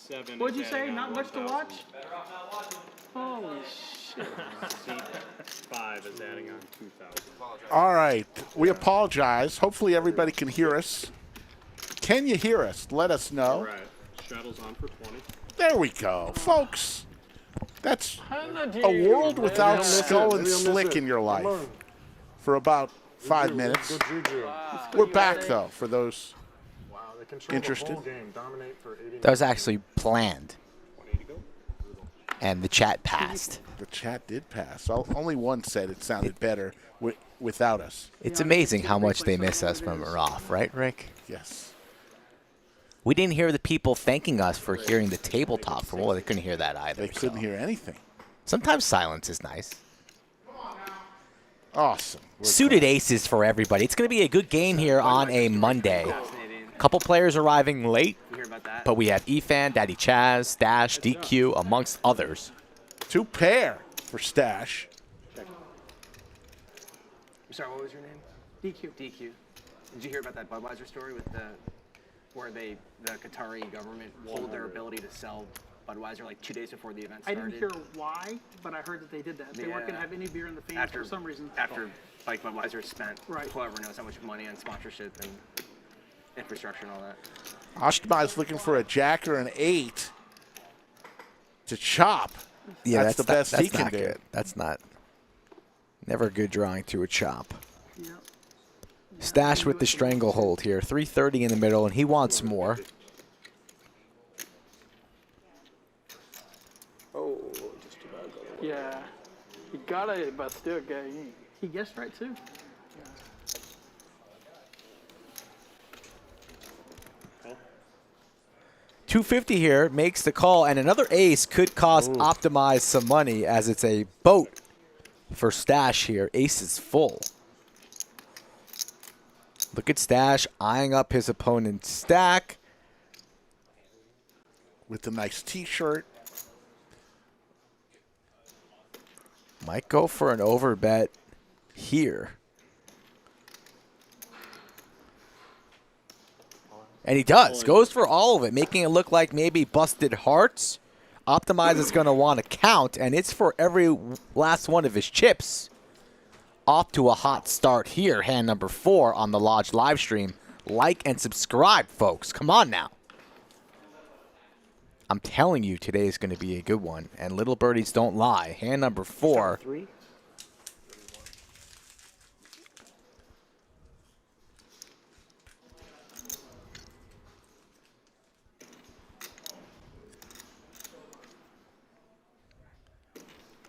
7. What'd you say? Not much to watch? Holy shit. Seat 5 is adding on 2,000. All right. We apologize. Hopefully everybody can hear us. Can you hear us? Let us know. All right. Straddles on for 20. There we go. Folks, that's a world without skull and slick in your life for about 5 minutes. We're back, though, for those interested. That was actually planned. And the chat passed. The chat did pass. Only one said it sounded better without us. It's amazing how much they miss us when we're off, right, Rick? Yes. We didn't hear the people thanking us for hearing the tabletop. For well, they couldn't hear that either. They couldn't hear anything. Sometimes silence is nice. Awesome. Suited aces for everybody. It's going to be a good game here on a Monday. A couple players arriving late, but we have Efan, Daddy Chaz, Stash, DQ, amongst others. 2 pair for Stash. I'm sorry, what was your name? DQ. DQ. Did you hear about that Budweiser story with where the Qatari government hold their ability to sell Budweiser like 2 days before the event I started? didn't hear why, but I heard that they did that. They weren't going to have any beer in the fans for some reason. After like Budweiser spent Right. whoever knows how much money on sponsorship and infrastructure and all that. Oshtima looking for a jack or an 8 to chop. Yeah, that's the best he can do. Good. That's not. Never a good drawing to a chop. Yep. Stash with the stranglehold here. 330 in the middle, and he wants more. Oh, just about got it. Yeah. He got it, but still, he guessed right, too. 250 here makes the call, and another ace could cost Optimize some money as it's a boat for Stash here. Ace is full. Look at Stash eyeing up his opponent's stack. With the nice T-shirt. Might go for an overbet here. And he does. Goes for all of it, making it look like maybe busted hearts. Optimize is going to want to count, and it's for every last one of his chips. Off to a hot start here, hand number 4 on the Lodge live stream. Like and subscribe, folks. Come on now. I'm telling you, today is going to be a good one, and little birdies don't lie. Hand number 4.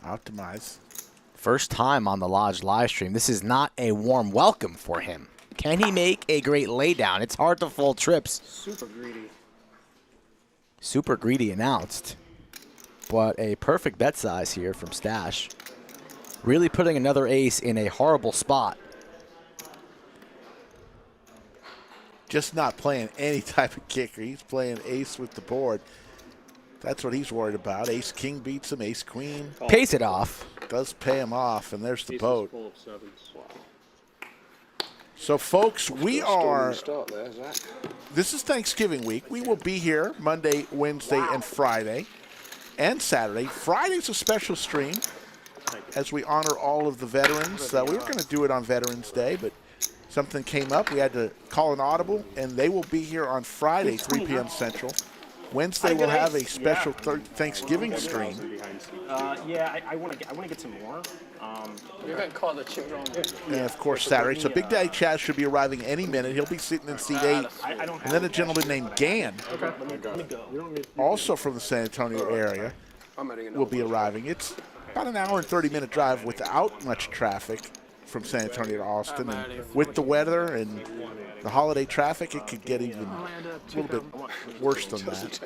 Optimize. First time on the Lodge live stream. This is not a warm welcome for him. Can he make a great laydown? It's hard to fold trips. Super greedy. Super greedy announced. But a perfect bet size here from Stash. Really putting another ace in a horrible spot. Just not playing any type of kicker. He's playing ace with the board. That's what he's worried about. Ace king beats him. Ace queen pays it off. Does pay him off, and there's the boat. Full of 7s. So, folks, we are. Start there, Zach. This is Thanksgiving week. We will be here Monday, Wednesday, and Friday, and Saturday. Friday's a special stream as we honor all of the veterans. We were going to do it on Veterans Day, but something came up. We had to call an audible, and they will be here on Friday, 3 p.m. Central. Wednesday we'll have a special Thanksgiving stream. Yeah, I want to get some more. You're going to call the chip wrong. And, of course, Saturday. So Big Daddy Chaz should be arriving any minute. He'll be sitting in seat 8. And then a gentleman named Gann, also from the San Antonio area, will be arriving. It's about an hour and 30-minute drive without much traffic from San Antonio to Austin. And with the weather and the holiday traffic, it could get even a little bit worse than that.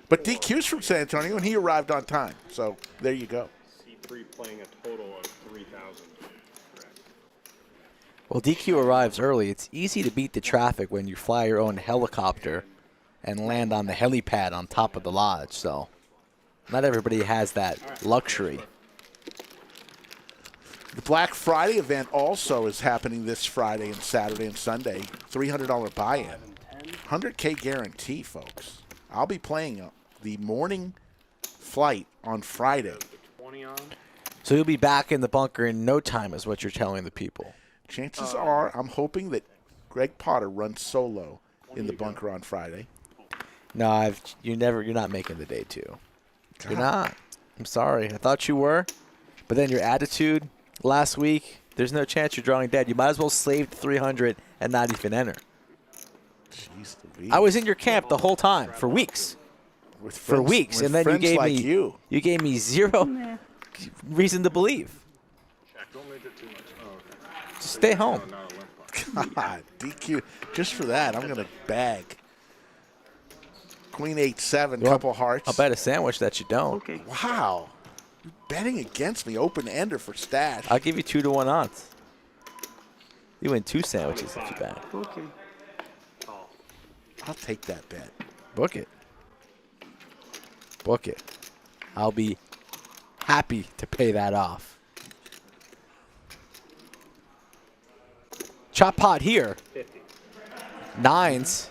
But DQ's from San Antonio, and he arrived on time. So there you go. C3 playing a total of 3,000. Well, DQ arrives early. It's easy to beat the traffic when you fly your own helicopter and land on the helipad on top of the lodge. So not everybody has that luxury. The Black Friday event also is happening this Friday and Saturday and Sunday. $300 buy-in. 100K guarantee, folks. I'll be playing the morning flight on Friday. 20 on. So you'll be back in the bunker in no time, is what you're telling the people. Chances are, I'm hoping that Greg Potter runs solo in the bunker on Friday. No, you're not making the day 2. You're not. I'm sorry. I thought you were. But then your attitude last week, there's no chance you're drawing dead. You might as well save 300 and not even enter. Jeez Louise. I was in your camp the whole time for weeks. For weeks, and then you gave like me you gave me zero reason to believe. Don't make it too much. Oh, okay. Just stay home. God, DQ. Just for that, I'm going to bag. Queen 8-7, couple hearts. I'll bet a sandwich that you don't. Okay. Wow. You're betting against me. Open ender for stash. I'll give you 2-to-1 odds. You win 2 sandwiches if you bet. Okay. I'll take that bet. Book it. Book it. I'll be happy to pay that off. Chop pot here. 50. 9s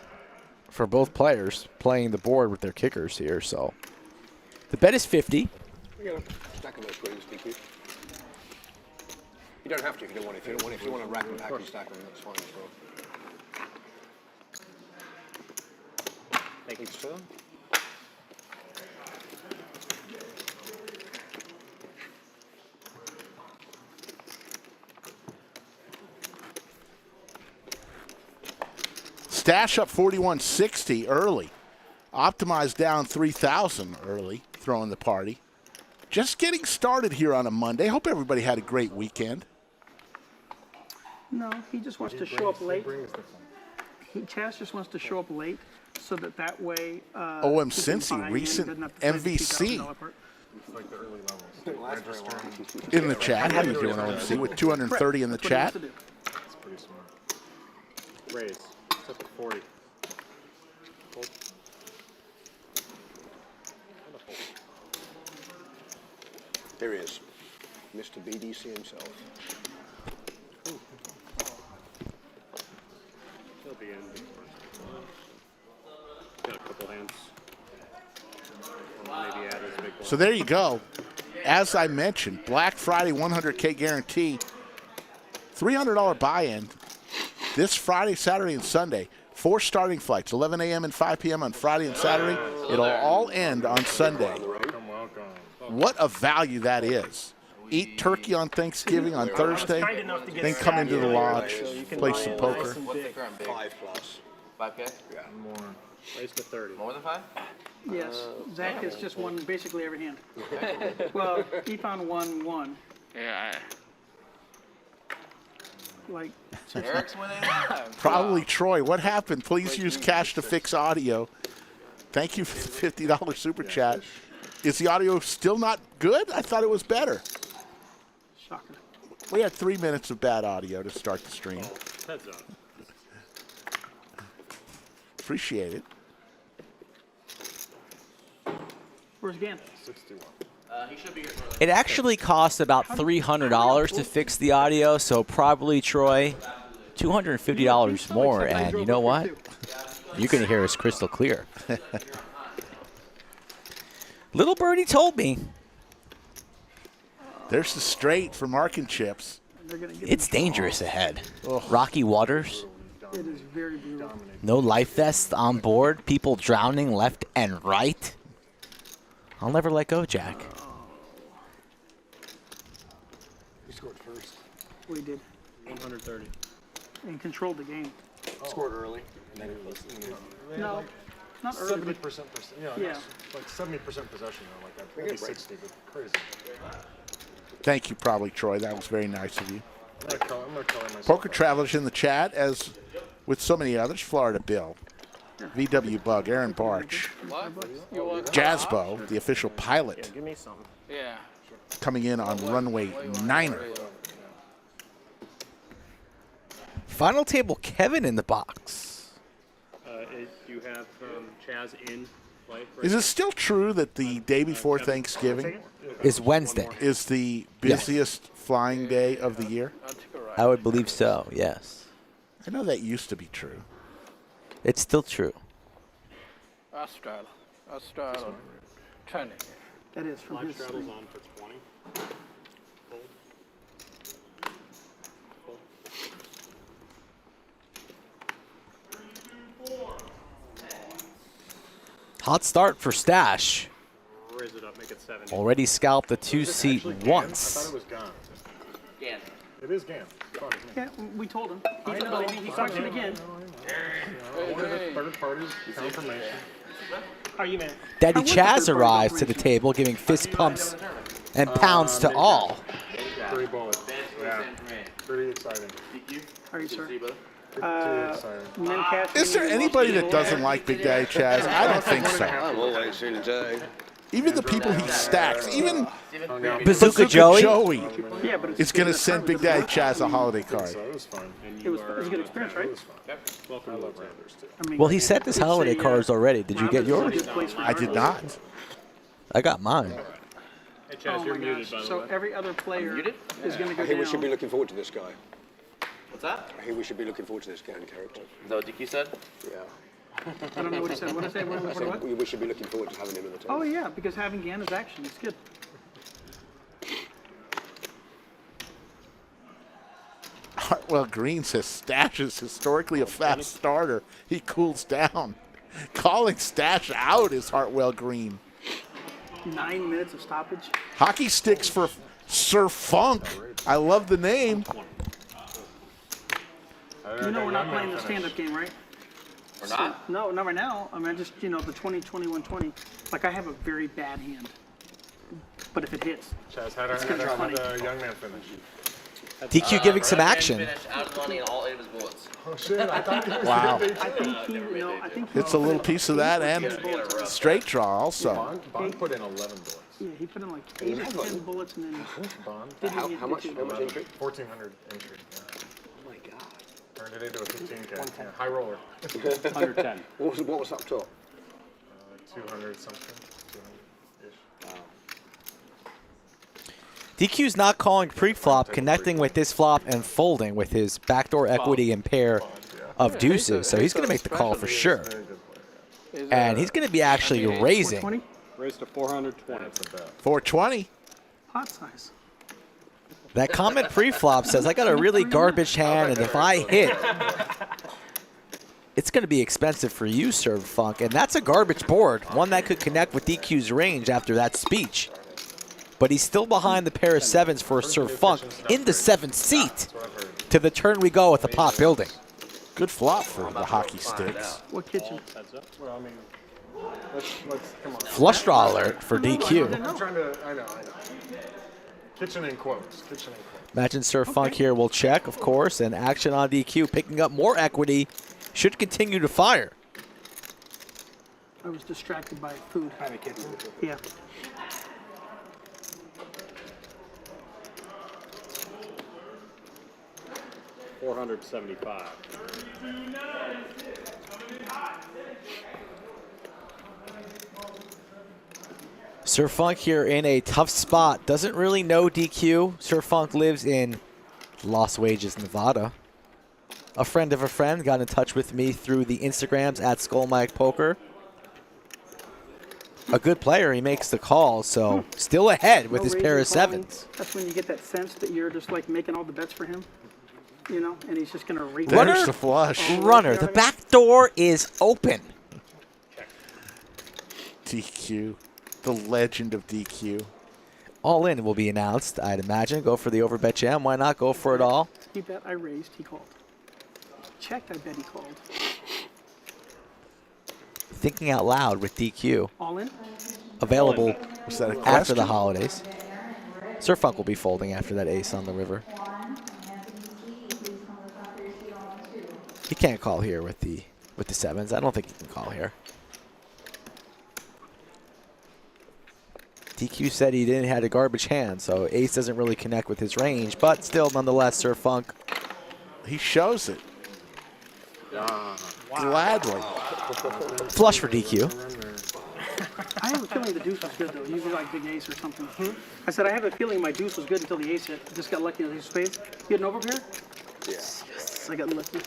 for both players playing the board with their kickers here. So the bet is 50. We got a stack of those queens, DQ. You don't have to if you don't want to. If you want to rack and pack and stack them, that's fine as well. Thank you, sir. Stash up 4160 early. Optimize down 3,000 early, throwing the party. Just getting started here on a Monday. Hope everybody had a great weekend. No, he just wants to show up late. Chaz just wants to show up late so that way. OM he can Cincy, buy in, recent doesn't have to pay the MVC. $2,000 part. It's like the early levels. In the chat. How you doing, OMC? With 230 in the That's what he chat. wants to do. It's pretty smart. Raise. It's up to 40. Hold. There he is, Mr. BDC himself. He'll be in before. Got a couple hands. Or maybe add his big one. So there you go. As I mentioned, Black Friday 100K guarantee. $300 buy-in this Friday, Saturday, and Sunday. 4 starting flights, 11 a.m. and 5 p.m. on Friday and Saturday. It'll all end on Sunday. What a value that is. Eat turkey on Thanksgiving on Thursday, then come into the lodge, play some poker. 5+. 5K? Yeah. More. Raise to 30. More than 5? Yes, Zach has just won basically every hand. Well, Efan won 1. Yeah. Like, Eric's winning. Probably Troy. What happened? Please use cash to fix audio. Thank you for the $50 super chat. Is the audio still not good? I thought it was better. shocker. We had 3 minutes of bad audio to start the stream. Heads up. Appreciate it. Where's Gann? 61. He should be here for It actually costs about $300 to fix the audio, so probably, Troy, $250 more. And you know what? You're going to hear us crystal clear. Little birdie told me. There's the straight for Marc and Chips. They're gonna get It's dangerous ahead. Rocky waters, It is very brutal. no life vests on board, people drowning left and right. I'll never let go, Jack. He scored first. We did. 130. And controlled the game. Scored early. And then it was, No, not early. 70%. Yeah. Like 70% possession, though, like that. Maybe 60, but crazy. Thank you, probably, Troy. That was very nice of you. I'm gonna color myself. Poker Travelers in the chat, as with so many others. Florida Bill, VW Bug, Aaron Barch, Jazzbo, the official pilot, Give me some. Yeah. coming in on runway 9er. Final table Kevin in the box. You have Chaz in play. Is it still true that the day before Thanksgiving Is Wednesday. is the busiest flying day of the year? I would believe so, yes. I know that used to be true. It's still true. Straddle. A straddle. 20. That is from Live his straddles screen. on for 20. Fold. Fold. Hot start for Stash. Raise it up, make it 70. Already scalped the Is two it seat actually Gan? once. I thought it was Gan. Gan. It is Gan. It's fine, isn't it? Yeah, we told him. He didn't believe me. He questioned again. I wanted a third party confirmation. How are you, man? Daddy I want the Chaz third-party arrives to the confirmation. table, giving fist pumps and pounds to all. 3 bullets. Yeah. Pretty exciting. Are you, sir? Pretty exciting. Men cash Is there anybody that doesn't like Big Daddy Chaz? I don't think so. I'm always in today. Even the people he stacks, even Bazooka Joey. Yeah, but is going to send Big Daddy Chaz a holiday card. So it was fun. It was a good experience, right? Welcome to Love Rounders, too. I mean, Well, he sent his it's holiday a, cards already. Did you get Rounders is yours? a good place for I did Rounders. not. I got mine. Hey, Chaz, Oh you're my muted, gosh. by the So way. every other player is going to go I think we should be down. looking forward to this guy. What's that? I think we should be looking forward to this Gan character. Is that what DQ said? Yeah. I don't know what he said. What did I say? What? We should be looking forward to having him in the team. Oh yeah, because having Gan is action. It's good. Hartwell Green says Stash is historically a fast starter. He cools down. Calling Stash out is Hartwell Green. 9 minutes of stoppage. Hockey sticks for Sir Funk. I love the name. You know we're not playing the stand-up game, right? Or not? No, not right now. I mean, I just, the 20, 21, 20. Like, I have a very bad hand. But if it hits, Chaz, had our young man finish. DQ giving some action. Finished out of the money and all 8 of his bullets. Oh, shit. I thought he was Wow. I think he, I think he It's a little piece of that and straight draw also. Bond put in 11 bullets. Yeah, he put in like 8 or 10 bullets and then Bond? didn't get How much two. entry? 1,400 entry. Yeah. Oh my God. Turned it into a 15K. Yeah, high roller. 110. What was up top? 200 something. 200-ish. DQ's not calling pre-flop, connecting with this flop and folding with his backdoor equity and pair of deuces. So he's going to make the call for sure. Very good player. And he's going to be actually raising. 20? Raised to 420. 420. Pot size. That comment pre-flop says, I got a really garbage hand, and if I hit, it's going to be expensive for you, Sir Funk. And that's a garbage board, one that could connect with DQ's range after that speech. But he's still behind the pair of sevens for Sir Funk in the 7th seat. To the turn we go with the pot building. Good flop for the hockey sticks. What kitchen? Well, I mean, let's come on. Flush draw alert for DQ. I'm trying to, I know. Kitchen in quotes. Kitchen in quotes. Imagine Sir Funk here will check, of course, and action on DQ, picking up more equity, should continue to fire. I was distracted by food. Yeah. $475. Sir Funk here in a tough spot. Doesn't really know DQ. Sir Funk lives in Las Vegas, Nevada. A friend of a friend got in touch with me through the Instagrams at Skull Mike Poker. A good player. He makes the call, so still ahead with No his raising, pair of calling. sevens. That's when you get that sense that you're just like making all the bets for him. And he's just going to raise Runner. There's the flush. Runner, the back door is open. DQ. The legend of DQ. All in will be announced, I'd imagine. Go for the overbet jam. Why not go for it all? He bet, I raised, he called. Checked, I bet he called. Thinking out loud with DQ. All in? Available Was that a after question? the holidays. Sir Funk will be folding after that ace on the river. He can't call here with the sevens. I don't think he can call here. DQ said he didn't have a garbage hand, so ace doesn't really connect with his range, but still, nonetheless, Sir Funk. He shows it. Gladly. Flush for DQ. I have a feeling the deuce was good, though. Usually like big ace or something. I said, I have a feeling my deuce was good until the ace hit. Just got lucky on the ace of spades. You had an overpair? Yeah. Yes, I got lucky.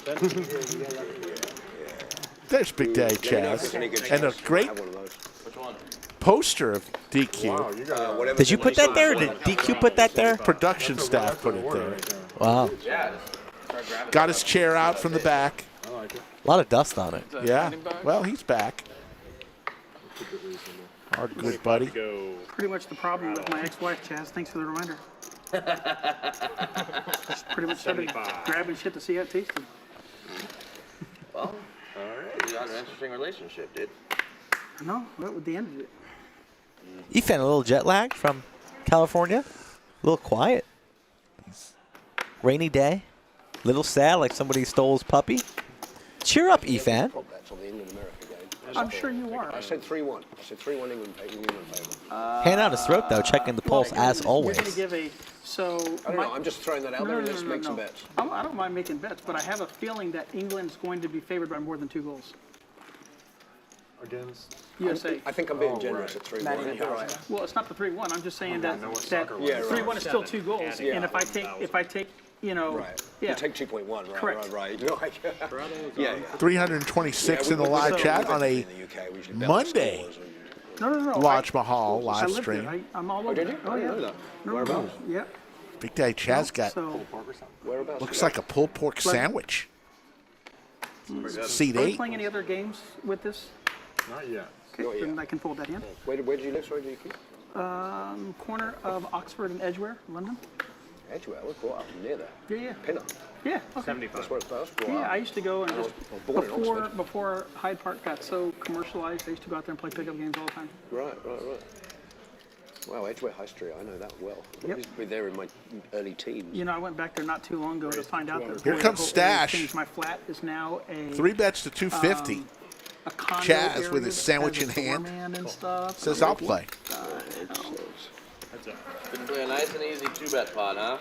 There's Big Daddy Chaz. And a great poster of DQ. Wow, you got Whatever Did you the put that next there? one Did is. DQ put that there? Production staff put it there. Wow. Yeah, just start grabbing Got his chair out from the back. I like it. A lot of dust on it. Yeah. Well, he's back. Our good buddy. Go. Pretty much the problem with my ex-wife, Chaz. Thanks for the reminder. Just pretty much started 75. grabbing shit to see how it tasted. Well, alright. You got an interesting relationship, dude. I know. What would the end of it? Efan, a little jet lag from California. A little quiet. Rainy day. Little sad, like somebody stole his puppy. Cheer up, Efan. Prop bets on the England-America game. I'm sure you are. I said 3-1. I said 3-1 England favour. Hand out his throat, though, checking the pulse as You're always. going to give a so. I don't know. I'm just throwing that out there. Let's make some bets. I don't mind making bets, but I have a feeling that England's going to be favored by more than 2 goals. Against. USA. I think I'm being generous at 3-1. You're right. Well, it's not the 3-1. I'm just saying that know what that soccer was. Yeah, right. 3-1 is still 2 goals. Yeah. And if I take, you know, Right. yeah. You take 2.1. Correct. Right. Yeah. 326 in the live chat on a Monday. No. Lodge Mahal I live lived stream. there. I'm all over. Did you? Oh, I didn't yeah. know that. No, Whereabouts? Yeah. Big Daddy Chaz got So, Whereabouts? looks like a pulled pork sandwich. Seat are we 8. playing any other games with this? Not yet. Okay, Not yet. then I can fold that in. Where did you live? Sorry, DQ? Corner of Oxford and Edgware, London. Edgware. I was brought up near there. Yeah. Pinner. Yeah. Okay. 75. That's where I was brought Yeah, up. I used to go and just born in Oxford. before Hyde Park got so commercialized, I used to go out there and play pickup games all the time. Right. Wow, Edgware High Street. I know that well. Yep. I used to be there in my early teens. You know, I went back there not too long ago to find out that Here the comes whole Stash. area changed. My flat is now a 3 bets to 250. a condo Chaz area with his that sandwich has a in hand. doorman and stuff. Says I'll play. Been doing a nice and easy 2-bet pot, huh?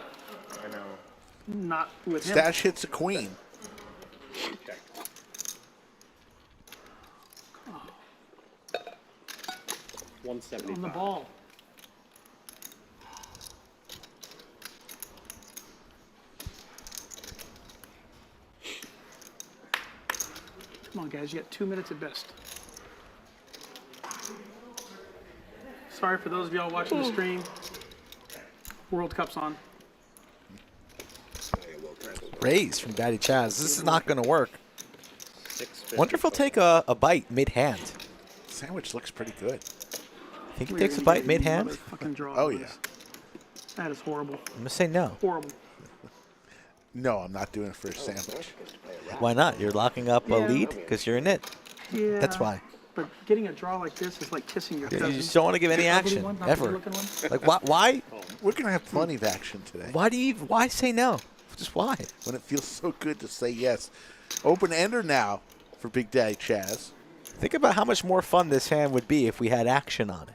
I know. Not with him. Stash hits a queen. On the 175. ball. Come on, guys. You got 2 minutes at best. Sorry for those of y'all watching the stream. World Cup's on. Raise from Daddy Chaz. This is not going to work. 650. Wonder if he'll take a bite mid-hand. Sandwich looks pretty good. Think he We're takes a gonna bite get mid-hand? motherfucking draw Oh, on yeah. this. That is horrible. I'm going to say no. Horrible. No, I'm not doing it for a sandwich. Why not? You're locking up a Yeah. lead because you're in it. Yeah. That's why. But getting a draw like this is like kissing your You cousin. just don't want to give any The ugly action, one, not the ever. good-looking one. Like, why? We're going to have plenty of action today. Why say no? Just why? When it feels so good to say yes. Open ender now for Big Daddy Chaz. Think about how much more fun this hand would be if we had action on it.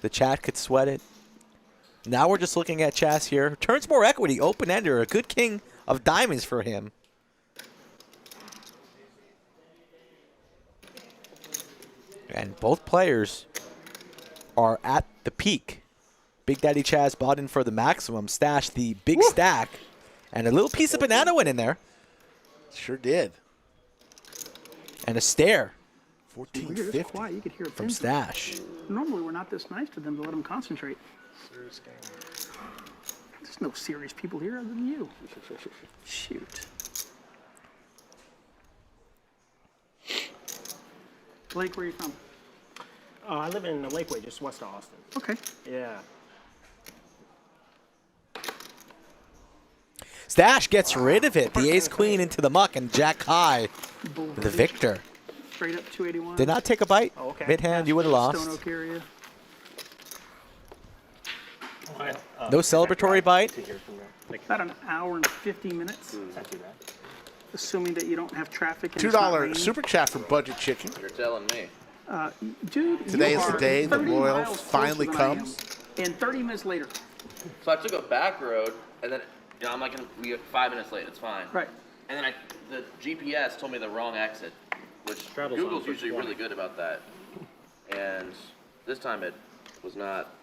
The chat could sweat it. Now we're just looking at Chaz here. Turns more equity. Open ender. A good king of diamonds for him. And both players are at the peak. Big Daddy Chaz bought in for the maximum. Stash the big stack. And a little piece of banana went in there. Sure did. And a stare You hear this 1450 quiet, you could hear it from pin drop. Stash. Normally we're not this nice to them to let them concentrate. There's no serious people here other than you. Shoot. Blake, where are you from? I live in Lakeway, just west of Austin. Okay. Yeah. Stash gets rid of it. The ace-queen into the muck, and Jack high, the victor. Straight up 281. Did not take a bite. Oh, okay. Mid-hand, you would have lost. Stone Oak area. No celebratory bite. About an hour and 50 minutes. Not too bad. Assuming that you don't have traffic. And it's not $2 raining. super chat from Budget Chicken. You're telling me. Dude, Today you is the are day the 30 Royal miles closer finally than I am. comes. And 30 minutes later. So I took a back road, and then I'm like, we get 5 minutes late. It's fine. Right. And then the GPS told me the wrong exit, which Straddles Google's on for usually 20. really good about that. And this time it was not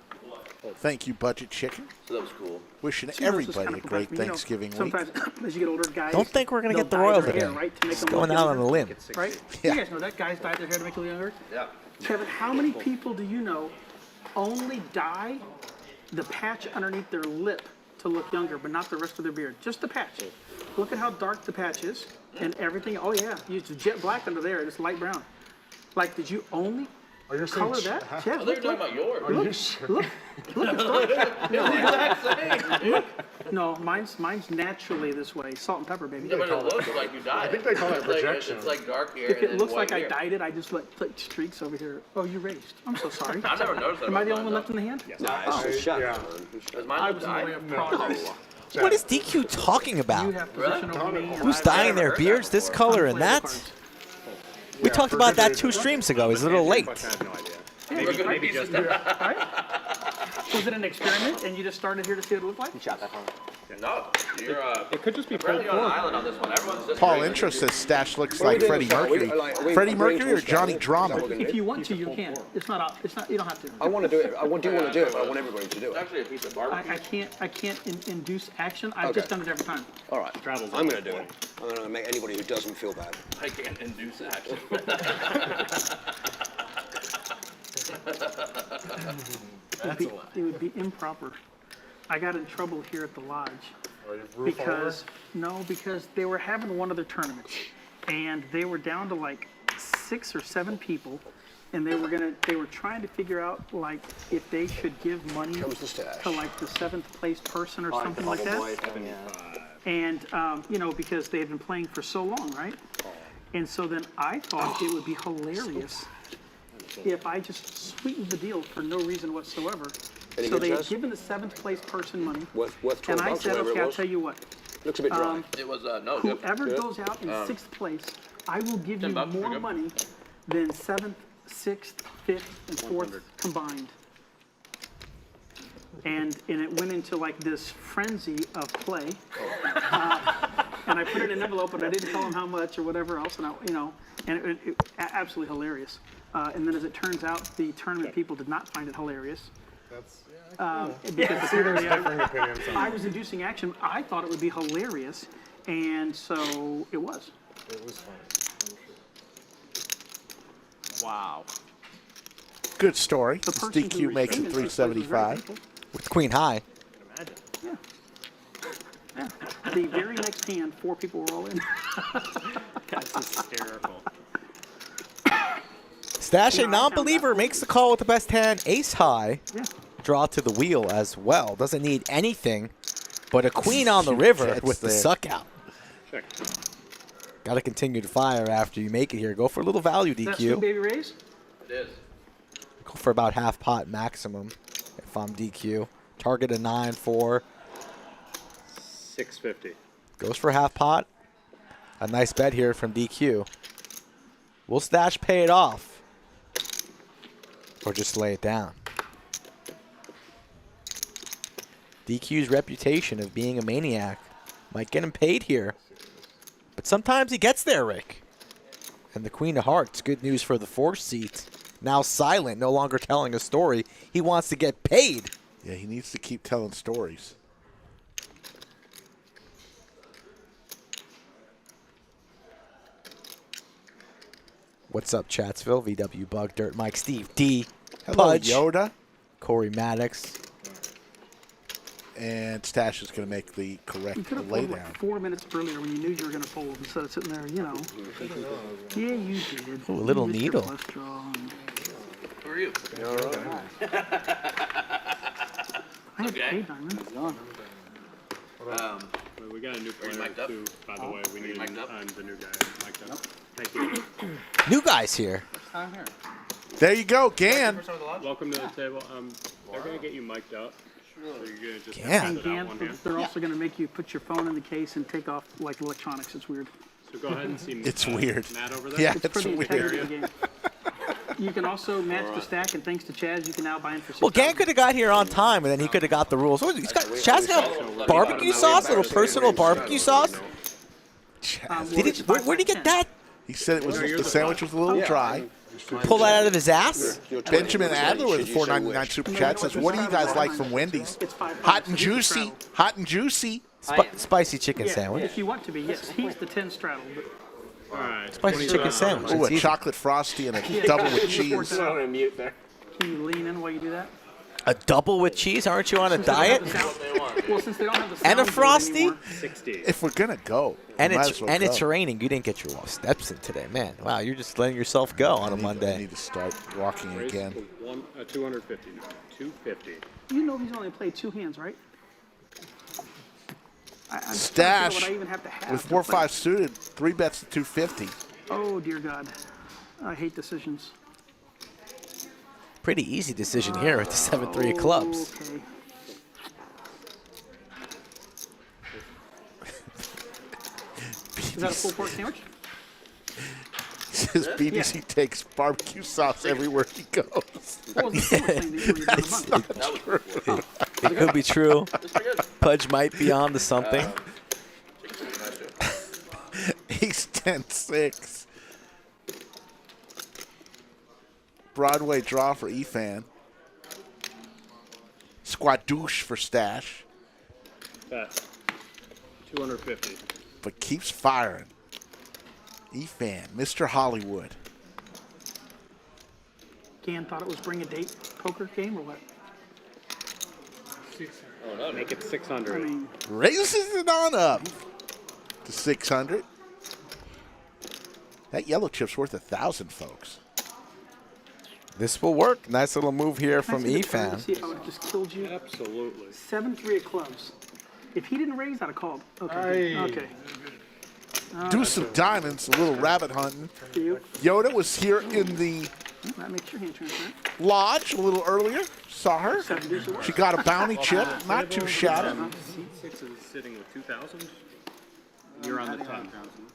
Thank you, Budget Chicken. So that was cool. Wishing See, this is everybody kind a of great prevents me, Thanksgiving week. Sometimes as you get older, guys. Don't think we're gonna they'll get the dye Royals their hair, today. right, to make Just them going look out on a younger, limb. Right? Yeah. You guys know that guys dye their hair to make them look younger. Yeah. Kevin, how many people do you know only dye the patch underneath their lip to look younger, but not the rest of their beard? Just the patch. Look at how dark the patch is, and everything. Oh yeah, it's jet black under there. It's light brown. Like, did you only color that? Yeah, I thought you were talking about yours. look, it's dark. No, mine's naturally this way. Salt and pepper, baby. Yeah, but it looks like you dyed. I think they call that It's like- projection. It's like dark hair. If and it then looks white like I hair. dyed it, I just let streaks over here. Oh, you raised. I'm so sorry. I never noticed that. Am I the about only one mine, left in the hand? Nah, it's shut. Yeah. Does I mine was look in the way dyed? of progress. What is DQ talking You about? have position over me. Who's and dyeing never their heard that beards this before. color and unplayable that? cards. We talked about that 2 streams ago. He's a little late. I have no idea. We're gonna Maybe use just it. Was it an experiment and you just started here to see what it looked like? You shot that far. No, you're It could just be apparently pulled you're on an forward. island on this one. Everyone's just Paul crazy. Intro says Stash looks What are we like doing Freddie with that? Mercury. Are we Freddie agreeing Mercury to or a Johnny straddle? Is that Drama? what we're gonna If do? you want to, you can. It's not. You don't have to. I want to do it. I do want to do it, but I want everybody to do It's it. actually a piece of barbecue. I can't induce action. I've Okay. just done it every time. All right. Straddles I'm on going to the do it. I'm going to make anybody who doesn't feel bad. I can't induce action. It would be improper. I got in trouble here at the lodge because they were having one of their tournaments and they were down to like 6 or 7 people, and they were trying to figure out like if they should give money Comes the stash. to like the 7th place person or something like that. And because they had been playing for so long, right? And so then I thought it would be hilarious if I just sweetened the deal for no reason whatsoever. Any So good, they had Chaz? given the 7th place person money, Worth $12, and I said, whatever okay, it I'll was. tell you what. Looks a bit dry. It was no good. Whoever goes out in 6th place, I will give you $10 pretty more good. money than 7th, 6th, 5th, and 4th combined. And it went into like this frenzy of play. And I put it in an envelope, and I didn't tell them how much or whatever else, and it absolutely hilarious. And then as it turns out, the tournament people did not find it hilarious. Because apparently Differing opinions on I was inducing action. I thought it would be hilarious, and so it was. it was fun. Wow. Good story. The This person who DQ was makes in it this was very 375. thankful. With Queen High. Yeah. The very next hand, 4 people were all in. That's hysterical. Stash a Yeah, I found non-believer that. makes the call with the best hand. Ace high. Yeah. Draw to the wheel as well. Doesn't need anything but a queen on the river Jets with the there. suck out. Check. Got to continue to fire after you make it here. Go for a little value, That's two DQ. baby rays. It is. Go for about half pot maximum if I'm DQ. Target a 9-4. 650. Goes for half pot. A nice bet here from DQ. Will Stash pay it off? Or just lay it down? DQ's reputation of being a maniac might get him paid here. But sometimes he gets there, Rick. And the Queen of Hearts, good news for the 4th seat. Now silent, no longer telling a story. He wants to get paid. Yeah, he needs to keep telling stories. What's up, Chatsville? VW Bug, Dirt Mike, Steve D, Hello, Pudge, Yoda. Corey Maddox. And Stash is going to make the You correct could have folded laydown. like 4 minutes earlier when you knew you were going to fold instead of sitting there, Yeah, you did. Ooh, a little You missed your needle. flush draw and- Who are you? I have Okay. a diamond. We got a new player mic'd up? too, by the way. We you need mic'd up? the new guy mic'd up. Thank you. New guys here. There you go, Gan. Welcome to the table. They're gonna get you mic'd up. So you're gonna just Yeah. have And to sit out Dan, one hand. they're also going to make you put your phone in the case and take off like electronics. It's weird. So go ahead and see It's weird. Matt over there. Yeah, It's for it's the integrity weird. of the game. You can also match the stack, and thanks to Chaz, you can now buy in for $6. Well, Gan could have got here on time, and then he could have got the rules. Oh, he's got Chaz got barbecue sauce, a little personal barbecue sauce. Where did he get that? He said it was the sandwich was a little dry. Pull that out of his ass? Benjamin Adler with a $4.99 super chat says, "What do you guys like from Wendy's? Hot and juicy, hot and juicy." Spicy chicken Yeah, sandwich. if you want to be, yes. He's the 10 straddle. But All right. Spicy chicken sandwich. Oh, It's a easy. chocolate frosty and a double with cheese. can you lean in while you do that? A double with cheese? Aren't you on a diet? Well, since they don't have the And a soundboard frosty? anymore, 60. If we're gonna go, And might it's as well and go. it's raining. You didn't get your steps in today, man. Wow, you're just letting yourself go on a I Monday. need to start walking Raise again. to 250. 250. You know he's only played 2 hands, right? I'm trying to Stash figure out what I even have to have with to 4-5 play. suited, 3 bets to 250. Oh, dear God. I hate decisions. Pretty easy decision here with the 7-3 of clubs. Okay. Is that a full pork sandwich? Says BBC takes barbecue sauce everywhere he goes. What was the sandwich thing that you were doing about? It could be true. Pudge might be on to something. He's 10-6. Broadway draw for Efan. Squadouche for Stash. Bet. 250. But keeps firing. Efan, Mr. Hollywood. Gan thought it was bring a date poker game or what? Oh, no. Make it 600. I mean, Raises it on up to 600. That yellow chip's worth 1,000, folks. This will work. Nice little move here can I from see the turn to Efan. see if I would have just killed you. Absolutely. 7-3 of clubs. If he didn't raise, I'd have called. Okay. Aye. Okay. Deuce of diamonds, a little rabbit hunting. For you. Yoda was here in the That makes your hand transparent. lodge a little earlier. Saw her. 7 deuce of She got a bounty chip. Not too shabby. Seat 6 is sitting with 2,000. You're on the top.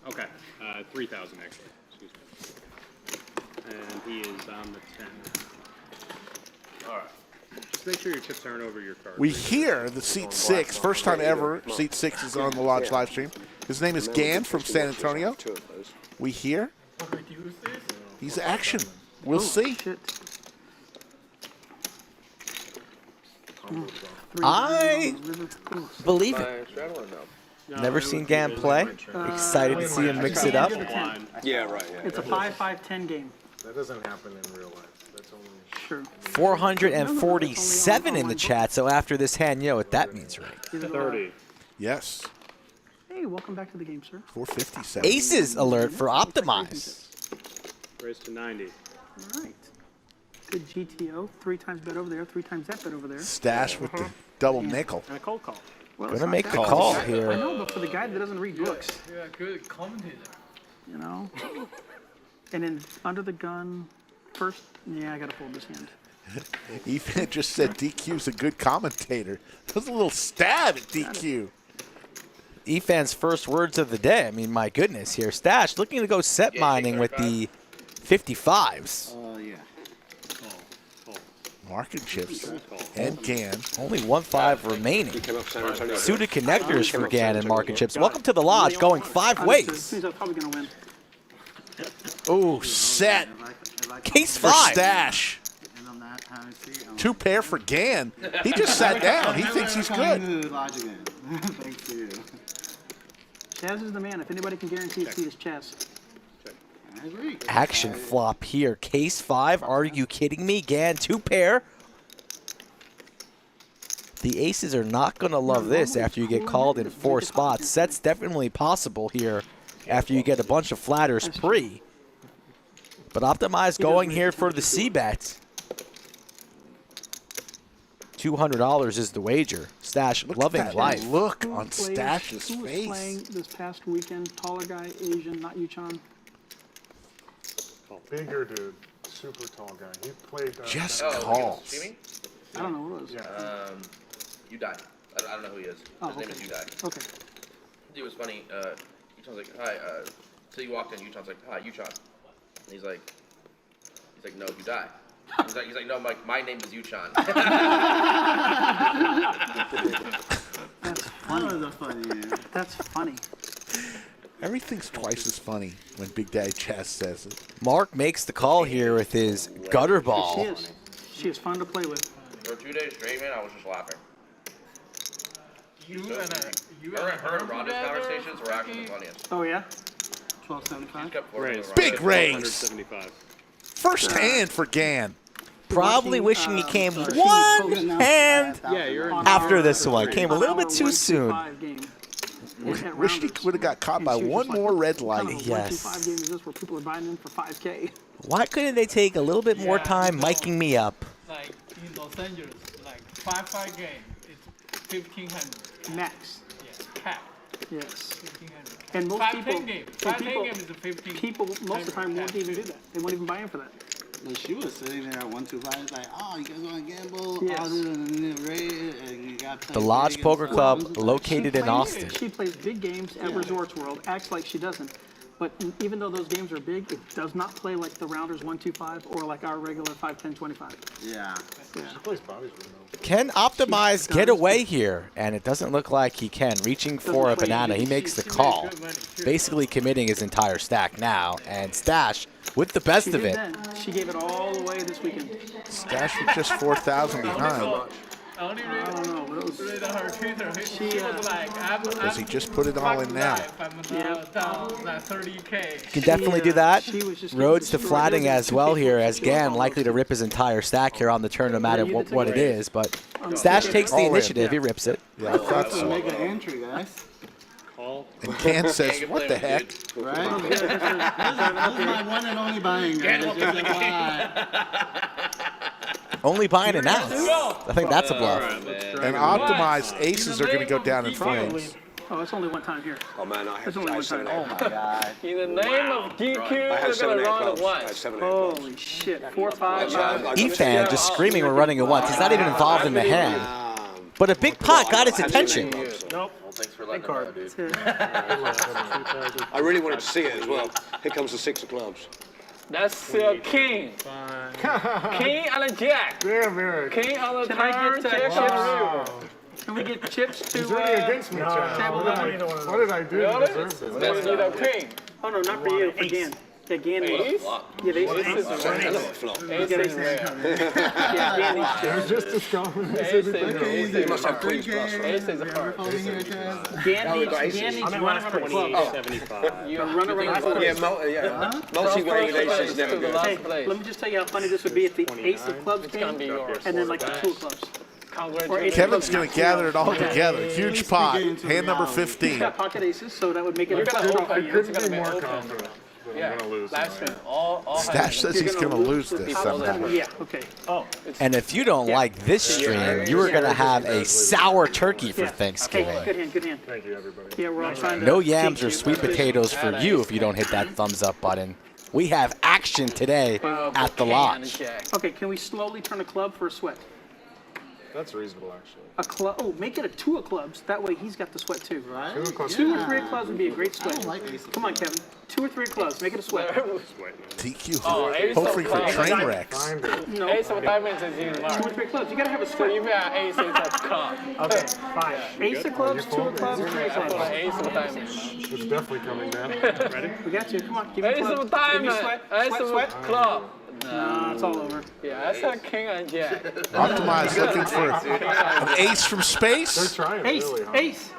Okay. 3,000 actually. Excuse me. And he is on the 10. All right. Just make sure your chips aren't over your card. We hear the seat 6. First time ever seat 6 is on the lodge live stream. His name is Gan from San Antonio. We hear. He's action. We'll see. Shit. I believe it. Straddle or no? Never seen Gan play. Excited to see him mix it up. Yeah, right. Yeah. It's a 5-5-10 game. That doesn't happen in real life. That's only. Sure. 447 in the chat. So after this hand, you know what that means, right? 30. Yes. Hey, welcome back to the game, sir. 457. Aces alert for Optimize. Raise to 90. All right. Good GTO. 3 times bet over there. 3 times that bet over there. Stash with the double nickel. And a cold call. Well, Gonna it's not make bad. the call I here. know, but for the guy that doesn't read books, Yeah, good commentator. you know. And then under the gun, first. Yeah, I gotta fold this hand. Ethan just said DQ's a good commentator. That was a little stab at DQ. Efan's first words of the day. I mean, my goodness here. Stash looking to go set mining with the 55s. Oh, yeah. Market chips and Gan. Only 1-5 remaining. Came up San Antonio. Suited connectors for Gan and market chips. Welcome to the lodge, going 5 ways. Means I'm probably gonna win. Oh, set Case for 5. Stash. 2 pair for Gan. He just sat down. He thinks he's good. Thanks to you. Chaz is the man. If anybody can guarantee a seat, it's Chaz. Action flop here. Case 5. Are you kidding me? Gan 2 pair. The aces are not going to love this after you get called in 4 spots. Set's definitely possible here after you get a bunch of flatters pre. But Optimize going here for the C-bet. $200 is the wager. Stash loving That life. look on Stash's Who was face. playing this past weekend? Taller guy, Asian, not Yuchan. Bigger dude. Super tall guy. He played. Just Oh, calls. streaming? I don't know who it was. Yeah. You die. I don't know who he is. Oh, His name okay. is You Die. Okay. It was funny. Yuchan's like, hi. So you walked in. Yuchan's like, hi, Yuchan. And he's like, no, you die. He's like, no, my name is Yuchan. That's funny. That's funny. Everything's twice as funny when Big Daddy Chaz says it. Marc makes the call here with his gutter ball. She is. She is fun to play with. For 2 days straight, man, I was just laughing. You and Her and Rhonda's conversations were actually the funniest. Oh, yeah? She 1275. kept flirting Raise. with Big Rhonda. raise. 175. First hand for Gan. Probably wishing he came one hand Yeah, you're in. after this one. Came a little bit too soon. Wish he would have got caught by one more red light. Yes. 1-2-5 game is this where people are buying in for 5K? Why couldn't they take a little bit more time miking me up? Like in Los Angeles, like 5-5 game, it's 1,500. Max. Yes, cap. Yes. 1,500. And most 5-10 people, game. and 5-10 people, game is a 15. people most of the time won't even do that. They won't even buy in for that. But she was sitting there at 125. It's like, oh, you guys want to gamble? Yes. All this and then raid, and you got The Lodge Poker Club, located in Austin. She plays big games at Resorts World, acts like she doesn't. But even though those games are big, it does not play like the Rounders 1-2-5 or like our regular 5-10-25. Yeah. She plays Bobby's room, though. Can Optimize get away here? And it doesn't look like he can. Reaching for a banana, he makes the call. Basically committing his entire stack now. And Stash with the best of it. She gave it all away this weekend. Stash was just 4,000 behind. I only I don't know. But it was, read on her Twitter. She was like, Does he just put it all in now? I'm down like 30K. Can definitely do that. she was just Roads to destroyed. flatting as well here, as She was Gan all likely to over. rip his entire stack here on the turn, no matter what it is. But On Stash the takes the All in. initiative. He rips it. Yeah, I thought So so. make an entry, guys. Call. And Gan says, what the heck? Right? This is my one and only buying, guys. Just FYI. Only buying an ounce. I think that's a bluff. And optimized aces are going to go down in flames. Oh, it's only one time here. Oh man, I had There's only one 7 time. 8. My God. In the name of DQ, I had 7 8 clubs. I had 7 8 clubs. Holy shit. 4-5. Efan just screaming we're running it once. He's not even involved in the hand. But a big pot got his attention. Well, thanks for letting her know, dude. I really wanted to see it as well. Here comes the 6 of clubs. That's a king. King and a jack. Damn, Eric. King on the Can I turn, get, jack chips? on the river. Can we get chips to He's really against me, Chad. What did I do to deserve this? That's need a king. Oh, no, not for you. For Gan. Yeah, Gan needs. Yeah, they Ace is rare. Hello, flop. Ace is rare. Yeah, Gan needs chips. They're just as common as Ace everything else. You must have queens plus, right? Ace is a heart. Gan needs one of our clubs. 75. A runner around clubs. Yeah, multi-way aces never good. Hey, let me just tell you how funny this would be if the ace of clubs It's gonna came be yours. and then like the two of clubs. Congratulations. Kevin's going to gather it all together. Huge pot. Hand number 15. Got pocket aces, so that would make it a tough draw for I you. couldn't be more confident that I'm going to lose. Last tonight. one. All Stash says he's going to lose this somehow. Yeah, okay. Oh, And if you don't like this stream, you are going to have a sour turkey for yeah. Okay, Thanksgiving. good hand, good hand. Thank you, everybody. Yeah, we're all trying to. No yams or sweet potatoes for you if you don't hit that thumbs up button. We have action today at the lodge. Okay, can we slowly turn a club for a sweat? That's reasonable, actually. A club. Oh, make it a two of clubs. That way he's got the sweat too. Right? Two or three of clubs would be a great I sweat. don't like aces. Come on, Kevin. 2 or 3 of clubs. Make it a sweat. TQ. ace Hopefully of for clubs. train wrecks. Find it. No. Ace of diamonds is in 2 or Marc. 3 clubs. You gotta have a So sweat. you got ace of club. Okay, fine. Ace of clubs, 2 of clubs, 3 of For clubs. ace of diamonds. It's definitely coming down. Ready? We got you. Come on, give me a Ace club. of Give me diamonds. sweat. Ace Sweat, of sweat. club. Nah, it's all over. Yeah, that's a king and jack. Optimize looking for an ace from They're space. trying Ace, really hard. ace.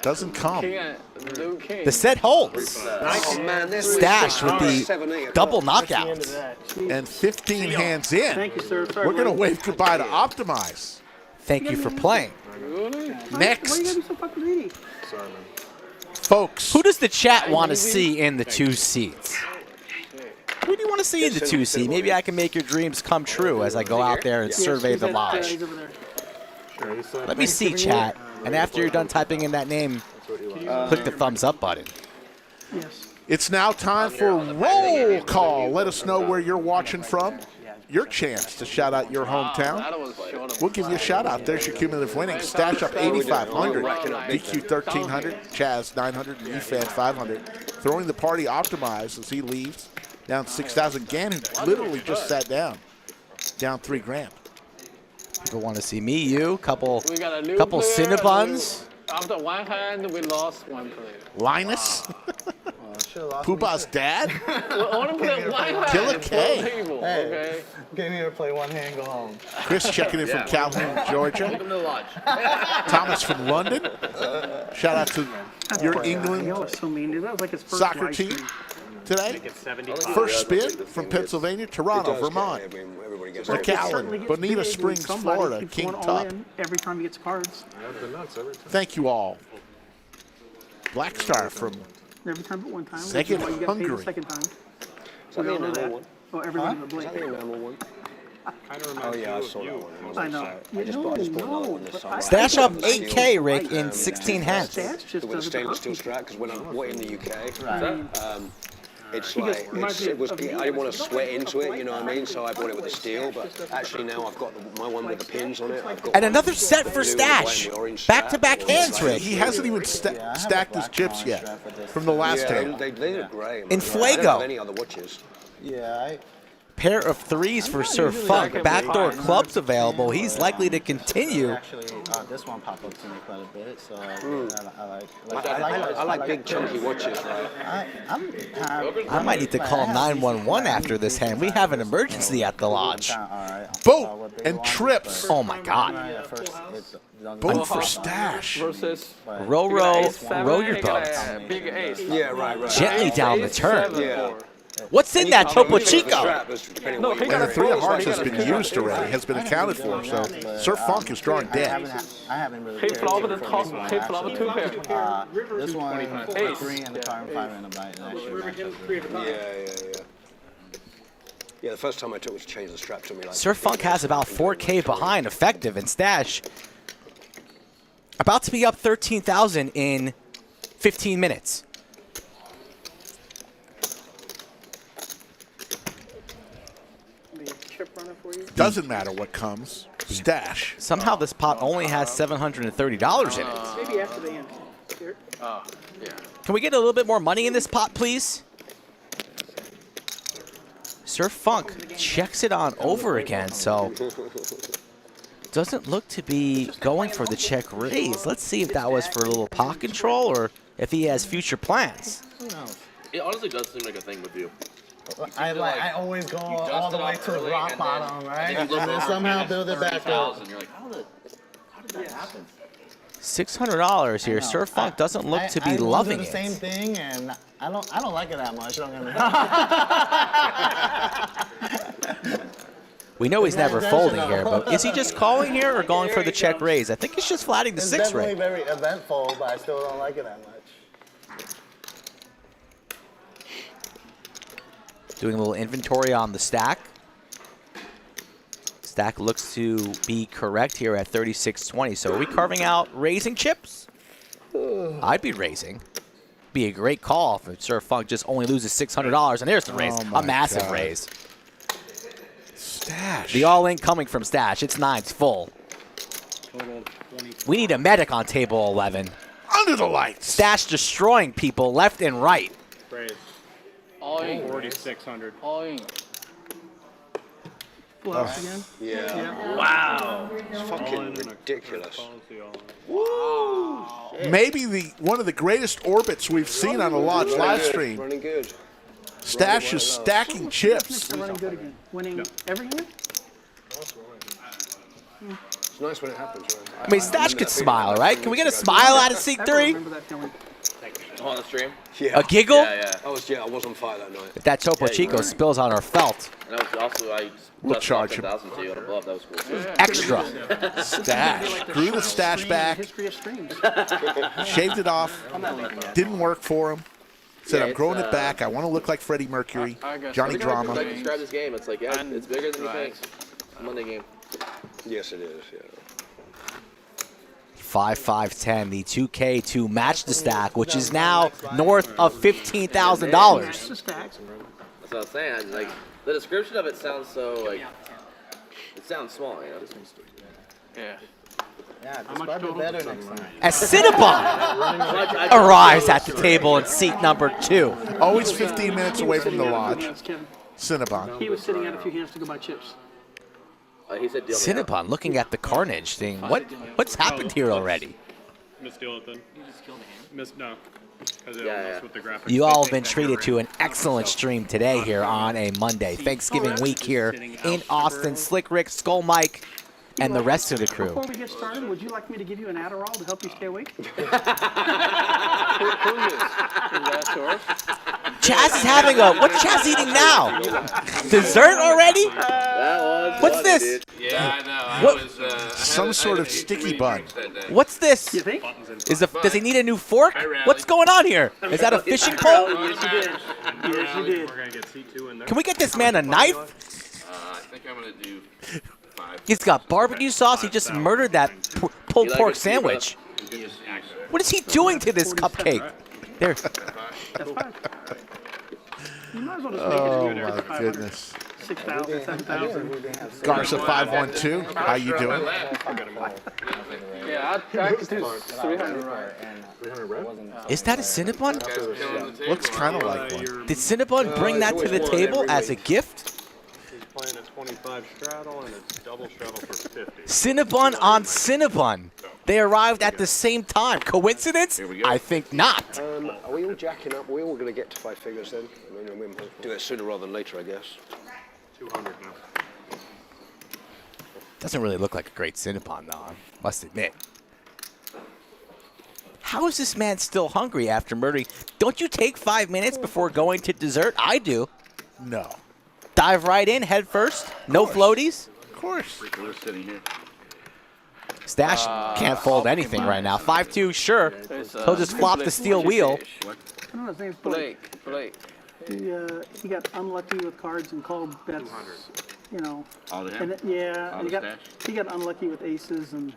Doesn't come. King and blue king. The set holds. Oh man, this Stash with the 7 8. double That's the knockout. end of that. And 15 hands in. Thank you, sir. Sorry, We're going to Mike. wave goodbye to Optimize. Thank you for playing. Really? Why you Next, gotta be so fucking greedy? Sorry, man. folks. Who does the chat want to see in the 2 seats? Who do you want to see in the 2 seat? Maybe I can make your dreams come true as I go out there and survey He's the at, lodge. he's over there. Sure, you said Let me see, chat. And after you're done typing in that name, click the thumbs up button. Yes. It's now time for roll call. Let us know where you're watching from. Your chance to shout out your hometown. That was short of We'll give you a shout out. There's your cumulative winnings. Stash up 8,500. DQ 1,300. Chaz 900. And Efan 500. Throwing the party Optimize as he leaves. Down 6,000. Gan, who literally just sat down. Down 3 grand. People want to see me, you, couple We got a new couple player. Cinnabons. After one hand, we lost one player. Linus? Poohbah's dad? We only play one hand. Killer K. People, Hey, okay? came here to play one hand, go home. Chris checking in from Calhoun, Georgia. Welcome to the lodge. Thomas from London. Shout out to your England Y'all are so mean, dude. That was like his first soccer live team stream. today. It's 75. First spin from Pennsylvania, Toronto, Vermont. Everybody gets It McAllen, certainly gets Bonita big when Springs, somebody Florida, keeps King going all Tut. in every time he gets cards. Thank you all. Black Star from Every time but one time. which is Second why you got paid Hungary. the second time. that We all the know enamel that. one? Oh, everybody but Is Blake. that the enamel one? Kind of Oh reminds yeah, I you saw of that you. one. I know. I just bought another one this but summer. I- Stash I up think 8K, Rick, Blake, in 16 hands. Stash just With a does it stainless the steel husky. strap, because when I'm in the UK, Right. it's He like, just reminds me it was, I of me. didn't want to sweat into it, you know what I mean? So I bought it with a steel, but actually now I've got my one with the pins on it. I've got And one another with set the for blue and white Stash. and the orange Back-to-back strap. hands, Rick. he hasn't even stacked his chips yet from the last Yeah, table. they look great. man. In I don't Fuego. have any other watches. Yeah, Pair of threes for Sir Funk. Backdoor clubs available. He's likely to continue. actually, this one popped up to me quite a bit, so I like big chunky watches, right? I might need to call 911 after this hand. We have an emergency at the lodge. Boat and trips. Oh my God. Boat for Stash. Versus Row, row your boat. big ace. Yeah, right. Gently down the turn. Yeah. What's in that Topo The Chico? strap is depending on what you And the wear. three of hearts has been used already, has been accounted for. So Sir Funk is drawing dead. I haven't really. He flop the top, he flop 2 pair. This one, Ace. 3 and the card 5 and a bite. And actually matches Yeah. Yeah, the first time I took was to change the strap to me. Like Sir Funk has about 4K behind effective, and Stash about to be up 13,000 in 15 minutes. The chip runner for you. Doesn't matter what comes. Stash. Somehow this pot only has $730 in it. Maybe after the end. Here. Can we get a little bit more money in this pot, please? Sir Funk checks it on over again, so doesn't look to be going for the check raise. Let's see if that was for a little pot control or if he has future plans. It honestly does seem like a thing with you. I always go all the way to the rock bottom, right? And And then you look then over somehow and build it it's back up. 30,000. You're like, how did that happen? $600 here. Sir Funk doesn't look to be I loving do it. the same thing, and I don't like it that much. Don't get me wrong. We know he's never folding here, but is he just calling here or going for the check raise? I think he's just flatting the It's 6 definitely ring. very eventful, but I still don't like it that much. Doing a little inventory on the stack. Stack looks to be correct here at 3620. So are we carving out raising chips? I'd be raising. Be a great call if Sir Funk just only loses $600. And there's the raise. Oh my A massive God. raise. Stash. The all-in coming from Stash. It's 9's full. Total 20. We need a medic on table 11. Under the lights. Stash destroying people left and right. Raise. All in. 4,600. All in. Flops again. Yeah. Wow. It's fucking ridiculous. Maybe one of the greatest orbits we've seen on a Lodge live stream. Running good. Stash is stacking chips. Running good again. Winning every hand. It's nice when it happens, right? I mean, Stash could smile, right? Can we get a smile out of seat 3? Remember that feeling. On the stream? Yeah. A giggle? Yeah. I was on fire that night. If that Topo Yeah, you Chico were. spills on our felt. And that was also, I We'll charge him. 10,000 to you on a blow up. That was cool too. Extra. Stash. Grew the stash back. History of streams. Shaved it off. Didn't work for him. Said, Yeah, I'm growing it's, it back. I want to look like Freddie Mercury. Johnny Like Drama. describe this game. It's like, yeah, it's bigger than you think. It's a Monday game. Yes, it is. Yeah. 5-5-10, the 2K to match the stack, which is now north of $15,000. The stacks. That's what I was saying. Like the description of it sounds so like it sounds small, you know. Yeah. Yeah, describe it better next time. As Cinnabon arrives at the table in seat number 2. Always 15 minutes away from the lodge. Kevin. Cinnabon. He was sitting at a few hands to go buy chips. He said deal me out. Cinnabon looking at the carnage, saying, what's happened here already? Misdeal it then. You just killed a hand. No. Because it'll mess with the graphics. You all have been treated to an excellent stream today here on a Monday, Thanksgiving week here in Austin. Slick Rick, Skull Mike, and the rest of the crew. Before we get started, would you like me to give you an Adderall to help you stay awake? Chaz is having a, what's Chaz eating now? Dessert already? What's this? Yeah, I know. What? Some sort of sticky bun. What's this? You think? Does he need a new fork? What's going on here? Is that a fishing pole? Yes, you did. Yes, you did. We're going to get C2 in there. Can we get this man a knife? I think I'm going to do 5. He's got barbecue sauce. He just murdered that pulled pork sandwich. What is he doing to this cupcake? There. That's fine. You might as well just make Oh, it a my goodness. 6,000, 7,000. Garza 512, how you doing? Yeah, I could do 300 right. Is that a Cinnabon? Looks kind of like one. Did Cinnabon bring that to the table as a gift? He's playing a 25 straddle and it's double straddle for 50. Cinnabon on Cinnabon. They arrived at the same time. Coincidence? I think not. Are we all jacking up? Are we all going to get to 5 figures then? I mean, we'll do it sooner rather than later, I guess. 200 now. Doesn't really look like a great Cinnabon, though, I must admit. How is this man still hungry after murdering? Don't you take 5 minutes before going to dessert? I do. No. Dive right in, head first. No floaties. Of course. We're sitting here. Stash can't fold anything right now. 5-2, sure. He'll just flop the steel wheel. I don't know, his name's Blake. He got unlucky with cards and called bets, you know. All to him? And yeah, All and to he got unlucky with aces and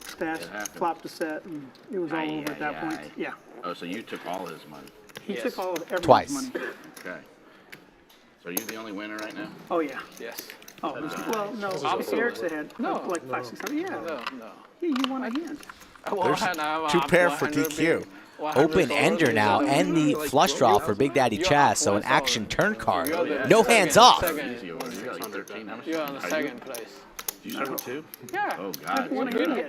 Stash flopped a set, and it was all over at that point. Yeah. Oh, so you took all his money. He took all of everyone's Twice. money. Okay. So are you the only winner right now? Oh, yeah. Yes. Oh, well, no, Eric's ahead. No, like 5, 600. Yeah. No. Yeah, you won a hand. There's 2 pair for DQ. Open ender now and the flush draw for Big Daddy Chaz, so an action turn card. No hands off. You're on 13. How much? You're on the second place. You started 2? Yeah. Oh, God.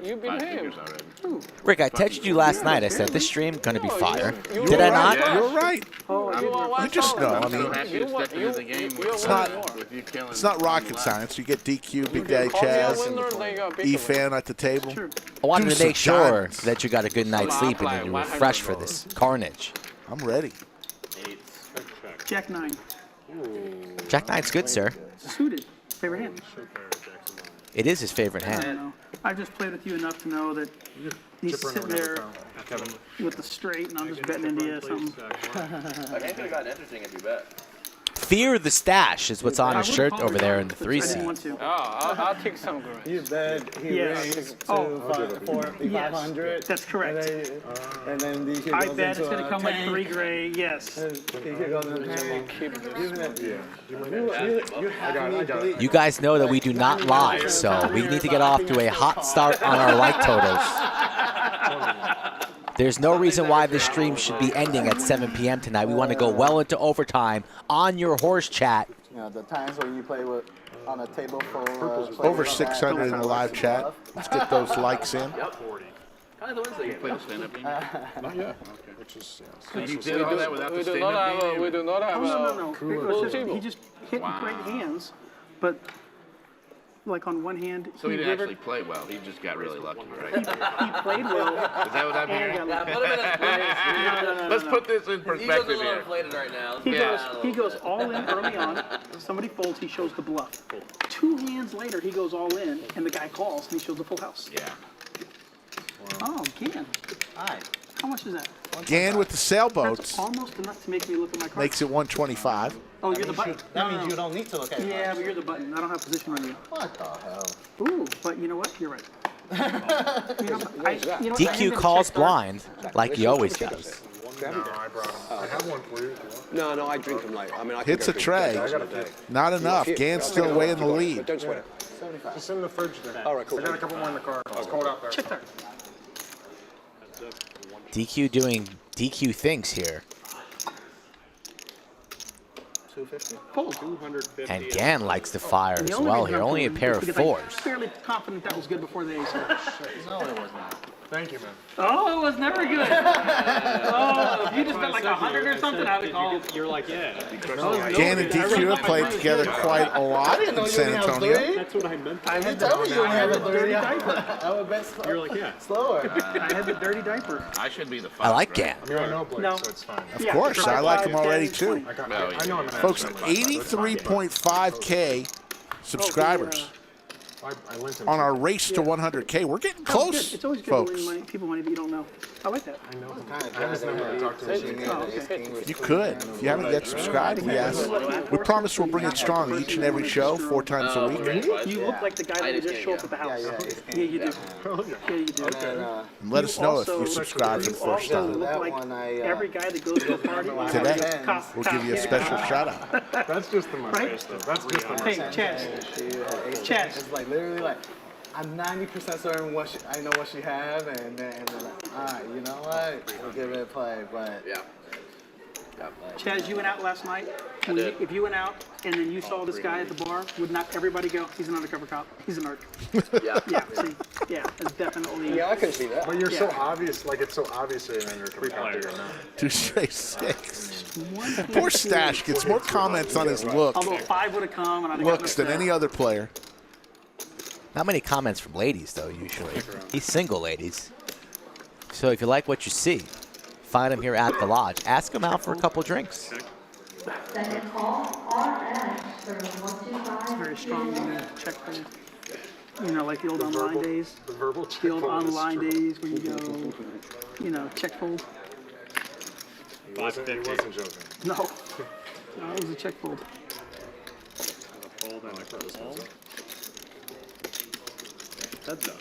You've been 5 here. figures already. Rick, I texted you last night. I said this stream gonna be fire. Did I not? You're right. Oh, You just know. I mean, Ask you to step into the game it's not rocket science. You get DQ, Big Daddy Chaz, and Efan at the table. I wanted Do to some make sure dimes. that you got a good night's sleep and that you were fresh for this carnage. I'm ready. Jack 9. Jack 9's good, sir. Suited. Favorite hand. It is his favorite I don't hand. know. I've just played with you enough to know that he's sitting there with the straight, and I'm just betting into you or something. I think it could have gotten interesting if you bet. Fear the stash is what's on his shirt over there in the 3 I didn't seat. want to. Oh, I'll take some green. You bet he Yes. raised to Oh. 500. That's correct. And then DQ I goes bet into it's going to a come like tank. 3 gray, yes. DQ goes into a tank. Even if you have me believe. You guys know that we do not lie, so we need to get off to a hot start on our like totals. There's no reason why this stream should be ending at 7 p.m. tonight. We want to go well into overtime on your horse chat. You know, the times when you play with on a table full Over 600 in the live chat. Let's get those likes in. Kind of the Wednesday game. Play the stand-up game? Not yet. Which is, You did all that without the We do stand-up not have game? we do not have No. a It was just, he just hit great hands, but like on one hand, So he didn't rivered- actually play well. He just got really lucky, right? he played well. Is that what I'm and hearing? got lucky. Let's put this in He's looking a perspective little here. inflated right now. He goes all in early on. Somebody folds, he shows the bluff. 2 hands later, he goes all in, and the guy calls, and he shows the full house. Yeah. Oh, Gan. Hi. How much is that? Gan with the That's sailboats almost enough to make me look at my cards. makes it 125. Oh, you're the button. That means you don't need to look at it. Yeah, but you're the button. I don't have position on you. What the hell? Ooh, but you know what? You're right. You know, you know what? DQ calls blind, like he always does. no, I brought him. I have one for you. No, I drink them late. I mean, I Hits can a go tray. drink 2,000 a day. Not enough. Gan's still way in the But lead. don't sweat it. Just in the fridge there. All right, cool. I got a couple more in the car. It's cold out there. Check that. DQ doing DQ things here. 250. Fold. 250. And Gan likes to fire The as only well reason here. I'm Only a folding pair is of because I'm fours. fairly confident that was good before the ace. No, it was not. Thank you, man. Oh, it was never good. Oh, if you just bet like 100 or something, I would call. You're like, yeah. Dan and DQ have played together quite a lot in San Antonio. That's what I meant. I had the dirty diaper. I would bet slower. You're like, yeah. Slower. I had the dirty diaper. I should be the I like Gan. I mean, I know Blake, No. so it's fine. Of course, I like him already too. I know him. Folks, 83.5K subscribers I linked him. on our race to 100K. We're getting close, It's always good folks. to win people money that you don't know. I like that. I know him. I have his number. I talked to him. Oh, okay. You could. If you haven't yet subscribed, we ask. We promise we'll bring it strong each and every show, 4 times a week. You look like the guy that would just show up at the house. Yeah, you do. Yeah, you do. And let us know if you subscribe for the first You time. look like every guy that goes to a party. Today, we'll give you a special shout out. That's just the Mercedes, though. That's just the Hey, Mercedes. Chaz. It's like literally like, I'm 90% certain I know what she have, and then like, all right, you know what? We'll give it a play, but Yeah. Chaz, you went out last night. did. If you went out and then you saw this guy at the bar, would not everybody go, he's an undercover cop, he's an narc? Yeah. Yeah, see, yeah, it's definitely. Yeah, I can see that. But you're so obvious, like it's so obvious you're an undercover cop that you're not. Two straight six. Poor Stash gets more comments on his look, Although 5 would have come and I'd have looks than any other player. Not many comments from ladies, though, usually. He's single, ladies. So if you like what you see, find him here at the lodge. Ask him out for a couple drinks. Second call, RS for 125. It's very strong when you check them. You know, like the old online days. The verbal check. The old online days where you go, you know, check fold. He wasn't joking. No. No, it was a check fold. Fold and a call. Heads up.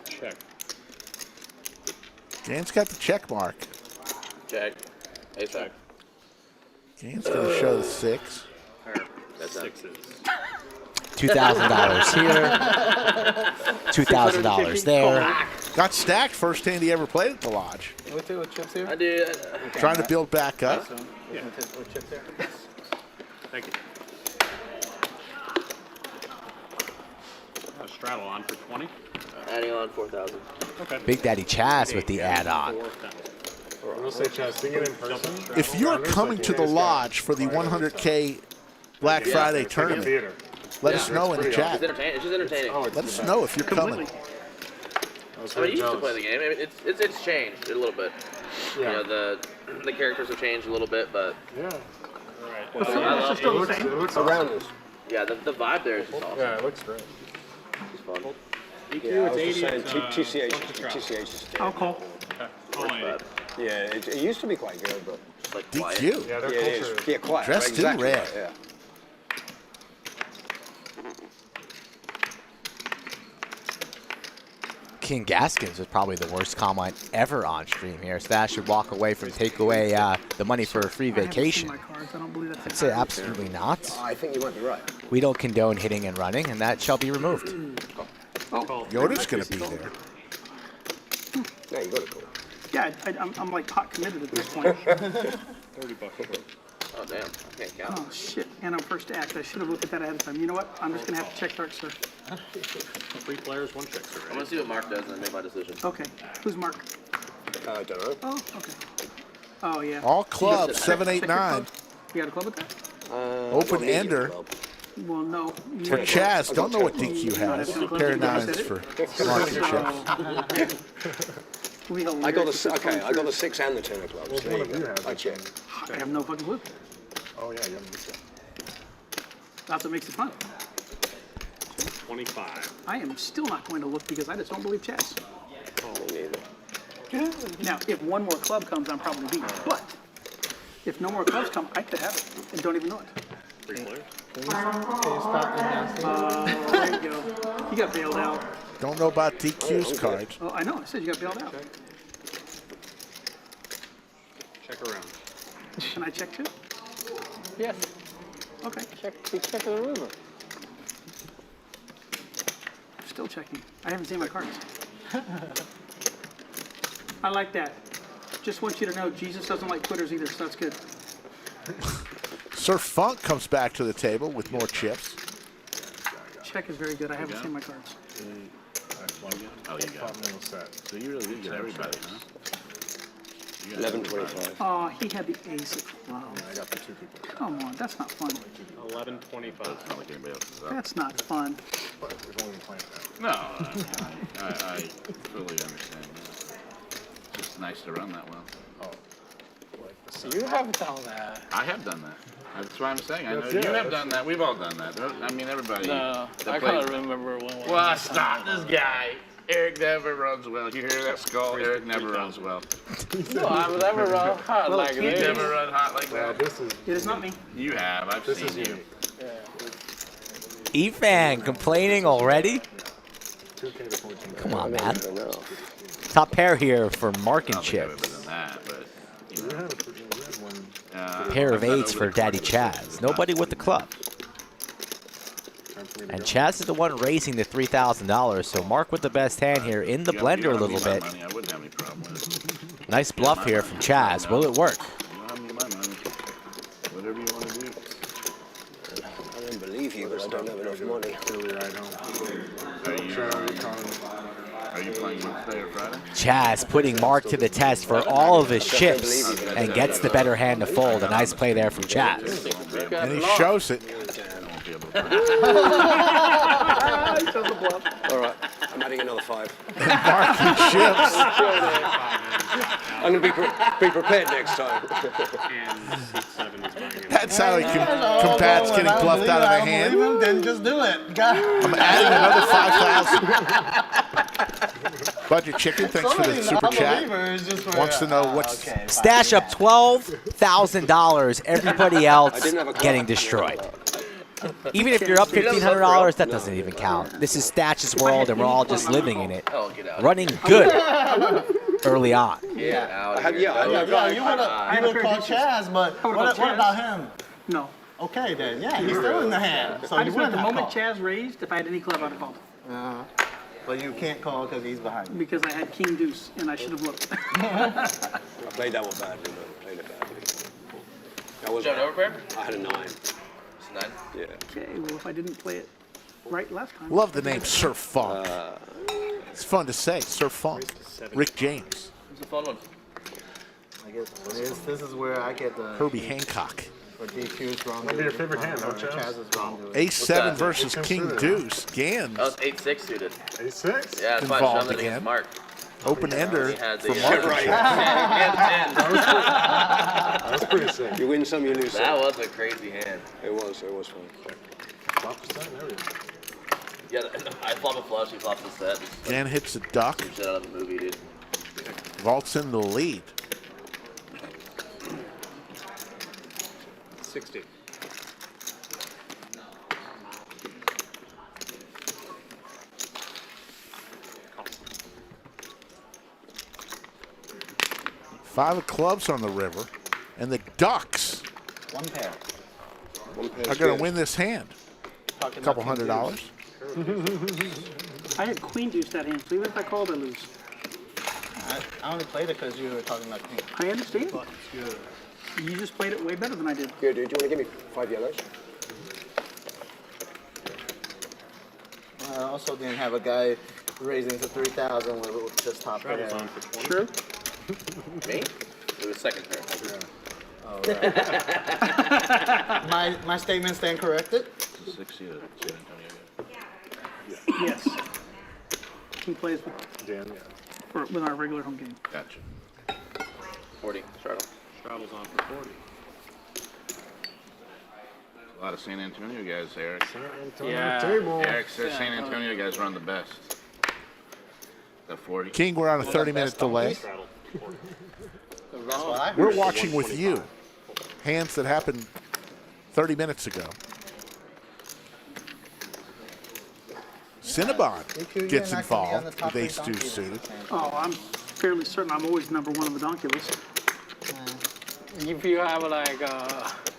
Check. Dan's got the check mark. Check. Ace check. Dan's going to show the 6. That's Sixes. $2,000 here. $2,000 there. Got stacked first hand he ever played at the lodge. Can we take with chips here? I did. Trying to build back up. Yeah. With chips here? Thank you. A straddle on for 20. Adding on 4,000. Okay. Big Daddy Chaz with the add-on. I will say, Chaz, seeing it in person. If you're coming to the lodge for the 100K Black Friday tournament, let us know in the It's chat. entertaining. It's just entertaining. Let us know if you're coming. I mean, you used to play the game. I mean, it's changed a little bit. Yeah. You know, the characters have changed a little bit, but Yeah. It's just still the same. It looks Around us. yeah, the vibe there is just awesome. Yeah, it looks great. It's fun. Yeah, I was it's just 80. saying, TCH is I'll call. But yeah, it used to be quite good, but just like quiet. DQ. Yeah, their yeah, it culture is. Yeah, quiet. Dressed in exactly red. right, yeah. King Gaskins was probably the worst comment ever on stream here. Stash should walk away from take away the money for a free I haven't seen vacation. my cards. I don't believe that's I'd say absolutely not. I think you might be right. We don't condone hitting and running, and that shall be removed. Yoda's going to be there. Yeah, you got it. Cool. Yeah, I'm like pot committed at this point. $30. Oh damn, I can't count. Oh shit! And I'm first act. I should have looked at that ahead of time. You know what? I'm just gonna have to check dark, sir. 3 players, 1 check, sir. I'm gonna see what Marc does and then make my decision. Okay. Who's Mark? I don't know. Oh, okay. Oh yeah. All clubs, 7, 8, 9. You got a club with that? Open ender Well, no. You for got- Chaz. Don't know what DQ has. Pair of 9s for Mark and chips. I got the 6 and the 10 of clubs. There you go. I checked. I have no fucking clue. Oh, yeah, you haven't missed it. That's what makes it fun. 25. I am still not going to look because I just don't believe chess. Me neither. Now, if one more club comes, I'm probably beat. But if no more clubs come, I could have it and don't even know it. 3 players. There you go. You got bailed out. Don't know about DQ's cards. Oh, I know. I said you got bailed out. Check around. Can I check too? Yes. Okay. Check the river. Still checking. I haven't seen my cards. I like that. Just want you to know Jesus doesn't like quitters either, so that's good. Sir Funk comes back to the table with more chips. check is very good. I haven't seen my cards. Oh, you got it. So you really did get everybody, huh? 11.25. Oh, he had the ace of clubs. I got the 2 people. Come on, that's not fun. 11.25. Not like anybody else is up. That's not fun. But we've only been playing that. No, I fully understand that. It's just nice to run that well. You have done that. I have done that. That's what I'm saying. I know That's you it. have done that. We've all done that. I mean, everybody. No, that I plays- can't remember when. Well, stop this guy. Eric never runs well. You hear that skull? Eric never runs well. No, I've never run hard like You this. never run hot like Well, that. this is It is not me. You have. I've this seen is you. unique. Efan complaining already? 2K to 14. Come on, man. I don't know. Top pair here for Marc and I don't think I've Chips. ever done that, but. We had a pretty good one. Pair of I'm not eights over for the Daddy card. Chaz. Nobody with the club. Time for me to And go. Chaz is the one raising the $3,000, so Marc with the best hand here in the You blender a don't little have me my bit. money, I wouldn't have any problem with it. Nice bluff here from Chaz. Will it work? You don't have me my money. Whatever you want to do. I don't believe you, but I don't have enough money. Clearly right home. Are you playing Wednesday or Friday? Chaz putting Marc to the test for all of his chips and gets the better hand to fold. A nice play there from Chaz. And he shows it. All right, I'm adding another 5. Marc and Chips. I'm going to be prepared next time. And 7 is buying it. That's how he combats getting bluffed out of the hand. Then just do it. God. I'm adding another 5,000. Budget Chicken, thanks for the super chat. Wants to know what's Stash up $12,000. Everybody else getting destroyed. Even if you're up $1,500, that doesn't even count. This is Statch's world, and we're all just living in it. Oh, get out. Running good early on. Get out. Yeah, you would have called Chaz, but what about him? No. Okay, then. Yeah, he's still in the hand. So I you just meant wouldn't the have moment called. Chaz raised, if I had any club, I'd have called. But you can't call because he's behind you. Because I had king deuce, and I should have looked. I played that one badly, man. I played it badly. That was, Did you have an overpair? I had a 9. It's 9. Yeah. Okay, well, if I didn't play it right last time. Love the name Sir Funk. It's fun to say, Sir Funk. Rick James. It's a fun one. I guess this is where I get the Herbie Hancock. or DQ's wrong. Might be your favorite hand, huh, Chaz? Chaz is wrong. Ace 7 that? versus King Deuce. Gans. That was 8-6 suited. 8-6? Yeah, that's why I Involved shoved it again. against Marc. Open ender He had for the Marc. right. That was pretty sick. You win some, you lose some. That was a crazy hand. It was fun. Flop the set and everything. Yeah, I flop a flush, he flops a set. Gan hits a duck. Some shit out of the movie, dude. Vaults in the lead. 60. Five of clubs on the river. And the Ducks One pair. are going to win this hand. A couple $100. I had queen deuce that hand, so even if I called, I lose. I only played it because you were talking about king. I understand. You just played it way better than I did. Here, dude, do you want to give me 5 yellows? I also didn't have a guy raising to 3,000 with just top pair. On for 20. Sure. Me? It was second pair. Oh, right. my statement stand corrected? 60 to San Antonio. Yes. He plays with, Dan, yeah. with our regular home game. Gotcha. 40. Straddle. Straddles on for 40. A lot of San Antonio guys, Eric. San Antonio Yeah. table. Eric says San Antonio guys run the best. The 40. King, we're on a 30-minute delay. That's what I heard. We're watching with you. Hands that happened 30 minutes ago. Cinnabon gets involved with ace deuce suited. Oh, I'm fairly certain I'm always number one on the donkey list. If you have like,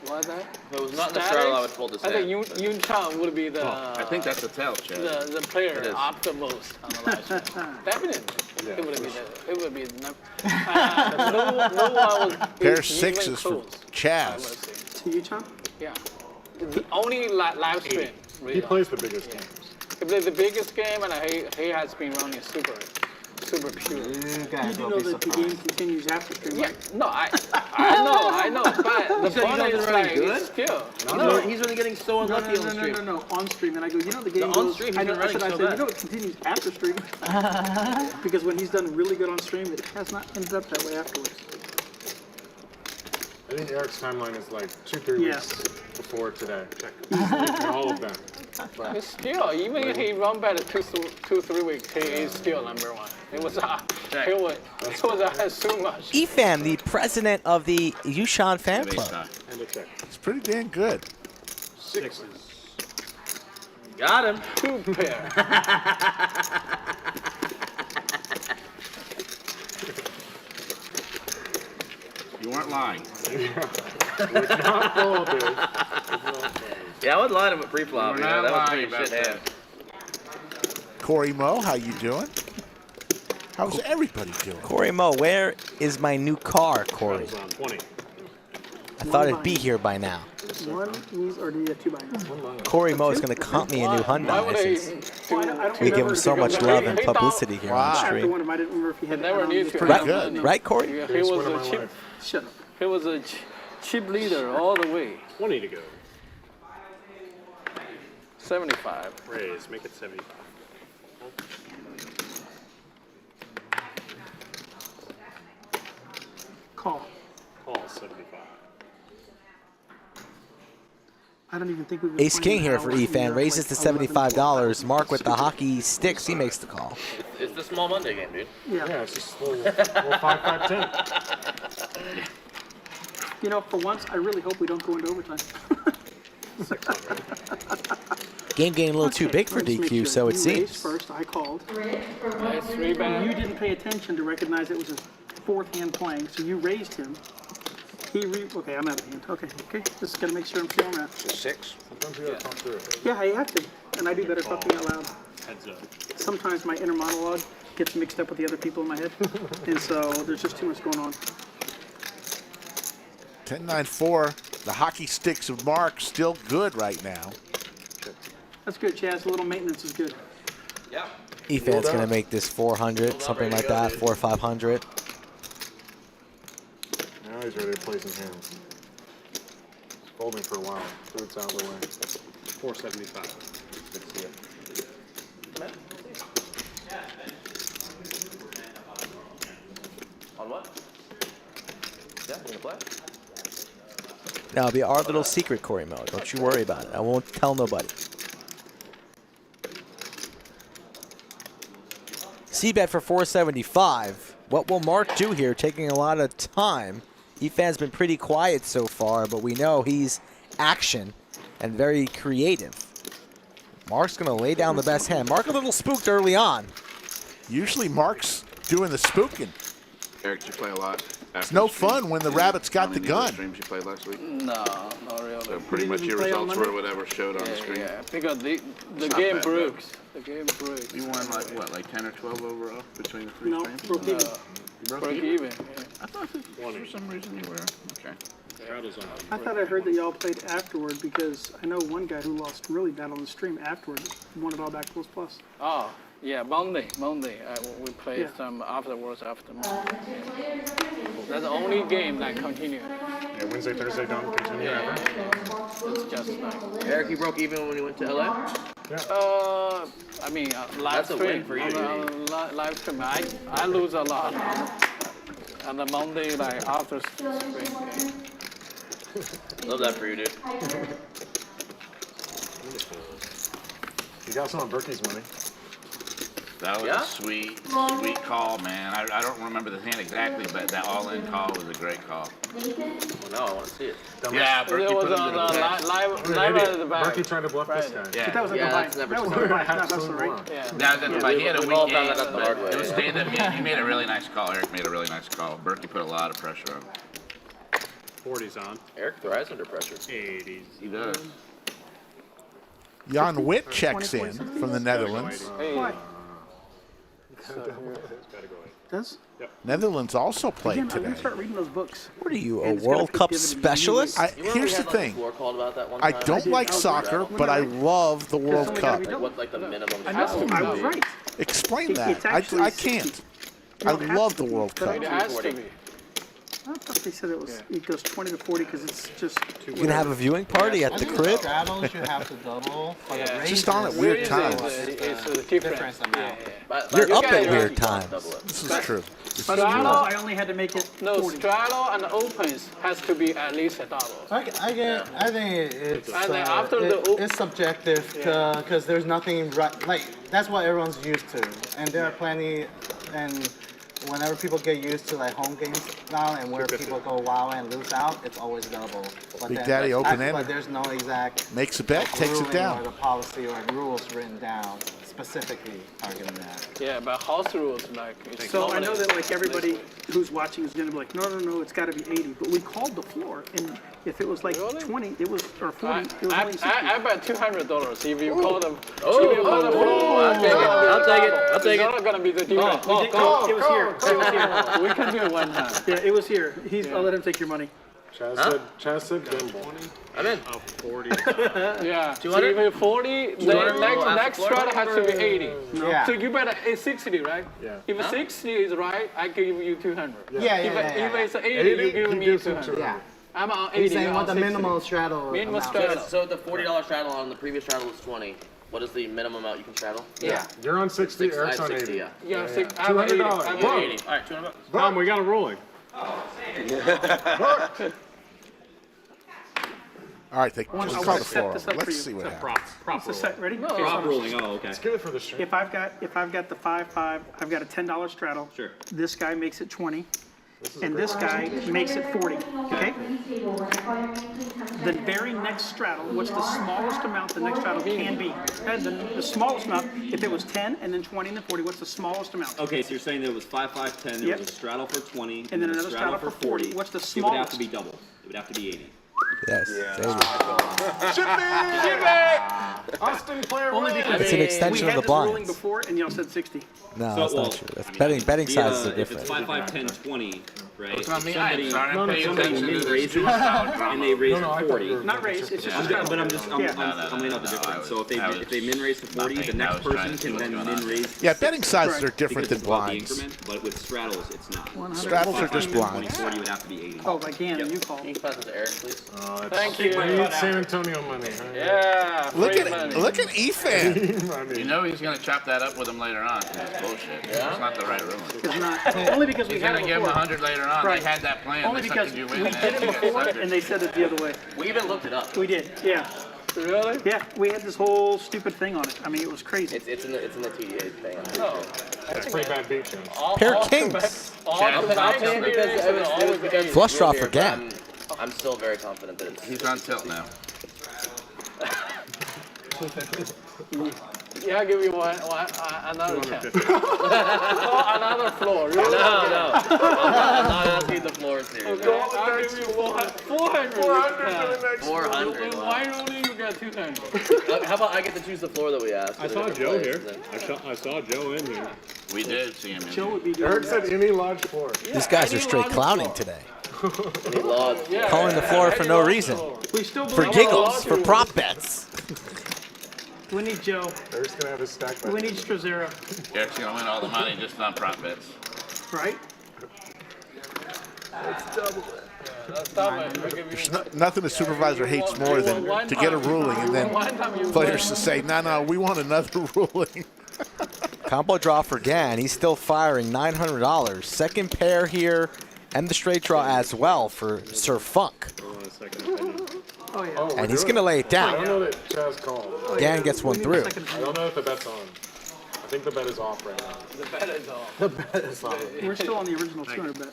what is that? If it was not the straddle, I would fold this I think hand. Yun Chan would be the. I think that's a tell, Chad. the player It is. after most on the live stream. Definitely. It would be the. It would be the. No one was. Pair is even 6s for close, I would Chaz. say. To you, Chan? Yeah. The only live stream. He plays the biggest games. He played the biggest game, and he has been running super pure. You do know that the game continues after stream, Yeah, right? no, I know, but the point is like, it's skill. No, he's only getting so unlucky on the stream. No, on stream. And I go, you know the game on goes, stream, he's I been running said, so you bad. know it continues after stream. Because when he's done really good on stream, it has not ended up that way afterwards. I think Eric's timeline is like 2-3 Yes. weeks before today. Check all of them. It's still, even if he run better 2-3 weeks, he is still number one. It was so much. Efan, the president of the Yushan fan club. And a check. It's pretty damn good. Sixes. Got him. 2 pair. You weren't lying. It's not full, dude. Yeah, I would lie to him at pre-flop. We're You know, not that was lying pretty shit about hand. Corey Moe, how you doing? How's everybody doing? Corey Moe, where is my new car, Corey? It's on 20. I thought it'd be here by now. One ease, or do you have 2 buy-ins? Corey Moe is going to comp me a new Why would Hyundai he since I don't we give him remember so if he much goes- love and he thought- publicity here on Wow. After stream. one of them, I didn't remember if he had Never it knew on. to. Pretty Right. good. Right, Corey? He Greatest was win of a my cheap. life. Shut up. He was a cheap leader all the way. 20 to go. 75. Raise, make it 70. Call. Call 75. I don't even think we've been Ace playing King an here hour for and Efan. they're Raises like to 11. $75. Marc with the hockey sticks. He makes the call. It's the small Monday game, dude. Yeah. Yeah, it's just little 5-5-10. You know, for once, I really hope we don't go into overtime. Game getting a little too big for Let's make DQ, sure. so it You raised seems. first, I called. Nice 3-bet. You didn't pay attention to recognize it was his 4th hand playing, so you raised him. Okay, I'm out of hand. Okay, just gotta make sure I'm feeling that. 6. Sometimes you gotta talk through it. Yeah, I have to, and I do better talking out loud. Heads up. Sometimes my inner monologue gets mixed up with the other people in my head, and so there's just too much going on. 10-9-4. The hockey sticks of Marc still good right now. That's good, Chaz. A little maintenance is good. Yeah. Efan's going to make this 400, something like that, 400 or 500. Now he's ready to play some hands. He's folding for a while, so it's out of the way. 475. Good to see you. On what? Yeah, you gonna play? Now, it'll be our little secret, Corey Moe. Don't you worry about it. I won't tell nobody. C-bet for 475. What will Marc do here? Taking a lot of time. Efan's been pretty quiet so far, but we know he's action and very creative. Marc's going to lay down the best hand. Marc a little spooked early on. Usually Marc's doing the spooking. Eric, did you play a lot? It's no fun when the rabbit's got the gun. Streams you played last week? No, not really. So pretty much your play on results were Monday? whatever showed on the screen. Yeah, because the not game bad, broke. The game broke. You won like what, like 10 or 12 overall between the 3 No, streams? broke even. You broke Broke even? even. Yeah. I thought for some reason you were. Okay. Straddles on. I thought I heard that y'all played afterward because I know one guy who lost really bad on the stream afterward won it all back plus plus. Oh, yeah, Monday. We played Yeah. some afterwards after Monday. That's the only game that continued. Yeah, Wednesday, Thursday don't continue ever. It's just like, Eric, you broke even when you went to LA? I mean, live That's a stream. win for you, Live stream. I lose a lot on the Monday, like after stream game. Love that for you, dude. You got some on Berkey's money. That was Yeah? a sweet call, man. I don't remember the hand exactly, but that all-in call was a great call. Well, now I want to see it. Yeah, It Berkey was put him on to the test. live at the back. Berkey trying to bluff this guy. But Yeah. that was a Yeah, combined. that's never That was a smart. combined, not Absolute hustle, right? bluff. Yeah. That was he had a we've weak all found hand. that out the hard way, It was yeah. stand-up game. You made a really nice call. Eric made a really nice call. Berkey put a lot of pressure on him. 40's on. Eric thrives under pressure. 80's. He does. Jan Witt checks in from the Netherlands. Hey, Why? It's gotta go 80. Does? Netherlands also played Again, I'm today. gonna start reading those books. What are you, a And it's gotta World pay Cup dividends specialist? Here's the thing. I don't like soccer, but I love the World Cup. Like, what's like the minimum? I know, I was right. Explain It's that. actually I can't. I No, it has love to the be. World Cup. It has to be. I thought they said it goes 20 to 40 because it's just. You can have a viewing party at the crib. Straddles you have to double. But the range Just on at is- weird is times. a difference amount. You're up at weird times. This is true. But I only had to make it 40. Straddle and opens has to be at least a double. I think it's And then after the it's subjective because there's nothing right. Like that's what everyone's used to, and there are plenty. And whenever people get used to like home games now, and where people go wow and lose out, it's always double. But Big then, Daddy open-ended. But there's no exact Makes a bet, takes it ruling down. or the policy or rules written down specifically targeting that. Yeah, but house rules like. It's So I know normally- that like everybody who's watching is going to be like, no, it's got to be 80. But we called the floor, and if it was like 20, it was or 40, it was only 60. I bet $200 if you call them. Oh, if you call the floor, I'll take it. I'll take it. I'll take it's it. not gonna be the defense. We did- it was here. It was here. We can do it one time. Yeah, it was here. I'll let him take your money. Chaz said gamble. I'm in. Oh, 40. Yeah. So 200? if it's 40, the 200? next straddle has to be 80. Yeah. So you bet it's 60, right? Yeah. If 60 is right, I give you 200. Yeah. If it's 80, 80, you give he me gives him 200. Yeah. I'm on 80. He's saying you're what on the 60. minimal straddle. Minimum amount straddle. is. So the $40 straddle on the previous straddle was 20. What is the minimum amount you can straddle? Yeah. You're on 60, Eric's on 80. Yeah. Yeah, I'm 80. $200. I'm Whoa. 80. All right, $200. Tom, we got a ruling. All right, they just I call wanna the set floor. this up for Let's you. see what It's a happens. prop It's a ruling. set. Ready? Okay, Prop so ruling. Oh, okay. Let's give it for the stream. if I've got the 5-5, I've got a $10 straddle. Sure. This guy makes it 20, and this guy makes it 40. Okay. The very next straddle, what's the smallest amount the next straddle can be? The smallest amount. If it was 10 and then 20 and then 40, what's the smallest amount? Okay, so you're saying there was 5, 5, 10, there Yep. was a straddle for 20, And then a another straddle for 40. What's the It would have to smallest? be double. It would have to be 80. Yes. There you go. Austin player Only wins. because It's an we extension of had the this ruling blinds. before, and y'all said 60. No, So, that's well, not true. That's I mean, betting sizes are If it's different. 5, 5, 10, 20, right? It's not me. Somebody, I'm paying somebody attention to min this raises and they raise No, I to thought 40. you were- Not raise, it's just a I'm, straddle. but I'm just, I'm, Yeah. I'm laying out the difference. So if they min raise to 40, the nothing. I next was trying person to see can what's then going min on. raise. Yeah, betting sizes are Correct. different because than it's above the blinds. increment, but with straddles, it's not. 100. Straddles are just 20, blinds. 40 would have to be 80. Oh, like Gannon, you called. Can you pass it to Eric, please? Thank you. We need San Antonio money. Huh? Yeah. Look free at money. Efan. I mean, You know he's gonna chop that up with him later on. It's bullshit. It's not the right ruling. It's not. Only because we He's had gonna it give him before. 100 later on. Right. They had that plan. Only They because suckered you we in, did it before, and they said it the other way. We even looked it up. We did, yeah. Really? Yeah, we had this whole stupid thing on it. I mean, it was crazy. It's in the TDA thing. No. that's pretty bad beat change. Pair of kings. All Chad, the I'll bank take it because experience it is was always because 80. Flush draw here, for but Gan. I'm still very confident that it's. He's on tilt now. Yeah, I'll give you another chance. Oh, another floor. Really? No. I'm not asking the floors here. Okay, I'll give you 400. 400. Why Wow. only you got 200? How about I get to choose the floor that we asked? I saw Joe here. I saw Joe in here. We did see him in Joe here. would be doing Eric that. said any lodge floor. These guys are straight clowning today. Any laws? Yeah. Calling the floor for no reason. We still For believe giggles, for prop bets. We need Joe. Eric's gonna have his stack back. We need Strazera, Eric's gonna win all the money just on prop bets. right? Stop it. I'll give you There's nothing a supervisor hates more than to get a ruling and then players to say, no, we want another ruling. Combo draw for Gan. He's still firing $900. Second pair here, and the straight draw as well for Sir Funk. Hold on a second. Opinion. Oh, yeah. Oh, And he's going to lay it I don't down. know that Chaz called. Gan gets one We need a through. second I don't know if the bet's on. I think the bet is off right now. the bet is off. We're still on the original 200 bet.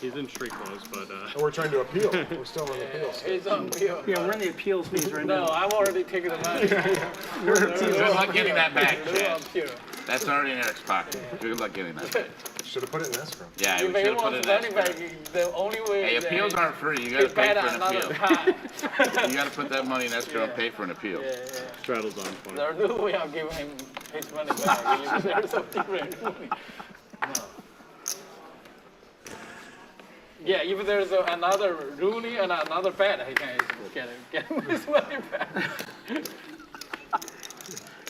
He's in street clothes, but And we're trying to appeal. We're still in the appeal. It's on pure. Yeah, we're in the appeals phase right No, now. I'm already taking the money. Good luck getting that back, We're on Chad. pure. That's already in Eric's pocket. Good luck getting that back. Should have put it in escrow. Yeah, we If should he have put wants it money in back, escrow. the only way Hey, is that appeals aren't free. You gotta he pay paid for an another appeal. time. You gotta put that money in escrow and pay for an appeal. straddles on 20. There's no way I'll give him his money back. There's a different money. Yeah, if there's another ruling and another bet, he can get his money back.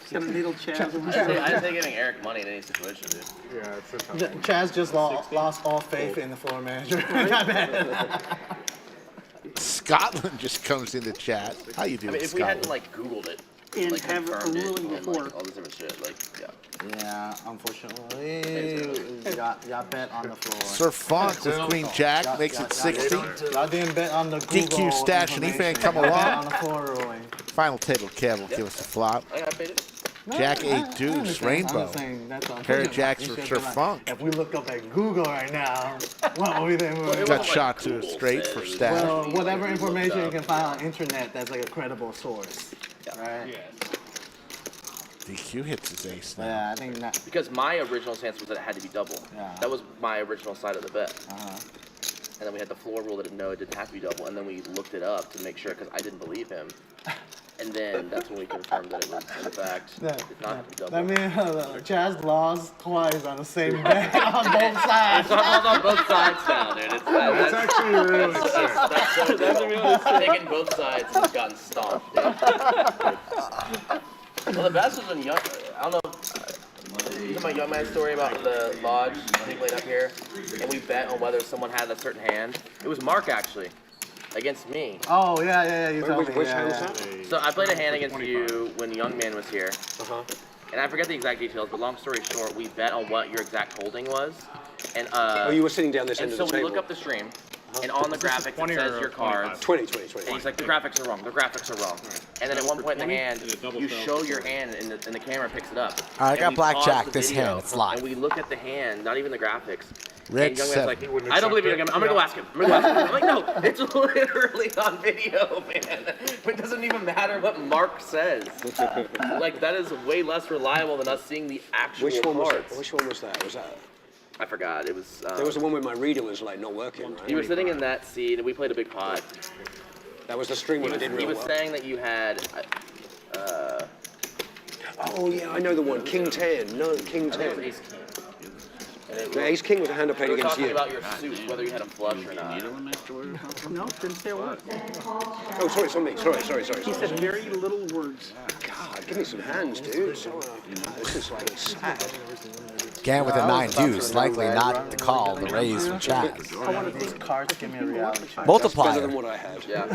He's got a needle Chaz. I didn't think giving Eric money in any situation, dude. Yeah, it's a tough one. Chaz just lost all faith in the floor manager. Scotland just comes into chat. How you doing, I mean, if we Scotland? hadn't like Googled it, And like have a confirmed it, ruling and, before. like, all this different shit, like Yeah, unfortunately, got bet on the floor. Sir Funk with Queen Jack makes it 60. Y'all didn't bet on the Google DQ Stash and Efan come Bet on along. the floor ruling. Final table Kev will give us a flop. I got paid it. Jack 8 I deuce, understand. rainbow. I'm saying that's Pair of jacks You for should Sir be like, Funk. If we look up at Google right now, what would we think? Got shot to a straight for Stash. Well, whatever information you can find on internet that's like a credible source, right? DQ hits his ace now. Yeah, I think that. Because my original stance was that it had to be double. Yeah. That was my original side of the bet. Uh-huh. And then we had the floor rule that no, it didn't have to be double. And then we looked it up to make sure because I didn't believe him. And then that's when we confirmed that it was, in fact, did not have to be double. I mean, Chaz lost twice on the same bet on both sides. It's on both sides now, dude. That's actually really sick. That's really sick. Taken both sides and gotten stomped, dude. Well, the best was when Young, I don't know, you know my Young Man story about the lodge thing laid up here, and we bet on whether someone had a certain hand. It was Marc, actually, against me. Oh, yeah, you told me. Which hand was Yeah. that? So I played a hand against you when Young Man was here, and I forget the exact details, but long story short, we bet on what your exact holding was. And Oh, you were sitting down this end and of so the we table. look up the stream, and on the graphics it says your cards. 20. And he's like, the graphics are wrong. The graphics are wrong. And then at one point in the hand, you show your hand, and the camera picks it up. All right, I And got we blackjack. pause the This video, hand, it's live. And we look at the hand, not even the graphics. Red And Young Man's like, 7. I don't believe it. I'm gonna go ask him. I'm like, no, it's literally on video, man. It doesn't even matter what Marc says. Like that is way less reliable than us seeing the actual Which one was cards. that? Which one was that? Was that? I forgot. It was. There was the one where my reader was like not working, right? You were sitting in that seat, and we played a big pot. That was the string one I did He real was well. saying that you had. Oh yeah, I know the one. King 10. No, King I think it 10. was Ace King. The Ace King was a hand I played We were against talking you. about your suit, whether you had a flush or not. No, didn't say a word. Oh, sorry, it's on me. Sorry. He said very little words. God, give me some hands, dude. So, this is like sad. Again with a 9 deuce, likely not to call the raise from Chaz. I want to think cards give me a reality check. Better Multiplier. than what I had. Yeah.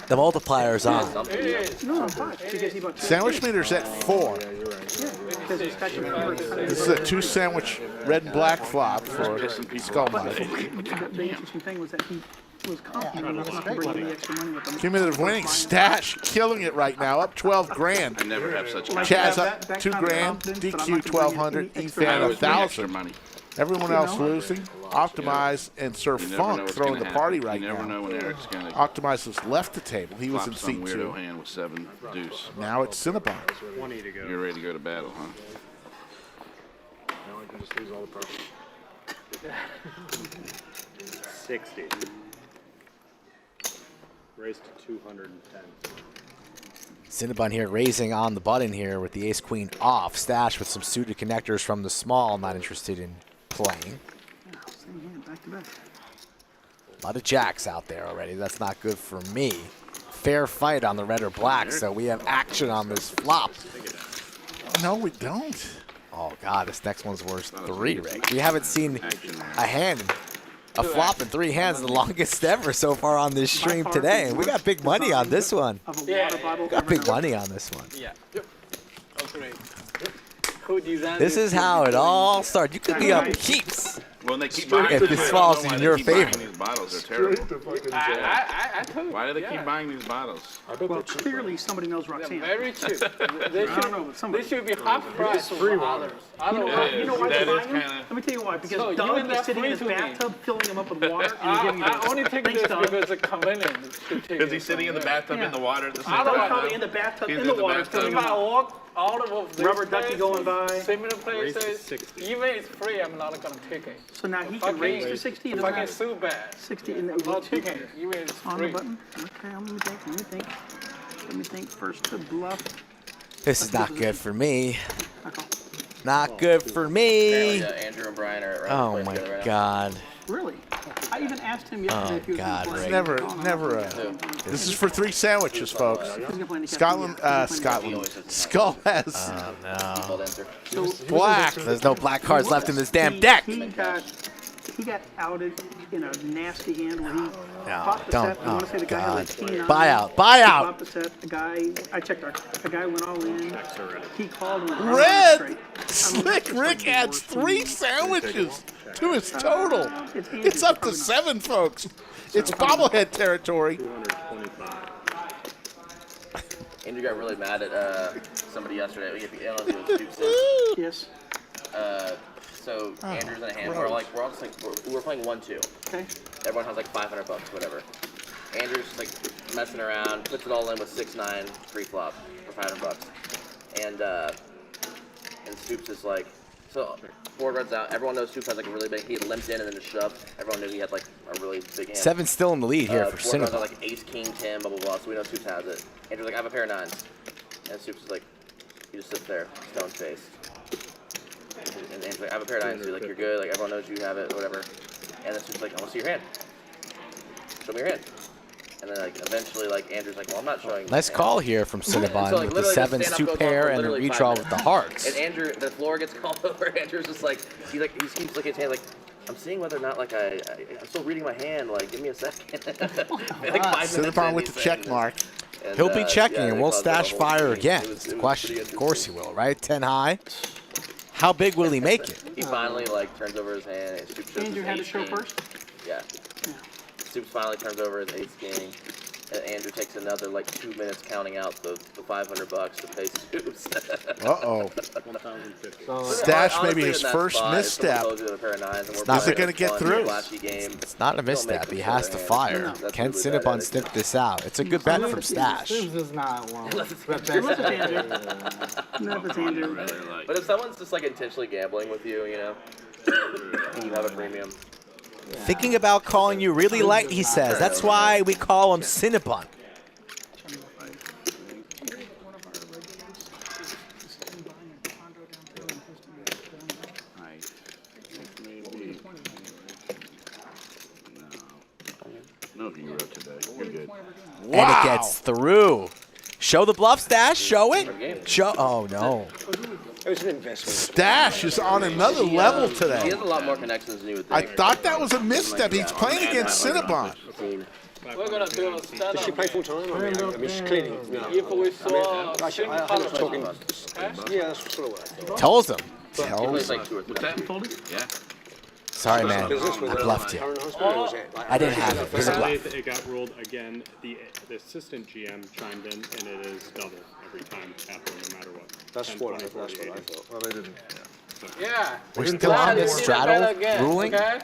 The multiplier's on. No, fine. Because he bought two. Sandwich meter's at 4. Because he's got your favorite. This is a 2 sandwich red and black flop for Skull Mike. The interesting thing was that he was confident enough not to bring in the extra money with him. Cumulative winning. Stash killing it right now. Up 12 grand. I never have such a Chaz that up 2 kind of grand. confidence, but I'm DQ not gonna bring in 1200. any extra Efan I always bring extra 1000. money. Everyone else losing. Optimize and Sir You never know Funk what's throwing gonna the party happen. right You never now. know when Eric's gonna Optimize has left the table. He was flop in some seat weirdo 2. hand with 7 deuce. Now it's Cinnabon. 20 to go. You're ready to go to battle, huh? Now I can just lose all the property. 60. Raised to 210. Cinnabon here raising on the button here with the ace-queen off. Stash with some suited connectors from the small. Not interested in playing. Same hand, back to back. A lot of jacks out there already. That's not good for me. Fair fight on the red or black, so we have action on this flop. No, we don't. Oh, God, this next one's worth 3, Rick. We haven't seen a hand, a flop in 3 hands, the longest ever so far on this stream today. And we got big money on this one. Of a water bottle. We got big money on this one. Yeah. Oh, great. Who designed This is how it all started. You could be up heaps. Well, they keep buying If these this bottles. falls I don't know in why your they keep buying favor. These bottles are terrible. I told you. Why do they yeah. keep buying these bottles? Well, clearly somebody knows They're Roxanne. very cheap. They I don't know, but somebody. they should be half price of others. You know why That they're is buying them? kinda- Let me tell you why. Because So, Doug you is and that sitting in his free to me. bathtub, filling them up with water, and he's giving you I this. only take Thanks, this Doug. because it's convenient to take Because it he's sitting in the from there. bathtub Yeah. in the water at the same I don't know time. how in the bathtub, He's in the water, bathtub. filling If them I up. walk out of this Rubber ducky place, going by. similar Raise to places, 60. even it's free, I'm not gonna take it. So now he If I can raise to 60. It If doesn't I can matter. sue bad, 60 in the I'm not taking it, even it's on the free. button. Okay, let me think. Let me think. First to bluff. This is not good for me. Okay. Not good for me. Andrew and Brian are Oh playing my together right now. God. Really? even asked him yesterday if he was God, going to Rick. play. Never. This is for 3 sandwiches, folks. Scotland. Skull has black. There's no black cards left in this damn deck. He got outed in a nasty hand where he popped the set. I want to say the guy had like T9. Buyout. He popped the set. The guy, I checked the guy went all in. He called him. Red. Slick Rick adds 3 sandwiches to his total. It's up to 7, folks. It's bobblehead territory. Andrew got really mad at somebody yesterday. I don't know if it was Yes. So Andrew's in a hand. We're all just like we're playing 1-2. Okay. Everyone has like $500, whatever. Andrew's just like messing around, puts it all in with 6-9 pre-flop for $500, and Stoops is like, so board runs out. Everyone knows Stoops has like a really big. He limped in and then just shoved. Everyone knew he had like a really big hand. 7's still in the lead here for Board runs Cinnabon. out like ace, king, 10, blah blah blah. So we know Stoops has it. Andrew's like, I have a pair of 9s, and Stoops is like, he just sits there, stone faced. And Andrew's like, I have a pair of 9s. So you're like, you're good. Like everyone knows you have it, whatever. And then Stoops is like, I want to see your hand. Show me your hand. And then like eventually like Andrew's like, well, I'm not showing. Nice call here from Cinnabon So, like, with the literally just 7s, stand 2 up, go pair, for and a literally 5 redraw minutes. with the hearts. And Andrew, the floor gets called over. Andrew's just like, he keeps looking at his hand like, I'm seeing whether or not like I'm still reading my hand. Like, give me a second. Like 5 minutes Cinnabon in, with he's the saying check mark. And, He'll be checking, yeah, and they we'll caused that stash whole fire thing. again. It It's was the pretty question. Of interesting. course he will, right? 10 high. How big will he make it? He finally like turns over his hand and Stoops shows Andrew his had to ace show king. first? Yeah. Stoops finally turns over his ace king. And Andrew takes another like 2 minutes counting out the $500 to pay Stoops. Uh-oh. So, Stash honestly, maybe in his that first spot, if misstep. someone told you the pair of 9s and we're Is playing it going to a get fun, through? flashy game, It's not a still make misstep. them He show has their to hand. fire. That's Can really bad Cinnabon attitude. sniff this out? It's a good bet from Stash. Stoops is not one. Unless it's Andrew. But if someone's just like intentionally gambling with you, you know, and you have a premium. Thinking about calling you really light, he says. That's why we call him Cinnabon. No hero today. You're good. And it gets through. Show the bluff, Stash. Show it. Show. Oh, no. It was an investment. Stash is on another level He today. has a lot more connections than you would I think. thought that was a misstep. He's playing against Cinnabon. We're gonna do a stand Does she play full time? I mean, she's cleaning. No. If we saw I'm talking. Yeah, that's sort of what I thought. Tells him. He Tells plays him. like 2 or 3. Yeah. Sorry, man. I bluffed you. I didn't have it. It was a bluff. It got ruled again. The assistant GM chimed in, and it is double every time after, no matter what. That's 10, what I 20, 40, 80. thought. Well, they didn't. Yeah. We're still on this straddle ruling. Okay?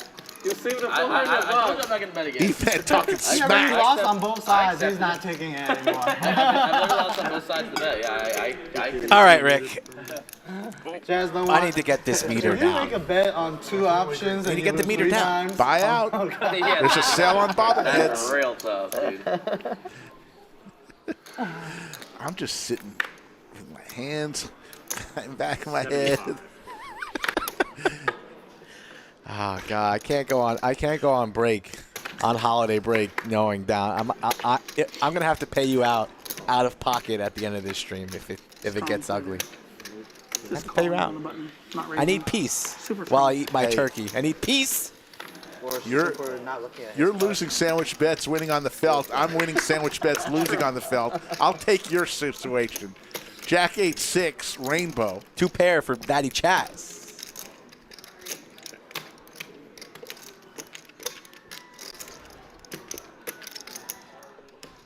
You see the I told you I'm $400. not going to bet again. Efan talking Yeah, but he smack. lost on both sides. He's not taking it anymore. I've never lost on both sides of the bet. Yeah, I can All right, Rick. Jazz, don't I need to get this meter If you make down. a bet on 2 options and to you get the lose meter 3 down. times, Buy out. Yeah, There's a sale on that's bobbleheads. real tough, dude. I'm just sitting with my hands behind the back of my head. Oh God, I can't go on. I can't go on break, on holiday break, knowing down. I'm gonna have to pay you out of pocket at the end of this stream if it gets ugly. I have to pay you out. I need peace while I eat my turkey. I need peace. You're losing sandwich bets, winning on the felt. I'm winning sandwich bets, losing on the felt. I'll take your situation. Jack 8-6, rainbow. 2 pair for Daddy Chaz.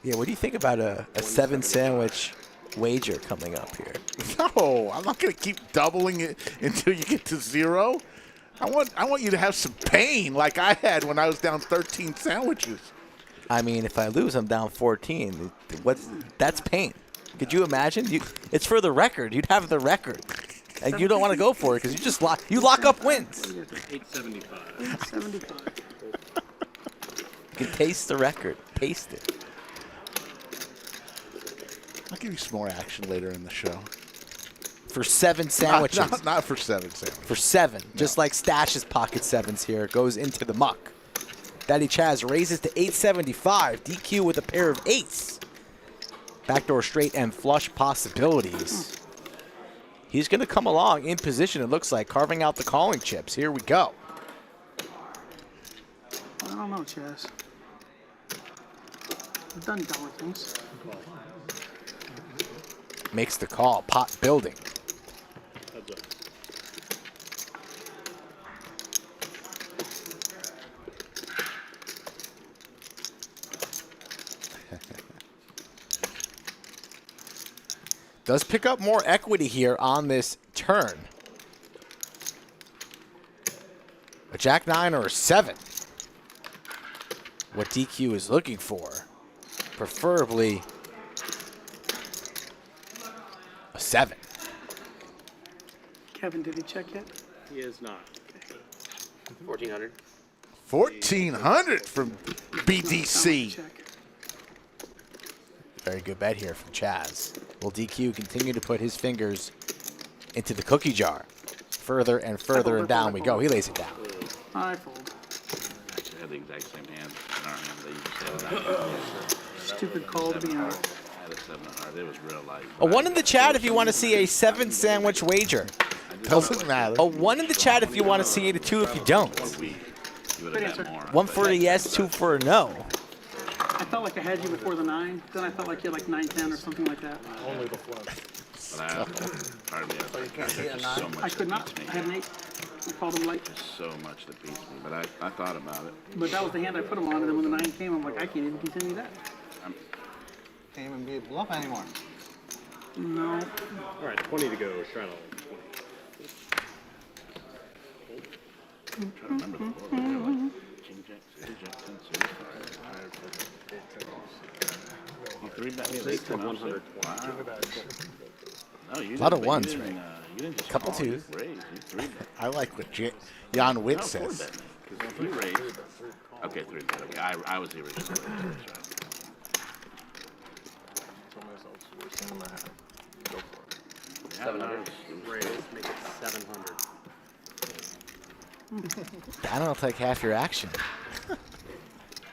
Yeah, what do you think about a 7 sandwich wager coming up here? No, I'm not going to keep doubling it until you get to 0. I want you to have some pain like I had when I was down 13 sandwiches. I mean, if I lose, I'm down 14. That's pain. Could you imagine? It's for the record. You'd have the record. And you don't want to go for it because you lock up wins. 875. 875. You can taste the record. Taste it. I'll give you some more action later in the show. For 7 sandwiches. Not for 7 sandwiches. For 7. No. Just like Stash's pocket 7s here. Goes into the muck. Daddy Chaz raises to 875. DQ with a pair of eights. Backdoor straight and flush possibilities. He's going to come along in position, it looks like, carving out the calling chips. Here we go. I don't know, Chaz. I've done dumber things. Makes the call. Pot building. Does pick up more equity here on this turn. A Jack 9 or a 7. What DQ is looking for. Preferably a 7. Kevin, did he check yet? He is not. 1400. 1,400 from BDC. Very good bet here from Chaz. Will DQ continue to put his fingers into the cookie jar? Further and further and down we go. He lays it down. I fold. Actually, I had the exact same hand in our hand. They used to say Stupid call to be honest. I had a 7 of heart. It was real light. A 1 in the chat if you want to see a 7 sandwich wager. Doesn't matter. A 1 in the chat if you want to see it, a 2 if you don't. You would have had more. 1 for a yes, 2 for a no. I felt like I had you before the 9. Then I felt like you had like 9-10 or something like that. Only the flush. But I hardly have so much I could not. that beats I had an 8. I called him late. There's so much that beats me. But I thought about it. But that was the hand I put him on, and then when the 9 came, I'm like, I can't even continue that. Can't even be a bluff anymore. No. All right, 20 to go. Straddle. I'm trying to remember the board. They were like King Jack, City Jack, 10, City 5. You 3-bet me 100. Wow. No, you A lot of didn't, ones, you right? didn't just Couple call, you twos. raised, you 3-bet. I like what Jan Witt says. Because if you raised, okay, 3-bet. Okay, I was the original. That's right. Go for it. 700. Raise, make it 700. That'll take half your action.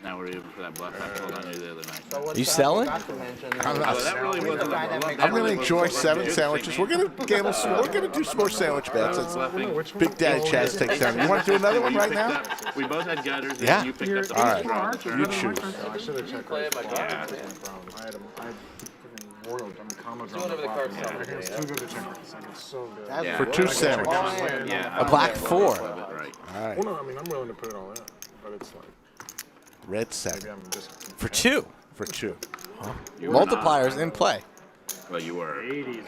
Now we're even for that bluff I told on you the other night. You selling? I'm That really wasn't a bluff. I'm going to enjoy 7 sandwiches. We're going to gamble. We're going to do some more sandwich bets. It's Big Daddy Chaz takes down. You want to do another one right now? We both had gutters. Yeah. And you picked up the All right. straw. You choose. I should have checked. Play it by card. I had freaking royal. I mean, commas on whatever the card bottom. tells you, It's yeah. too good to check. It's so good. Yeah. For 2 sandwiches. Yeah. A black 4. Right. All right. Well, no, I mean, I'm willing to put it all in, but it's like Red 7. maybe I'm just For 2. For 2. You were Multipliers in play. Well, you were.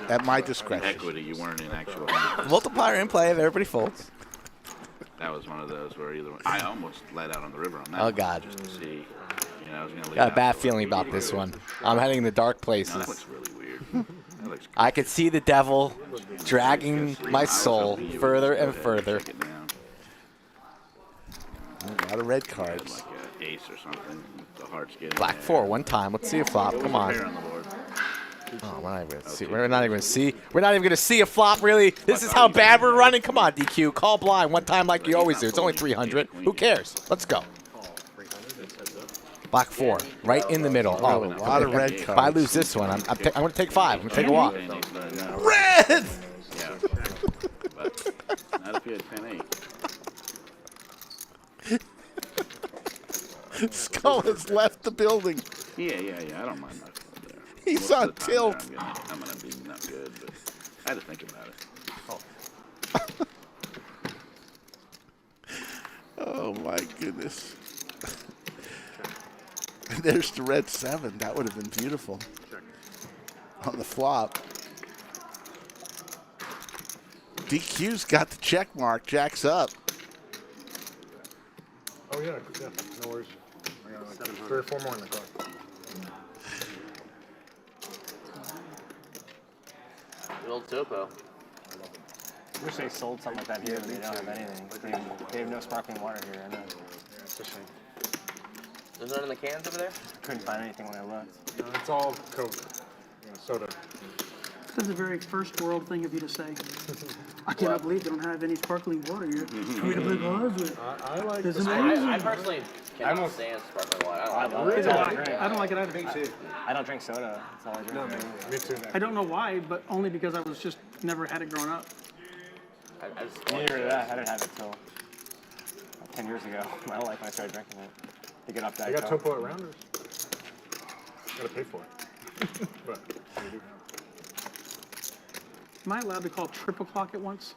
At my In discretion. equity, you weren't in actual. Multiplier in play if everybody folds. That was one of those where either I almost let out on the river on that. Oh, one, God. Just to see. You know, I was gonna leave Got a out bad for feeling about this one. I'm heading in the dark No, that places. looks really weird. That looks I could see the devil dragging my soul further and further. Check it down. A lot of red Had cards. like an ace or something with the hearts getting Black 4 one time. Let's see a flop. Come on. Pair on the board. Oh, we're not even gonna see. We're not even gonna see. We're not even gonna see a flop. Really, this is how bad we're running. Come on, DQ. Call blind one time like you always do. It's only 300. Who cares? Let's go. Black 4, right in the middle. Oh, A lot of red if I cards. lose this one, I'm gonna take 5. I'm gonna take a walk. Red! Yeah. But not if you had 10-8. Skull has left the building. Yeah. I don't mind that. There. He's Most on of the time tilt. I'm gonna be not good, but I had to think about it. Oh my goodness. And there's the red 7. That would have been beautiful. On the flop. DQ's got the check mark. Jack's up. Oh yeah, no worries. I got like 3 or 4 more in the car. The old topo. I wish they sold something like that here, but they don't have anything. They have no sparkling water here, I know. Yeah, it's a shame. There's none in the cans over there? Couldn't find anything when I looked. No, it's all Coke, soda. This is a very first world thing of you to say. I cannot believe they don't have any sparkling water here. For me to play cards with. I like It's this. amazing. I personally cannot stand sparkling water. I don't It's like a it. lot. I don't like it either. Me too. I don't drink soda. That's all I drink. Me too. I don't know why, but only because I was just never had it growing up. I just Neither did I. I didn't have it till 10 years ago. My whole life when I started drinking it. To get off I Diet got Coke. Topo at Rounders. Gotta pay for it. But we do. Am I allowed to call triple clock at once?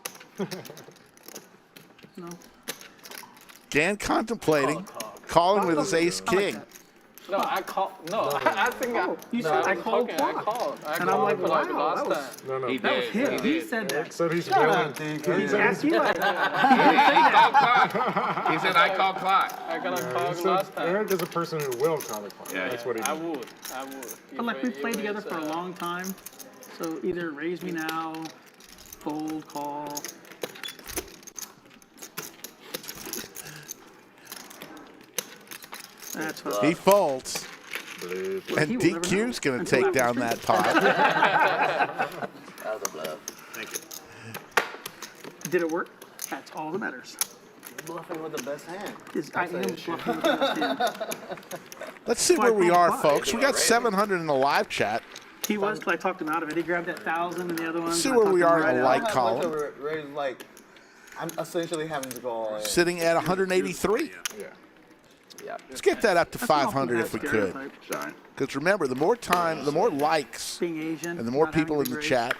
No. Dan contemplating, calling with his ace king. No, I call. No, I think I. You no, said I was called joking, I clock. called. And I'm like, for like the wow, last that was- time. No, no. He That was did. him. He did. said that. So he's Shut willing. up, dude. He asked you like He called clock. He said, I call clock. I got a He call said last time. Eric is a person who will call the clock. Yeah, That's what he I did. would. But like we played together for a long time, so either raise me now, fold, call. That's what. He folds. And He will never DQ's know going to until take after down stream. that pot. That was a bluff. Thank you. Did it work? That's all that matters. Bluffing with the best hand. I am bluffing with the best hand. Let's see where we are, folks. We got 700 in the live chat. He was till I talked him out of it. He grabbed that 1,000 and the other one. See and I where talked we him are right in the out. like I have column. much of a raise, like, I'm essentially having to go all in. Sitting at 183. Yeah. Yeah. Let's get that up to That's an awful 500 bad if we could. stereotype. Because remember, the more time, the more likes, Being Asian. and the more not having people in big the raise. chat,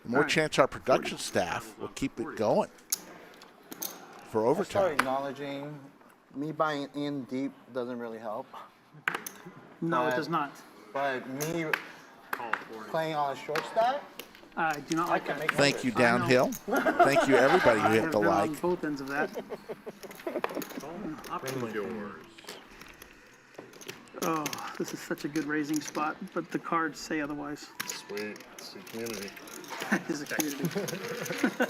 the more Alright. chance our production staff will keep it going for I start overtime. acknowledging me buying in deep doesn't really help. No, it But- does not. But me playing on a short stack, I do not like that. Thank you, Downhill. Thank you, everybody who I hit have the been on like. both ends of that. Oh, this is such a good raising spot, but the cards say otherwise. Sweet. Sweet community. That is a community.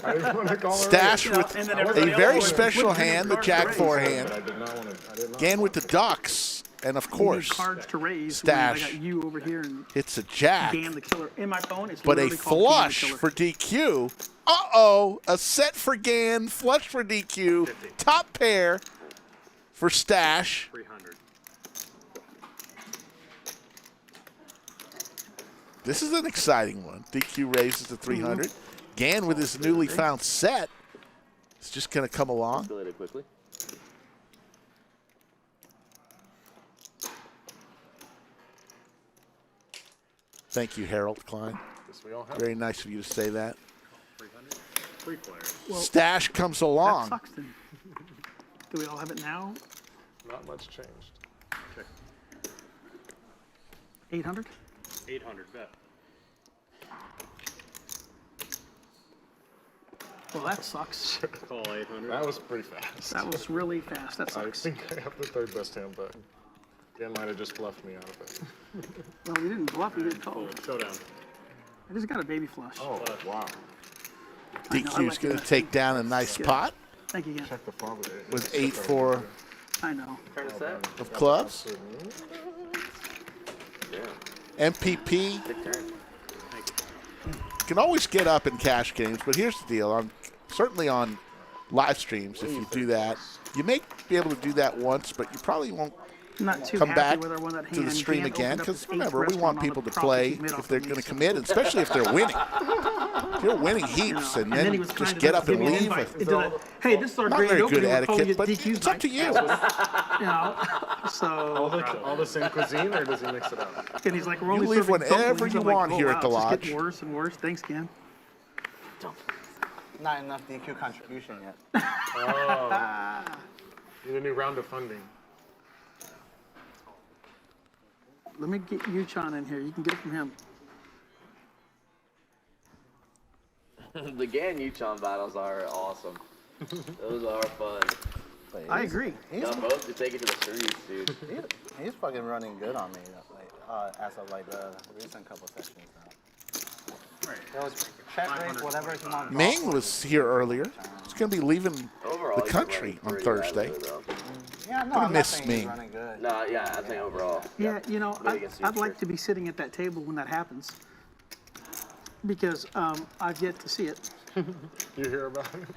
I didn't want to call her. Stash You know, with and then a everybody very else special would give hand, the cards Jack to raise. 4 But hand. I did not want to. I did not. Again with the Ducks, and of You need course, cards to raise. Stash. When I got you over here and it's a Jack. Gan the Killer. In my phone, it's But a literally called Gan the flush Killer. for DQ. Uh-oh, a set for Gan, flush for DQ, top pair for Stash. 300. This is an exciting one. DQ raises to 300. Gan with his newly found set is just going to come along. Escalated quickly. Thank you, Harold Klein. Yes, we all have. Very nice of you to say that. 300. 3 players. Stash comes That along. sucks then. Do we all have it now? Not much changed. 800? 800 bet. Well, that sucks. Call 800. That was pretty fast. That was really fast. That I sucks. think I have the third best hand, but Dan might have just bluffed me out of it. Well, we didn't bluff. We didn't call. Full showdown. I just got a baby flush. Oh, wow. I know, I DQ's like going that. to take down a nice Good. pot Thank you again. Check the flop with it. with 8-4 I know. Turn a set. of clubs. Yeah. MPP Big turn. can always get up in cash games, but here's the deal. Certainly on live streams, if you do that, you may be able to do that once, but you probably won't I'm not too come happy back with our one that to the hand. stream Dan again, opened up because his remember, we restaurant want on the people to profits play he's made if off they're of me, going to so- commit, especially if they're winning. If you're winning heaps and And then he then was just kind get enough up to and give me an leave. invite into the, hey, this is our Not grand very opening. good We're calling etiquette, it but DQ's it's up to night. you. You know, All so, the same cuisine, or does he mix it up? and he's like, we're only leave serving whenever dumplings. you I'm like, want oh, here wow, at the it's just lodge. getting worse and worse. Thanks, Ken. not enough DQ contribution yet. Oh. Need a new round of funding. Let me get Yuchan in here. You can get it from him. The Gan Yuchon battles are awesome. Those are fun. But I he's- agree. He's, Got both to take it to the streets, dude. he's fucking running good on me, like, as of like the recent couple sessions now. There was check raise, whatever he wanted. Ming was here earlier. He's going to be leaving Overall, the he's country running on pretty Thursday. rapidly, though. Yeah, no, Gonna I'm miss not saying he's Ming. running good. No, yeah, I think overall. Yeah, you know, Maybe against I'd like Future. to be sitting at that table when that happens. Because I've yet to see it. You hear about it?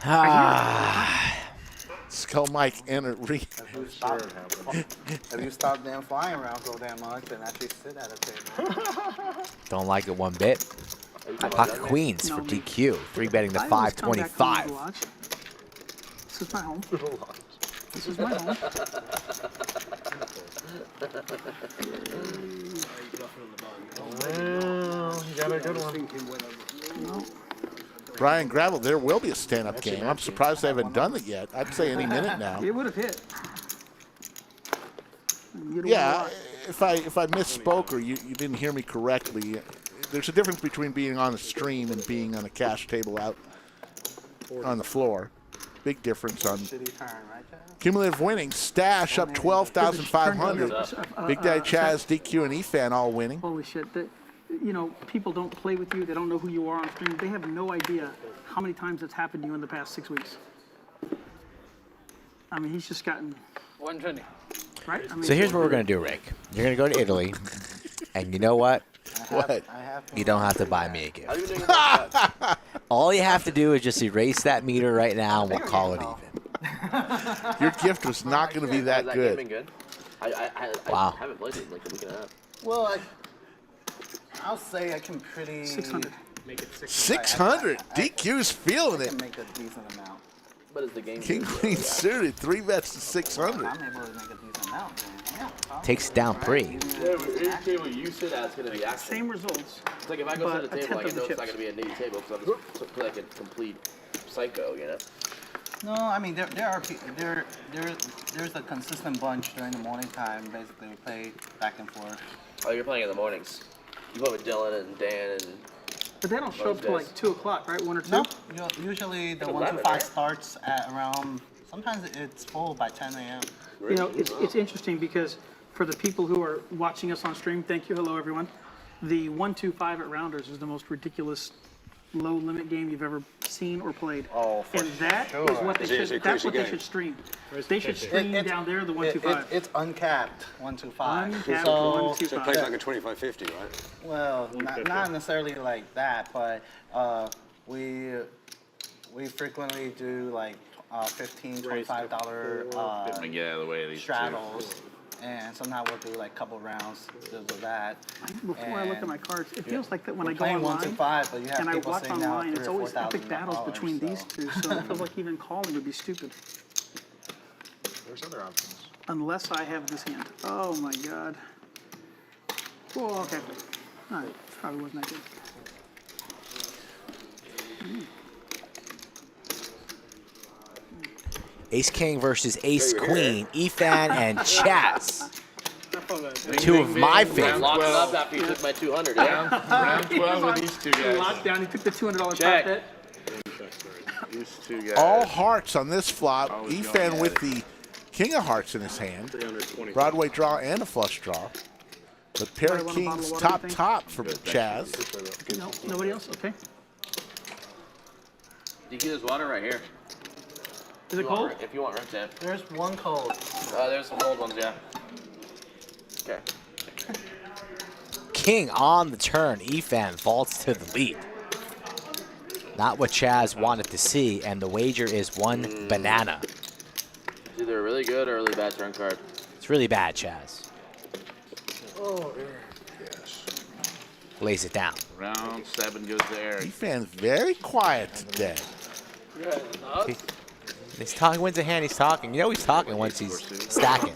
Skull Mike enter re. If you stop damn flying around so damn much and actually sit at a table. Don't like it one bit. Pocket queens for DQ. 3-betting the I always come back home 525. to watch. This is my home. This is my home. You got a good one. No. Brian Gravel, there will be a stand-up game. I'm surprised they haven't done it yet. I'd say any minute now. It would have hit. Yeah, if I misspoke or you didn't hear me correctly, there's a difference between being on a stream and being on a cash table out on the floor. Big difference on cumulative winnings. Stash up 12,500. Big Daddy Chaz, DQ, and Efan all winning. Holy shit. You know, people don't play with you. They don't know who you are on stream. They have no idea how many times it's happened to you in the past 6 weeks. I mean, he's just gotten 120. Right? I mean, So here's what we're going to do, Rick. You're going to go to Italy, and you know what? What? You don't have to buy me a gift. All you have to do is just erase that meter right now, and we'll call it even. Your gift was not going to be that Has good. game been good? Wow. I haven't played it in like a week and a half. Well, I'll say I can pretty. 600. Make it 600. DQ's feeling I can it. make a decent amount. But is the game King good? Queen suited. 3 bets to 600. I'm able to make a decent amount. Then. Yeah, Takes it down pre. Yeah, but any table you sit at is going to be active. Same results. It's like if I go but sit at a a table, tenth like, I of know the it's not going to be a neat table because I'm just like a complete psycho, you know? No, I mean there's a consistent bunch during the morning time. Basically, we play back and forth. Oh, you're playing in the mornings. You play with Dylan and Dan and. But they don't show up till like 2 o'clock, right? 1 or 2? No, usually the 1 to 5 right? starts at around. Sometimes it's full by 10 a.m. You know, it's interesting because for the people who are watching us on stream, thank you, hello everyone. The 1-2-5 at Rounders is the most ridiculous low limit game you've ever seen or played. Oh, for and that sure. is what they should. That's what they should stream. They should stream down there the 1-2-5. It's uncapped 1-2-5. Uncapped So 1-2-5. So it plays like a 25-50, right? well, not necessarily like that, but we frequently do like $15, $25 Get out of the way of these straddles. And sometimes we'll do like a couple rounds of that. Before I look at my cards, it feels like that when I go playing online 1-5, but you have and I people watch sitting out online, it's $3,000 or always epic battles $4,000, between so. these two. So it feels like even calling would be stupid. There's other options. Unless I have this hand. Oh my god. Oh, okay. All right, probably wasn't that good. Ace King versus Ace Queen, Efan and Chaz. Two of my favorites. Locked it up after you took my 200. Round 12 with these two guys. Lockdown. He took the $200 Check. bet. These two guys. All hearts on this flop. Always Efan going with at the king of hearts in his hand. 320. Broadway draw and a flush draw. But pair of want a bottle kings of water, you think? top for Chaz. No, nobody else? Okay. DQ, there's water right here. Is it cold? If you want rim tap. There's one cold. There's some cold ones, yeah. Okay. King on the turn. Efan vaults to the lead. Not what Chaz wanted to see, and the wager is one banana. It's either a really good or a really bad turn card. It's really bad, Chaz. Oh, yes. Lays it down. Round 7 goes there. Efan's very quiet today. He's talking. When's the hand he's talking? You know he's talking once he's stacking.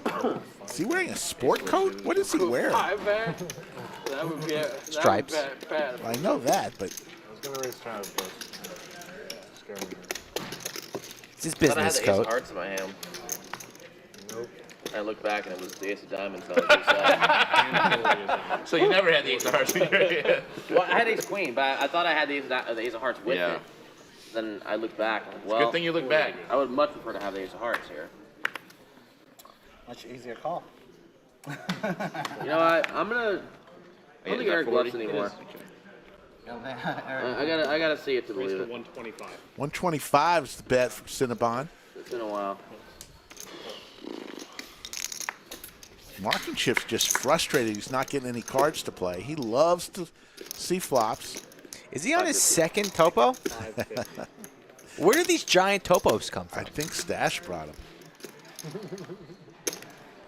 Is he wearing a sport coat? What is he wearing? That would be Stripes. bad. I know that, but I was going to raise Travis, but scared me. It's his I thought I had business the Ace of coat. Hearts in my hand. Nope. I looked back and it was the Ace of Diamonds. So, I was sad. So you never had the Ace of Hearts. Well, I had Ace Queen, but I thought I had the Ace of Hearts with Yeah. it. Then I looked back. I'm like, well, Good thing you look back. I would much prefer to have the Ace of Hearts here. Much easier call. You know what? I don't think Eric bluffs anymore. I gotta see it to Raise believe to it. 125. 125 is the bet for Cinnabon. It's been a while. Markinship's just frustrated he's not getting any cards to play. He loves to see flops. Is he on his second topo? Where did these giant topos come from? I think Stash brought him.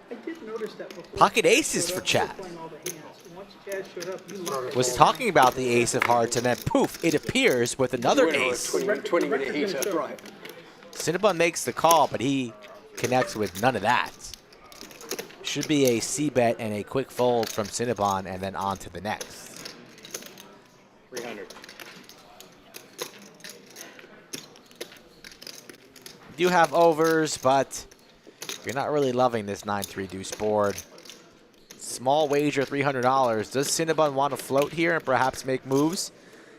I did notice that before. Pocket aces for Chaz. Was talking about the ace of hearts, and then poof, it appears with another ace. 20-minute heater, right. Cinnabon makes the call, but he connects with none of that. Should be a C-bet and a quick fold from Cinnabon, and then on to the next. 300. Do have overs, but you're not really loving this 9-3 deuce board. Small wager, $300. Does Cinnabon want to float here and perhaps make moves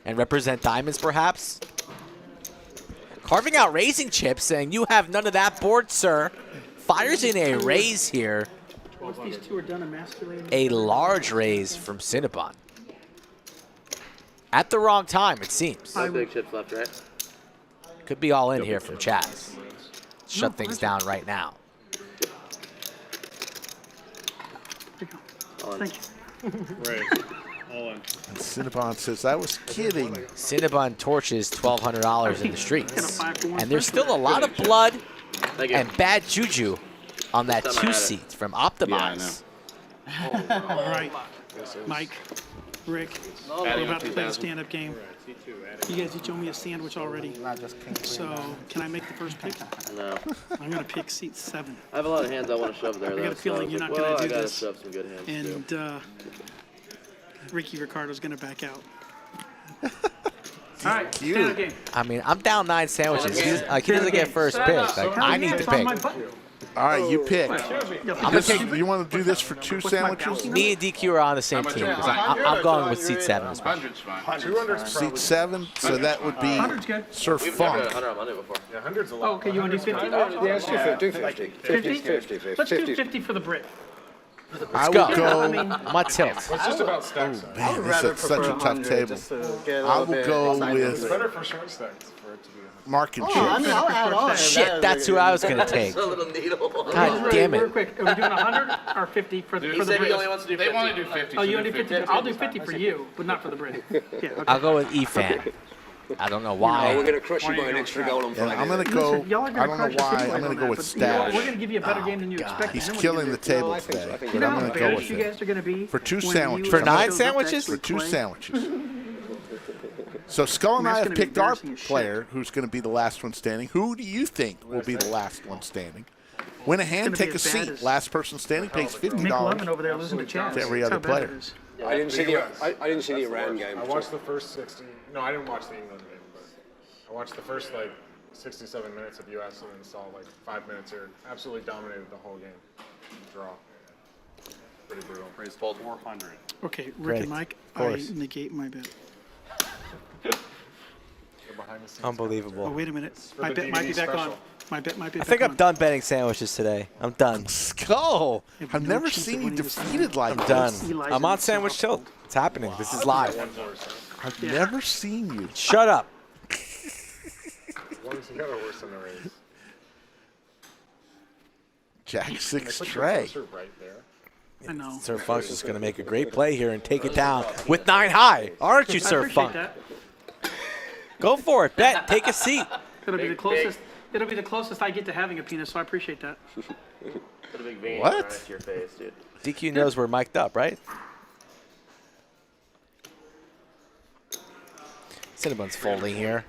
and represent diamonds, perhaps? Carving out raising chips, saying you have none of that board, sir. Fires in a raise here. Once these two are done emasculating. A large raise from Cinnabon. At the wrong time, it seems. No big chips left, right? Could be all in here from Chaz. Shut things down right now. Thank you. Right. All in. And Cinnabon says, I was kidding. Cinnabon torches $1,200 in the streets. And there's still a lot of blood and bad juju on that 2-seat from Optimize. All right, Mike, Rick, we're about to play a stand-up game. You guys each owe me a sandwich already. So, can I make the first pick? No. I'm going to pick seat 7. I have a lot of hands I want to shove there. I got a feeling you're not going to do this. I got to shove some good hands, And Ricky Ricardo's going to back out. All right, stand-up game. I mean, I'm down 9 sandwiches. He doesn't get first pick. Like, I need to pick. All right, you pick. You want to do this for 2 sandwiches? Me and DQ are on the same team. I'm going with seat 7 as well. 200's Seat 7, so that would be Sir Funk. 100 on Monday before. Yeah, 100's a lot. Oh, okay, you want to do 50? Yeah, let's do 50. 50? Let's do 50 for the Brit. I would go. I'm on tilt. It's just about stacks. Man, this is such a tough table. I will go It's with better for short stacks for it to be. Marc and Oh, I Chips. mean, I'll add on. Shit, that's who I was going to take. A little needle. God damn Real it. quick, are we doing 100 or 50 for the He said Brit? he only wants to do 50. They want to do 50. Oh, you want to do 50? I'll do 50 for you, but not for the Brit. Yeah, okay. I'll go with Efan. I don't know Oh, we're why. going to crush you by an extra goal on And Friday. I'm going to go. Listen, y'all are I gonna don't know crush us why. anyway I'm going on to go that, with but you know what? Stash. We're going to give you a better game than you expected. He's and then killing we the can do it. table today, You but know I'm how going to go embarrassed with you guys it. are going to be For 2 when sandwiches. you For shows 9 up to sandwiches? For actually 2 play? sandwiches. So Skull and That's I have gonna be picked our embarrassing as shit. player, who's going to be the last one standing. Who do you think will be the last one standing? Win a hand, gonna take be a as bad seat. as Last person standing pays Mick Lovin $50 over there losing to Chaz. to every That's other how bad player. it is. I didn't see the Iran game. I watched the first 60. No, I didn't watch the England game, but I watched the first 67 minutes of US and then saw 5 minutes here. Absolutely dominated the whole game. Draw. Pretty brutal. Raised 400. Okay, Rick Great. and Mike, Of course. I negate my bet. Behind the scenes. Unbelievable. Oh, wait a minute. For My the bet might be DVD back on. special. My bet might be I back think on. I'm done betting sandwiches today. I'm done. Skull, Yeah, but I've no never chance of seen you winning this defeated like I'm done. this. Eli's I'm on in the sandwich south. tilt. It's happening. This is live. I've never seen you. Shut up. One's got a worse than the race. Jack 6 Put your Trey. cursor right there. I know. Sir Funk's just going to make a great play here and take it down with 9 high. Aren't you, I Sir appreciate Funk? that. Go for it. Bet. Take a seat. It'll be the closest. It'll be the closest I get to having a penis, so I appreciate that. Put a big vein What? right into your face, dude. DQ knows we're mic'd up, right? Cinnabon's folding here.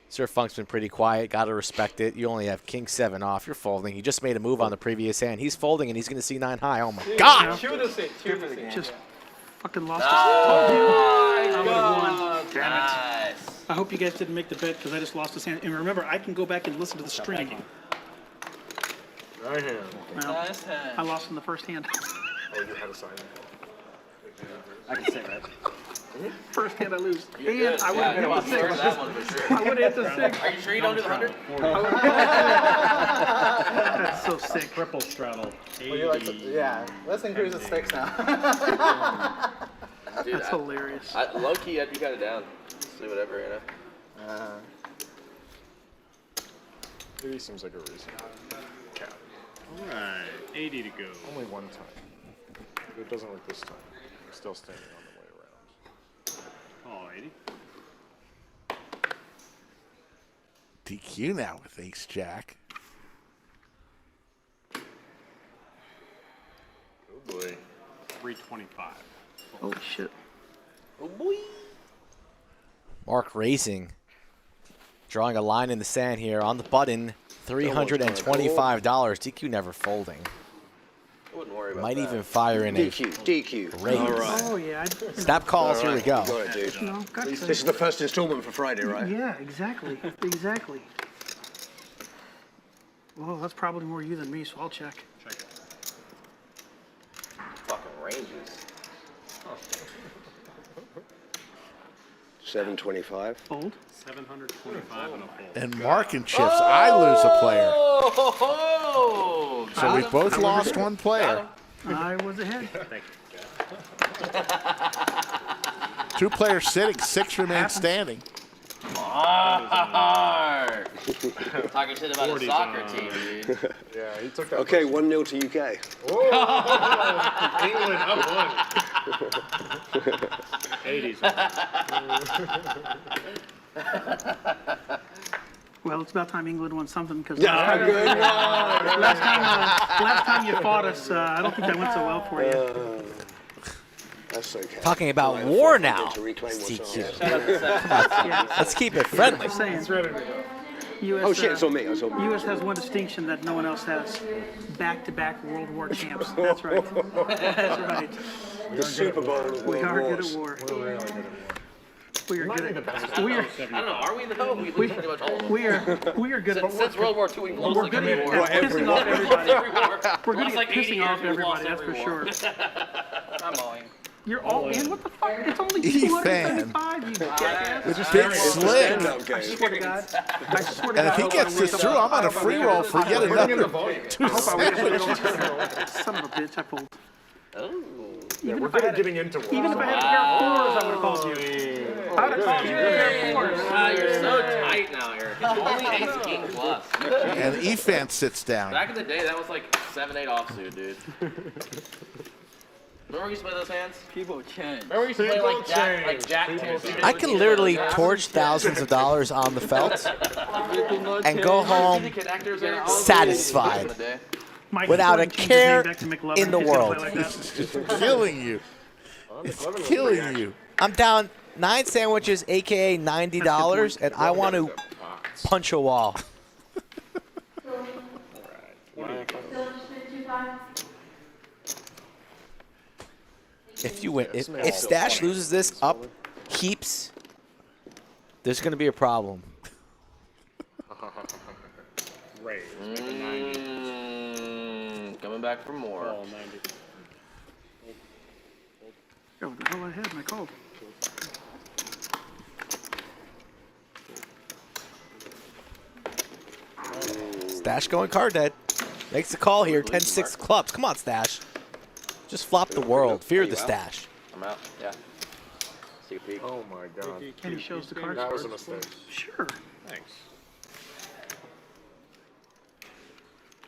Sir Funk's been pretty quiet. Got to respect it. You only have King 7 off. You're folding. You just made a move on the previous hand. He's folding, and he's going to see 9 high. Oh, my God. Just fucking lost. I would have won. Damn it. Nice. I hope you guys didn't make the bet because I just lost this hand. And remember, I can go back and listen to the stream. Right hand. Well, I lost in the first hand. Oh, you had a sign. I can sit, right? First hand I lose. And Good. I would Yeah, have hit the first 6. that one for sure. I would have hit the 6. Are you sure you don't do the 100? That's so sick. Triple straddle. Well, you like to, yeah, let's increase the stakes now. Dude, That's hilarious. low key, I'd be kind of down. Just do whatever, you know. 80 seems like a reasonable cap. All right, 80 to go. Only one time. It doesn't work this time. I'm still standing on the way around. Calling. 80. DQ now with ace jack. Oh boy. 325. Oh shit. Oh boy. Marc racing. Drawing a line in the sand here on the button. $325. DQ never folding. I wouldn't worry about Might that. even fire in a DQ. raise. All right. Oh yeah. Snap calls. Here we go. Got it, dude. No, got This to. is the first installment for Friday, right? Yeah, exactly. Exactly. Well, that's probably more you than me, so I'll check. Check it. Fucking ranges. 725. Fold. 725 and a fold. And Marc and chips. I lose a player. Oh, So we both lost one player. I was ahead. Thank you. 2 players sitting. 6 remain standing. Marc. Talking shit about a 40's soccer on. team, dude. Yeah, he took that. Okay, 1-0 to UK. England up 80's on. Well, it's about time England won something because Yeah, good one. last time you fought us, I don't think that went so well for you. That's okay. Talking about Right, war 400 now. to reclaim what's DQ. ours. Yeah. Let's keep it friendly. Just saying. US, Oh shit, it's on me. It's on me. U.S. has one distinction that no one else has: back-to-back World War champs. That's right. That's right. The Super Bowl of We World are Wars. good at war. We're really good at war. We are Might good be the at. best. We are. I don't know. Are we though? We lose pretty much all of them. We are good at. Since World War II, we've lost We're like good every at war. pissing off everybody. Every war. We're good Lost at like 80 pissing years, off we've lost everybody. That's every for war. sure. I'm owing. You're all in. What the fuck? It's only Efan. 275. You jackass. Big It's a slick. stand-up I game. swear to God. I swear to And if God. he gets this through, I'm on a free roll for yet another 2 sandwiches. Son of a bitch, I fold. Oh. Yeah, we're good at getting into war. Even if I had a pair of fours, I would have called you. I would have called you a pair of fours. Ah, you're so tight now, Eric. It's only ace king plus. And Efan sits down. Back in the day, that was like 7-8 offsuit, dude. Remember we used to play those hands? People change. Remember we used to play like Jack two? I can literally torch thousands of dollars on the felt and go home satisfied Mike, without a change his care name back to McLovin in the if he's gonna world. play like that. It's killing you. It's killing you. I'm down 9 sandwiches, aka $90, and I want to punch a wall. If you win, if Stash loses this up, keeps, there's going to be a problem. Raise. Make a 90. Coming back for more. Call 90. Oh, the hell I had, and I called. Stash going card dead. Makes the call here, 10-6 clubs. Come on, Stash. Just flop the world. Fear the Stash. I'm out. Yeah. See a peek. Oh my god. And he shows the cards. That was a mistake. Sure. Thanks.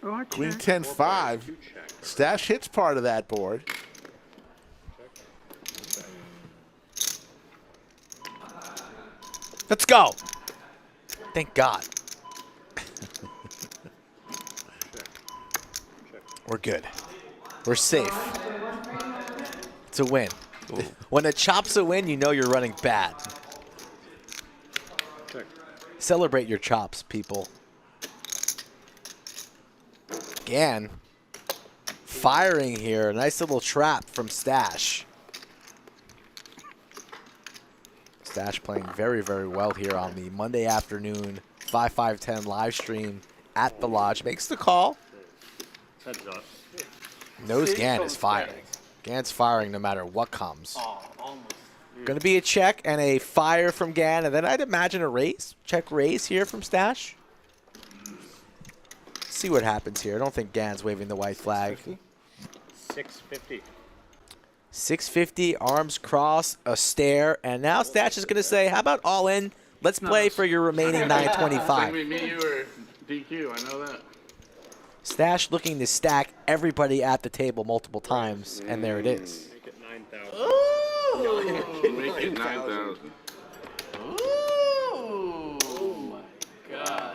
Oh, I Queen check. 10-5. Stash hits part of that board. Let's go. Thank God. We're good. We're safe. It's a win. When a chop's a win, you know you're running bad. Check. Celebrate your chops, people. Gan firing here. Nice little trap from Stash. Stash playing very, very well here on the Monday afternoon 5-5-10 live stream at the Lodge. Makes the call. Heads up. Knows Gan is firing. Gan's firing no matter what comes. Oh, almost. Going to be a check and a fire from Gan, and then I'd imagine a raise. Check raise here from Stash. See what happens here. I don't think Gan's waving the white flag. 650. 650, arms crossed, a stare, and now Stash is going to say, how about all in? Let's play for your remaining 925. Me, you, or DQ. I know that. Stash looking to stack everybody at the table multiple times, and there it is. Make it 9,000. Make it 9,000.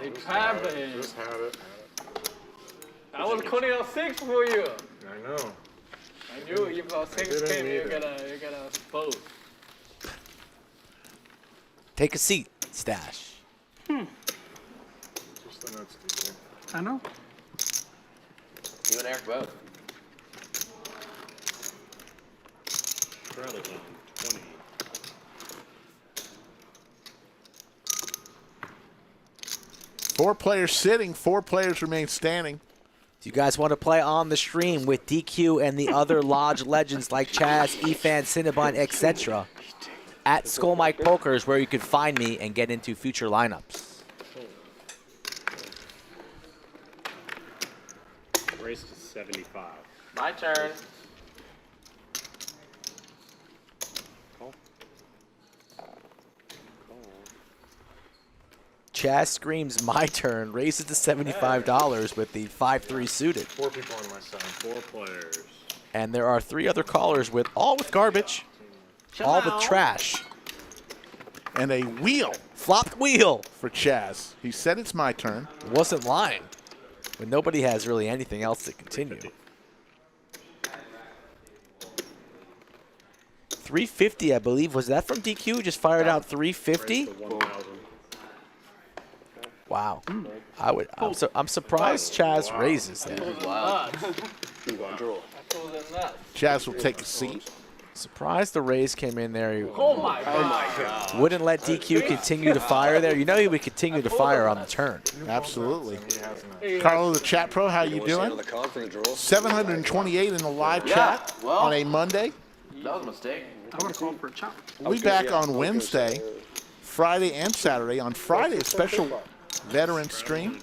It happened. Just had it. I was calling out 6 for you. I know. I knew if a 6 came, you're gonna fold. Take a seat, Stash. Just the nuts, DJ. I know. You and Eric both. Straddles on 20. Four players sitting, 4 players remain standing. Do you guys want to play on the stream with DQ and the other Lodge legends like Chaz, Efan, Cinnabon, etc.? At Skull Mike Poker is where you can find me and get into future lineups. Race to 75. My turn. Call. Chaz screams, my turn, raises to $75 with the 5-3 suited. 4 people on my side. 4 players. And there are 3 other callers with all with garbage, all with trash. And a wheel. Flopped wheel. For Chaz. He said it's my turn. Wasn't lying. But nobody has really anything else to continue. 350, I believe. Was that from DQ? Just fired out 350? Wow. I'm surprised Chaz raises that. Chaz will take a seat. Surprised the raise came in there. Oh my God. Wouldn't let DQ continue to fire there. You know he would continue to fire on the turn. Absolutely. Carlo, the chat pro, how you doing? 728 in the live chat on a Monday. That was a mistake. I would have called for a chop. We'll be back on Wednesday, Friday, and Saturday. On Friday, a special veteran stream.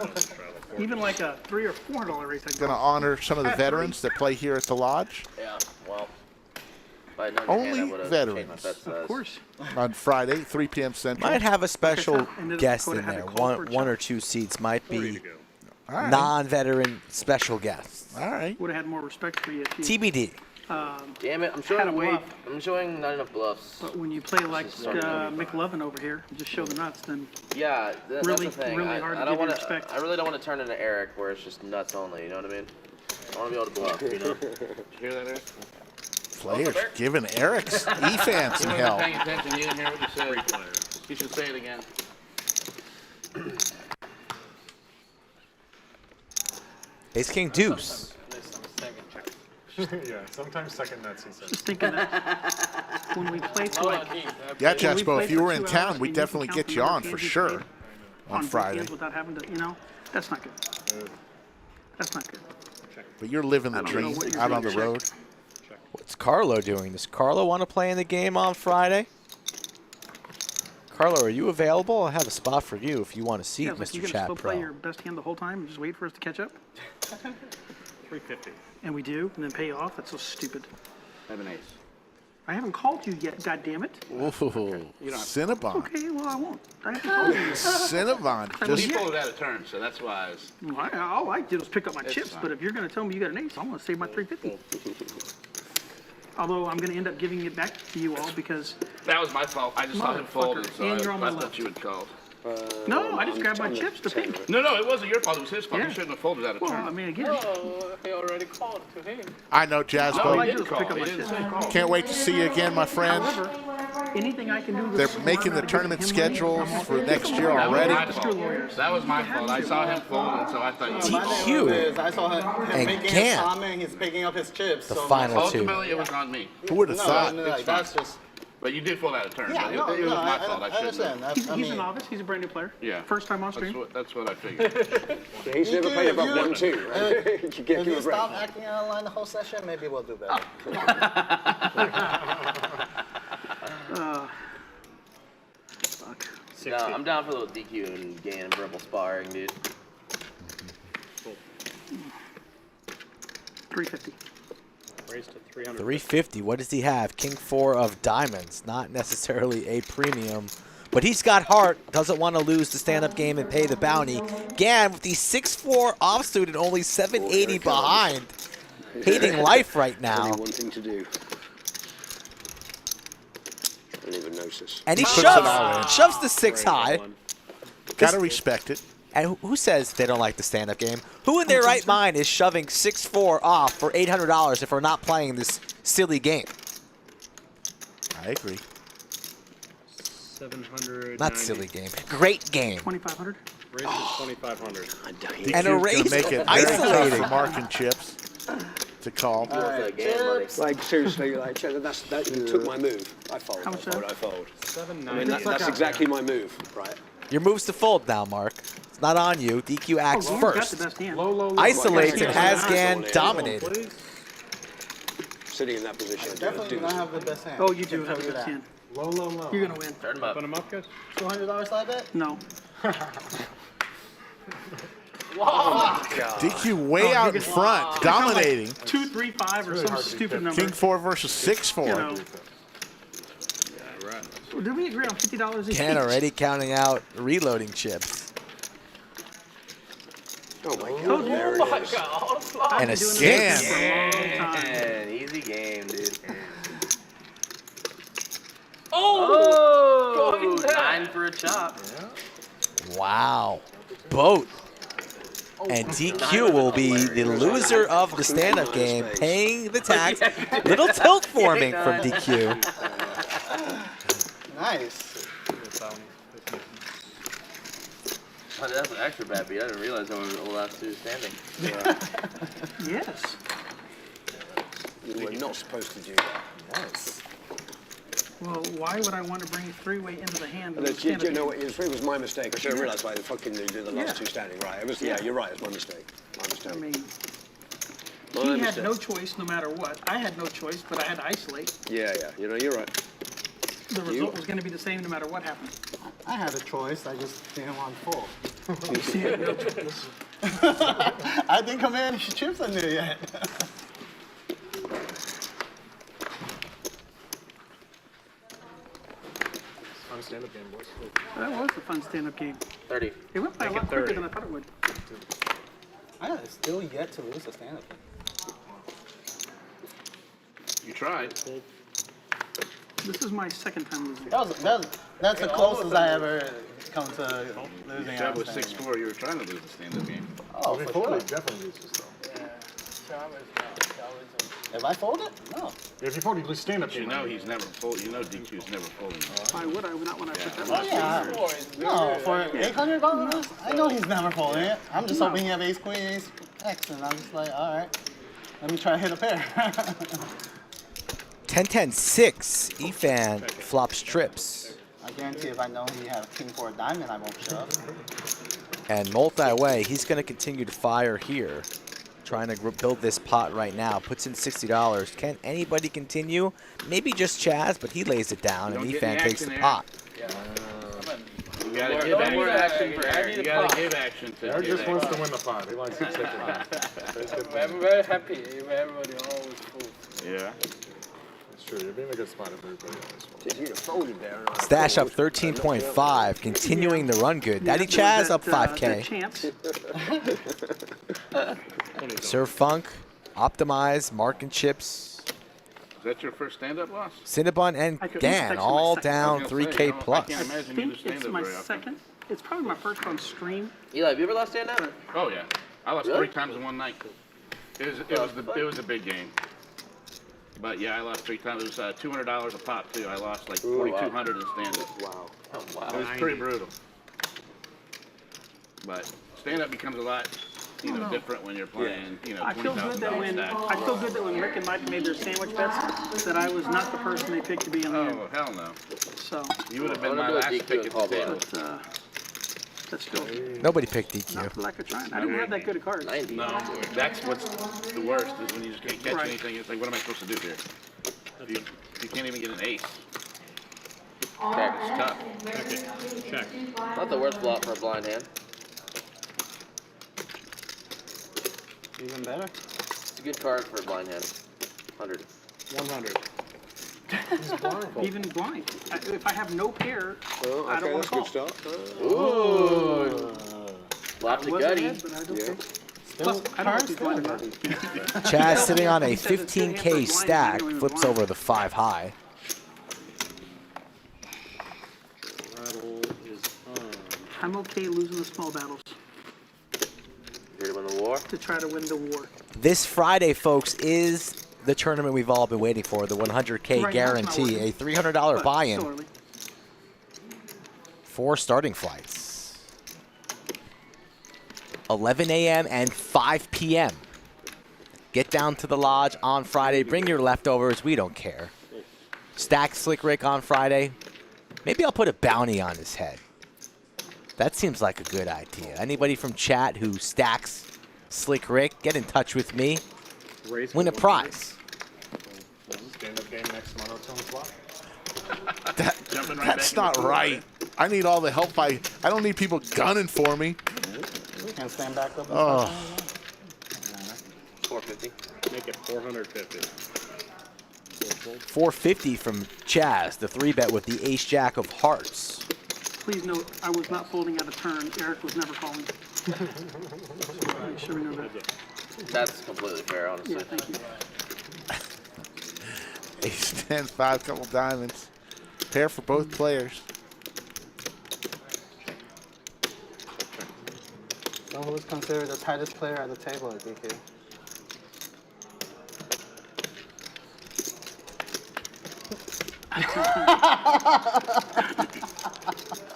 Even like a $300 or $400 race. Going to honor some of the veterans that play here at the Lodge. Yeah, well. If I had known Only your hand, I would've veterans. changed my bets to Of those. course. On Friday, 3 p.m. Central. Might have a special And guest Dakota in had to there. call for a One or chop. 2 seats might be All right. non-veteran special guests. All right. Would have had more respect for you if you. TBD. Damn it, I'm Had showing a way. bluff. I'm showing not enough bluffs. But when you play like McLovin over here, and just show the nuts, then Yeah, that's Really- the thing. really hard to I give don't you want respect. I really don't want to turn into Eric, where it's just nuts only. You know what I mean? I want to be able to bluff. You know? Did you hear that, Eric? Players giving Eric's Efan some help. Paying attention, you didn't hear what you said. You should say it again. Ace King Deuce. Yeah, sometimes second nuts, he says. just thinking that when we play for like Yeah, When we Jaspo, play if you for were in 2 town, hours we'd and you definitely can get count you the on number for of games you sure played on both Friday. ends without having to, that's not good. That's not good. But you're living the I don't dream know what you're out on the doing. road. What's Carlo doing? Does Carlo want to play in the game on Friday? Carlo, are you available? I have a spot for you if you want a seat, Yeah, it's like Mr. you're gonna Chat still Pro. play your best hand the whole time and just wait for us to catch up, 350. and we do, and then pay off. That's so stupid. I have an ace. I haven't called you yet. God damn it. Ooh, Cinnabon. Okay, well I won't. I haven't called you. Cinnabon. Well, Just he folded out of turn, so that's why I was. All I did was pick up my It's chips, fine. but if you're going to tell me you got an ace, I'm going to save my 350. Although I'm going to end up giving it back to you all because That was my fault. I just saw him fold, Motherfucker, so and you're on my I left. thought you had called. no, I just grabbed my chips to pink. No, it wasn't your fault. It was his fault. Yeah. You shouldn't have folded out of Well, turn. I mean, again, Oh, he already called to him. I know, all Jaspo. I he did was didn't pick call. up He my didn't chips. say call. Can't wait to see you again, my friend. However, anything I can do to They're swerve making the out of tournament giving him money, schedules I'm all for for it. next year That was already. my Mr. fault. Lawyers. That was my fault. I saw him fold, so I thought you. TQ. I saw him And making Cam. his comment, and he's picking up his chips. The so final two. Ultimately, it was on me. Who would have thought? like, that's just. But you did fold out of turn. Yeah, but no, it was no, my fault. I I shouldn't have. understand. He's I a mean, novice. He's a brand new player. Yeah. First time on stream. That's what I figured. He's never played above 1-2, right? You get if him you a stop break. acting out of line the whole session, maybe we'll do better. Fuck. No, I'm down for a little DQ and gain and verbal sparring, dude. 350. Raise to 300. 350. What does he have? King 4 of diamonds. Not necessarily a premium. But he's got heart. Doesn't want to lose the stand-up game and pay the bounty. Gan with the 6-4 offsuit and only 780 behind. Hating life right now. Only one thing to do. I didn't even notice. And he Puts it all in. shoves the 6 high. Gotta respect it. And who says they don't like the stand-up game? Who in their right mind is shoving 6-4 off for $800 if we're not playing this silly game? I agree. 700. Not silly game. Great game. 2,500. Raise to 2,500. And a raise make it very isolating. tough for Marc and Chips to call. Like seriously, like you took my move. I fold. How much is that? I fold. 790. I mean, that's exactly my move, right? Your move's to fold now, Marc. It's not on you. DQ acts Gane's got the first. best hand. Isolates and has Gan dominated. Sitting in that position. Definitely don't have the best hand. Oh, you do have the best hand. Low, low, low. You're gonna win. Turn him up. Put him up, guys. $200 side bet? No. DQ way out in front, dominating. 2, 3, 5, or some stupid number. King 4 versus 6-4. You know. Well, did we agree on $50 each? Gan already counting out reloading chips. Oh my God! There it is. And a I've been doing 6. this for a long time. Man, easy game, dude. Oh! 9 for a chop. Wow. Boat. And DQ will be the loser of the stand-up game, paying the tax. Little tilt forming from DQ. Nice. Oh, that's an extra bad beat. I didn't realize there were the last two standing. Yes. You were not supposed to do that. Nice. Well, why would I want to bring three-way into the hand? You know what? It was my mistake. I should have realised why the fucking they did the last two standing. Right. It was. Yeah, you're right. It's my mistake. My mistake. I mean, My he had mistake. no choice no matter what. I had no choice, but I had to isolate. Yeah, yeah. You know, you're right. The result was going to be the same no matter what happened. I had a choice. I just didn't want to fold. He had no choice. I didn't come in chips in there yet. Fun stand-up game, boys. That was a fun stand-up game. 30. It went by a Make it lot quicker 30. than I thought it would. I have still yet to lose a stand-up game. You tried. This is my second time losing. That's the closest I ever come to losing. You said with 6-4 you were trying to lose the stand-up game. Oh, for sure. Definitely loses though. If I fold it? No. If you fold, you lose stand-up You game. know he's never fold. You know DQ's never folding. Why would I not when I put that Oh, yeah. No, for $800, I know he's never folding it. I'm just hoping he have ace, queen, ace, X, and I'm just like, all right, let me try to hit a pair. 10-10-6. Efan flops trips. I guarantee if I know he had a king for a diamond, I won't shove. And multi-way, he's going to continue to fire here. Trying to build this pot right now. Puts in $60. Can anybody continue? Maybe just Chaz, but he lays it down, and Efan takes the pot. You gotta give action. You gotta give action to Eric just wants to win the pot. He likes to take it on. I'm very happy if everybody always full. Yeah. It's true. You're being a good spot if everybody always folds. You'd have folded there. And I Stash up 13.5, continuing the run good. Daddy Chaz up 5K. Sir Funk, Optimize, Marc and Chips. Is that your first stand-up loss? Cinnabon and Dan all down 3K plus. I can't I imagine you think do it's stand-up my very often. second. It's probably my first on stream. Eli, have you ever lost stand up? Oh yeah, I lost Really? 3 times in one night. It was a big game. But yeah, I lost 3 times. It was $200 a pop too. I lost like 4,200 in stand-up. Wow. Oh, wow. It was pretty brutal. But stand-up becomes a lot, different when you're playing, I feel good that when Rick and Mike made their sandwich bets, that I was not the person they picked to be in the end. Oh hell no! So You would have been my last pick at the table. that's still Nobody picked DQ. not for lack of trying. I didn't have that good a card. No, that's what's the worst is when you just can't catch Right. anything. It's like, what am I supposed to do here? You can't even get an ace. It's tough. Check. Not the worst flop for a blind hand. Even better. It's a good card for a blind hand. 100. 100. Even blind. If I have no pair, Oh, I don't okay, want that's to a call. good start. Ooh. Flop the Wasn't gutty. ahead, but I don't care. Still, Plus, I don't know if he's still blind or not. Chaz sitting on a 15K stack, flips over the 5 high. Straddle is on. I'm okay losing the small battles. Here to win the war. to try to win the war. This Friday, folks, is the tournament we've all been waiting for, the 100K Right now it's not guarantee, a working, $300 but buy-in. still early. 4 starting flights. 11 a.m. and 5 p.m. Get down to the lodge on Friday. Bring your leftovers. We don't care. Stack Slick Rick on Friday. Maybe I'll put a bounty on his head. That seems like a good idea. Anybody from chat who stacks Slick Rick, get in touch with me. Win a prize. Stand-up game next monotone slot. That's not right. I need all the help I don't need people gunning for me. Can't stand back up. Oh. 450. Make it 450. 450 from Chaz, the 3-bet with the ace-jack of hearts. Please note, I was not folding out of turn. Eric was never calling. Make sure we know that. That's completely fair, honestly. Yeah, thank you. Ace 10, 5, couple diamonds. Pair for both players. So who's considered the tightest player at the table at DK?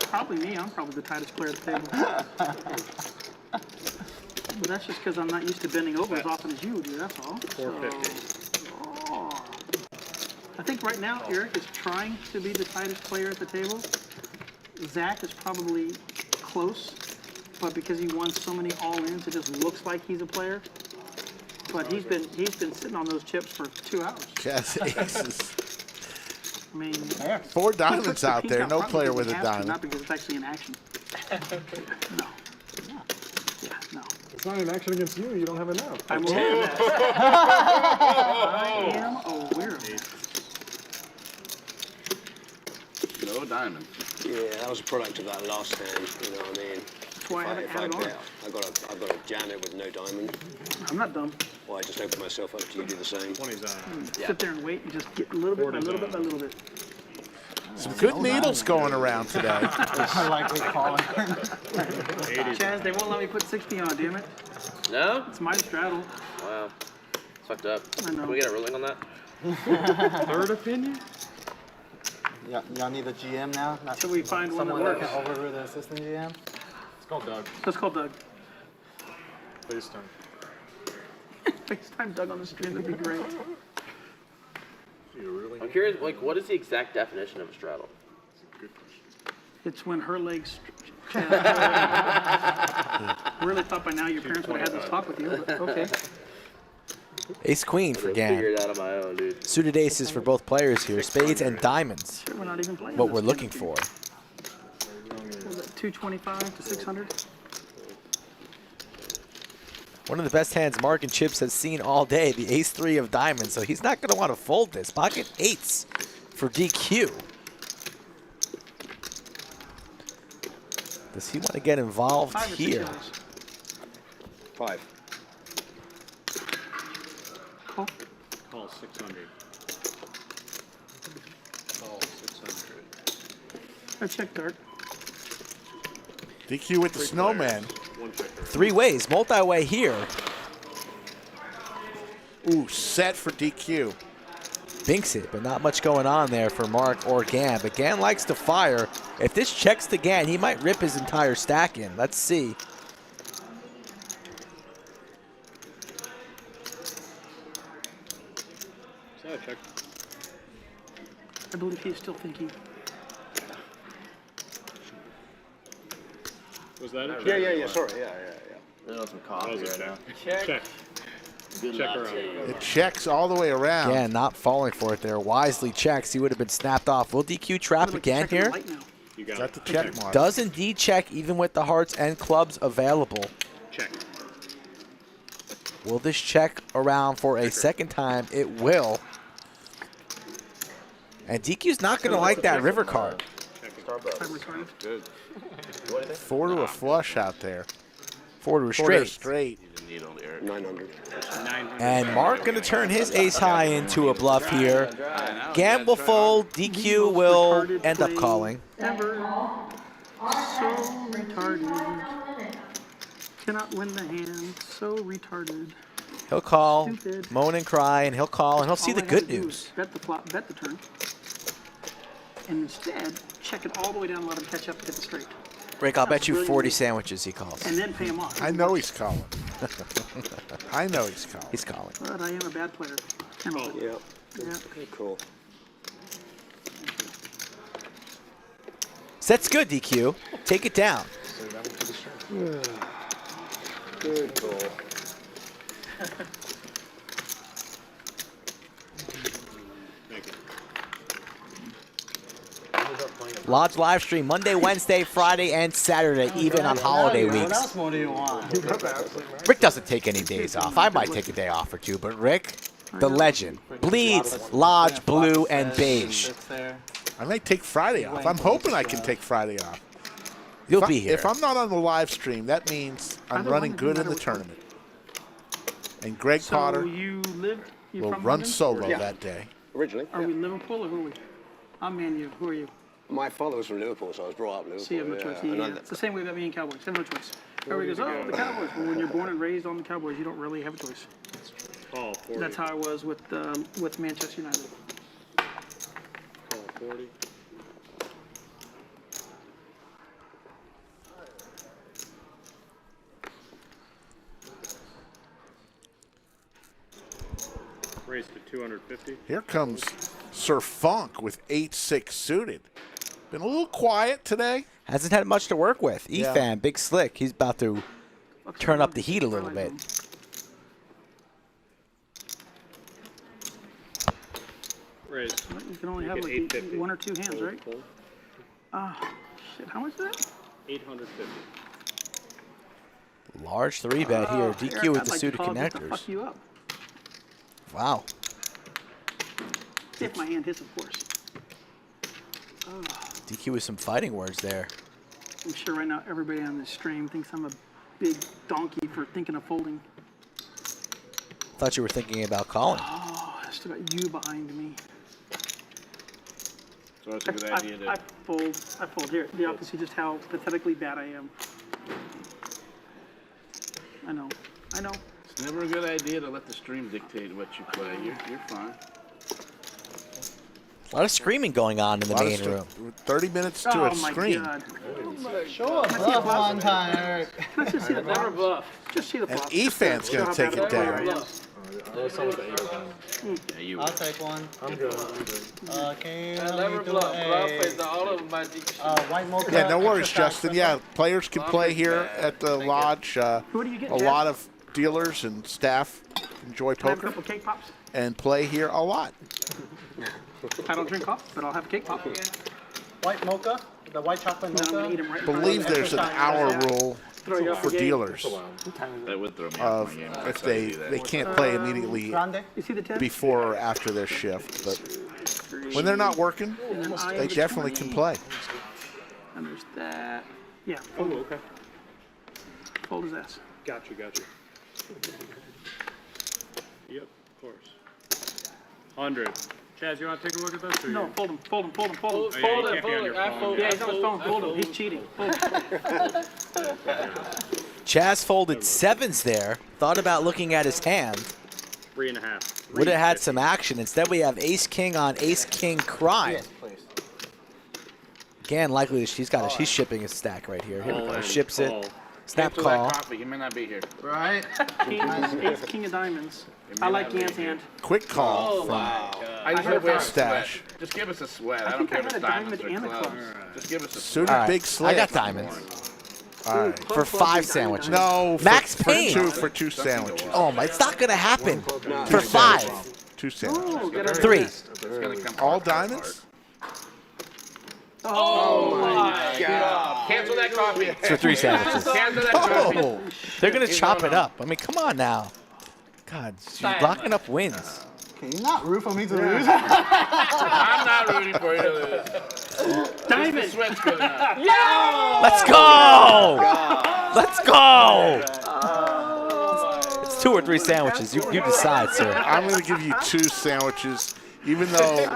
Probably me. I'm probably the tightest player at the table. But that's just because I'm not used to bending over as often as you do, that's all. 450. Oh. I think right now Eric is trying to be the tightest player at the table. Zach is probably close, but because he won so many all-ins, it just looks like he's a player. But he's been sitting on those chips for 2 hours. Yes, aces. I mean, 4 diamonds out there. No player with a diamond. Not because it's actually in action. No. Yeah, no. It's not an action against you. You don't have enough. I'm aware of that. I am aware of that. No diamond. Yeah, that was a product of that last hand. You know what I mean? That's why I haven't If had it on. bet, I've got a Janet with no diamond. I'm not dumb. Well, I just open myself up to you do the same. 20's on. Sit there and wait and just get a little bit by little bit by little bit. Some good needles going around today. I like we call it. Chaz, they won't let me put 60 on, damn it. No? It's my straddle. Wow. It's fucked up. I know. Can we get a ruling on that? Third opinion? Y'all need a GM now? Not Till we find one that someone that works. can overrule the assistant GM? It's called Doug. Let's call Doug. Please turn. FaceTime Doug on the stream would be great. I'm curious, like, what is the exact definition of a straddle? It's when her legs. Really thought by now your parents would have had this talk with you, but okay. Ace Queen for I'll figure Gan. it out on my own, dude. Suited aces for both players here. Spades and diamonds. Sure, we're not even playing What this we're game. looking for. Was it 225 to 600? One of the best hands Marc and Chips has seen all day, the ace-3 of diamonds, so he's not going to want to fold this. Pocket eights for DQ. Does he want to get involved 5 or 6 here? yards. 5. Call. Call 600. Call 600. I check dark. DQ with the snowman. One checker. 3 ways, multi-way here. Ooh, set for DQ. Binks it, but not much going on there for Marc or Gan. But Gan likes to fire. If this checks to Gan, he might rip his entire stack in. Let's see. Is that a check? I believe he's still thinking. Was that a check? Yeah. Sorry. Yeah. I know some That coffee was a right now. check. Check. Good Check luck around. to you. It checks all the way around. Gan not falling for it there. Wisely checks. He would have been snapped off. Will DQ trap Like again checking the here? light now. You got Got it. the check mark. Does indeed check even with the hearts and clubs available. Check. Will this check around for a second time? It will. And DQ's not going to like that river card. Time retarded. Good. 4 to a flush out there. 4 to a 4 to a straight. straight. Needle, Eric. 900. 900. And Marc going to turn his ace high into a bluff here. Gan will fold. DQ will end up calling. Ever. So retarded. Cannot win the hand. So retarded. He'll call, Stupid. moan and cry, and he'll call, and he'll see All the I had good to do news. is bet the flop, bet the turn. And instead, check it all the way down and let him catch up and get the straight. Rick, I'll That bet was you brilliant. 40 sandwiches he calls. And then pay him off. I know he's calling. I know he's calling. He's calling. But I am a bad player. Yeah. Yeah. Cool. Set's good, DQ. Take it down. Good call. Thank you. Lodge live stream Monday, Wednesday, Friday, and Saturday, even on holiday What weeks. else more do you want? Rick doesn't take any days off. I might take a day off or two, but Rick, the legend, bleeds Lodge blue and beige. I might take Friday off. I'm hoping I can take Friday off. You'll If be I- here. If I'm not on the live stream, that means I'm running good in the tournament. And Greg So Potter you you're will from run London? solo Yeah. that day. Originally. Are we Liverpool or who are we? I'm Man U. Who are you? My father was from Liverpool, so I was brought up Liverpool. So you have no choice. And Yeah, I- it's the same way about me and Cowboys. I have no choice. Everybody goes, oh, the Cowboys. Well, when you're born and raised on the Cowboys, you don't really have a choice. Call 40. That's how I was with Manchester United. Call 40. Raised to 250. Here comes Sir Funk with 8-6 suited. Been a little quiet today. Hasn't had much to work with. Yeah. Efan, big slick. He's about to turn up the heat a little bit. Raised. You can only You have get like 850. one or two hands, Fold, right? fold. Ah, shit. How much is that? 850. Large 3-bet here. Oh, DQ Eric, with I'd the like to suited call just to connectors. fuck you up. Wow. If my hand hits, of course. Oh, DQ with some fighting words there. I'm sure right now everybody on this stream thinks I'm a big donkey for thinking of folding. Thought you were thinking about calling. Oh, I still got you behind me. So it's a good idea I to. fold here. The opposite, just how pathetically bad I am. I know. It's never a good idea to let the stream dictate what you play. You're fine. A lot of screaming going on in the Lot of main stuff. room. 30 minutes to Oh a my screen. God. Sure, bluff one time, Eric. Let's just see the Never flop. bluff. Just see the And flop. Efan's going to take it down. Bluff. Yeah, you I'll take one. I'm good. Okay, I let never me do bluff. Bluff is a all of my deep shit. white mocha. Yeah, no worries, extra Justin. fast Yeah, players can play here at the lodge. Who do you get, A Jeff? lot of dealers and staff enjoy Can I have a poker couple cake pops? and play here a lot. I don't drink coffee, but I'll have a cake pop. White mocha, the white chocolate Then I'm gonna eat mocha. them right I believe there's an hour rule Throw you off for the game. dealers That would throw me off of my game. if they can't play immediately Grande. You see the 10? before or after their shift. But when they're not working, And then I they have the definitely 20. can play. And there's that. Yeah, Oh, okay. fold his ass. Gotcha. Yep, of course. 100. Chaz, you want to take a look at this? Or No, you- fold him. Oh, yeah, you can't be on your phone. Yeah, he's on his phone. Fold him. He's cheating. Fold him. Chaz folded sevens there. Thought about looking at his hand. 3.5. Would have had some action. Instead, we have ace-king on ace-king crime. Yes, please. Again, likely she's shipping a stack right here. Here we All go. in, Ships it. call. Snap Cancel that call. coffee. He may not be here. Right? Ace, king of diamonds. I like Gan's hand. Quick call from I just heard hope we have a Stash. sweat. Just give us a sweat. I I don't think I care if had it's a diamonds diamond or and a clubs. club. Just give us a suited All right, big I slip. got diamonds. All right. For 5 sandwiches. No, Max for Payne. for two sandwiches. Oh my, it's not gonna happen. For 5. 2 sandwiches. Oh, get out of 3. It's gonna come All apart. diamonds? Oh my God. Cancel that coffee. It's for 3 sandwiches. Cancel that coffee. Oh, they're gonna chop it up. I mean, come on now. God, she's rocking up wins. Can you not root for me to lose? I'm not rooting for you to lose. Diamond. Sweat's good enough. Let's go! Let's go! It's 2 or 3 sandwiches. You decide, sir. I'm going to give you 2 sandwiches, even though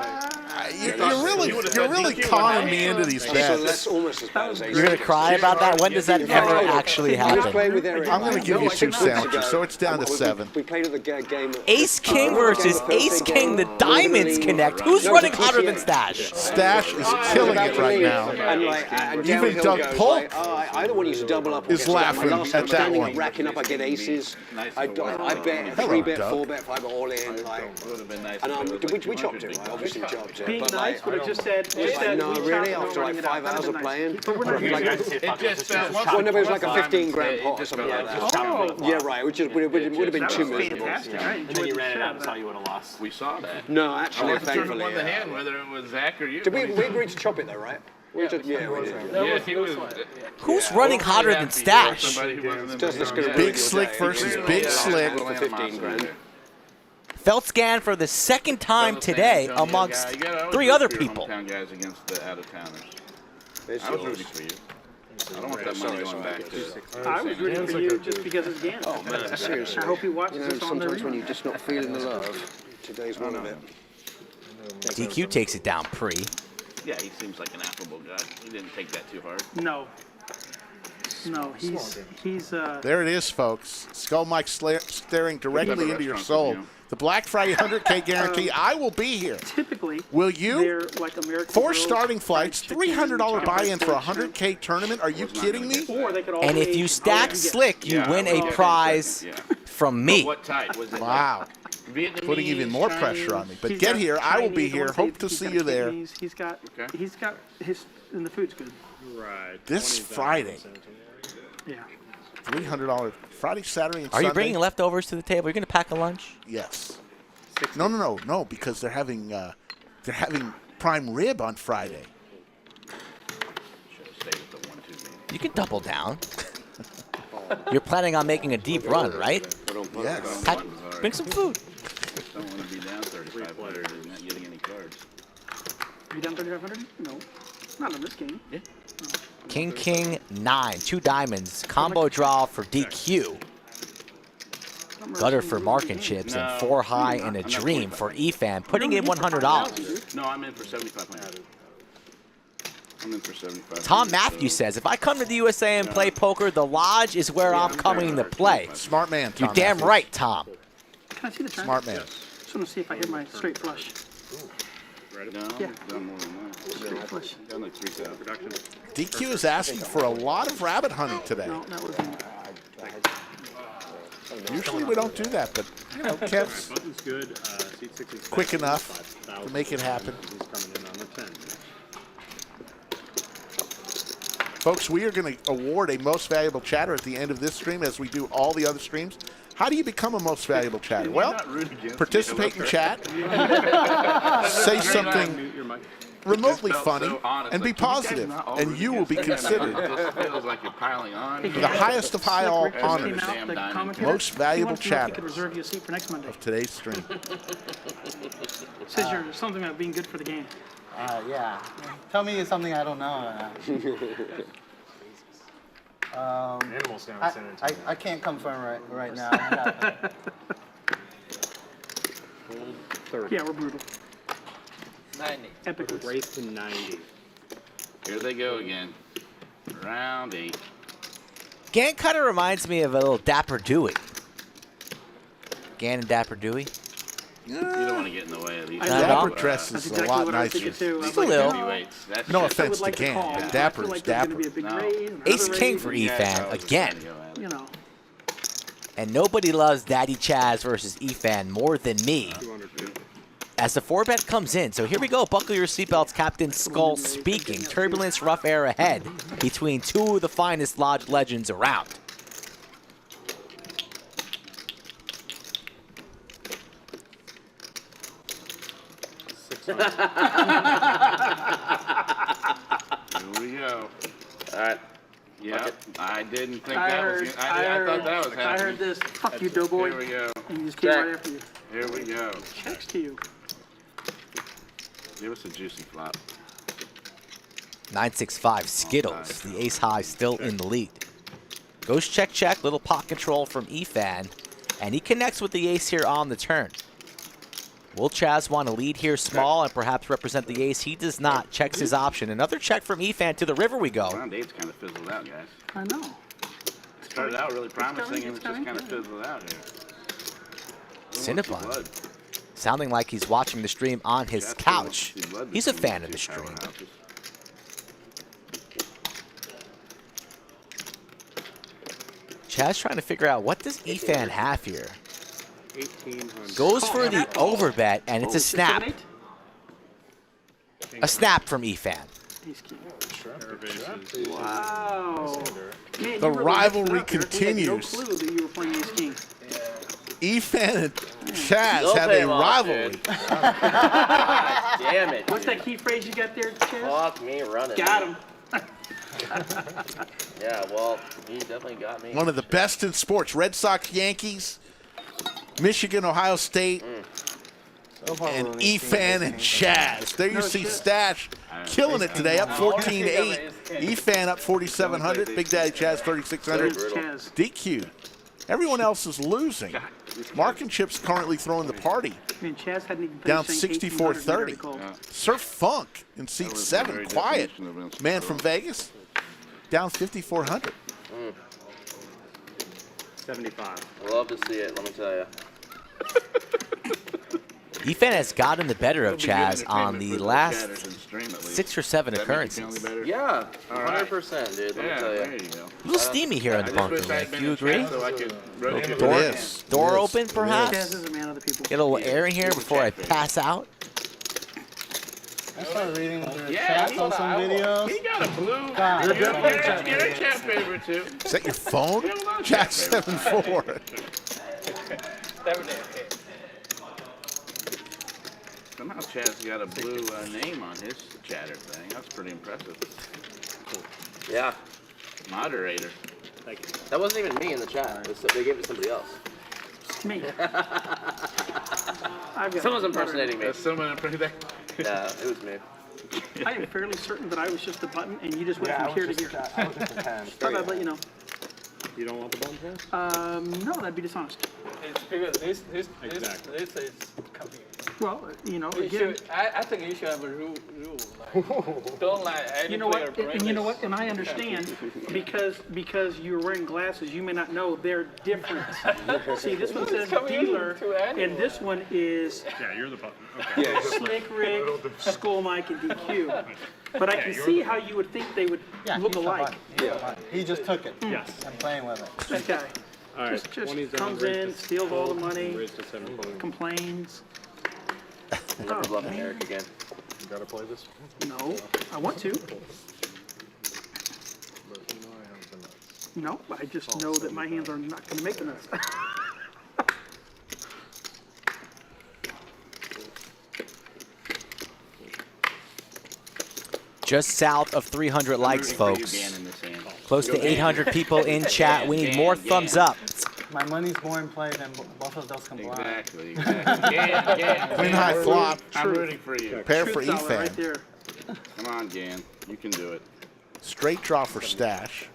You're really conning me into these So bets. that's almost as bad as You're going to cry about that? When does that ever actually I was playing happen? with Eric. I'm going to give you 2 sandwiches, so it's down to 7. We played at the game. Ace King versus Ace King. The diamonds connect. Who's running hotter than Stash? Stash is killing it right now. And Even downhill Doug goes, Polk like, I don't want you to double up. is laughing My last time at that standing one. up, racking up, I get aces. I bet Hello, 3-bet, Doug. 4-bet, 5 all in. And we chopped it, right? Obviously we chopped it. Being But nice like, would have just said, no, we really? chopped, After no like running it 5 out. hours of That'd playing? But we're not here. It just Well, no, it was like a 15-grand pot or something like that. Oh, Yeah, right. Which would have been that too was miserable. fantastic. I enjoyed And then you the ran it shit out out and of saw that. you would have lost. We saw that. No, I actually, wasn't sure who thankfully. won the hand, whether it was Zach or you. Did we agreed to chop it though, right? Yeah, we did. Yeah, he was. Who's running hotter than Stash? Just this gonna ruin Big your Slick day. versus Big Slick. For 15 grand. Felt scan for the second time today amongst 3 other people. Guys against the out-of-towners. It's I was yours. rooting for you. I don't want that money going back to. I was rooting for you just because it's Gannon. Oh man, seriously. I hope he watches You know, this on the sometimes when replay. you're just not feeling the love, today's one of it. DQ takes it down pre. Yeah, he seems like an affable guy. He didn't take that too hard. No. No, he's There it is, folks. Skull Mike staring directly into your restaurants soul. with you. The Black Friday 100K guarantee. I will be here. typically Will you? they're like American 4 Grill, starting fried flights, chicken, $300 buy-in for a chocolate 100K tournament. Are you kidding me? Or they could all And be if you Asian. stack Oh, slick, you Yeah, win well, a prize yeah. from me. What type was it? Wow. Vietnamese, Putting even more Chinese? pressure on me. But He's get got here. I will be Chinese, here. I wanna Hope to he's see got you there. Chinese, He's got his, and the food's good. Right. This 20 Friday. Yeah. $300 Friday, Saturday, and Are Sunday. you bringing leftovers to the table? You're going to pack a lunch? Yes. No, because they're having prime rib on Friday. You can double down. You're planning on making a deep run, right? Yes. Bring some food. Don't want to be down 3,500 and not getting any cards. You down 3,500? No. Not in this game. Yeah. King 9, 2 diamonds, combo draw for DQ. Gutter for Marc and chips, and 4 high and a dream for Efan, putting in $100. No, I'm in for 7,500. I'm in for 75. Tom Matthews says, if I come to the USA and play poker, the lodge is where I'm coming to play. Smart man, Tom. You're damn Matthews. right, Tom. Can I see the trend? Smart man. Just want to see if I hit my straight flush. No, Yeah. done more than that. Straight flush. Done like 3,000 production. DQ is asking for a lot of rabbit hunting today. No, that was me. Usually we don't do that, but you know, Kev's Button's good. Seat 66. quick enough to make it happen. He's coming in on the 10. Folks, we are going to award a most valuable chatter at the end of this stream, as we do all the other streams. How do you become a most valuable chatter? Well, participate in chat, say something remotely funny, and be positive, and you will be considered It just feels like you're piling on. for the highest of high all Rick just came honors out, the commentator. most valuable He wants to know if he chatter could reserve you a seat for next Monday. of today's stream. Says you're something about being good for the game. Yeah. Tell me something I don't know. Animal stand in San Antonio. I can't confirm right now. Yeah, we're brutal. 90. Epic. Race to 90. Here they go again. Round 8. Gann kind of reminds me of a little Dapper Dewey. Gann and Dapper Dewey. You don't want to get in the way of these. Dapper dress is a lot nicer. Just a little. No offense to Gann, but Dapper is Dapper. Ace King for Efan again. You know. And nobody loves Daddy Chaz versus Efan more than me. As the 4-bet comes in, so here we go. Buckle your seatbelts, Captain Skull speaking. Turbulence, rough air ahead between 2 of the finest lodge legends around. Here we go. All right. Yeah, I didn't think I that heard, was. I thought that was happening. I heard this. Fuck you, doughboy. Here we go. And he just came right after you. Here we go. Checks to you. Give us a juicy flop. 965 Skittles. The ace high still in the lead. Goes check. Little pot control from Efan. And he connects with the ace here on the turn. Will Chaz want to lead here small and perhaps represent the ace? He does not. Checks his option. Another check from Efan. To the river we go. Round 8's kind of fizzled out, guys. I know. Started out really promising and it's just kind of fizzled out here. Cinnabon, sounding like he's watching the stream on his couch. He's a fan of the stream. Chaz trying to figure out what does Efan have here. 1,800. Goes for the overbet, and it's a snap. A snap from Efan. Wow. Man, The you really rivalry mixed it up. continues. You had no clue that you were playing ace king. Efan and Chaz Don't have pay a him off, rivalry. dude. God damn it. What's that key phrase you got there, Chaz? Fuck me running. Got him. Yeah, well, he definitely got me. One of the best in sports. Red Sox, Yankees, Michigan, Ohio State, and Efan and Chaz. There you see Stash killing it today, up 14-8. Efan up 4,700. Big Daddy Chaz 3,600. DQ. Everyone else is losing. Marc and Chip's currently throwing the party. I mean, Chaz hadn't even Down finished saying 64-30. Surf Funk in seat 7, quiet. Man from Vegas, down 5,400. 75. Love to see it, let me tell you. Efan has gotten the better of Chaz on the last 6 or 7 occurrences. Yeah, 100%, dude, let me tell you. There you go. A little steamy here in the bunker, Rick. Do you agree? So I could rotate Door, Yes. door Yes. open, perhaps? Chaz is a man of the people. Get a little air in here before I pass out. I started reading the Yeah, chats on some videos. He got a blue. God, You're a chat favorite, too. Is that your phone? Chaz 7-4. Somehow Chaz got a blue name on his chatter thing. That's pretty impressive. Yeah, Moderator. Thank you. that wasn't even me in the chat. They gave it to somebody else. Me. I've got Someone's impersonating me. That's someone pretty that. Yeah, it was me. I am fairly certain that I was just a button and you just went from here to here. Thought I'd let you know. You don't want the button press? No, that'd be dishonest. It's because this Exactly. this is coming. Well, you know, You again, should, I think you should have a rule. Like, don't let any you know player what, break and you know this. what, and I understand because you're wearing glasses, you may not know they're different. See, this one says coming dealer, to anyone. and this one is Yeah, you're the button. Okay. Slick Rick, Skull Mike, and DQ. But I can see how you would think they would look alike. He just took it. Yes. I'm playing with it. This guy All right. just 20's down, comes raised in, to steals all the fold, money, raised to 7. complains. I'm never bluffing Eric again. You gotta play this. No, I want to. No, I just know that my hands are not going to make the nuts. Just south of 300 likes, Rooting for you, folks. Dan, in this hand. Close to 800 people in chat. We need more thumbs up. My money's more in play than both of those combined. Exactly. Gan, Queen high flop. I'm rooting for you. Pair for Truth dollar right Efan. there. Come on, Gan. You can do it. Straight draw for Stash.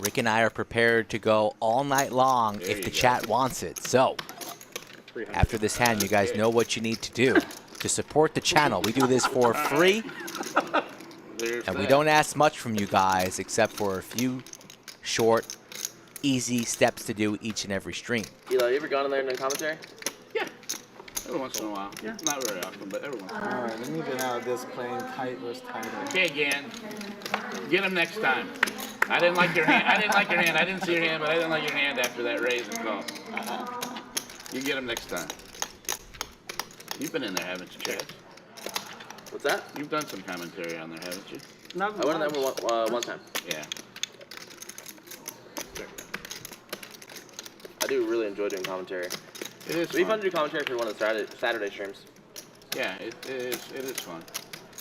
Rick and I are prepared to go all night long if the chat wants it. So, after this hand, you guys know what you need to do to support the channel. We do this for free, and we don't ask much from you guys except for a few short, easy steps to do each and every stream. Eli, you ever gone in there and done commentary? Every once in a while. Yeah. Not very often, but every once in a while. All right, let me get out of this playing tight versus tighter. Okay, Gan. Get him next time. I didn't like your hand. I didn't see your hand, but I didn't like your hand after that raise and call. You get him next time. You've been in there, haven't you, Chad? What's that? You've done some commentary on there, haven't you? Not I went in there one time. Yeah. I do really enjoy doing commentary. It is It'd be fun fun. to do commentary for one of the Saturday streams. Yeah, it is fun.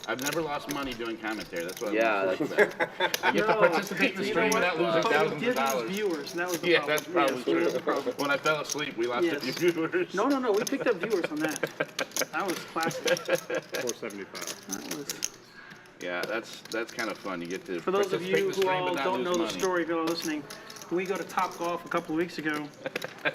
I've never lost money doing commentary. That's what Yeah, I'm most about. I get to participate in the stream without losing But we thousands did of dollars. lose viewers, and that was the Yeah, problem. that's probably Yes, that was the true. problem. When I fell asleep, we lost a Yes. few viewers. No, we picked up viewers on that. That was classic. 475. That was, Yeah, that's kind of fun. You get to for those of participate in you the who stream all but not don't lose know the money. story, if you're listening, we go to Top Golf a couple of weeks ago,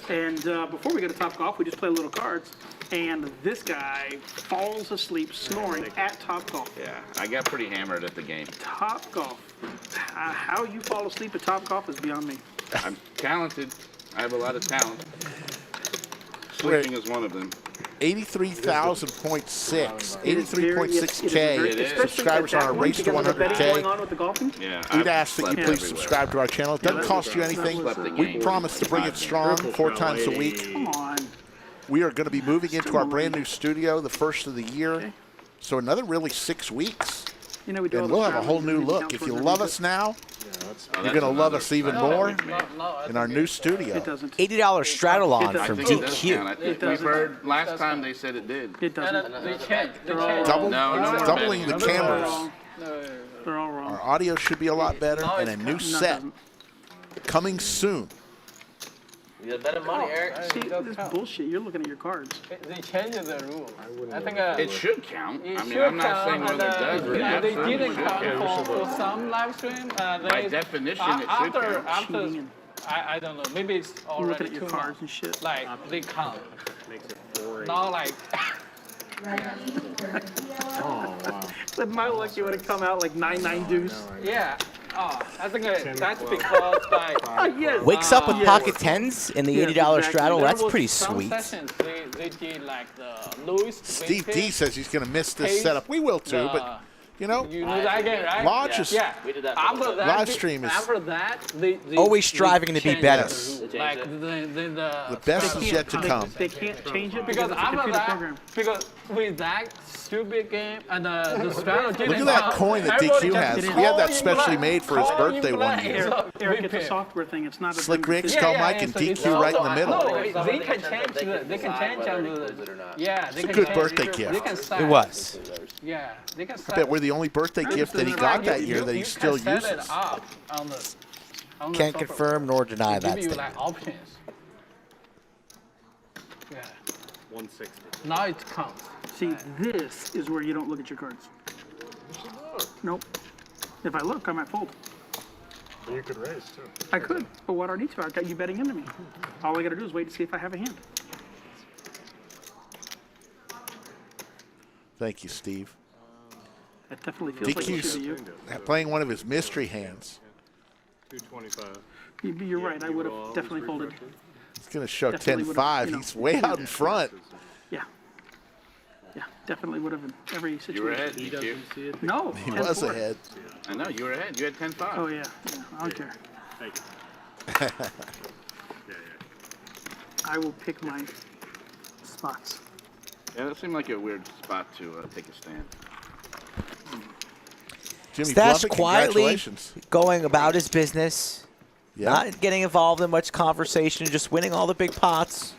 and before we go to Top Golf, we just play little cards, and this guy falls asleep snoring at Top Golf. Yeah, I got pretty hammered at the game. Top Golf. How you fall asleep at Top Golf is beyond me. I'm talented. I have a lot of talent. Sleeping is one of them. 83,000.6, 83.6K subscribers on our race to going on with the 100K. golfing? Yeah, We'd ask that you please subscribe to our channel. It doesn't cost you anything. We promise to bring it strong 4 times a week. Come on. We are going to be moving into our brand new studio the first of the year. So another really 6 weeks. You know, we do all And the we'll have a traveling whole and new everything look. counts If for you it, love but- us now, Oh, you're going to love us even more No, in our new studio. It doesn't. $80 straddle on doesn't. from I think it does DQ. count. I think doesn't. we've heard last time they said it did. It doesn't. They change. They change. Doubling the cameras. They're all wrong. Our audio should be a lot better and a new set coming soon. You got better money, Eric. See, this bullshit. You're looking at your cards. They changed the rule. I think It should count. it I mean, should I'm not count, saying whether it does, but it they absolutely didn't should count count. for some live stream. By definition, it should count. After, I don't know. Maybe it's You're looking already at your too cards much. and shit. Like they count. Makes it 4. Not like But my luck, you would have come out like 9-9 deuce. yeah. Oh, I think that's because like. Yes. Wakes up with Yes. pocket tens in the Yes, $80 exactly. straddle. There That's was pretty some sweet. Sessions, they did like the Louis. Steve D vintage says he's going to miss this pace, setup. We will too, but you know, You know that game, right? Lodge is Yeah. We did that. After that, live stream is after that, they Always striving to be changed better. the rule. Like the best is yet to come. They can't change it because because it's a after computer that, program. because with that stupid game and the strategy. Look at that coin that DQ has. We had that specially made for his birthday one year. Eric, it's a software thing. It's not a Slick Rick's thing. call Mike and DQ right in the middle. No, they can change the. They can change the. Yeah, they It's a can good change birthday They gift. can set. It was. Yeah, they can I set. bet we're the only birthday gift that he got that year that he still You can set it uses. up on the Can't software. confirm nor deny They that give you statement. like options. Yeah. 160. Now it counts. See, this is where you don't look at your cards. Nope. If I look, I might fold. You could raise too. I could, but what do I need to? I've got you betting into me. All I got to do is wait to see if I have a hand. Thank you, Steve. That definitely feels like it should be you. DQ's playing one of his mystery hands. 225. You're right. I would have definitely folded. He's going to show Definitely would've, 10-5. you know. He's way out in front. Yeah. Yeah, definitely would have in every situation. You were ahead, He DQ. doesn't see it. No. He 10-4. was ahead. I know, you were ahead. You had 10-5. Oh, yeah. I don't care. Thank you. Yeah, I will pick my spots. Yeah, that seemed like a weird spot to take a stand. Jimmy Stash Bluffett, quietly congratulations. going about his business, Yeah. not getting involved in much conversation, just winning all the big pots.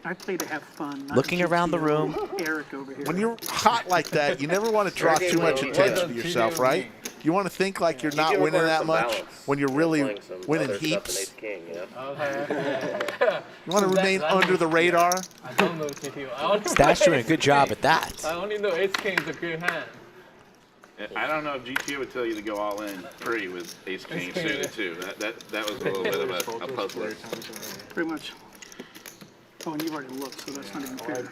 I play to have fun. Not Looking to around the GTO room. Eric over here. When you're hot like that, you never want to draw too much attention to yourself, right? You want to think like you're not winning that much when you're really winning heaps. King, you know? You want to remain under the radar. I don't know GTO. I only Stash know doing a ace good king. job at that. I only know ace king is a good hand. I don't know if GTA would tell you to go all in pre with Ace King suited too. That was a little bit of a puzzler. Pretty much. Oh, and you've already looked, so that's not even fair.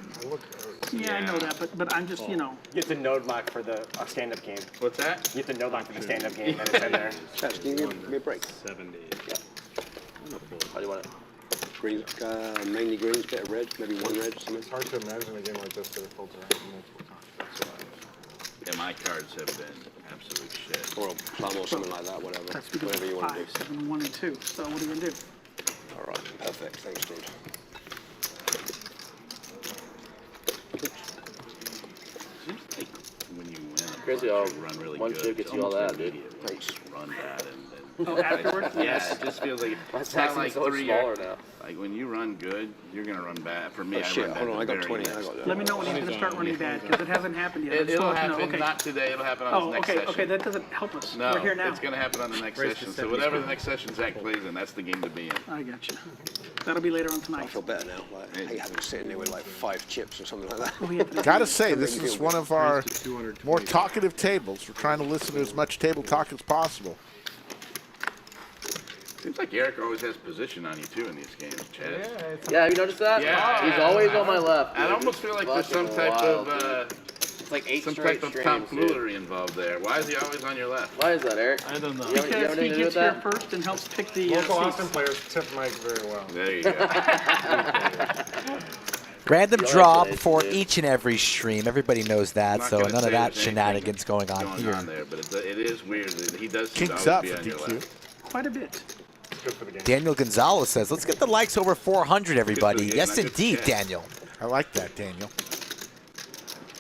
Yeah, I know that, but I'm just, you know. You have to node lock for the stand-up game. What's that? You have to node lock for the stand-up game, and it's in there. Chaz, can you give me a break? 70. How do you want it? Greens, mainly greens, bit of red, maybe one red, something. It's hard to imagine a game like this that it folds around multiple times. That's why. Yeah, my cards have been absolute shit. Or a plum or something like that, whatever. That's because Whatever you want to do. 5, 7, 1, and 2. So what are you going to do? All right, perfect. Thanks, dude. Seems like when you win, Crazy you how run really one good. chip gets it's you all almost that, dude. immediate. Thanks. Run bad and Oh, afterwards? yeah, it just feels like That's it's not actually like so 3 smaller years. now. Like when you run good, you're gonna run bad. For me, Oh, I shit, run bad. hold on, I the got very 20. I next. got that. Let me know when he's going to start running bad, because it hasn't happened yet. I just It'll want to know. happen, Okay. not today. It'll happen on Oh, his next okay, session. okay, that doesn't help us. No, We're here now. it's gonna happen on the next Race to session. So 70. whatever the next session Zach plays in, that's the game to be in. I got you. That'll be later on I tonight. feel better now. Like, I hate having to sit in there with like 5 chips or something like that. Oh, yeah, but- Gotta say, this is one of our Raised to 220. more talkative tables. We're trying to listen to as much table talk as possible. Seems like Eric always has position on you too in these games, Chaz. Yeah, have you noticed that? Yeah. He's always on my left. I dude. almost feel like there's some Fucking type wild, of dude. It's like 8 some straight type of streams, dude. tomfoolery involved there. Why is he always on your left? Why is that, Eric? I don't know. You have Because anything he to do gets with here that? first and helps pick the Local Austin seats. players tip Mike very well. There you go. Random You like draw it, before dude. each and every stream. Everybody knows that, I'm not so gonna none say of that there's anything shenanigans going on going here. on there, but it is weird. He does seem to Kings always up be for on your DQ. left. Quite a bit. Good for the game. Daniel Gonzalez says, let's get the likes over 400, everybody. game, Yes, not good indeed, chat. Daniel. I like that, Daniel.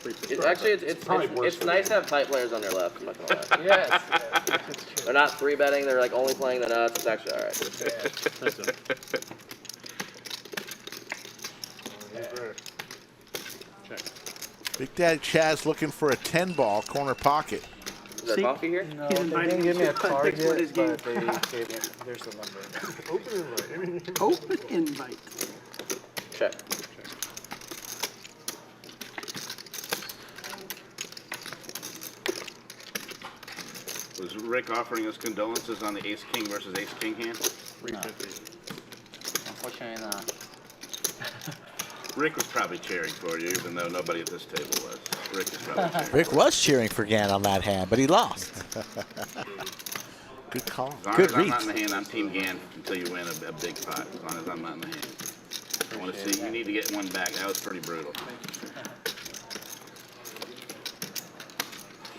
It's nice to have tight players on your left. I'm not gonna lie. Yes. They're not 3-betting. They're like only playing the nuts. It's actually all right. That's it. Check. Big Daddy Chaz looking for a 10-ball corner pocket. Is there See? coffee here? No, He's they inviting didn't give me me a to play target, with his game. but they gave me. There's the number. Open invite. Open invite. Check. Was Rick offering us condolences on the Ace King versus Ace King hand? 350. Unfortunately not. Rick was probably cheering for you, even though nobody at this table was. Rick is probably cheering. Rick was cheering for Gann on that hand, but he lost. Good call. As long Good as I'm read. not in the hand, I'm Team Gann until you win a big pot. As long as I'm not in the hand. I want to see. You need to get one back. That was pretty brutal.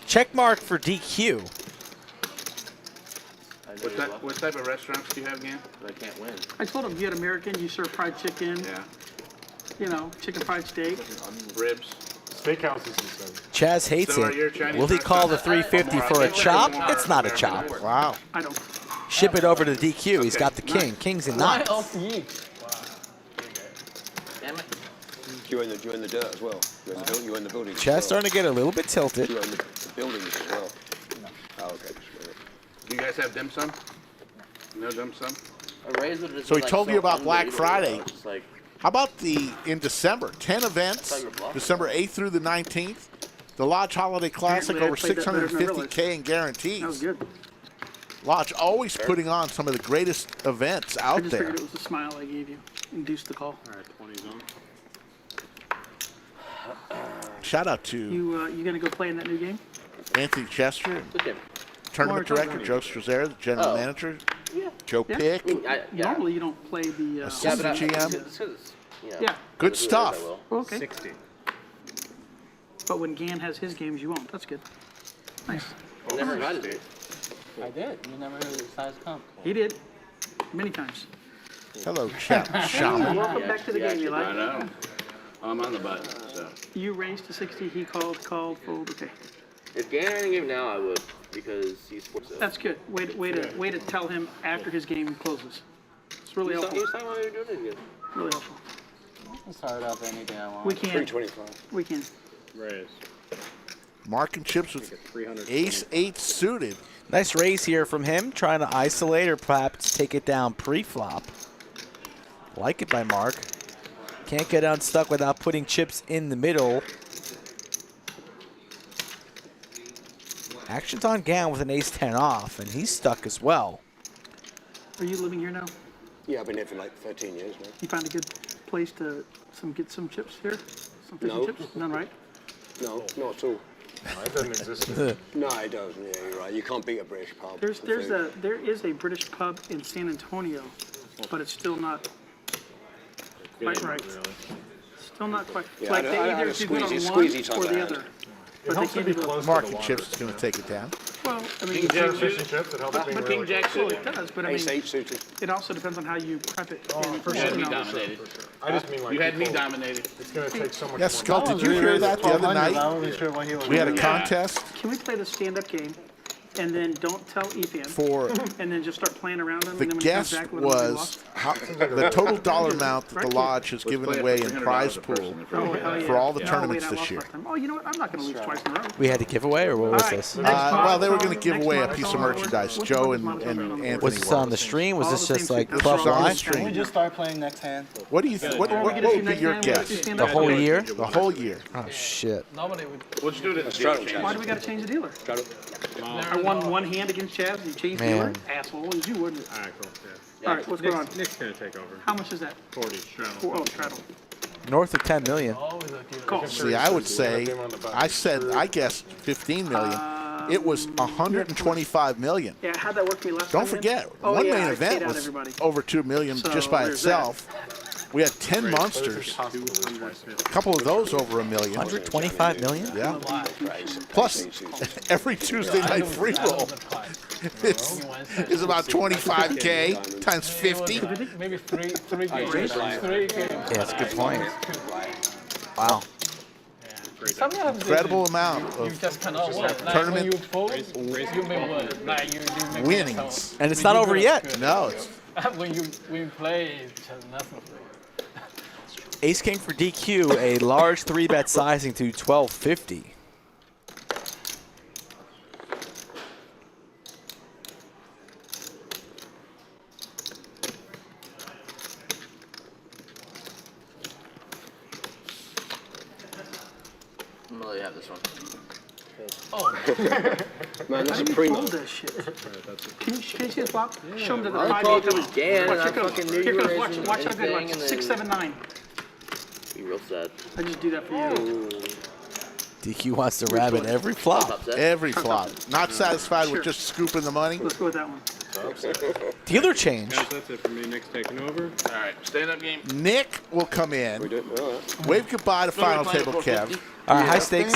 Check mark for DQ. What type of restaurants do you have, Gann? I can't win. I told him you had American, you serve fried chicken, Yeah. you know, chicken fried steak. Ribs. Steakhouses, he said. Chaz hates So are your it. Chinese Will he call the restaurants- 350 for a chop? It's not a chop. Wow. I don't. Ship it over to DQ. He's got the king. Kings and nines. Damn it. You own the dirt as well. You own the buildings. Chaz starting to get a little bit tilted. You own the buildings as well. Oh, okay. Do you guys have dim sum? No dim sum? A raise would just So be, he like, told you about Black unbelievable, Friday. though. It's like, How about in December? 10 events, December 8th through the 19th. The Lodge Holiday Classic, Apparently I over played that better than I realized. $650K in guarantees. That was good. Lodge always putting on some of the greatest events I out just there. figured it was the smile I gave you. Induced the call. All right, 20 zone. Shout out to You gonna go play in that new game? Anthony Chester, good game. tournament More director, Joe Strazera, the general Oh. manager, Yeah. Joe Yeah. Pick. I mean, yeah. Normally you don't play the. Yeah, Assistant but GM. it's 'cause, you know, Yeah. Good if it is, stuff. I will. Okay. 60. But when Gann has his games, you won't. That's good. Nice. You never invited me. I did. You never decided to come. He did. Many times. Hello, Shaman. Welcome back to the game, I Eli. know. I'm on the button, so. You raised to 60. He called, fold. Okay. If Gannon had a game now, I would, because he's sports. That's good. Way to tell him after his game closes. It's really He helpful. was talking about doing it again. Really helpful. I can start up any day I want. We can. 325. We can. Raise. Marc and chips with Make it 300. ace-8 suited. Nice raise here from him, trying to isolate or perhaps take it down pre-flop. Like it by Marc. Can't get unstuck without putting chips in the middle. Action's on Gann with an ace-10 off, and he's stuck as well. Are you living here now? Yeah, I've been here for like 13 years now. You find a good place to get some chips here? Some fish No. and chips? None, right? No, not at all. No, it doesn't exist. No, it doesn't. Yeah, you're right. You can't beat a British pub. There for is a British pub in San Antonio, but it's still not quite right. Still not quite. Yeah, like I they had either a do good on squeezy one type or the of other. hand. It helps to be do it. close Marc to the and water. chips is going to take it down. Well, I mean, King Jack Fish and chips, it helps being But really King Jack close. well, it does, but I mean, Ace-8 suited. it also depends on how you prep it. and, for You had sure. me you know, dominated. I just mean like You had me people- dominated. It's going to take so much Yeah, more. Skull, I did was you really hear raised that the other 1200. night? I wasn't sure what he was We had a doing. contest Can we play the stand-up game, and then don't tell Efan, for and then just start playing around him? the and then when he comes guest back, let him know he was lost? the total dollar amount that the Right. Lodge has given Let's play away it for in $300 prize a pool person. Oh, hell yeah. for all the Oh, tournaments wait, I this lost year. last time. Oh, you know what? I'm not going to lose twice in a row. We had a giveaway, or what was All right, this? next box, Well, they were going to next give away a box, piece of forward. merchandise. What's Joe the and bottom one? Anthony Was this on the were. stream? Was All this the just same like thing. club That's on the live? stream. Can we just start playing next hand? What do you think? What Or we would get a few be next your hand, we'll guess? just stand The up. whole year? The whole year. Oh, shit. Nobody would. Let's do it at the Straddle deal chance. Why do we got to change the dealer? Straddle. I won one hand against Chaz. You changed the order? Asshole, you wouldn't. All right, cool. Yeah. All right, what's going on? Nick's going to take over. How much is that? 40. Straddle. Oh, straddle. North of 10 million. See, I would say, I guessed 15 million. It was 125 million. Yeah, how'd that work for me last Don't time? forget, Oh, one yeah, main I event paid out was everybody. over 2 million So just by there's itself. We had 10 monsters. A couple of those over 1 million. 125 million? Yeah. Plus, every Tuesday night free roll is about 25K times 50. Maybe three games. Yeah, that's a good point. Wow. Sometimes Incredible amount you of just cannot win. Like tournament when you fold, you may win. Like you may winnings. And it's not over yet. No. It's when you play, it's just nothing. Ace King for DQ, a large 3-bet sizing to 1250. I'm gonna let you have this one. Oh. Man, that's How a do you primo. fold that shit? Can you see the flop? Show them to the I 5 thought 8. it was Gan, and I Watch, here fucking comes. knew Here you were comes. Watch, raising watch how good. anything, Watch. and 6 then- 7 9. Be real sad. I just do that for you. DQ wants to rabbit every flop. every flop. Not satisfied with just scooping the money. Let's go with that one. Dealer change. Guys, that's it for me. Nick's taking over. All right, stand-up game. Nick will come in. Wave goodbye to final table Kev. All right, high stakes.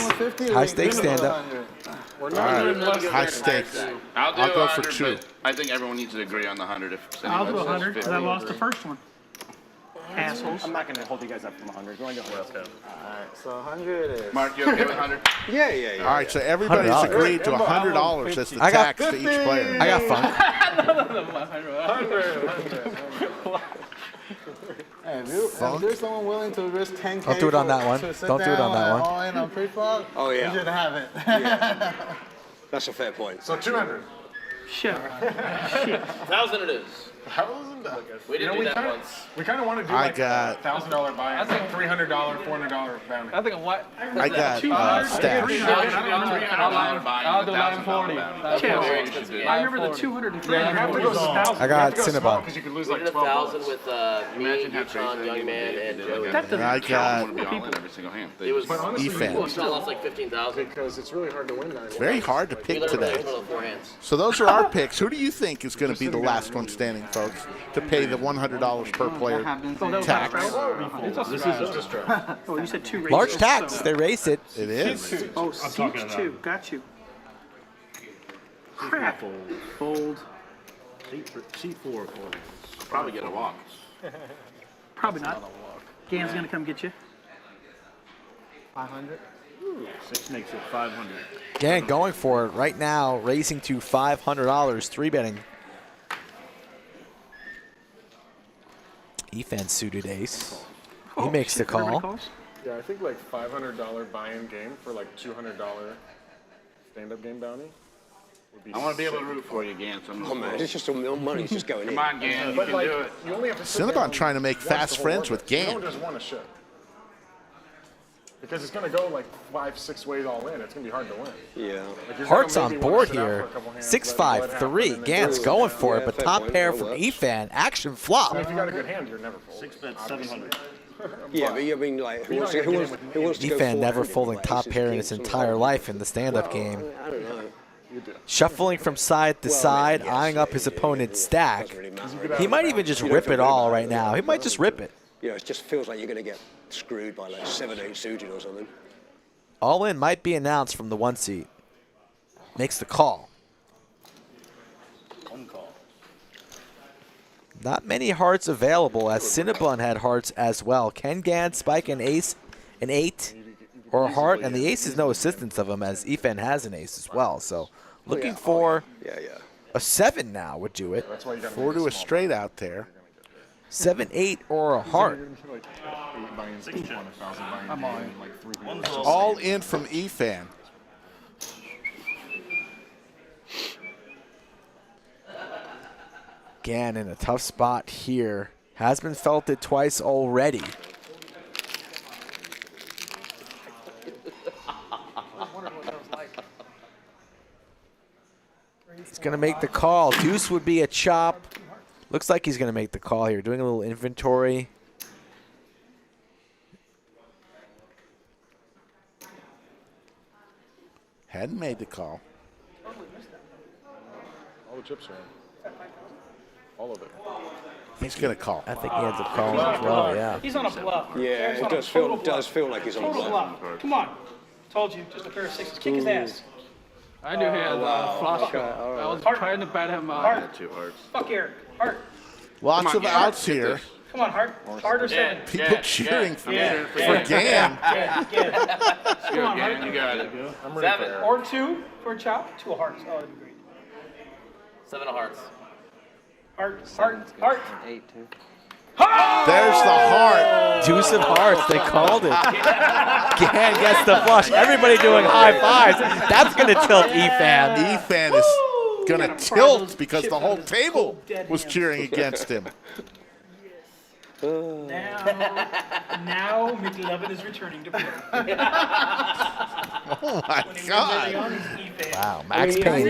High stakes stand up. All right, high stakes. I'll I'll go for 100, 2. but I think everyone needs to agree on the 100. If I'll do anyone says 100 because I 50. lost the first one. Assholes. I'm not going to hold you guys up from 100. Go on, go. Let's go. Alright, so 100 is. Mark, you okay with 100? Yeah. All right, so everybody's $100. agreed to $100 as the I got tax to each player. I got fun. Hey, if there's someone willing to risk 10K Don't do it on that one. to sit Don't do it on down that and one. all in on pre-flop, Oh, yeah. you should have it. That's a fair point. So 200. Shit. Shit. 1,000 it is. We didn't do that once. We kind of want to do I like got- $1,000 buy-in, like $300, $400 bounty. I think what? I got stash. I'll do 940. I remember the 200 and 300. I got Cinnabon. Because you could lose We like did 12 1,000 with me, Yukon, Young Man, and Joey. That doesn't I I got want to be all in every single hand. It was. Efan. I lost like 15,000. because it's really hard to win that. It's very hard to We pick literally today. played with 4 hands. So those are our picks. Who do you think is going to be the last one standing, folks, to pay the $100 per player tax? This is just a Oh, you said 2 races. Large tax. So- They race it. It is. Oh, seat 2. Got you. Crap. Fold. Seat 4 for me. Probably get a walk. Probably not. Gan's gonna come get you. 500. 6 makes it 500. Again, going for it right now, racing to $500, 3-betting. Efan suited ace. He makes the call. Yeah, I think like $500 buy-in game for like $200 stand-up game bounty would be. I want to be able to root for you, Gan. So I'm Oh, man, it's just all money's just going in. Come on, Gan, you But can like, do it. you only have to sit Cinnabon down trying to make once fast the whole friends orbit. with Gan. You don't just want to ship. Because it's going to go like 5-6 ways all in. It's going to be hard to win. Yeah. Like, you're Hearts gonna on maybe wanna board sit out for here. a couple hands, 6-5-3. let it Gant's happen, going for it, Yeah, but fair top point. pair That from works. Efan. Action And if flop. you got a good hand, you're never folding. 6 bet 700. Yeah, but I mean, like, who wants to go Efan never 400 folding anyway? top It's pair in just his games entire somewhere. life in the stand-up game. I don't know. Shuffling from side to side, eyeing up his opponent's stack. Doesn't really matter. He might even just rip it all right now. He might just rip it. You know, it just feels like you're going to get screwed by like 7-8 suited or something. All in might be announced from the 1 seat. Makes the call. Not many hearts available, as Cinnabon had hearts as well. Can Gan spike an ace, an 8, or a heart? And the ace is no assistance of him, as Efan has an ace as well. So looking for a 7 now would do it. 4 to a straight out there. 7, 8, or a heart. I'm on. All in from Efan. Gan in a tough spot here. Has been felted twice already. going to make the call. Deuce would be a chop. Looks like he's going to make the call here. Doing a little inventory. Hadn't made the call. All the chips are in. All of it. He's going to call. I think he ends up calling as well, yeah. He's on a bluff. Yeah, Eric's it on a does total feel bluff. like he's on a Total bluff. bluff. Come on. Told you, just a pair of sixes. Kick his ass. I do have flush. I was trying to bet him Heart. 2 hearts. Fuck Eric. Heart. Lots of outs here. Come on, Heart. Heart or seven. People cheering for Gan. Come on, Gan, Heart. you got it. I'm ready for 7 Eric. Or 2 for a chop. 2 of hearts. Oh, that'd be great. 7 of hearts. Heart. 8 too. There's the heart. Deuce of hearts. They called it. Gan gets the flush. Everybody doing high fives. That's going to tilt Efan. Efan is going to tilt because the whole table was cheering against him. Now McLovin is returning to play. Oh my God. Wow, Max Payne,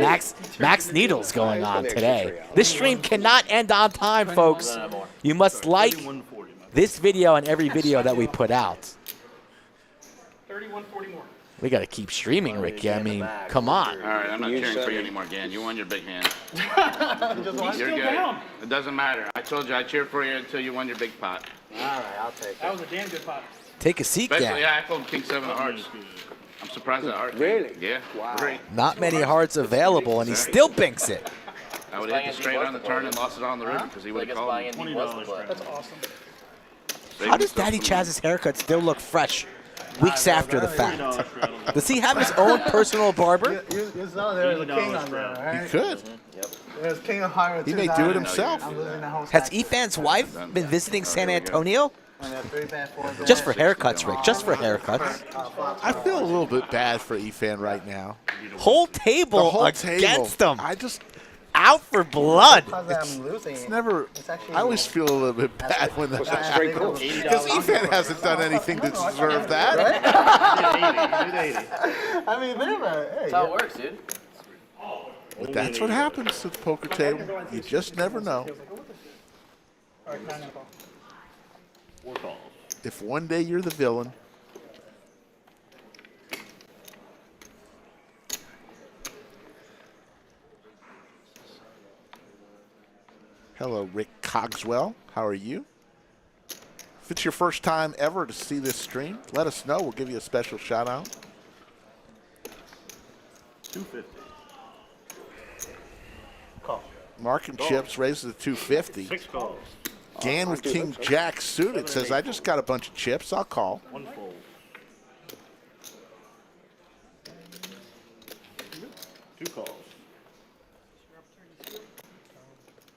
Max Needles going on today. This stream cannot end on time, folks. You must like this video and every video that we put out. 31-40 more. We got to keep streaming, Ricky. I mean, come on. All right, I'm not cheering for you anymore, Gan. You won your big hand. He's You're still good. down. It doesn't matter. I told you I cheered for you until you won your big pot. All right, I'll take it. That was a damn good pot. Take a seat, Especially, Gan. yeah, I folded King 7 of hearts. I'm surprised at heart. Really? Yeah. Wow. Great. Not many hearts available, and he still binks it. I would have hit the straight on the turn and lost it on the river because he would have called me. That's awesome. How does Daddy Chaz's haircut still look fresh weeks after the fact? Does he have his own personal barber? You saw there was a king on there, right? He could. There's king of hearts. He may do it himself. I'm losing the whole Has stack. Efan's wife been visiting San Antonio? And they're 3 bet, 4 bet. Just for haircuts, Rick. Just for haircuts. I feel a little bit bad for Efan right now. Whole table The whole against table. him. I just, Out for blood. Because I'm losing. it's never, It's actually- I always feel a little bit bad when What's that that straight call? because Efan hasn't done anything to deserve that. I mean, hey, That's how it works, dude. But that's what happens at the poker table. You just never know. All right, 9 call. If one day you're the villain, hello, Rick Cogswell. How are you? If it's your first time ever to see this stream, let us know. We'll give you a special shout out. 250. Call. Mark and Chips raises to 250. 6 calls. Gan with King Jack suited says, I just got a bunch of chips. I'll call. 1 fold. 2 calls.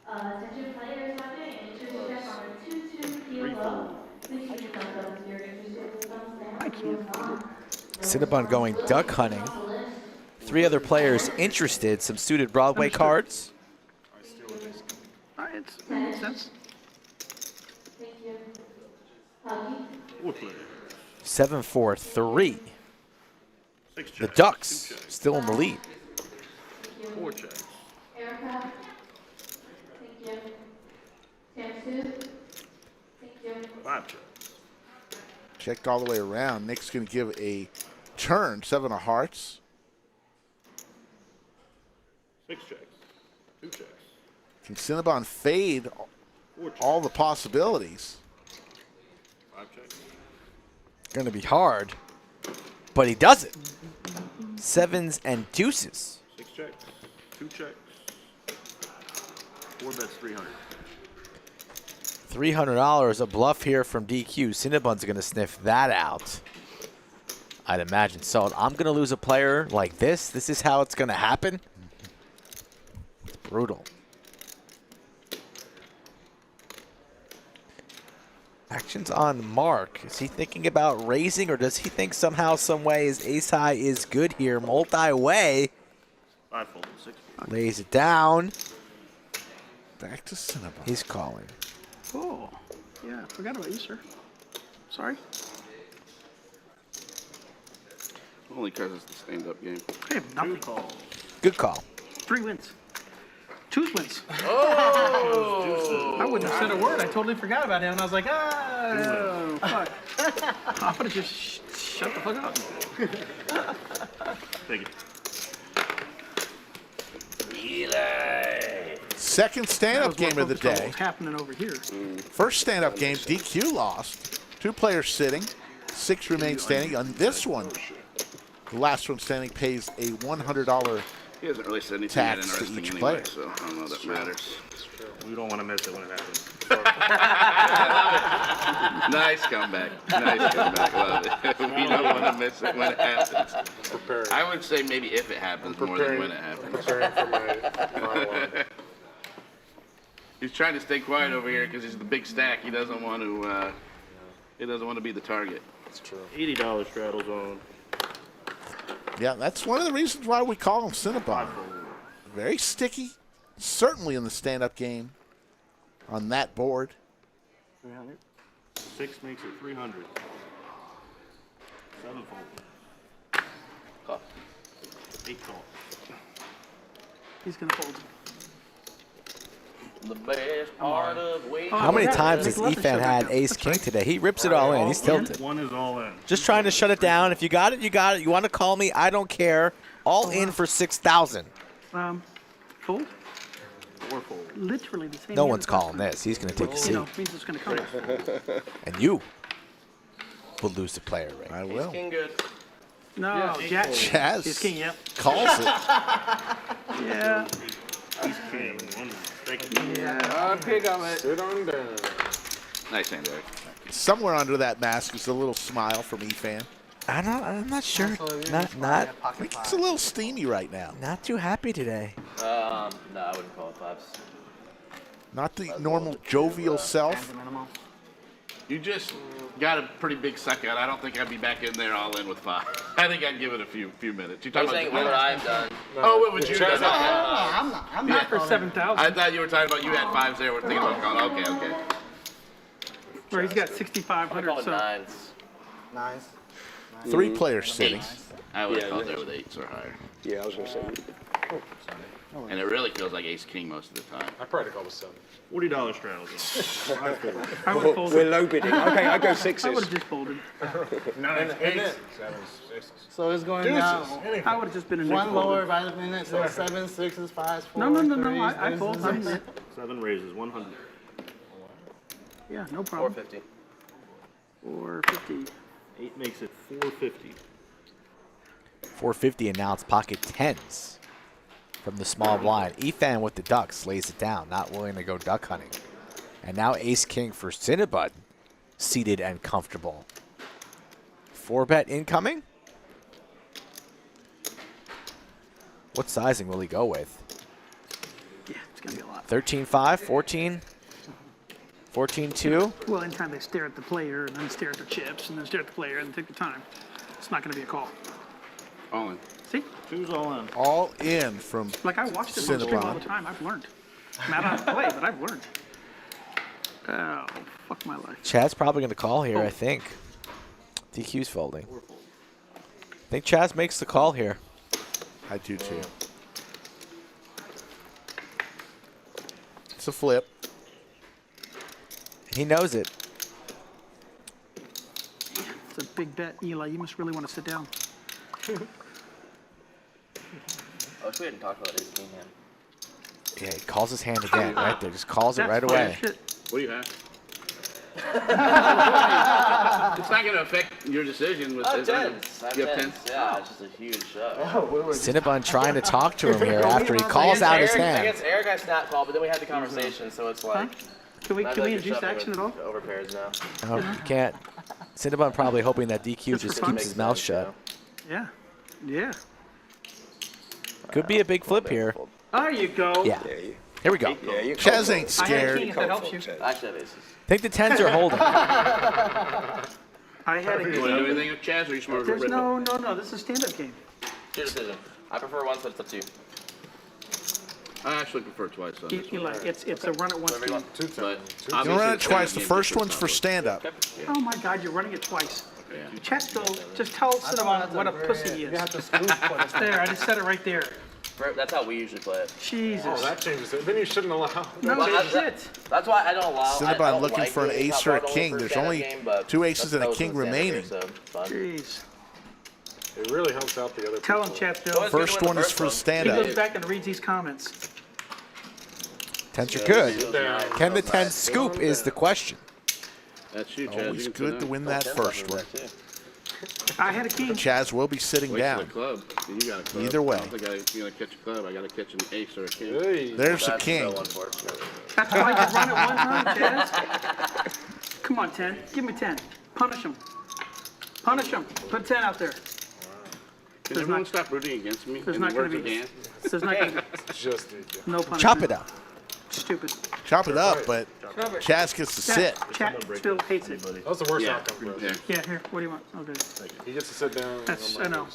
Attention players watching, interest check on the 2-2 PLO. Please use your thumbs up if you're interested. Thumbs down. Cinnabon going duck hunting. 3 other players interested. Some suited Broadway cards. All right, it makes sense. Thank you. Huggy. 4 players. 7-4-3. 6 checks. The Ducks 2 checks. still in the lead. 4 checks. Erica. Thank you. Sam Thank you. 5 checks. Checked all the way around. Nick's going to give a turn. 7 of hearts. 6 checks. 2 checks. Can Cinnabon fade 4 checks. all the possibilities? 5 checks. Going to be hard. But he does it. 7s and deuces. 6 checks. 2 checks. 4 bets 300. $300 a bluff here from DQ. Cinnabon's going to sniff that out. I'd imagine so. I'm going to lose a player like this. This is how it's going to happen. It's brutal. Actions on Marc. Is he thinking about raising, or does he think somehow, some way his ace high is good here? Multi-way. 5 fold. 6 fold. Lays it down. Back to Cinnabon. He's calling. Oh, yeah, I forgot about you, sir. Sorry. Only because it's the stand-up game. I have nothing. 2 calls. Good call. 3 wins. Twos wins. Oh! I wouldn't have said a word. I totally forgot about him. And I was like, oh, fuck. I would have just shut the fuck up. Thank you. Second stand-up game of the day. What's happening over here? First stand-up game, DQ lost. 2 players sitting. 6 remain standing. On this one, the last one standing pays a $100 He hasn't really said anything tax to interesting each anyway, player. so I don't know that matters. We don't want to miss it when it happens. Nice comeback. Nice comeback. Love it. We don't want to miss it when it happens. I would say maybe if it happens more than when it happens. Preparing for my monologue. He's trying to stay quiet over here because he's the big stack. He doesn't want to. He doesn't want to be the target. That's true. $80 straddles on. Yeah, that's one of the reasons why we call him Cinnabon. Very sticky, certainly in the stand-up game on that board. 300. 6 makes it 300. 7 fold. Call. 8 call. He's going to fold. The best part of waiting. How many times has Efan had ace king today? He rips it all in. He's tilted. One is all in. Just trying to shut it down. If you got it, you got it. You want to call me? I don't care. All in for 6,000. Fold? 4 fold. Literally the same. No one's calling this. He's going to take a You seat. know, means it's going to come. And you will lose the player ring. I will. King good. No, Jack. Chaz Ace king, yep. calls it. Yeah. He's king. Yeah. Pick on it. Sit on down. Nice hand, Eric. Somewhere under that mask is a little smile from Efan. I'm not sure. Not I think it's a little steamy right now. not too happy today. No, I wouldn't call it 5s. Not the normal jovial self. You just got a pretty big suck out. I don't think I'd be back in there all in with 5. I think I'd give it a few minutes. You I'm talking saying about what I've done. Oh, what would you do? I'm Not for 7,000. I thought you were talking about you had 5s there. We're thinking about calling. Okay. Where he's got I'm 6,500. calling So 9s. Nice. 3 players sitting. I would have called there with 8s or higher. Yeah, I was going to say. And it really feels like ace king most of the time. I probably call it 7. $40 straddles on. 5 fold. I would have folded. We're low bidding. Okay, I go I would 6s. have just folded. 9 8. So it's going down. I would have just been a One nickel lower folder. by the minute, so 7, 6s, 5s, 4s, No. 3s, I fold. I'm deuces. 7 raises 100. Yeah, no problem. 450. 450. 8 makes it 450. 450 and now it's pocket 10s from the small blind. Efan with the ducks lays it down, not willing to go duck hunting. And now ace king for Cinnabon, seated and comfortable. 4-bet incoming. What sizing will he go with? Yeah, it's going to be a lot. 13-5, 14, 14-2. Well, anytime they stare at the player and then stare at their chips and then stare at the player and take the time, it's not going to be a call. All in. See? 2's all in. All in from Like I watched it on stream all the Cinnabon. time. I've learned. Matt, I don't play, but I've learned. Oh, fuck my life. Chad's probably going to call here, I think. DQ's folding. I think Chaz makes the call here. I do too. It's a flip. He knows it. It's a big bet. Eli, you must really want to sit down. I wish we hadn't talked about ace king hand. Yeah, he calls his hand again right there. Just calls it right That's fine away. as shit. What do you have? It's not going to affect your decision with this. You have 10s? Yeah, it's just a huge shot. Cinnabon trying to talk to him here after he calls out his hand. Against Eric, I snap call, but then we had the conversation, so it's like. Can we I feel like induce you're shoving action with at all? Overpairs now. Oh, you can't. Cinnabon probably hoping that DQ just keeps his mouth shut. Yeah. Yeah. Could be a big flip here. There you go. Yeah. Here we go. Chaz ain't I had a scared. king if that helps you. I should have aces. Think the 10s are holding. I had a You want to do king. anything with Chaz, or are you smart There's with no. This is a stand-up game. Your decision. I prefer once, but it's up to you. I actually prefer twice. On this one. Eli, it's a run at once Whatever you game. want. But You run it twice. The obviously, first one's for stand-up. Oh my God, you're running it twice. Yeah. Chesto, just tell Cinnabon what a pussy he You have is. to scoop for this. There, I just said it right there. That's how we usually play it. Jesus. Oh, that changes it. Then you shouldn't allow. No shit. That's why I don't allow. Cinnabon looking for an ace or a king. There's only 2 aces and a king remaining. Jeez. It really helps out the other Tell him, people. chat, Bill. First one is for He stand-up. goes back and reads these comments. Tens are good. Can the 10 scoop is the question. That's you, Chaz. Always good to win that first one. I had a king. Chaz will be sitting Wait for down. the club. You got a club. Either way. I don't think you're gonna catch a club. I gotta catch an ace or a king. There's a king. That's why you run it one time, Chaz. Come on, 10. Give me 10. Punish him. Punish him. Put 10 out there. Can everyone stop rooting against me? There's in not the going words to be. of Dan? There's not going to be. Just no punishment. Chop it up. Stupid. Chop it up, but Chaz gets to sit. Chat still hates it. That was the worst outcome for us. Yeah, here. What do you want? Okay. He gets to sit down. That's, and I know.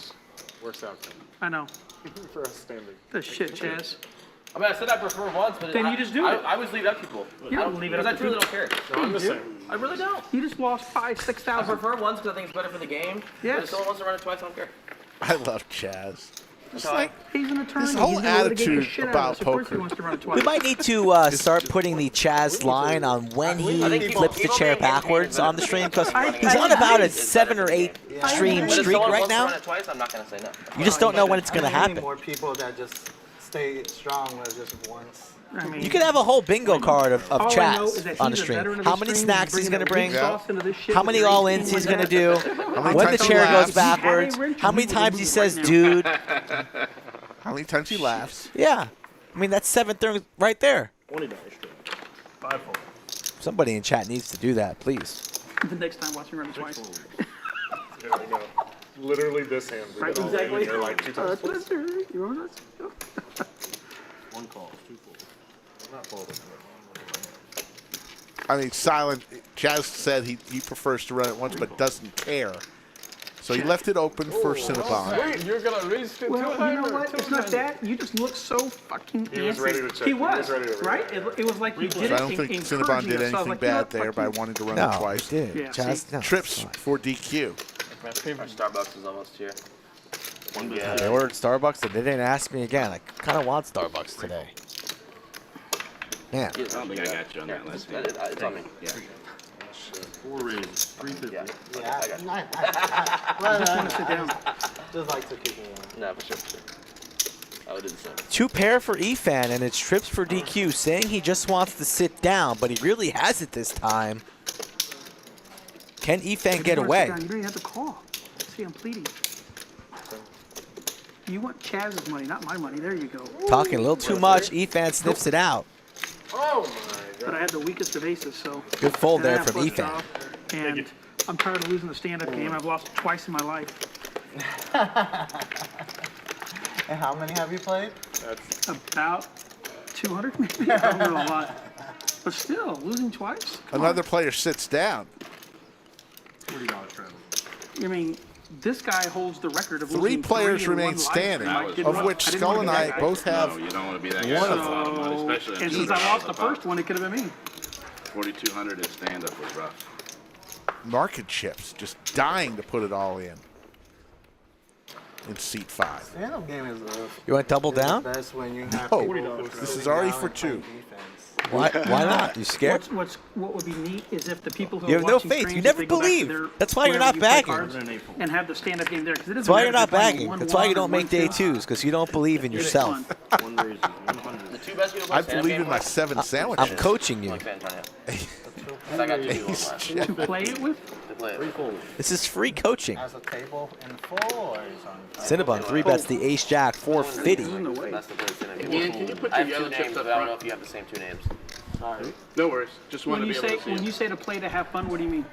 Worst outcome. I know. For us standing. The shit, Chaz. I mean, I said I prefer once, but Then you just do it. I always leave it up to people. You don't leave it up to Because I truly people. don't care. No, I'm the same. I really don't. You just lost 5,000-6,000. I prefer once because I think it's better for the game. Yes. But if someone wants to run it twice, I don't care. I love Chaz. That's Just how like He's an attorney. this whole He's gonna litigate the attitude shit out of about us. Of course he poker. wants to run it twice. We might need to start putting the Chaz line on when he flips the chair backwards on the stream because he's on about a 7 or 8 stream But if streak someone right wants to now. run it twice, I'm not going to say no. You just don't know when it's going to I need happen. more people that just stay strong with just once. I mean, You could have a whole bingo card of all I know is Chaz that on the he's a stream. veteran of How the many stream. snacks he's going to bring? Sauce into this shit How with many your all-ins 18 he's going to like do? that. many When the times he chair goes laughs? backwards? How many times he says dude? How many times he laughs? Yeah. I mean, that's 7 things right there. $20 straight. 5 fold. Somebody in chat needs to do that, please. The next time, watch me run it twice. Yeah, I know. Literally this hand. We Right, get all in exactly. and you're like 2 times. That's it. You want us? 1 call, 2 folds. I'm not folding. I mean, silent. Chaz said he prefers to run it once, but doesn't care. So he left it open for Cinnabon. Wait, you're gonna raise to Well, you know what? It's not that. You just look so fucking He was antsy. ready to check. He was, ready to right? It was like you did So it I don't think encouraging Cinnabon did us. So I was anything like, you know bad what? there Fuck by you. wanting to run it No, twice. he did. Yeah, Chaz, no, Trips it's fine. for DQ. Our Starbucks is almost here. They ordered Starbucks and they didn't ask me again. I kind of want Starbucks today. Man. I don't think I got you on that last hand. It's on me. Yeah. 4 raises, 350. Yeah, I got you. I just want to sit down. Just like to keep it on. No, for sure. I would do the same. 2 pair for Efan, and it's trips for DQ, saying he just wants to sit down, but he really has it this time. Can Efan get away? You don't even have to call. See, I'm pleading. You want Chaz's money, not my money. There you go. Talking a little too much. Efan sniffs it out. Oh my But I had the weakest of aces, so. Good fold And I there have from flushed Efan. off, And I'm tired of losing the stand-up game. I've lost twice in my life. And how many have you played? That's About 200, maybe. I don't know a lot. But still, losing twice? Come Another player sits down. $40 travel. on. I mean, this guy holds the record of 3 losing players three in remain one live standing, stream. I did of not- which I didn't Skull wanna and be that I guy. both have No, you don't want to be that guy. one with of a lot of money, So, especially and in since I lost the first one, it could have been me. 4,200 at stand-up was rough. market chips, just dying to put it all in seat 5. Stand-up game is You want double down? the best when you have No, people who this sit is already down for and play 2. defense. Why not? You scared? What would be neat is if the people who You are have no watching faith. streams, You if never they go back to believe. their- That's why you're wherever not you play bagging. cards And have the stand-up game there. 'Cause it That's doesn't why matter you're if not playing bagging. one That's why you log or don't make one day two. 2s, because you don't believe in It's yourself. fun. 1 raises, 100. The 2 best people I play stand-up believe game in my with, 7 sandwiches. I'm coaching you. like San Antonio. I got 2 people last. To play it with? To play it. 3 folds. This is free coaching. As a table in full or is on? Cinnabon 3 bets the ace jack 450. That's the place stand-up game. Ian, can you put I your have 2 yellow names, chips but up I don't know front? if you have the same 2 names. No worries. Just wanted When to you be able say to see it. to play to have fun, what do you mean?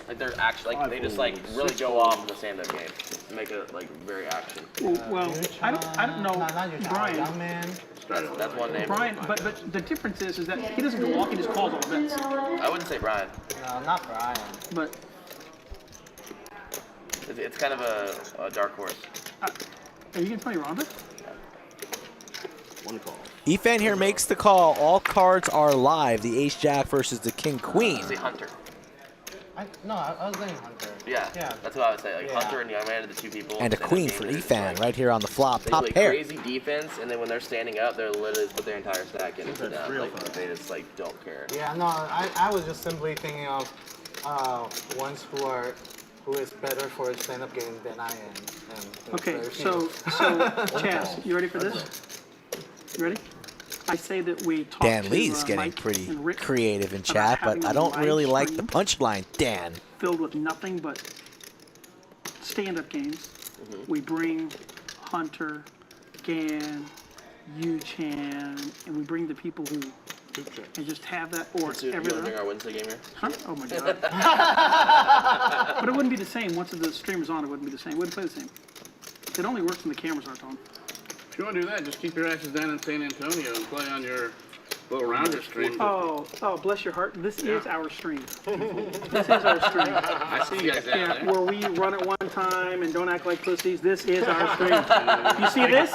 Like they're actually like they just like really go off in the stand-up game, make it like very action. Well, I don't know, Not your Brian. young man. That's one name. Brian, but the difference is that he doesn't go off; he just calls all bets. I wouldn't say Brian. No, not Brian. But It's kind of a dark horse. are you gonna tell me Rhonda? 1 call. Efan here makes the call. All cards are live. The ace jack versus the king queen. He's a hunter. I was going Hunter. Yeah, that's what I would say. Like Hunter and Youngman are the two people. And a queen for Efan right here on the flop. They Top play pair. crazy defense, and then when they're standing up, they're literally put their entire stack in. Like, they just like don't care. Yeah, no, I was just simply thinking of ones who is better for a stand-up game than I am. And Okay, so Chaz, you ready for this? You ready? I say that we talk Dan Lee's getting Mike pretty and Rick creative in about chat, having but I a don't live really like the stream punchline, Dan. filled with nothing but stand-up games. We bring Hunter, Gan, Yu-Chan, and we bring the people who and just have that or So you want to bring our Wednesday game here? Huh? Oh my god. But it wouldn't be the same. Once the streamer's on, it wouldn't be the same. It wouldn't play the same. It only works when the cameras aren't on. If you want to do that, just keep your asses down in San Antonio and play on your little rounder stream. Oh, bless your heart. This is our stream. This is our stream. I see you guys down there. Where we run it one time and don't act like pussies. This is our stream. You see this?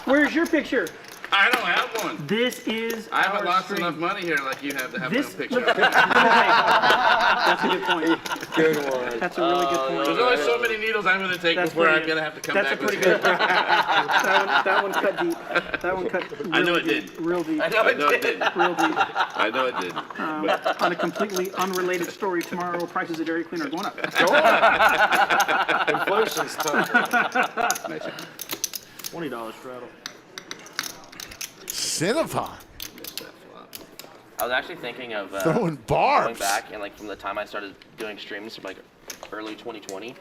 Where's your picture? I don't have one. This is I haven't our lost stream. enough money here like you have to have This, no picture. That's a good point. Good one. That's a really good point. There's only so many needles I'm going to take before I'm going to have to come That's back a pretty with good. That one cut deep. That one cut real I know it deep. did. Real deep. I know it did. Real deep. I know it did. On a completely unrelated story, tomorrow prices at Dairy Queen are going up. Inflation's tough. $20 straddle. Cinnabon. I was actually thinking of Throwing barbs. going back and like from the time I started doing streams from like early 2020,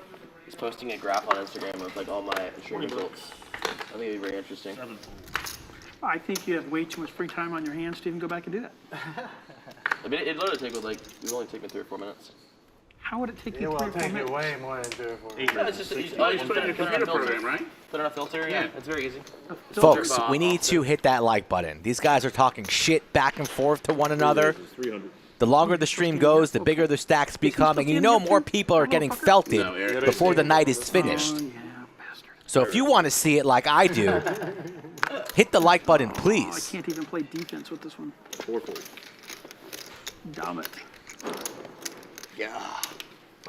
just posting a graph on Instagram of like all my stream results. I think it'd be very interesting. I think you have way too much free time on your hands to even go back and do that. I mean, it literally take like it would only take me 3 or 4 minutes. How would it take It you will 3 or 4 take you minutes? way more than 3 or 4. Yeah, it's just you just put put it in your computer program, right? Put in a filter. Yeah, it's very easy. Folks, we need to hit that like button. These guys are talking shit back and forth to one another. 300. The longer the stream goes, the bigger the stacks become, and you know more people are getting felted before the night is finished. So if you want to see it like I do, hit the like button, Oh, I please. can't even play defense with this one. 4-4. Damn it.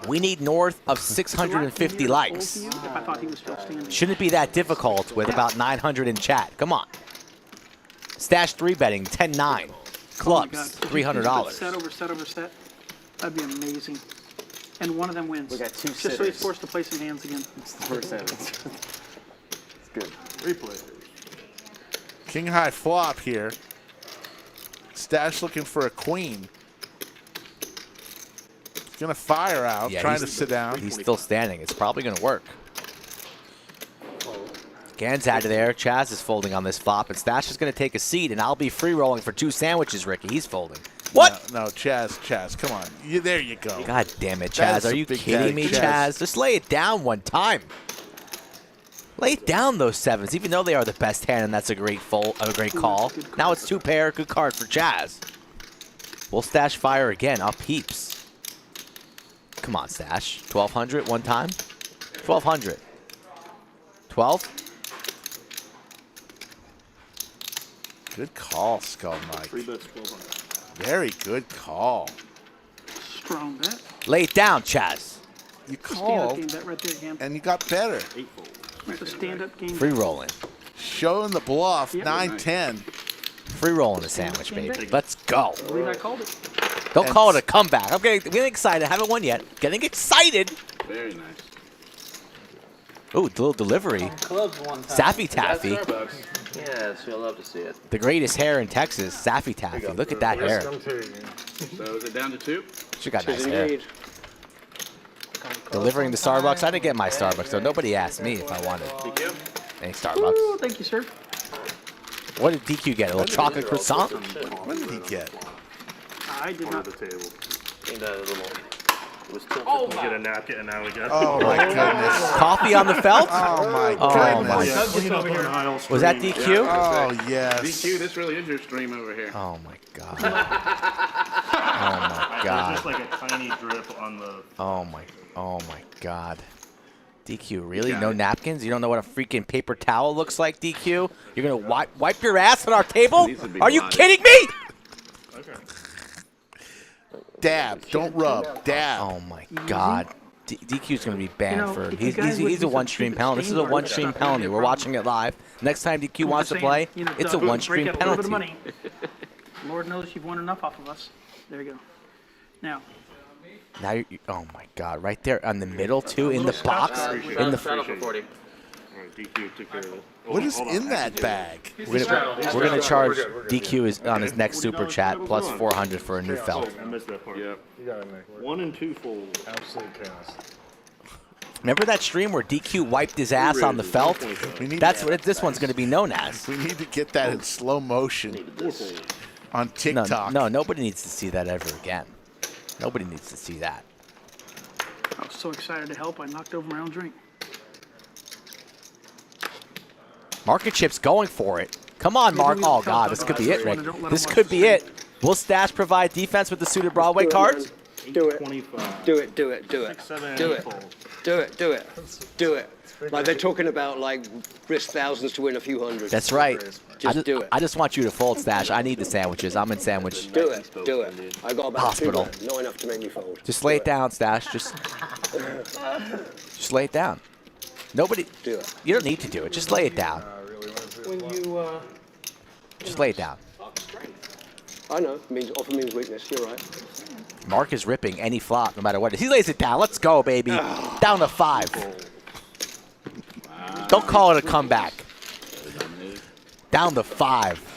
We need north of 650 likes. If I thought he was still standing. Shouldn't be that difficult with about 900 in chat. Come on. Stash 3 betting, 10-9. Clubs, $300. Set over set over set. That'd be amazing. And one of them wins. We got two Just so he's sitters. forced to play some hands again. It's the first seven. It's good. Replay. King high flop here. Stash looking for a queen. He's gonna fire out, Yeah, trying to he's- sit down. He's still standing. It's probably going to work. Gan's out of there. Chaz is folding on this flop, and Stash is going to take a seat, and I'll be free rolling for 2 sandwiches, Ricky. He's folding. What? No, Chaz, come on. There you go. God damn it, That's Chaz. Are a you Big kidding Daddy me, Chaz? Just lay it down one time. Lay down those 7s, even though they are the best hand, and that's a great call. Now it's 2 pair. Good card for Chaz. We'll Stash fire again. Up heaps. Come on, Stash. 1,200 one time. 1,200. 12. Good call, Skull Mike. 3 bets, 1,200. Very good call. Strong bet. Lay it down, Chaz. You Stand-up called, game bet right there, Gan. and you got better. 8-fold. That's a stand-up game. Free rolling. Showing the bluff, Yep. 9-10. Free rolling the sandwich, baby. Let's go. I believe I called it. Don't call it a comeback. I'm getting excited. Haven't won yet. Getting excited. Very nice. Ooh, little delivery. Clubs one time. Saffy Taffy. Yeah, so you'll love to see it. The greatest hair in Texas. Saffy Taffy. Look at that hair. So is it down to 2? She got nice hair. Delivering the Starbucks. I didn't get my Starbucks, so nobody asked me if I wanted DQ? any Starbucks. Ooh, thank you, sir. What did DQ get? A little chocolate croissant? What did he get? I did not. The table. I think that a little. It was tilted. Oh, get a napkin, and now we got. Oh my goodness. Coffee on the felt? Oh my Oh goodness. my. Was that DQ? Oh yes. DQ, this really is your stream over here. Oh my god. Oh my god. Just like a tiny drip on the. Oh my god. DQ, really? No napkins? You don't know what a freaking paper towel looks like, DQ? You're gonna wipe your ass on our table? Are you kidding me? Dab, don't rub. Dab. Oh my god. DQ's going to be banned for. if you He's guys would a do one some stream stupid penalty. This is a Steam one guard stream stuff, penalty. it'd be We're a watching it live. Next time DQ wants to play, it's a one stream break out a little bit of penalty. money. Lord knows you've won enough off of us. There you go. Now. Now you oh my God! Right there on the middle too, in the box, in the. Straddle for 40. DQ took care of it. What is in that bag? We're gonna charge DQ is on his next super chat plus 400 for a new felt. I missed that part. Yep. You got it, Nick. 1 and 2 fold. Absolute chaos. Remember that stream where DQ wiped his ass on the felt? That's what this one's gonna be known as. We need to get that in slow motion on TikTok. No, nobody needs to see that ever again. Nobody needs to see that. I was so excited to help, I knocked over my own drink. Market Chip's going for it. Come on, Mark. Oh, God, this could be it, Rick. This could be it. Will Stash provide defense with the suited Broadway cards? Do it. Do it. Do it. Do it. Do it. Do it. Do it. Do it. Like they're talking about like risk thousands to win a few hundred. That's right. Just do it. I just want you to fold, Stash. I need the sandwiches. I'm in sandwich. Do it. Do it. I got about Hospital. 2 grand, not enough to make me fold. Just lay it down, Stash. Just lay it down. Nobody. Do it. You don't need to do it. Just lay it down. When you Just lay it down. I know. Often means weakness. You're right. Mark is ripping any flop, no matter what. He lays it down. Let's go, baby. Down to 5. Don't call it a comeback. Down to 5.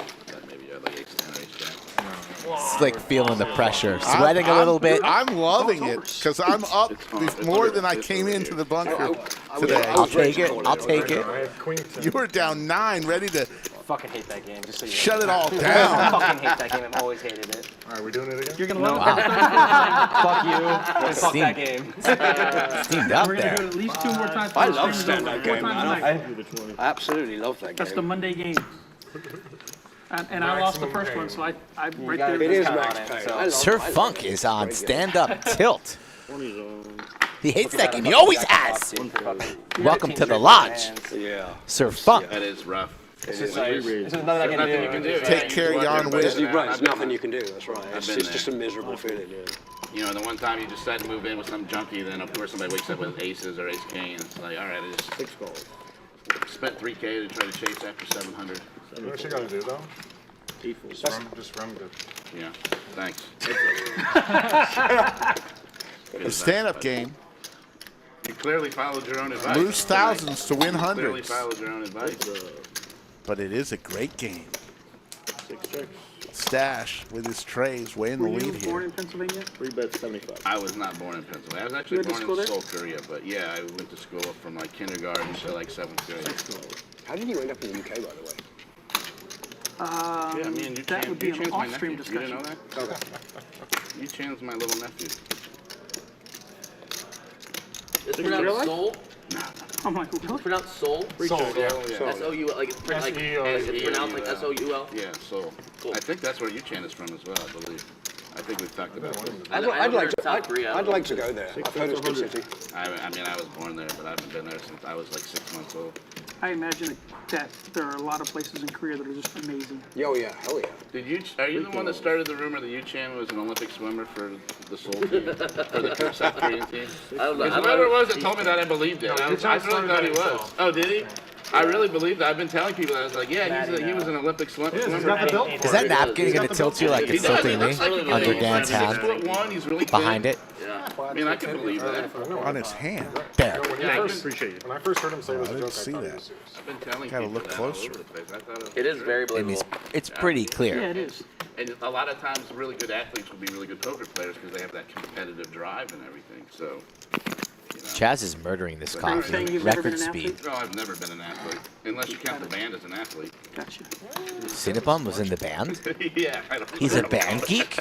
It's like feeling the pressure, sweating a little bit. I'm loving it because I'm up more than I came into the bunker today. I'll take it. I'll take it. You were down 9, ready to Fucking hate that game. Just so you know. shut it all I down. fucking hate that game. I've always hated it. All right, we're doing it again? You're gonna No. love it. Fuck you. And fuck that game. Steamed up We're gonna there. do it at least 2 more times. I before love the stream's stand-up over. 4 game, times man. tonight. I absolutely love that That's the game. Monday game. And I lost the first one, so I right got there. it. It is Count max on it, pay. so- I love Sir it. I love Funk it. is on It's a great game. stand-up tilt. 20's on. He hates that game. He always has. Welcome to the lodge, Yeah. Sir Funk. That is rough. It's just like, there's nothing I can Nothing do. you can do. Take care of Jan There's, Witt. right, there's nothing you can do. That's right. I've It's been just a there. miserable feeling. Yeah. You know, the one time you decide to move in with some junkie, then of course somebody wakes up with aces or ace king, and it's like, all right, I just 6 calls. spent 3K to try to chase after 700. You know what you gotta do, though? 8 folds. Just run good. Yeah, thanks. The stand-up game. You clearly followed your own advice. Lose thousands to win Clearly hundreds. followed your own advice. But it is a great game. 6 checks. Stash with his trays way in the Were you lead born here. in Pennsylvania? 3 bets 75. I was not born in Pennsylvania. I was actually You went to born school in there? Seoul, Korea, but yeah, I went to school from like kindergarten to like 7th grade. How did you end up in the UK, by the way? Yeah, me and you That would be an Chan's my off-stream nephew. You didn't know discussion. that? You Chan's my little nephew. It's pronounced soul. I'm like, It's really? pronounced soul. Soul, yeah. S-O-U-L. Like it's pronounced like S-O-U-L. Yeah, Seoul. I think that's where Chan is from as well, I believe. I think we've talked about it. I'd like to. South Korea. I'd like to go there. I've heard it's a good city. I mean, I was born there, but I haven't been there since I was like 6 months old. I imagine that there are a lot of places in Korea that are just amazing. Oh yeah, hell yeah. Are you the one that started the rumor that Chan was an Olympic swimmer for the Seoul team, for the South Korean team? I don't know. Because whoever it was that told me that, I believed it. I really thought he was. Oh, did he? I really believed it. I've been telling people that. I was like, yeah, he was an Olympic swimmer. He's got the built Is that napkin going to tilt you like it's tilting me under Dan's hand? 6'1", he's really Behind it? Yeah. I mean, I can believe that. On his hand. There. Appreciate you. When I first heard him say it was a joke, see I thought that. he was serious. I've been telling Gotta people look that all closer. over the place. I thought It is very I mean, believable. it's pretty Yeah, clear. it is. And a lot of times, really good athletes will be really good poker players because they have that competitive drive and everything. So, you know. Chaz is murdering this Are you saying coffee. you've never Record been an speed. athlete? No, I've never been an athlete, unless you count the band as an athlete. Gotcha. Cinnabon was in the band? Yeah, I don't He's a know. band geek?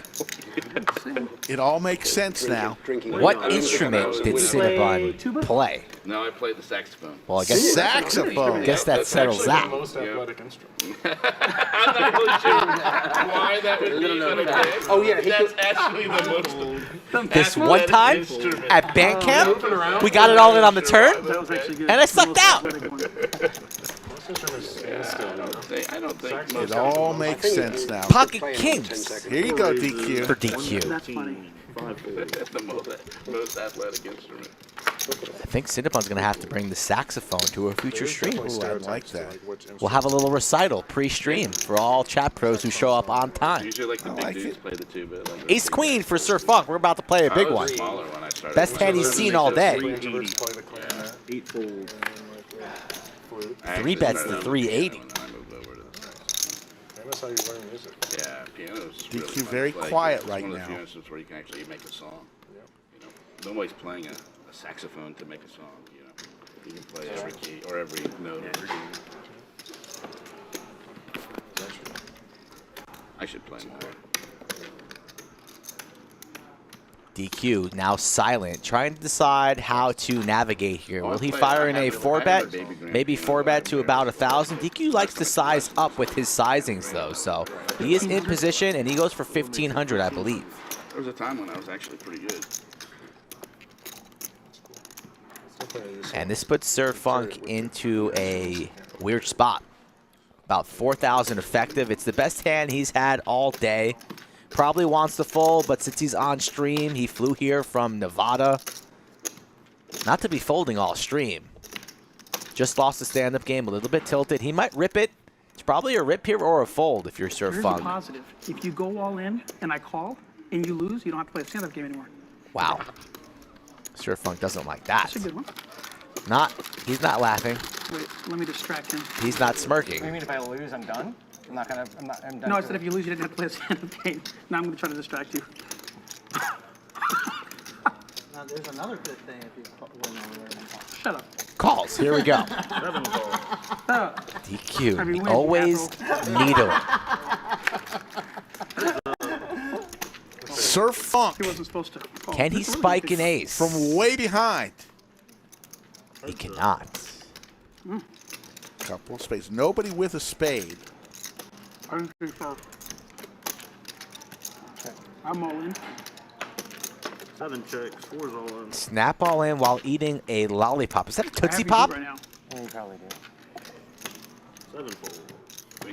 It all makes sense now. What instrument did Cinnabon play? No, I played the saxophone. Well, I guess Saxophone. guess that settles The that. most athletic instrument. I'm not really sure why that would be even a thing. Oh yeah, That's actually the most This one time instrument. at band camp, we got it all in on the turn, That was actually good. and I sucked out. Most instruments stand still, you know? I don't think It most all makes sense now. Pocket kings Here you go, DQ. for DQ. That's funny. 5 fold. The most athletic instrument. I think Cinnapun's going to have to bring the saxophone to a future stream. Ooh, I like that. We'll have a little recital pre-stream for all chat pros who show up on time. Usually like the big dudes play the tuba. Like Ace Queen for Sir Funk. We're about to play a big one. Best hand he's seen all day. 8 fold. 3 bets to 380. That's how you learn music. Yeah, piano's DQ really very fun to play. quiet It's right one of now. the few instruments where you can actually make a song. You know, nobody's playing a saxophone to make a song. You know, you can play every key or every note. I should play more. DQ now silent, trying to decide how to navigate here. Will he fire in a 4-bet? Maybe 4-bet to about 1,000. DQ likes to size up with his sizings though, so he is in position and he goes for 1,500, I believe. There was a time when I was actually pretty good. And this puts Sir Funk into a weird spot. About 4,000 effective. It's the best hand he's had all day. Probably wants to fold, but since he's on stream, he flew here from Nevada. Not to be folding all stream. Just lost a stand-up game, a little bit tilted. He might rip it. It's probably a rip here or a fold if you're Sir Here's Funk. a positive. If you go all in and I call and you lose, you don't have to play a stand-up game anymore. Wow. Sir Funk doesn't like that. That's a good one. He's not laughing. Wait, let me distract him. He's not What do you smirking. mean if I lose, I'm done? I'm done. No, I said if you lose, you didn't have to play a stand-up game. Now I'm going to try to distract you. Now, there's another good thing if you win over and Shut up. Calls. Here we go. 7 fold. DQ. I mean, win, Always needle. Sir Funk. He wasn't supposed to. Call. Can he spike an ace? From way behind. He cannot. Couple of spades. Nobody with a spade. I don't think so. I'm all in. 7 checks, 4's all in. Snap all in while eating a lollipop. Is that a I have Tootsie you Pop? right now. You probably do. 7 fold.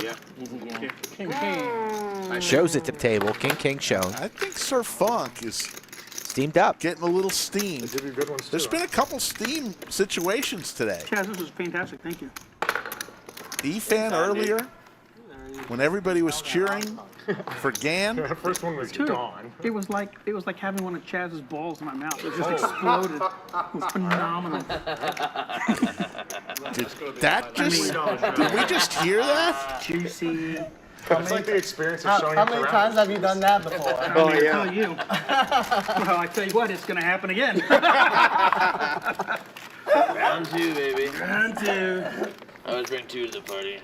Yeah. Easy game. King. Shows it to the table. King, king shown. I think Sir Funk is Steamed up. getting a little steam. They give you good ones too. There's been a couple steam situations today. Chaz, this was fantastic. Thank you. Efan earlier, when everybody was cheering for Gan. The first one was Dude, gone. it was like having one of Chaz's balls in my mouth. It just exploded. It was phenomenal. Did we just hear that? Juicy. It's like the experience of showing How up many around. times have you done that before? Oh, yeah. Tell you. Well, I tell you what, it's going to happen again. Round 2, baby. Round 2. I always bring 2 to the party.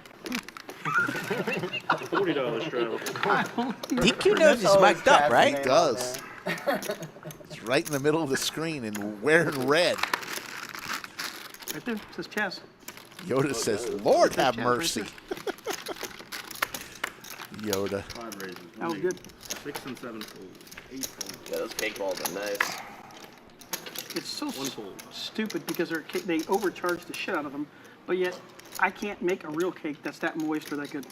$40 straddle. DQ knows he's mic'd up, right? He does. It's right in the middle of the screen and wearing red. Right there. It says Chaz. Yoda says, Lord have mercy. Yoda. 5 raises. That was good. 6 and 7 fold. 8 fold. Yeah, those cake balls are nice. It's so 1 fold. stupid because they overcharge the shit out of them, but yet I can't make a real cake that's that moist or that good.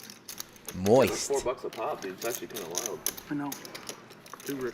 Moist. $4 a pop, dude. It's actually kind of wild. I know. 2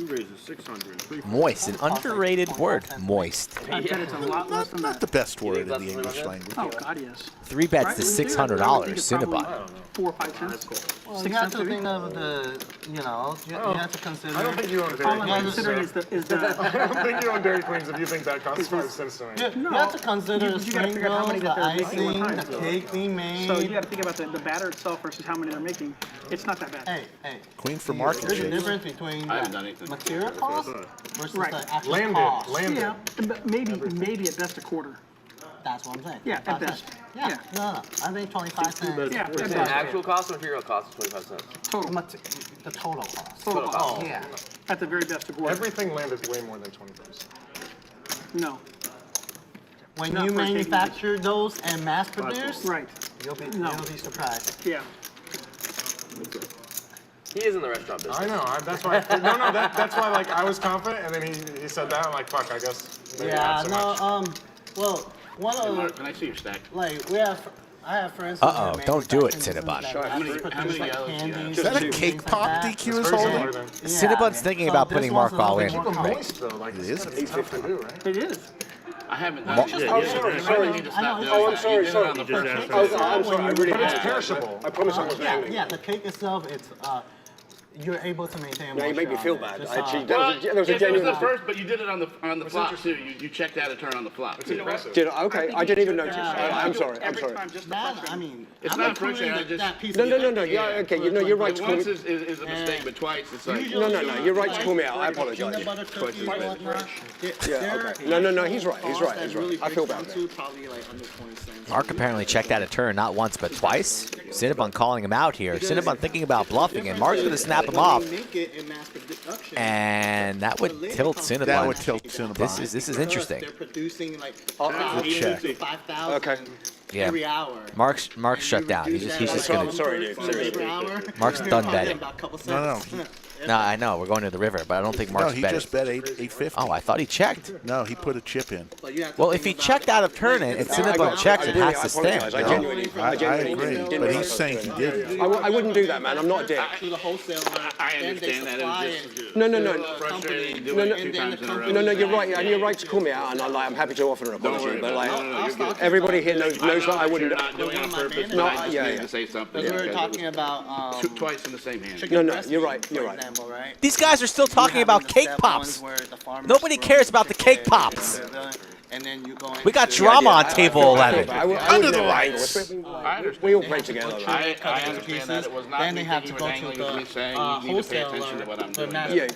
raises, 600. 3 fold. Moist. An underrated word. Moist. I bet it's a lot less than Not that. the best word in that's the what English I'm language. Oh, God, yes. 3 bets to $600. Cinnabon. 4 or 5 cents. Well, 6 you have cents to maybe? think of the, you have to consider. I don't think you own Dairy All I'm Queens. considering is the I don't think you own Dairy Queens if you think that costs 5 cents to me. You have to consider the you gotta figure out how many sprinkles, the that they're making icing, at the one cake being made. So you got to think about the batter itself versus how many they're making. It's not that bad. Hey. Queen for Marc and There's a Chase. difference between I haven't done the anything. material cost versus Right. the actual Landed. cost. Landed. Yeah, but maybe at best a quarter. That's what I'm saying. Yeah, at best. Yeah. Yeah. No. I think 25 cents. Yeah, at The best. actual cost or material cost is 25 cents. Total. The total cost. Total cost. Oh, yeah. At the very best a quarter. Everything landed way more than 25 cents. No. When Not you for a cake. manufacture those and mass produce, Right. you'll be surprised. Yeah. He is in the restaurant business. I know. That's why. That's why. Like I was confident, and then he said that. I'm like, fuck. I guess. Maybe Yeah. not so much. Well, one Hey, of Mark, can I see your stack? like we have I have friends. Uh-oh, don't do it, Cinnabon. Is that a cake pop DQ is holding? Cinnabon's thinking about putting Marc all in. It is. It is. I haven't done it yet. Oh, sorry. Oh, I'm sorry. I'm sorry. I really. But it's perishable. I promise I wasn't angry. Yeah, the cake itself, it's you're able to maintain. No, you make me feel bad. Just, Actually, Well, there was a it was genuine. the first, but you did it on the flop too. You checked out a turn on the flop. It's impressive. Did I? Okay, I didn't even notice. Yeah. I'm sorry. I'm Every sorry. time, just that, I mean, It's I'm not including frustrating, I just- that piece No. of Yeah, okay. You know, you're right to call Once me. is a mistake, but twice it's like. No. You're right to call me out. I apologize. Peanut butter cookies and whatnot. Yeah. Okay. No. He's right. He's right. I feel bad. Marc apparently checked out a turn not once but twice. Cinnabon calling him out here. Cinnabon thinking about bluffing, and Marc's going to snap him off. And that would tilt Cinnabon. That would tilt Cinnabon. This is interesting. They're producing like Good check. 5,000 Okay. Yeah. every hour. Marc's shut down. He's just I'm going to. sorry, dude. Per hour. Marc's done betting. No. No, I know we're going to the river, but I don't think No, Marc's he betting. just bet 850. Oh, I thought he checked. No, he put a chip in. Well, if he checked out of turn and Cinnabon checks, it has to stand. I genuinely I didn't. agree, but he's saying he didn't. I wouldn't do that, man. I'm not a dick. To the wholesaler. I understand that. It was just No. frustrating doing it 2 times in a row. No, you're right, and you're right to call me out, and I'm happy to offer an apology. But like, everybody here knows that I wouldn't. You're not doing it on purpose. No, I just yeah. needed to say something. Because we were talking about Twice in the same hand. No, you're right. You're right. example, right? These guys are still talking about cake pops. Nobody cares about the cake pops. And then you go We got drama on table 11. Under the lights. We all play together. I understand that it was not Then me they have thinking to or go angling to with the me saying you need to pay attention to what I'm doing. You're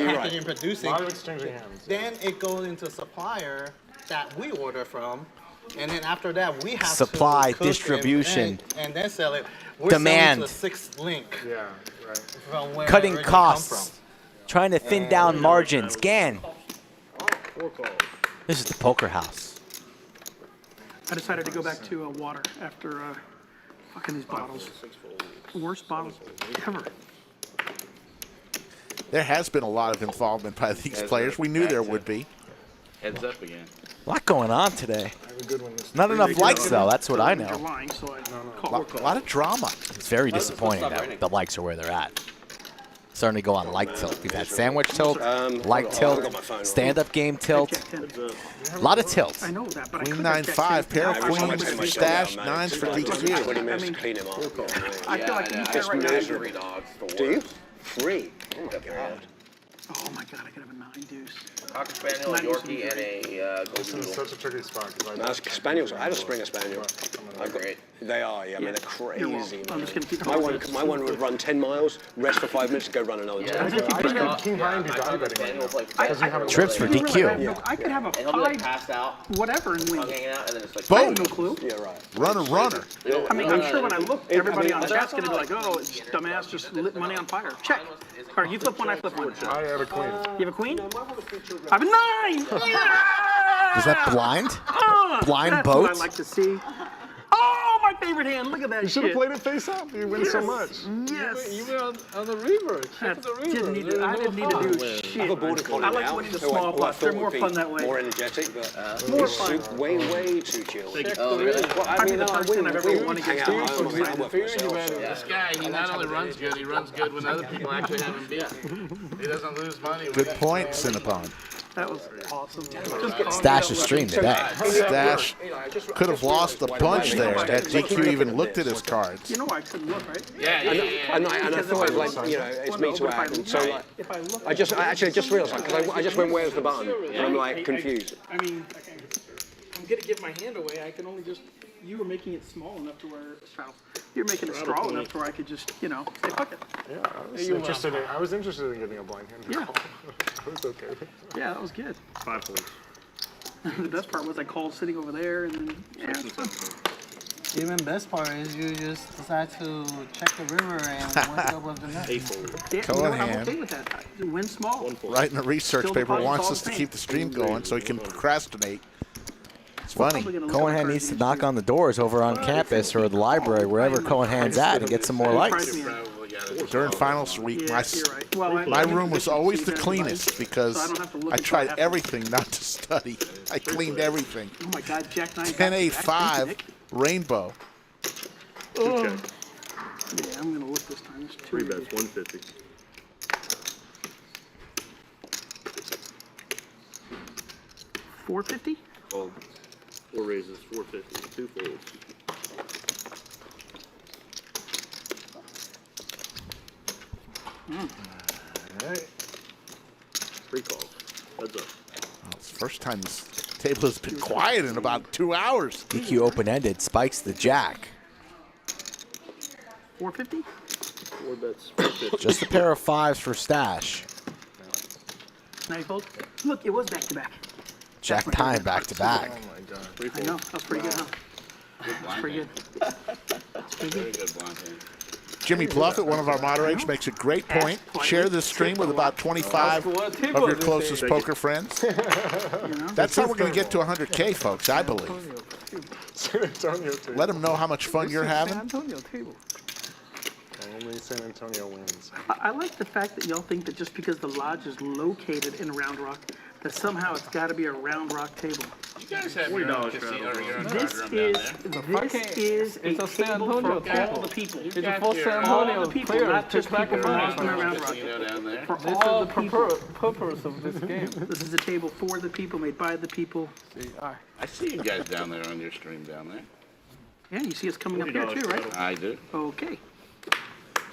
right. packaging, producing. A lot of exchanging hands. Then it goes into supplier that we order from, and then after that we have Supply, to cook distribution, and then sell it. We're demand. selling to 6th link Yeah, right. from where Cutting it originally come costs, trying to thin down margins. Gan. This is the poker house. I decided to go back to water after fucking these bottles. Worst bottles ever. There has been a lot of involvement by these players. We knew there would be. Heads up again. A lot going on today. I have a good one. Not enough likes, though. That's what I You're know. lying, so I A called. lot of drama. It's very disappointing that the likes are where they're at. Starting to go on like tilt. We've had sandwich tilt, like tilt, stand-up game tilt. A lot of tilt. I know that, but I Queen couldn't have 9-5, pair of Jack 10. queens, stash, 9s for DQ. 20 minutes to clean him up. I feel like you said right now. Misery. Do you? 3. Oh my god. Oh my god, I could have a 9 deuce. Cocker Spaniel, a Yorkie, and a This Golden is Doodle. such a tricky spot. That's spaniels. I had a Springer Spaniel. Great. They are, yeah. I mean, they're You're crazy. welcome. I'm just gonna keep My one would run 10 miles, rest for 5 minutes, go run another 10. I think King High and be value betting right now. Trips for DQ. I could have a And he'll be like 5 passed out, whatever and win. hanging out, and then it's like, I have Boom. no clue. Yeah, right. Runner. I mean, I'm sure when I look, everybody on the chat's gonna be like, "Oh, it's dumbass, just lit money on fire." Check. All right, you flip one, I flip one. I have a queen. You have a queen? I have a 9. Yeah! Is that blind? Blind That's boat? what I like to see. Oh, my favorite hand! Look at that You should shit. have played it face up. You win so much. Yes. You were on the river. Check the river. Didn't need to, I didn't need to do shit. I have a border collie I like now. winning the who small who I pots. They're thought more would fun be that way. More energetic, but More he's fun. way too chill. oh, really? Well, I Probably mean, the first time I've ever won hang against out you. at home. I mean, I work for myself, so- This guy, he not only runs good, he runs good when other people actually have him beat. He doesn't lose money. Good point, Cinnabon. That was awesome. Stash's stream today. Stash could have lost a bunch there had DQ even looked at his cards. You know I couldn't look, right? Yeah. And I thought, like, it's me to act. So, like, If I look, I just realized that because I just went, "Where's the button?" And I'm like confused. I mean, I'm gonna give my hand away. I can only just. You were making it small enough to where straddles. You're making it small enough to where I could just, say fuck it. Yeah, I was interested in getting a blind hand. Yeah. I was okay with it. Yeah, that was good. 5 points. The best part was I called sitting over there, and then it's fun. Even best part is you just decide to check the river and what's up with the net. Yeah, I'm hand. okay with that. Win small. Right in the research Still paper deposits wants all us the to same. keep the stream going so he can procrastinate. It's funny. Cohenhan needs to knock on the doors over on campus or the library, wherever Cohenhan's at, and get some more likes. During finals week, Yeah, you're right. Well, my room was always the cleanest because I tried everything not to study. I cleaned everything. Oh my God, Jack 9. 10-8-5, rainbow. Yeah, I'm gonna look this time. It's 3 bets, 150. $450. Fold. 4 raises, 450. 2 folds. All right. 3 calls. Heads up. Well, it's the first time this table has been quiet in about 2 hours. DQ open-ended, spikes the jack. 450. 4 bets, 450. Just a pair of 5s for stash. Now you fold. Look, it was back to back. Jack 9 back to back. Oh my God. I know. That was pretty good, huh? Good blind Pretty hand. good. That's pretty Very good. good blind hand. Jimmy Bluffett, one of our moderators, makes a great point. Share this stream with about 25 of your closest poker friends. That's how we're going to get to 100K, folks, I believe. San Antonio table. Let them know how much fun you're having. Antonio table. Only San Antonio wins. I like the fact that y'all think that just because the lodge is located in Round Rock, that somehow it's got to be a Round Rock table. You guys have your own casino or your own This card room down is there. this is a It's a San table Antonio for table. all the people. It's a got full your- San All Antonio the people, players not to just crack people a from fire. Austin or Round Rock. Casino down there. For This all is the people. purpose of this game. This is a table for the people, made by the people. I see you guys down there on your stream down there. Yeah, you see us coming up here too, right? I do. Okay.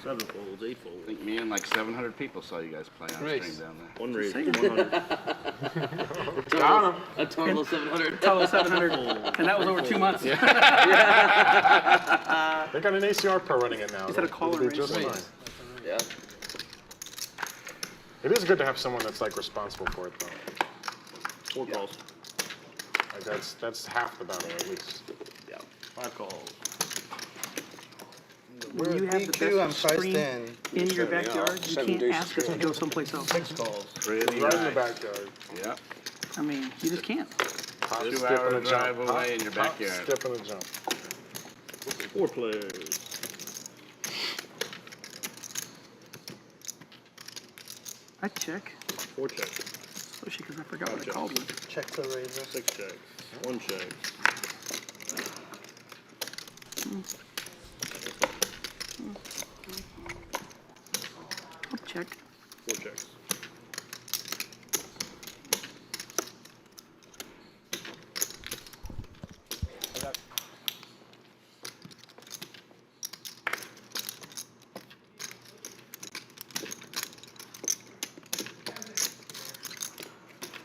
7 folds, 8 folds. I think me and like 700 people saw you guys play on Race. stream down there. 1 raise, Say 100. Got him. A total of 700. Total 700, and that was over 2 months. They got an ACR Pro running it now. Is that a call It'll or be just raise? fine. Yeah. It is good to have someone that's like responsible for it though. 4 calls. Like that's half the battle at least. Yeah. 5 calls. When you have the DQ, I'm best priced screen in. in your backyard, you can't ask us to go someplace else. 6 calls. Really Right in the nice. backyard. Yeah. I mean, you just can't. Hop, 2 skip, hour and a drive jump. away in your Hop, backyard. Skip and a jump. 4 players. I check, 4 checks. especially because I forgot what I called one. Check the razor. 6 checks. 1 check. I'll check. 4 checks.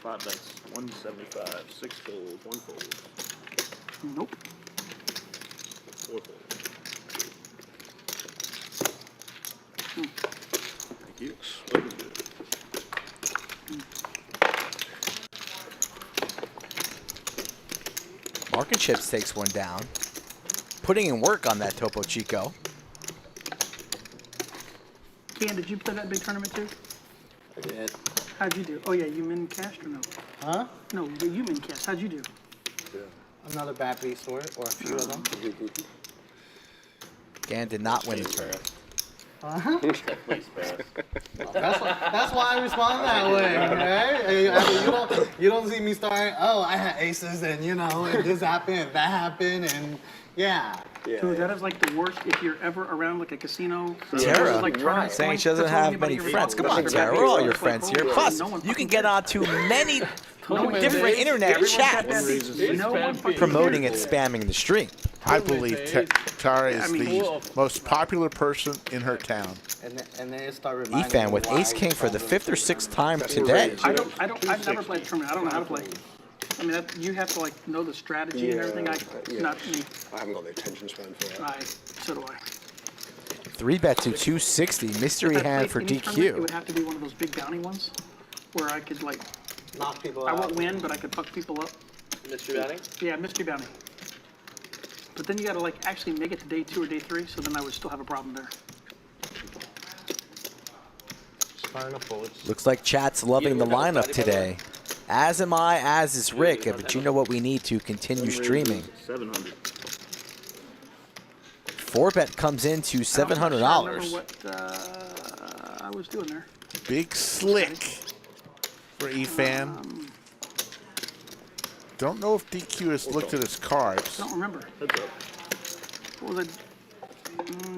Five bets, 175, 6 folds, 1 fold, Nope. 4 folds. Thank you. What is good? Marc and Chips takes one down. Putting in work on that Topo Chico. Ken, did you play that big tournament too? I did. How'd you do? Oh yeah, you min cashed or no? Huh? No, you min cashed. How'd you do? Another bad beast for it, or a few of them. Dan did not win the turn. Uh-huh. Definitely spare. That's why I respond that way, right? I mean, you don't see me starting. Oh, I had aces, and and this happened, that happened, and yeah. Dude, that is like the worst if you're ever around like a casino. Tara, Like tournament saying points, she doesn't that's all have anybody many ever friends. does. Come on, Like, Tara, like, we're all your like, friends oh, here. yeah, Plus, no one you can fucking get cares. onto many one different cares. internet Everyone's got chats that. No one fucking promoting cares. and spamming the stream. I believe Tara is I mean, the most popular person in her town. And then they start reminding Efan me with why Ace King for the 5th or 6th time today. I've never played tournament. I don't know how to play. I mean, you have to like know the strategy and everything. Not me. I haven't got the attention span for that. So do I. 3-bet to 260. Mystery If I hand played for any tournament, It DQ. would have to be one of those big bounty ones, where I could like, knock people I out. won't win, but I could fuck people up. Mystery bounty? Yeah, mystery bounty. But then you gotta like actually make it to day 2 or day 3, so then I would still have a problem there. Just firing up bullets. Looks like chat's loving the lineup today. As am I, as is Rick, but you know what we need to continue streaming. 700. 4-bet comes in to I $700. don't remember what I was doing there. Big slick for Efan. Don't know if DQ has looked at his cards. I don't remember. Heads up. What was I?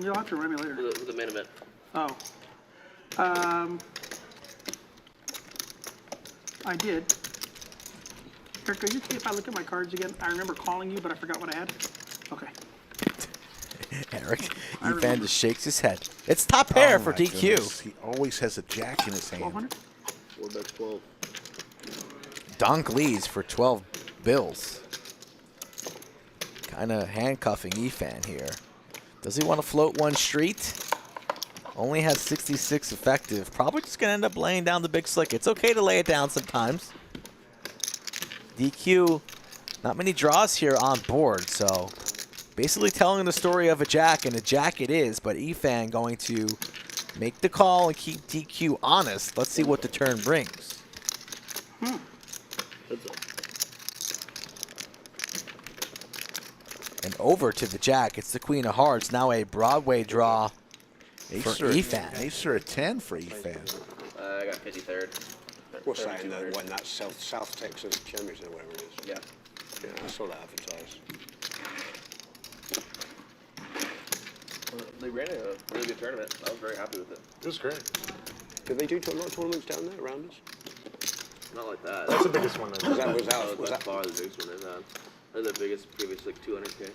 You'll have to remind me later. For the main event. Oh. I did. Eric, are you okay if I look at my cards again? I remember calling you, but I forgot what I had. Okay. Eric, Efan just shakes his head. It's top pair for DQ. Goodness. He always has a jack in his hand. 1,200? 4-bet 12. Donk leads for 12 bills. Kind of handcuffing Efan here. Does he want to float one street? Only has 66 effective. Probably just going to end up laying down the big slick. It's okay to lay it down sometimes. DQ, not many draws here on board, so basically telling the story of a jack, and a jack it is, but Efan going to make the call and keep DQ honest. Let's see what the turn brings. And over to the jack. It's the queen of hearts. Now a Broadway draw for Efan. Ace or a 10 for Efan. I got 53rd. What's that in the one that South Texas Championship or whatever it is? Yeah. Yeah, I saw that advertised. They ran a really good tournament. I was very happy with it. It was great. Did they do a lot of tournaments down there around us? Not like that. That's the biggest one. Was that far the biggest one they've had. They're the biggest previous, like 200K.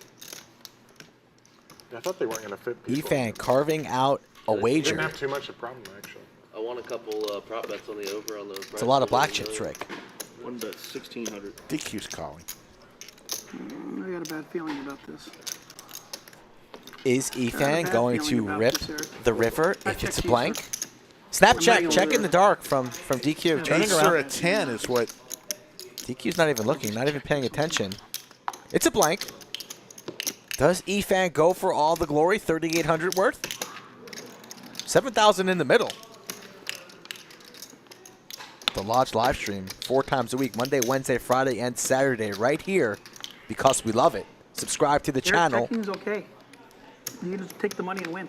I thought they weren't going to fit people. Efan carving out a wager. Didn't have too much of a problem, actually. I won a couple prop bets on the over on those. It's a lot of black chips, Rick. 1-bet 1,600. DQ's calling. I got a bad feeling about this. Is Efan going to rip the river if it's checked blank? you, Snapchat, check in the dark from DQ. Turning Ace or a around. 10 is what. DQ's not even looking, not even paying attention. It's a blank. Does Efan go for all the glory? 3,800 worth? 7,000 in the middle. The Lodge live stream 4 times a week, Monday, Wednesday, Friday, and Saturday, right here, because we love it. Subscribe to the channel. Checking's okay. You just take the money and win.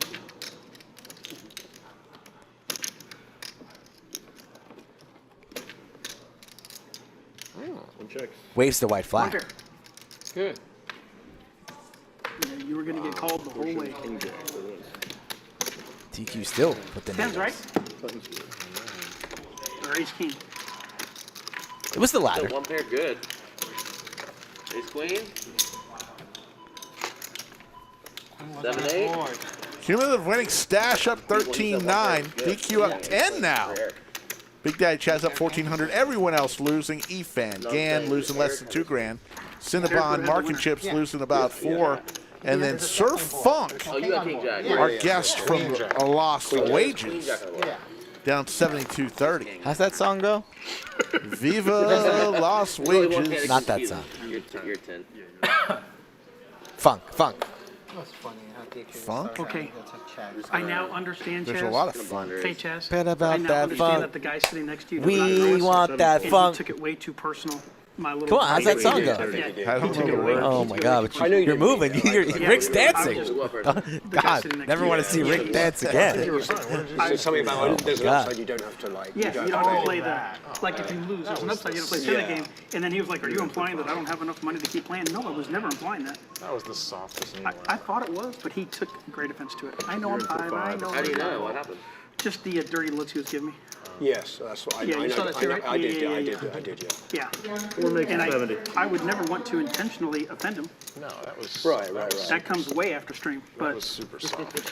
One check. Waves the white flag. Bunker. Good. Yeah, you were going to get called the whole way. DQ still with the Tens, right? Buttons. Or ace king. It was the latter. One pair good. Ace queen. 7-8. Cumulative winning stash up 13-9. DQ up 10 now. Big Daddy Chaz up 1,400. Everyone else losing. Efan, Gan losing less than $2,000. Cinnabon, Marc and Chips losing about 4. And then Sir Funk, Oh, you got king jack. our guest from a Lost Wages, down 72.30. How's that song go? Viva Lost Wages. Not that song. You're 10. Funk. That's funny. Funk? Okay. I now understand, Chaz. There's a lot of fun. Hey, Chaz. Bet about I now that understand funk. that the guy sitting next to you. We want that and funk. He took it way too personal. My little. Come on, how's that song go? Yeah. I don't know the word. Oh my God, but you're moving. Rick's dancing. God, never want to see Rick dance again. There's something about there's an upside you don't have to like. Yeah, you don't have to play that. Like if you lose, there's an upside. You don't play the game. And then he was like, "Are you implying that I don't have enough money to keep playing?" No, I was never implying that. That was the softest I thought it was, but he took great offense to it. I know I'm 5. I know. How do you know? What happened? Just the dirty looks he was giving me. Yes, that's what I Yeah, know. you saw that too, right? I did, Yeah, I yeah, did, yeah. Yeah. We'll make And it 70. I would never want to intentionally offend him. No, that was Right. That comes way after stream. That was But super soft.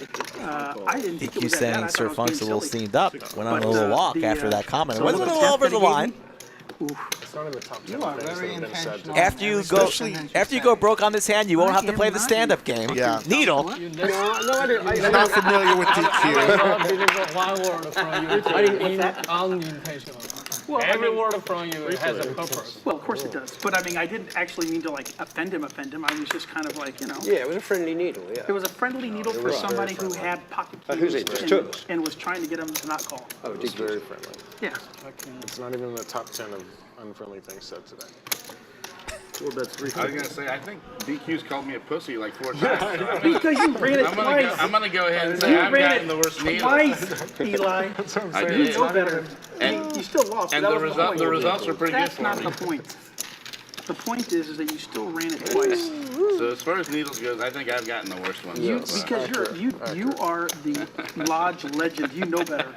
I didn't think it DQ was that bad. saying I thought Sir I was Funk's a being little silly. steamed up. Went on a But, little walk the, after that comment. It so was a the little test over that the he gave line. me, It's not in the top 10 You are things that very have been said intentional. today. After you go broke on this hand, you won't have to play the stand-up game. Yeah. Needle. No, I didn't. He's not familiar with DQ. Deliver one word from you. I didn't. Unintentional. Well, Every word from you has a purpose. Well, of course it does. But I mean, I didn't actually mean to like offend him. I was just kind of like, Yeah, it was a friendly needle. Yeah. It was a friendly needle for somebody who had pocket who's keys it? Just two of us? and was trying to get him to not call. Oh, It's very friendly. Yeah. It's not even in the top 10 of unfriendly things said today. 4 bets I was 300. gonna say, I think DQ's called me a pussy like 4 times. So Because you ran it twice. I'm gonna go ahead and say You I've ran gotten it the worst needle. twice, Eli. I You did. know better. And- You still lost. and That the was result- point. the results are pretty good That's for not me. the point. The point is that you still ran it twice. So as far as needles goes, I think I've gotten the worst one. Because you are the lodge legend. You know better.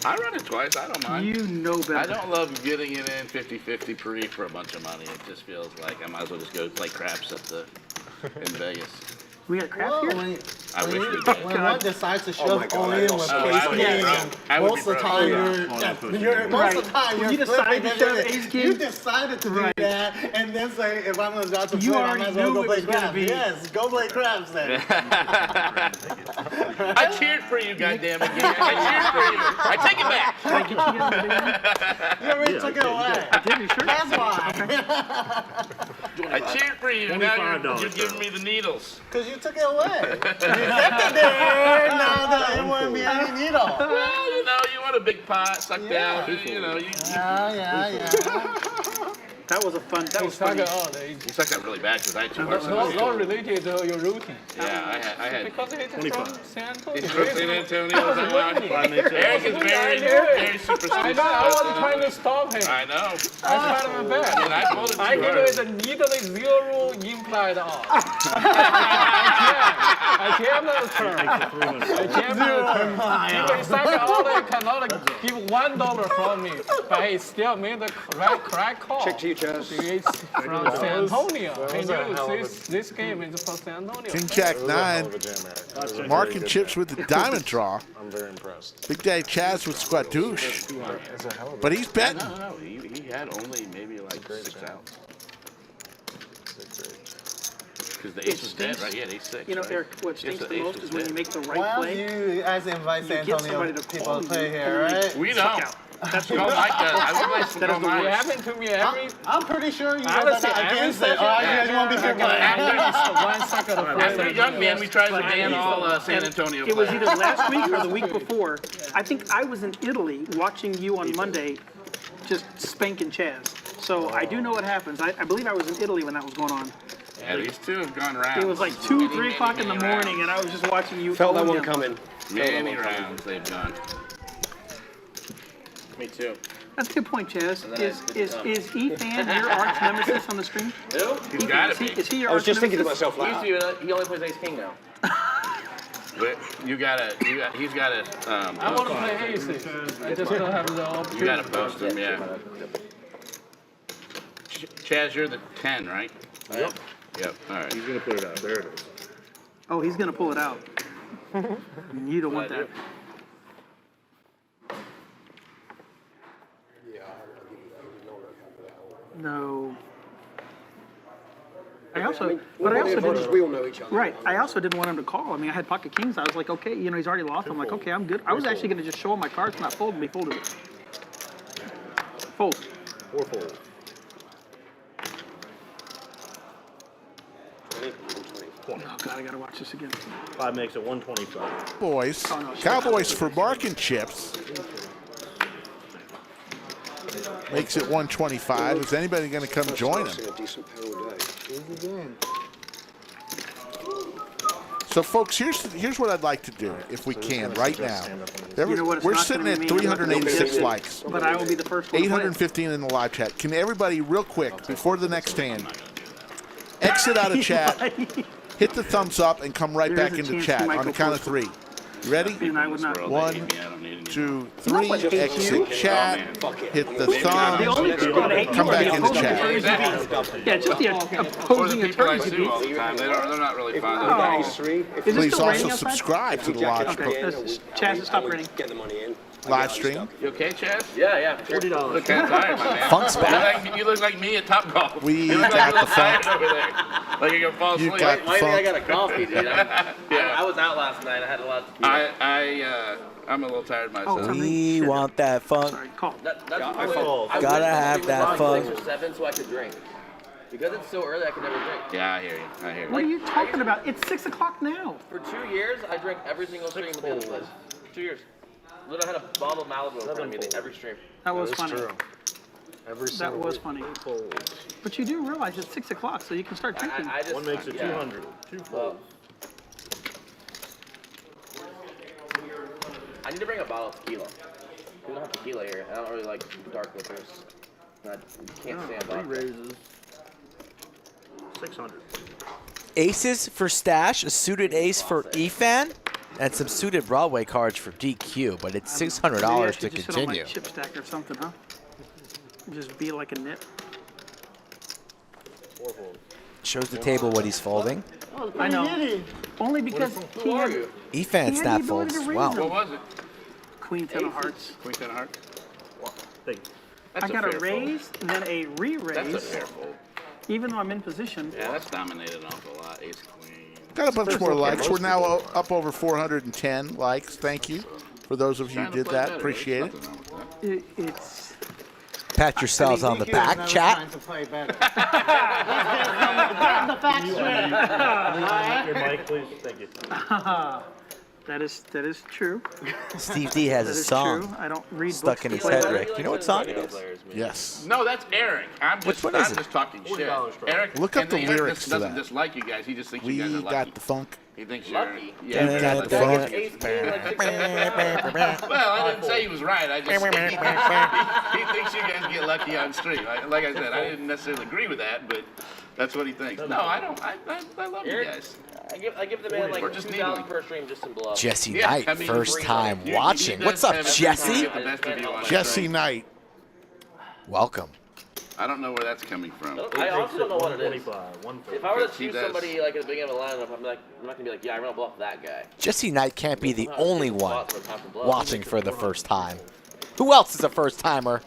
I run it twice. I don't mind. You know better. I don't love getting it in 50-50 pre for a bunch of money. It just feels like I might as well just go play craps in Vegas. We got crap here? When, I wish we did. when one decides to shove all in with I would be broke. most of the time you're You decided to shove ace king? You decided to do that, and then say, if I'm going to start to play, I might as well knew go it play was gonna craps. be. Yes, go play craps then. I cheered for you, goddammit. I cheered for you. I take it back. You already took it away. Did you sure? That's why. I cheered for you. Now you're giving me the needles. Because you took it away. You kept it there. Now there wouldn't be any needle. Well, you want a big pot sucked down. Yeah. That was a fun. That was funny. You sucked that really bad because I had 2 bars. Not related to your routine. Yeah, I had. Because it's from San Antonio. He's from San Antonio. Eric is very superstitious. I know. I was trying to stop him. I know. I tried my best. And I pulled it too I can do hard. it nearly zero implied odds. I cannot turn. I cannot turn. Even second order cannot give $1 from me, but he still made the correct call. Check to you, Chaz. It's from San Antonio. I knew this game is from San Antonio. King Jack 9. Marc and Chips with the diamond draw. I'm very impressed. Big Daddy Chaz with Squadouche. But he's betting. No. He had only maybe like 6 outs. Because the ace was dead, right? He had ace 6. You know, right? Eric, what stinks Yes, the most is when you make the right Why play. don't you guys invite San get Antonio somebody to people call to play you here, and they right? We suck don't. out. That's No, Mike does. I would like some It happened to me every. I'm pretty sure you I guys would are say not every against it. session. All right, you guys won't be fair play. One second of After Young Man, we tried to ban all San Antonio It was players. either last week or the week before. I think I was in Italy watching you on Monday, just spanking Chaz. So I do know what happens. I believe I was in Italy when that was going on. Yeah, these two have gone rounds. It was like 2, 3 o'clock in the morning, and I was just watching you. Felt that own one him. coming. Many rounds they've gone. Me too. That's a good point, Chaz. Is Efan your arch nemesis on the stream? Who? He's got to be. Is he your I was arch just thinking to nemesis? myself, He like, used to be, he only plays ace king now. But he's got to. I want to play aces. I just don't have the opportunity. You got to post him, yeah. Chaz, you're the 10, right? Yep. Yep. All right. He's gonna put it out. There it is. Oh, he's gonna pull it out. You don't want that. No. I also didn't. we all know each other. Right. I also didn't want him to call. I mean, I had pocket kings. I was like, okay, he's already lost. I'm like, okay, I'm good. I was actually gonna just show him my cards, not fold, and he folded it. Fold. 4 fold. Oh God, I gotta watch this again. 5 makes it 125. Cowboys for Marc and Chips. Makes it 125. Is anybody going to come join him? So, folks, here's what I'd like to do, if we can, right now. We're sitting at 386 likes. But I will be the first one. 815 in the live chat. Can everybody, real quick, before the next hand, exit out of chat, hit the thumbs up, and come right back into chat on the count of 3. You ready? And I would not. 1, 2, 3. Exit chat. Hit the thumb. Come back into chat. Yeah, just the opposing People I attorneys. sue all the time, they're not really fond of it. Please also subscribe to the live Chaz, stop raining. Get the money in. live stream. You okay, Chaz? Yeah, for sure. $40. Look kind of tired, my man. Funk's back. You look like me at Topgolf. We You look got like the funk. over there. Like you're gonna fall You asleep. got Why do you think I got a funk. coffee, dude? I was out last night. I had a lot of tequila. I'm a little tired myself. We want that funk. Sorry, call. That's I I fold. wish Gotta it have was that on fun. 6 or 7 so I could drink. Because it's so early, I could never drink. Yeah, I hear you. What are you talking about? It's 6 o'clock now. For 2 years, I drank every single stream of the other place. 2 years. Literally had a bottle of Malibu in front of me every stream. That was funny. True. Every That single was week. funny. But you do realize it's 6 o'clock, so you can start drinking. I just, One makes it 200. 2 Well, fold. I need to bring a bottle of tequila. We don't have tequila here. I don't really like dark liquors. I can't stand vodka. Raises. 600. Aces for Stash, a suited ace for Efan, and some suited Broadway cards for DQ, but it's $600 to Maybe I should just sit on continue. my chip stack or something, huh? Just be like a nit. Shows the table what he's folding. I know. Only because he had Efan snap the ability folds. to raise Wow. them. What was it? Queen 10 of hearts. Queen 10 of hearts. I got a raise, and then a That's a re-raise, fair fold. even though I'm in position. Yeah, that's dominated an awful lot. Ace queen. Got a bunch more likes. We're now up over 410 likes. Thank you for those of you who did that. Appreciate it. It's Pat yourselves on the back, chat. Trying to play better. Get your mic, please. Thank you. that is true. Steve D has That a is song true. I don't read stuck books in to his play head, better. Rick. You know what song it is? Yes. No, that's Eric. I'm Which just, one is I'm it? just talking shit. Eric, Look up and the Eric lyrics just to doesn't that. dislike you guys. He just thinks you We guys are lucky. got the funk. He thinks Lucky? you're. Yeah, We got the funk. Well, I didn't say he was right. I just he thinks you guys get lucky on stream. Like I said, I didn't necessarily agree with that, but that's what he thinks. No, I don't. I love you guys. I give the man like We're just 2,000 per stream just some bluff. Jesse Yeah, Knight, I mean, first time he watching. does What's up, have a Jesse? the best of you on Jesse stream. Knight. Welcome. I don't know where that's coming from. I also don't know what it is. 130. If I were to Because he choose does. somebody like at the beginning of a lineup, I'm not gonna be like, yeah, I'm gonna bluff that guy. Jesse Knight can't be the only one Spots where it's time to bluff. watching for the first time. Who else is a first timer?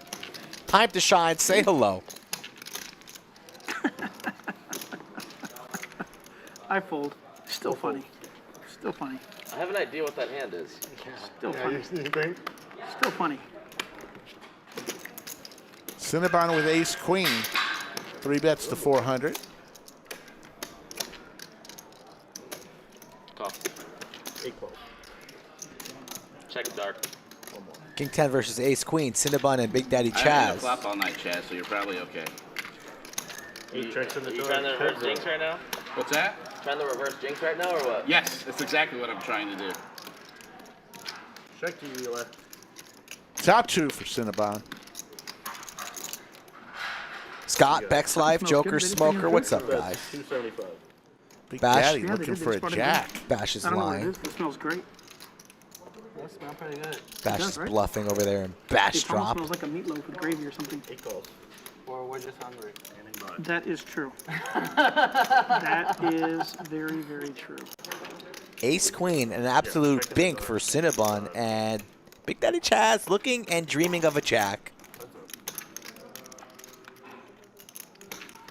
Time to shine. Say hello. I fold. Still funny. Still funny. I have an idea what that hand is. Still funny. You think? Still funny. Cinnabon with ace queen. 3 bets to 400. Tough. 8-12. Check dark. King 10 versus Ace Queen, Cinnabon and Big Daddy I haven't Chaz. flop all night, Chaz, so you're probably okay. 8 tricks in the You door. trying to reverse jinx right now? What's that? Trying to reverse jinx right now or what? Yes, that's exactly what I'm trying to do. Check to your left. Top 2 for Cinnabon. Scott, Beck's Life, Smells Joker good. Smoker, what's up, That's guys? 275. Big Bash. Daddy Yeah, they looking did. for They a spotted jack. Bash is I don't know what it lying. is. It smells great. That smells pretty good. Bash does, is right? bluffing over there and Bash It almost drop. smells like a meatloaf with gravy or something. 8 calls. Or we're just hungry. That is true. That is very, very true. Ace Queen, an absolute bink for Cinnabon, and Big Daddy Chaz looking and dreaming of a jack.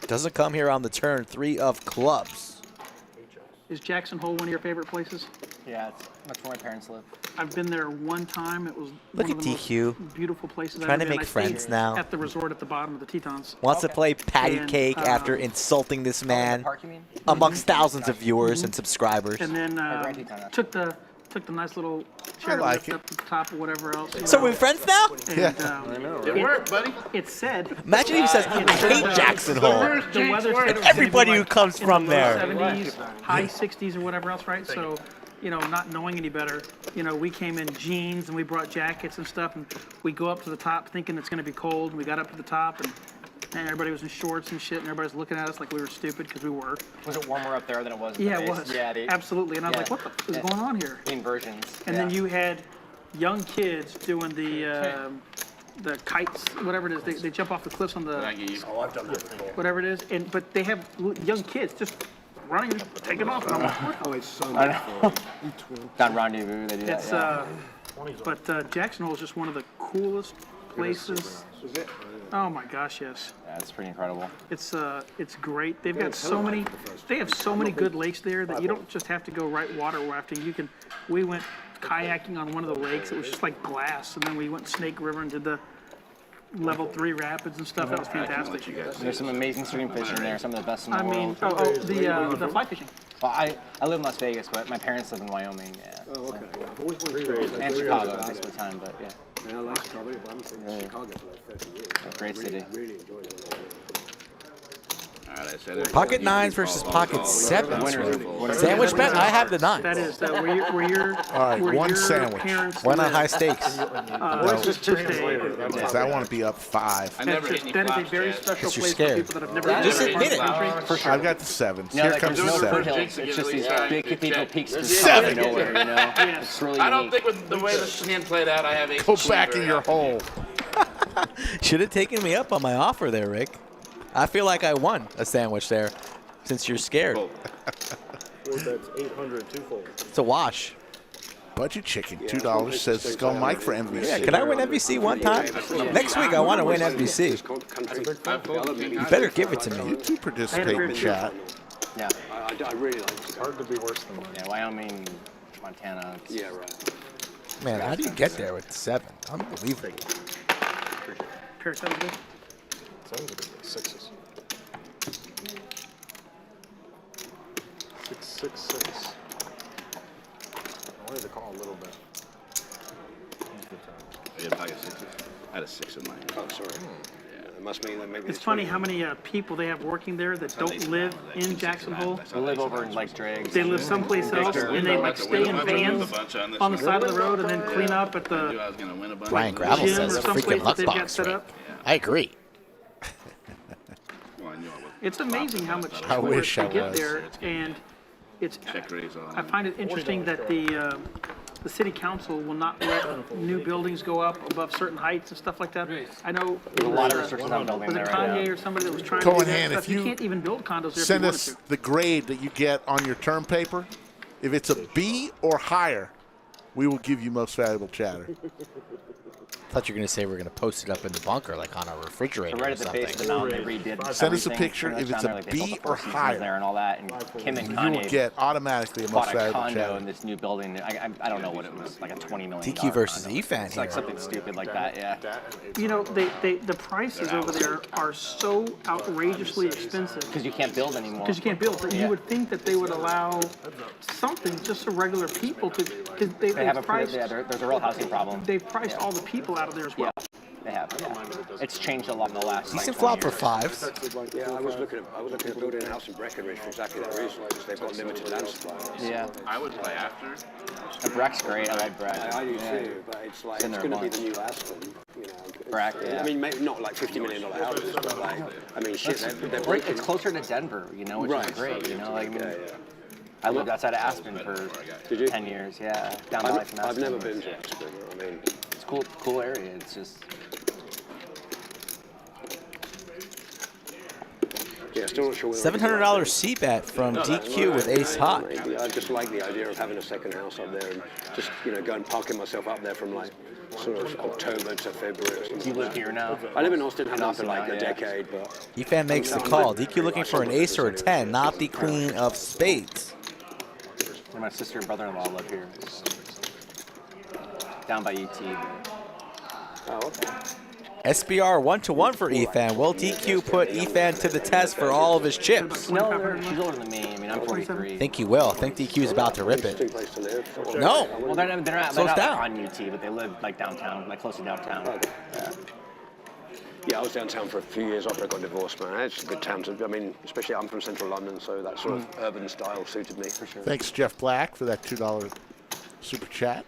Doesn't come here on the turn. 3 of clubs. Is Jackson Hole one of your favorite places? Yeah, it's much where my parents live. I've been there one time. It was Look one at of the DQ. most beautiful places I've Trying to ever been. make I stayed friends now. At the resort at the bottom of the Tetons. Wants to play patty And, cake after insulting this man Park, you mean? amongst thousands of viewers and subscribers. And then Grand Teton, took the nice little chair like lift up to the top or whatever else. you So know. we're friends now? And, Yeah. It worked, buddy. It said Imagine if he says, I hate Jackson Hole. the weather said it was Everybody gonna be who comes in from the low there. 70s, high 60s or whatever else, right? So, you know, not knowing any better, you know, we came in jeans and we brought jackets and stuff, and we go up to the top thinking it's going to be cold, and we got up to the top, and everybody was in shorts and shit, and everybody's looking at us like we were stupid because we were. Was it warmer up there than it was in Yeah, the it base? was. Yeah, dude. Absolutely. And I was Yeah. like, what the is Yeah. going on here? Inversions. And then you had young kids doing the kites, whatever it is. They jump off the cliffs on I the get you. Oh, I've done that before. whatever it is, and but they have young kids just running and taking off. And I'm like, what? Oh, it's so I know. Down Rendezvous, they do that. It's Yeah. but Jackson Hole is just one of the coolest places. Oh my gosh, yes. Yeah, it's pretty incredible. It's great. They've got so many. They have so many good lakes there that you don't just have to go right water rafting. You can. We went kayaking on one of the lakes. It was just like glass, and then we went Snake River and did the level 3 rapids and stuff. That was fantastic. There's some amazing stream fishing there, some of the best in the I mean, world. the fly fishing. Well, I live in Las Vegas, but my parents live in Wyoming. Yeah. Oh, okay. So. I've always wanted to try And Chicago most of the time, but yeah. Yeah, I like Chicago, but I haven't been to Chicago for like 30 years. Great city. Really enjoyed it. All right, I I said Pocket nines versus pocket sevens. Sandwich bet? I have the nines. That is, where your All right, where one your sandwich. parents Why not live, high stakes? just stay. Because I want to be up 5. That is a very special Because you're place scared. for people that have never Just been admit it. For sure. I've got the 7s. No, Here like, comes the there's no 7. foothills. It's just these big cathedral peaks. Seven. Out of nowhere, you know? It's really I don't unique. think with the way this hand played out, I have ace. Go back in your hole. Should have taken me up on my offer there, Rick. I feel like I won a sandwich there, since you're scared. That's 800 twofold. It's a wash. Budget Chicken, $2 says it's going Mike for MVC. Yeah, can I win MVC one time? Next week I want to win MVC. You better give it to me. You do participate in chat. Yeah, I really like it. It's hard to be worse than mine. Yeah, Wyoming, Montana. Yeah, right. Man, how do you get there with 7? Unbelievable. Pair sounds good. Sounds good. 6s. 6, 6, 6. I wanted to call a little bit. I had pocket 6s. I had a 6 in mine. Oh, sorry. It must mean that maybe It's funny how many people they have working there that don't live in Jackson Hole. They live over in Lake Drake. They live someplace else, and they like stay in vans on the side of the road and then clean up at the Brian Gravel gym says or freaking someplace luck that they've got box. set Right? up. I agree. It's amazing how much I tourists wish I get was. there, and it's. Check raise on. I find it interesting that the city council will not let new buildings go up above certain heights and stuff like that. I know There's a lot of restrictions on building was it there right Kanye now. or somebody that was trying to do Cohen that Hand, stuff. if you can't even build condos there if you send wanted us to. the grade that you get on your term paper, if it's a B or higher, we will give you most valuable chatter. I thought you were going to say we're going to post it up in the bunker, like on a refrigerator So right or at the something. base of the mountain, they redid Send us a everything picture pretty if much it's down a there. Like, they built B the or Four Seasons higher. there and all that, and Kim and You Kanye will get automatically a most bought a valuable condo chatter. in this new building. I don't know what it was, like a $20 million. DQ versus condo. Efan It's like here. something stupid like that, yeah. You know, the prices over there are so outrageously expensive Because you can't build anymore. because you can't build. But Yeah. you would think that they would allow something just for regular people to. Because They have priced. there's a real housing problem. They've priced all the people out of there as well. They have, yeah. It's changed a lot in the last. Decent like, 20 flop for years. 5s. Yeah, I was looking at building a house in Breckenridge for exactly that reason. Because they've got limited land supply. Yeah. I would play after. Breck's great. I like Breck. I do Yeah. too, but it's like It's in it's there going to be once. the new Aston. You know, Breck, yeah. I mean, maybe not like $50 million houses, but like, I mean, shit, they're Right, breaking. it's closer to Denver, you know, which is Right. great. You know, like I mean, Yeah. I lived outside of Aspen for Did you? 10 years. Yeah, down by from I've Aspen. never been to Aspen. I mean, It's cool area. It's just. yeah, still not sure. whether $700 C bet from DQ with Ace Hot. Maybe. I just like the idea of having a second house up there and just, you know, go and parking myself up there from like sort of October to February or something. You live here now? I live in Austin, have done for Austin like now, a yeah. decade, but Efan makes the call. DQ looking for an ace or a 10, not the queen of spades. And my sister and brother-in-law live here. Down by ET. oh, okay. SBR 1-1 for Efan. Will DQ put Efan to the test for all of his chips? No, she's older than me. I mean, I'm 43. Think he will. Think DQ's about to rip Interesting it. place to live. No. Well, they're not Slow us down. on UT, but they live like downtown, like close to downtown. Yeah. Yeah, I was downtown for a few years after I got divorced, man. It's a good town to, I mean, especially I'm from central London, so that sort of urban style suited me for sure. Thanks, Jeff Black, for that $2 super chat.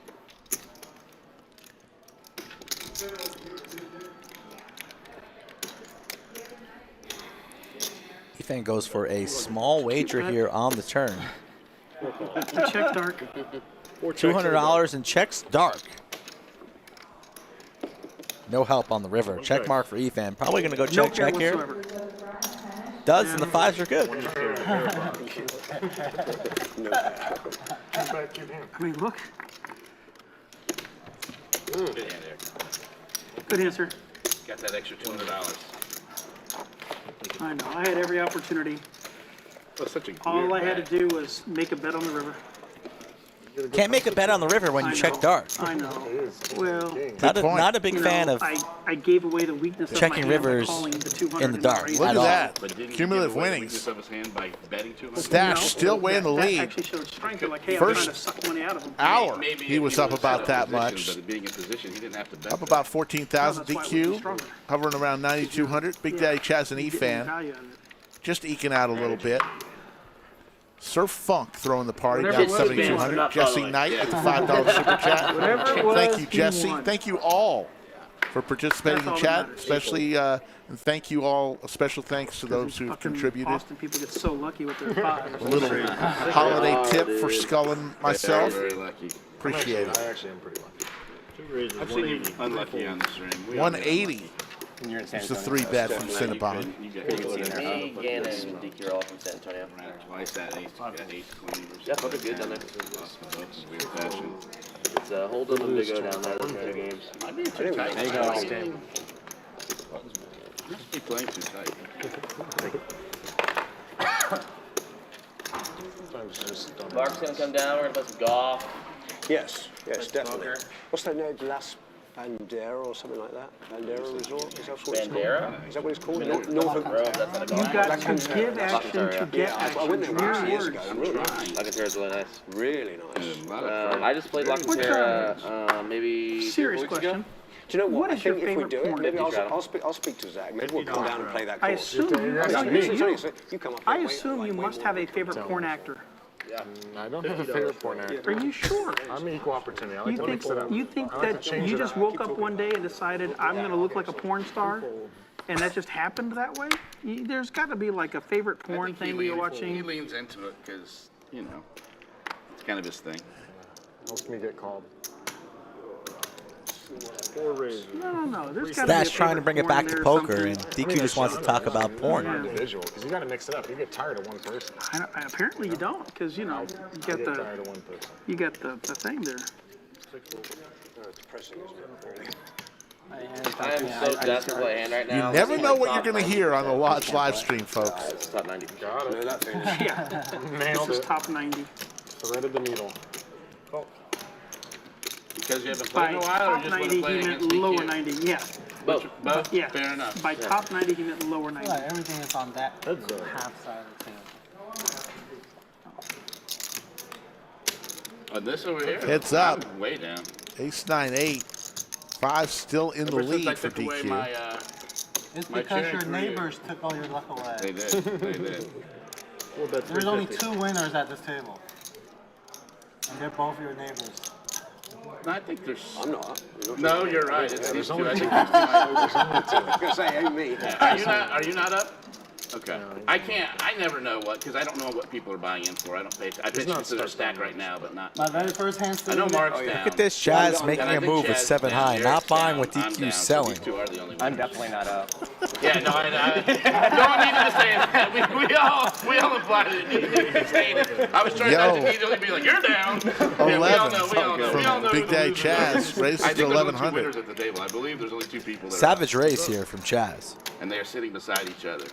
Efan goes for a small wager here on the turn. Check dark. $200 in checks dark. No help on the river. Check mark for Efan. Probably going to go check here. Whatsoever. Does, and the 5s are good. I mean, look. Good answer. Got that extra $200. I know. I had every opportunity. That's such a All weird I had bet. to do was make a bet on the river. Can't make a bet on the river when you I check know. dark. I know. Well, Not a big you fan know, of I gave away the weakness checking of my hand by rivers calling the 200 in the dark. Look at all. that. But didn't he Cumulative give away the winnings. weakness of his hand by betting 200? Stash still way in the that lead. actually showed strength. They're like, hey, First I'm trying to suck money out of them. Hour, Maybe he if was up about out of that position, much. But being in position, he didn't have to bet. Up about 14,000 No, that's why it would be DQ, stronger. hovering around 9,200. Big Daddy Chaz and Getting Efan. value out of it. just eking out a little bit. Surf Funk throwing the party Whatever down it was, 7,200. Jesse Knight at the $5 super chat. Whatever it was, Thank you, he Jesse. won. Thank you all for participating That's in all that chat, matters. especially, and thank you all. A special thanks to those who Fucking contributed. Boston people get so lucky with their fives. A little holiday tip for Scullen myself. Very lucky. Appreciate it. I actually am pretty lucky. I've seen you unlucky on the stream. 180. You're in San It's the Antonio. 3-bet from Cinnabon. You got people that are Me, Gannon, and DQ are all from San Antonio. twice that ace, got ace queen. Yeah, both are good down there. Weird fashion. It's a hold of them to go down there. Those two games. Might be too tight. There you go. Must be playing too tight. Sometimes just don't Marc's gonna come down. We're gonna play some golf. Yes, definitely. Poker. What's that name? Las Bandera or something like that? Bandera Resort? Is that what it's Bandera? called? Is that what it's called? Bro, Northern. that's not a You golf. got to give action to get I action. went there Weird years words. ago. Really nice. Lacatera's really nice. Really nice. I just played Lacatera maybe Serious 4 weeks ago. question. Do you know what? What I is your think if we favorite do it, porn? maybe $50. I'll speak to Zach. Maybe we'll come down and play that I course. assume you, You come up. I here, assume you must have a favorite porn actor. I don't have a favorite porn actor. Are you sure? I'm equal opportunity. I like You to think mix it up. you think I like to that change you it just up. woke up one day and decided I'm going to look like a porn star, and that just happened that way? There's got to be like a favorite porn thing you're He watching. leans into it because, you know, it's kind of his thing. Helps me get called. 4 raises. No. There's got to be a That's trying to favorite bring it porn back in to there or poker, something. and DQ just wants to talk about porn. Individual, because you got to mix it up. You get tired of one person. Apparently you don't, because you know you I got get the tired of one person. the thing there. It's depressing, isn't it? I am so desperate to play hand right You now. never know what you're going to hear on the Watch live stream, folks. It's top 90. Got it. That thing. Yeah, Nailed this is it. top 90. Threaded the needle. Because you haven't By played in a while, or top just want 90, to play he meant against lower DQ? 90. Yeah, Both. Both? yeah. Fair enough. By top 90, he meant lower 90. Like, everything is on that half side of the table. On this over here? Heads up. I'm way down. Ace 9-8. 5 still in the Ever since I lead for took away DQ. my, It's My because cheering your career. neighbors took all your luck away. they did. They did. There's only 2 winners at this table. And they're both your neighbors. No, I think there's. I'm not. No, you're right. It's these two. I think I was going to say, ain't me. Are you not up? Okay. I never know because I don't know what people are buying in for. I don't pay. I pay not attention to their stuck stack down. right now, but not. My very first hand I know Mark's down. Look at this, Chaz making And I a think move with Chaz 7 down, high, Eric's not buying down, what I'm DQ's down, so selling. These two are the only I'm ones. definitely not up. Yeah, no, no one needed to say that. We all implied it. You needed to say it. I was trying not to immediately be like, you're down. Yeah, we all know. We all know. We all know. Big Daddy Chaz raises I to think there's only 2 1100. winners at the table. I believe there's only 2 people that Savage race here from Chaz. are, and they are sitting beside each other.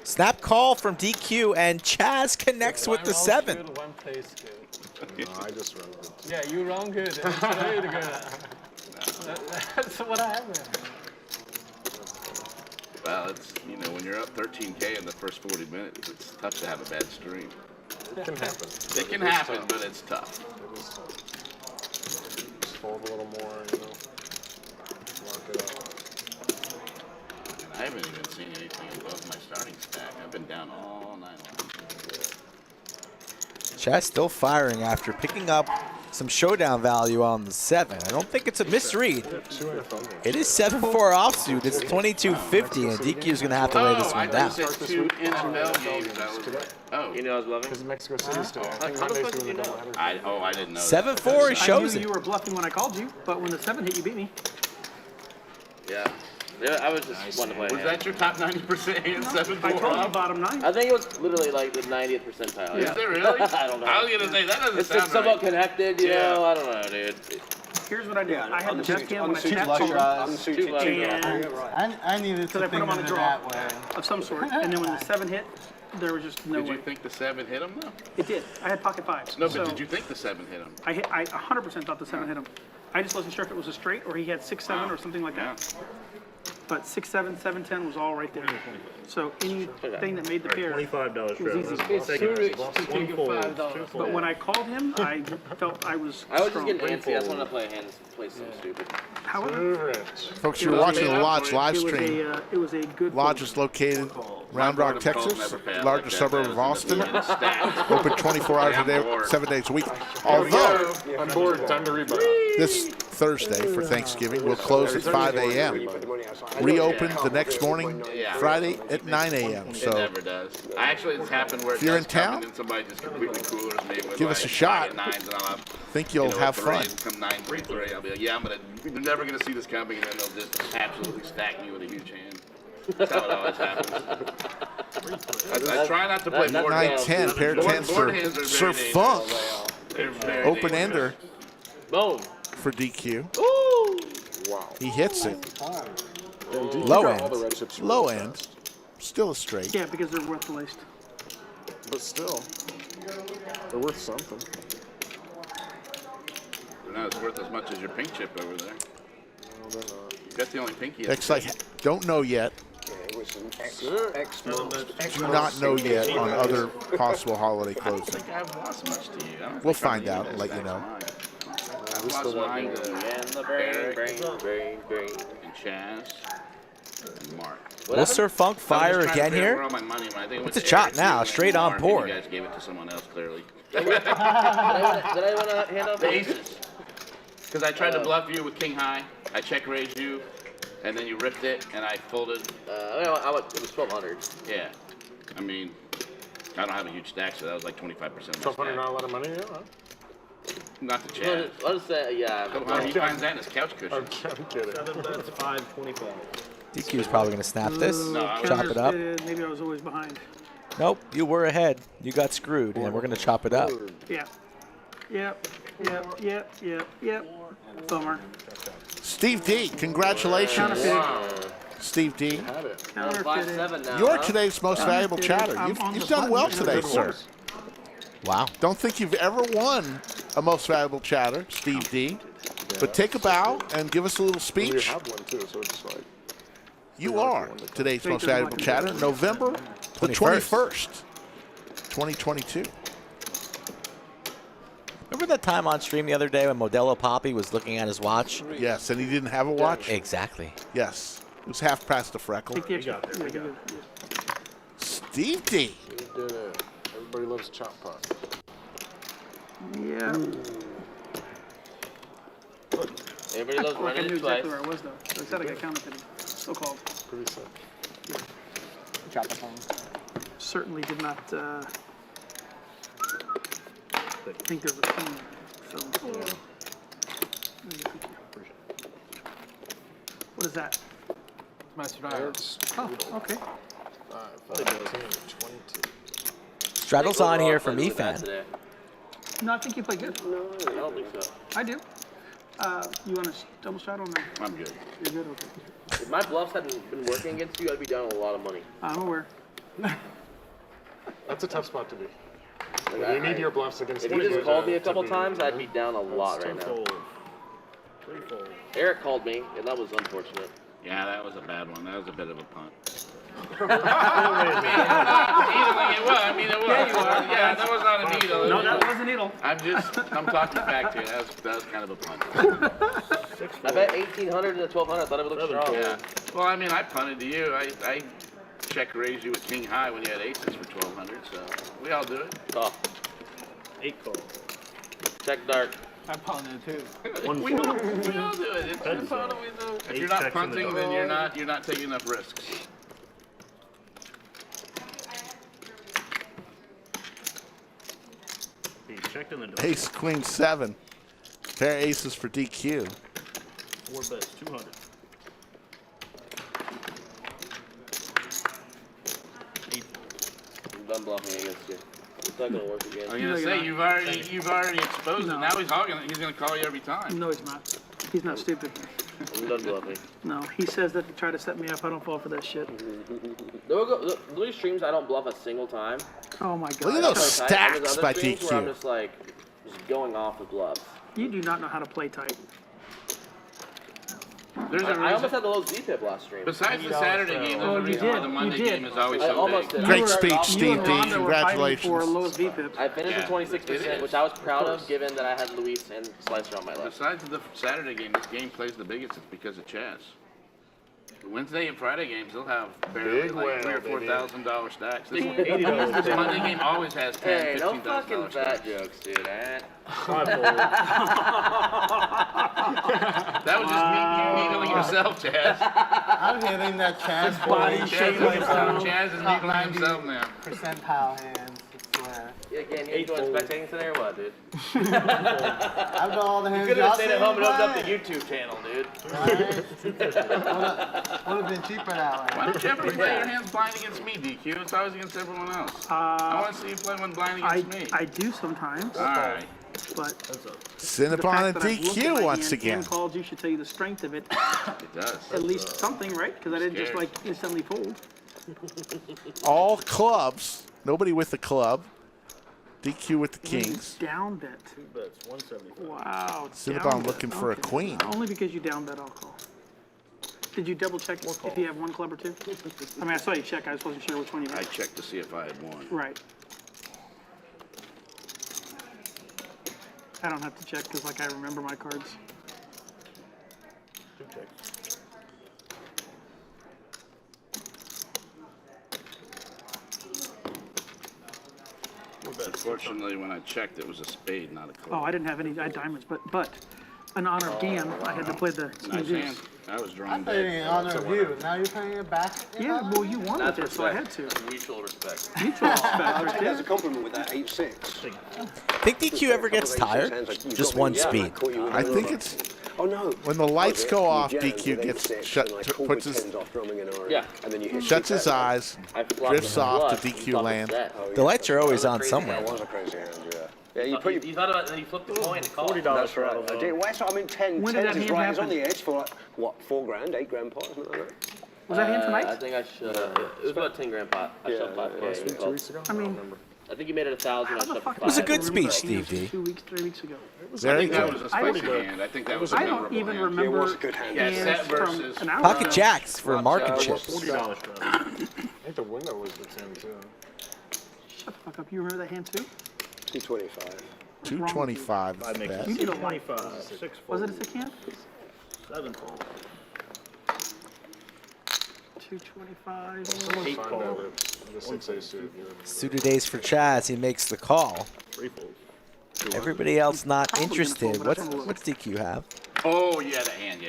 Snap call from DQ, and Chaz connects with the 7. Good, one plays good. No, I just run good. Yeah, you run good. And played good. That's what happened. Well, it's when you're up 13K in the first 40 minutes, it's tough to have a bad stream. It can happen. It can happen, but it's tough. It is tough. Just fold a little more, Lock it up. I haven't even seen anything above my starting stack. I've been down all night long. Chaz still firing after picking up some showdown value on the 7. I don't think it's a misread. It is 7-4 offsuit. It's 2250, and DQ's going to have to lay this one down. I said 2 NFL games. Oh, You know I was loving? Because Mexico City's today. I think How the Monday's fuck doing did the you know? doubleheader. I didn't know. 7-4, he I shows knew it. you were bluffing when I called you, but when the 7 hit, you beat me. Yeah. Yeah, I was just wanting to play. Was that your top 90% and 7-4 I told you off? bottom 9. I think it was literally like the 90th percentile. Is there really? I don't know. I was gonna say that doesn't It's sound just somewhat right. connected, you know. I don't know, dude. Here's what I did. I had the best hand when I Unsuited tapped flush total draws. Unsuited Two flush and I needed because to I put think him on of a it draw that way. of some sort. And then when the 7 hit, there was just no Did way. you think the 7 hit him though? It did. I had pocket 5s. No, but so did you think the 7 hit him? I 100% thought the 7 hit him. I just wasn't sure if it was a straight or he had 6-7 or something like that. But 6-7, 7-10 was all right there. So anything that made the pair $25 was easy. It's too rich to take a $5. But when I called him, I felt I was I was just strong. getting antsy. That's when I play a hand and play something stupid. However, Folks, you're watching the Lodge live it was stream. it was a good Lodge is located Round Rock, Texas, largest suburb of Austin. Open 24 hours a day, 7 days a week. Although, I'm bored. Time to rebuy. this Thursday for Thanksgiving will close at 5 a.m. Reopen the next morning, Friday at 9 a.m. It So never does. Actually, it's happened where if you're in it does come town, and somebody just completely coolers me with give like us a shot. 9s and I'll have, think you'll have fun. Come 9-3-3. I'll be like, yeah, they're never gonna see this coming, and then they'll just absolutely stack me with a huge hand. That's how it always happens. I try not to play board 9-10, pair of 10s for Sir Funk. Open ender for DQ. Wow. He hits it. Low end. Low end. Still a straight. Yeah, because they're worth the least. But still, they're worth something. They're not as worth as much as your pink chip over there. No, they're not. That's the only pinky. Looks like don't know yet. Do not know yet on other possible holiday I don't closing. think I've lost much to you. We'll find out and let you know. I've lost mine to Eric and Chaz and Mark. Will Sir Funk fire again here? It's a chop now, straight on board. You guys gave it to someone else, clearly. Did I want to hand off the aces? Because I tried to bluff you with king high. I check raised you, and then you ripped it, and I folded. It was 1,200. Yeah. I mean, I don't have a huge stack, so that was like 25% of my 1,200 not a lot of money, yeah? Huh? Not the Chaz. Let's say, yeah. He finds that in his couch cushion. I'm kidding. 7 bets, 525. DQ's probably going to snap this, chop it up. Maybe I was always behind. Nope, you were ahead. You got screwed, and we're going to chop it up. Yeah. Yep. Bummer. Steve D, congratulations. Steve D. 5-7 now. You're today's most valuable chatter. You've done well today, sir. Wow. Don't think you've ever won a most valuable chatter, Steve D. But take a bow and give us a little You speech. have one too, so it's like. You are today's most valuable chatter, November the 21st, 2022. Remember that time on stream the other day when Modelo Poppy was looking at his watch? Yes, and he didn't have a watch? Exactly. Yes. It was half past a freckle. Steve D. You did it. Everybody loves chop pot. Yeah. Everybody loves I running knew it twice. exactly where I was, though. So I said I got counterfeited. So-called. Pretty sick. Certainly did not think there was a thing there. So, what is that? My straddles. Oh, okay. 5, 15, 22. Straddles on here from Efan. No, I think you play good. No, I don't think so. I do. You want to double shot on that? I'm good. You're good, okay. If my bluffs hadn't been working against you, I'd be down a lot of money. I'm aware. That's a tough spot to be. Like, You need your bluffs against. If you just called me a couple times, I'd be down a lot right now. Eric called me, and that was unfortunate. Yeah, that was a bad one. That was a bit of a punt. It was. I mean, it was. Yeah, that was not a needle. No, that was a needle. I'm talking back to you. That was kind of a punt. I bet 1,800 to 1,200. I thought it would look strong. Yeah. Well, I mean, I punted to you. I check raised you with king high when you had aces for 1,200. So we all do it. Call. 8 call. Check dark. I punted too. We all do it. It's fun. If you're not punting, then you're not taking enough risks. He checked in the Ace, queen, 7. Pair of aces for DQ. 4 bets, 200. I'm done bluffing against you. It's not gonna work again. I was gonna say you've already exposed it. Now he's hogging it. He's gonna call you every time. No, he's not. He's not stupid. I'm done bluffing. No, he says that to try to set me up. I don't fall for that shit. These streams, I don't bluff a single time. Oh my god. Look at those stacks There's other by streams where I'm DQ. just like, going off with bluffs. You do not know how to play tight. There's a I almost reason. had the lowest VPIP last stream. Besides the Saturday game, there's a reason why the Monday game is always I so almost big. did. Great speech, You Steve and D. Rhonda were fighting for Congratulations. lowest VPIP. I finished Yeah, at 26%, it which is. I was proud of, given that I had Luis and Slicer on my list. Besides the Saturday game, this game plays the biggest. It's because of Chaz. The Wednesday and Friday games, they'll have barely Big like win, $3,000 or baby. $4,000 stacks. This $80 this Monday game always has $10,000, Hey, no $15,000 fucking stacks. fat jokes, dude. Eh? That was just me needling yourself, Chaz. I'm hitting that Chaz body body shape shape himself. Chaz is Top needling himself now. percentile hands, I swear. Yeah, again, you enjoying spectating today or what, dude? I've got all the You hands could y'all have stayed at seen home and opened up the play. YouTube channel, dude. Would have been cheaper that Why way. don't you ever play your hands blind against me, DQ? It's always against everyone else. I want to see you play one blind against me. I do sometimes, All right. but Cinnabon and the fact that I've looked at DQ my once hand again. and called you should tell you the strength of it. It does. At least something, right? Because I didn't just Scared. like instantly fold. All clubs. Nobody with the club. DQ with the kings. Down bet. Two bets, 175. Wow. Cinnabon down bet. looking for a Okay. queen. Only because you down bet, I'll call. Did you double check if you have one club or two? I mean, I saw you check. I just wasn't sure which one you I had. checked to see if I had one. Right. I don't have to check because, like, I remember my cards. Two checks. Unfortunately, when I checked, it was a spade, not a Oh, club. I didn't have any. I had diamonds, but in honor of GAN, I had to play the Nice deuce. hand. I was I drawing played it big. in honor of you. Now you're playing it back. in Yeah, honor? well, you won with it, so I had to. Mutual respect. Mutual respect I'll right take that as a there. compliment with that 8-6. Think DQ ever gets tired? Just one speed. I think it's Oh no. when the lights go off, You jammed DQ with gets 8-6 shut, and I t- called puts with his, 10s off drumming an aria, Yeah. and then you hit shuts two his sets. eyes, I flopped drifts the off bluff, to you DQ thought land. that. Oh, The lights are always on crazy somewhere. That was a crazy hand, yeah. Yeah, you put your... You thought about it, and you flipped the coin to call. $40 That's right. straddles. I did. Well, so I mean, 10 When did that is hand right. It's on happen? the edge for, like, what, 4 grand, 8 grand pot, something like that? Was that hand I tonight? think I should have. It was about 10 grand pot. I shoved 5K. Two weeks ago? I mean, I think you made it 1,000. I how the shoved fuck? 5. It was a did I good remember speech, hands Steve D. 2 weeks, 3 weeks ago. I Very think that good. was a I don't- spicy hand. I think that was a I don't memorable even hand. remember It was a good hand. Yeah, hands set from versus an hour Pocket ago. jacks for Marc and chips. $40 straddles. I think the window was the 10 too. Shut the fuck up. You remember that hand too? 225. 225 I is make bet. You need a 25, 6 Was fold, it a sick hand? 7 fold, 225. 8 Find fold, out if the 6-8 suited. Suited ace for Chaz. He makes the call. 3 fold. Everybody else not Probably gonna interested. fold, but I don't know. What's DQ have? Oh, yeah, the hand. Yeah.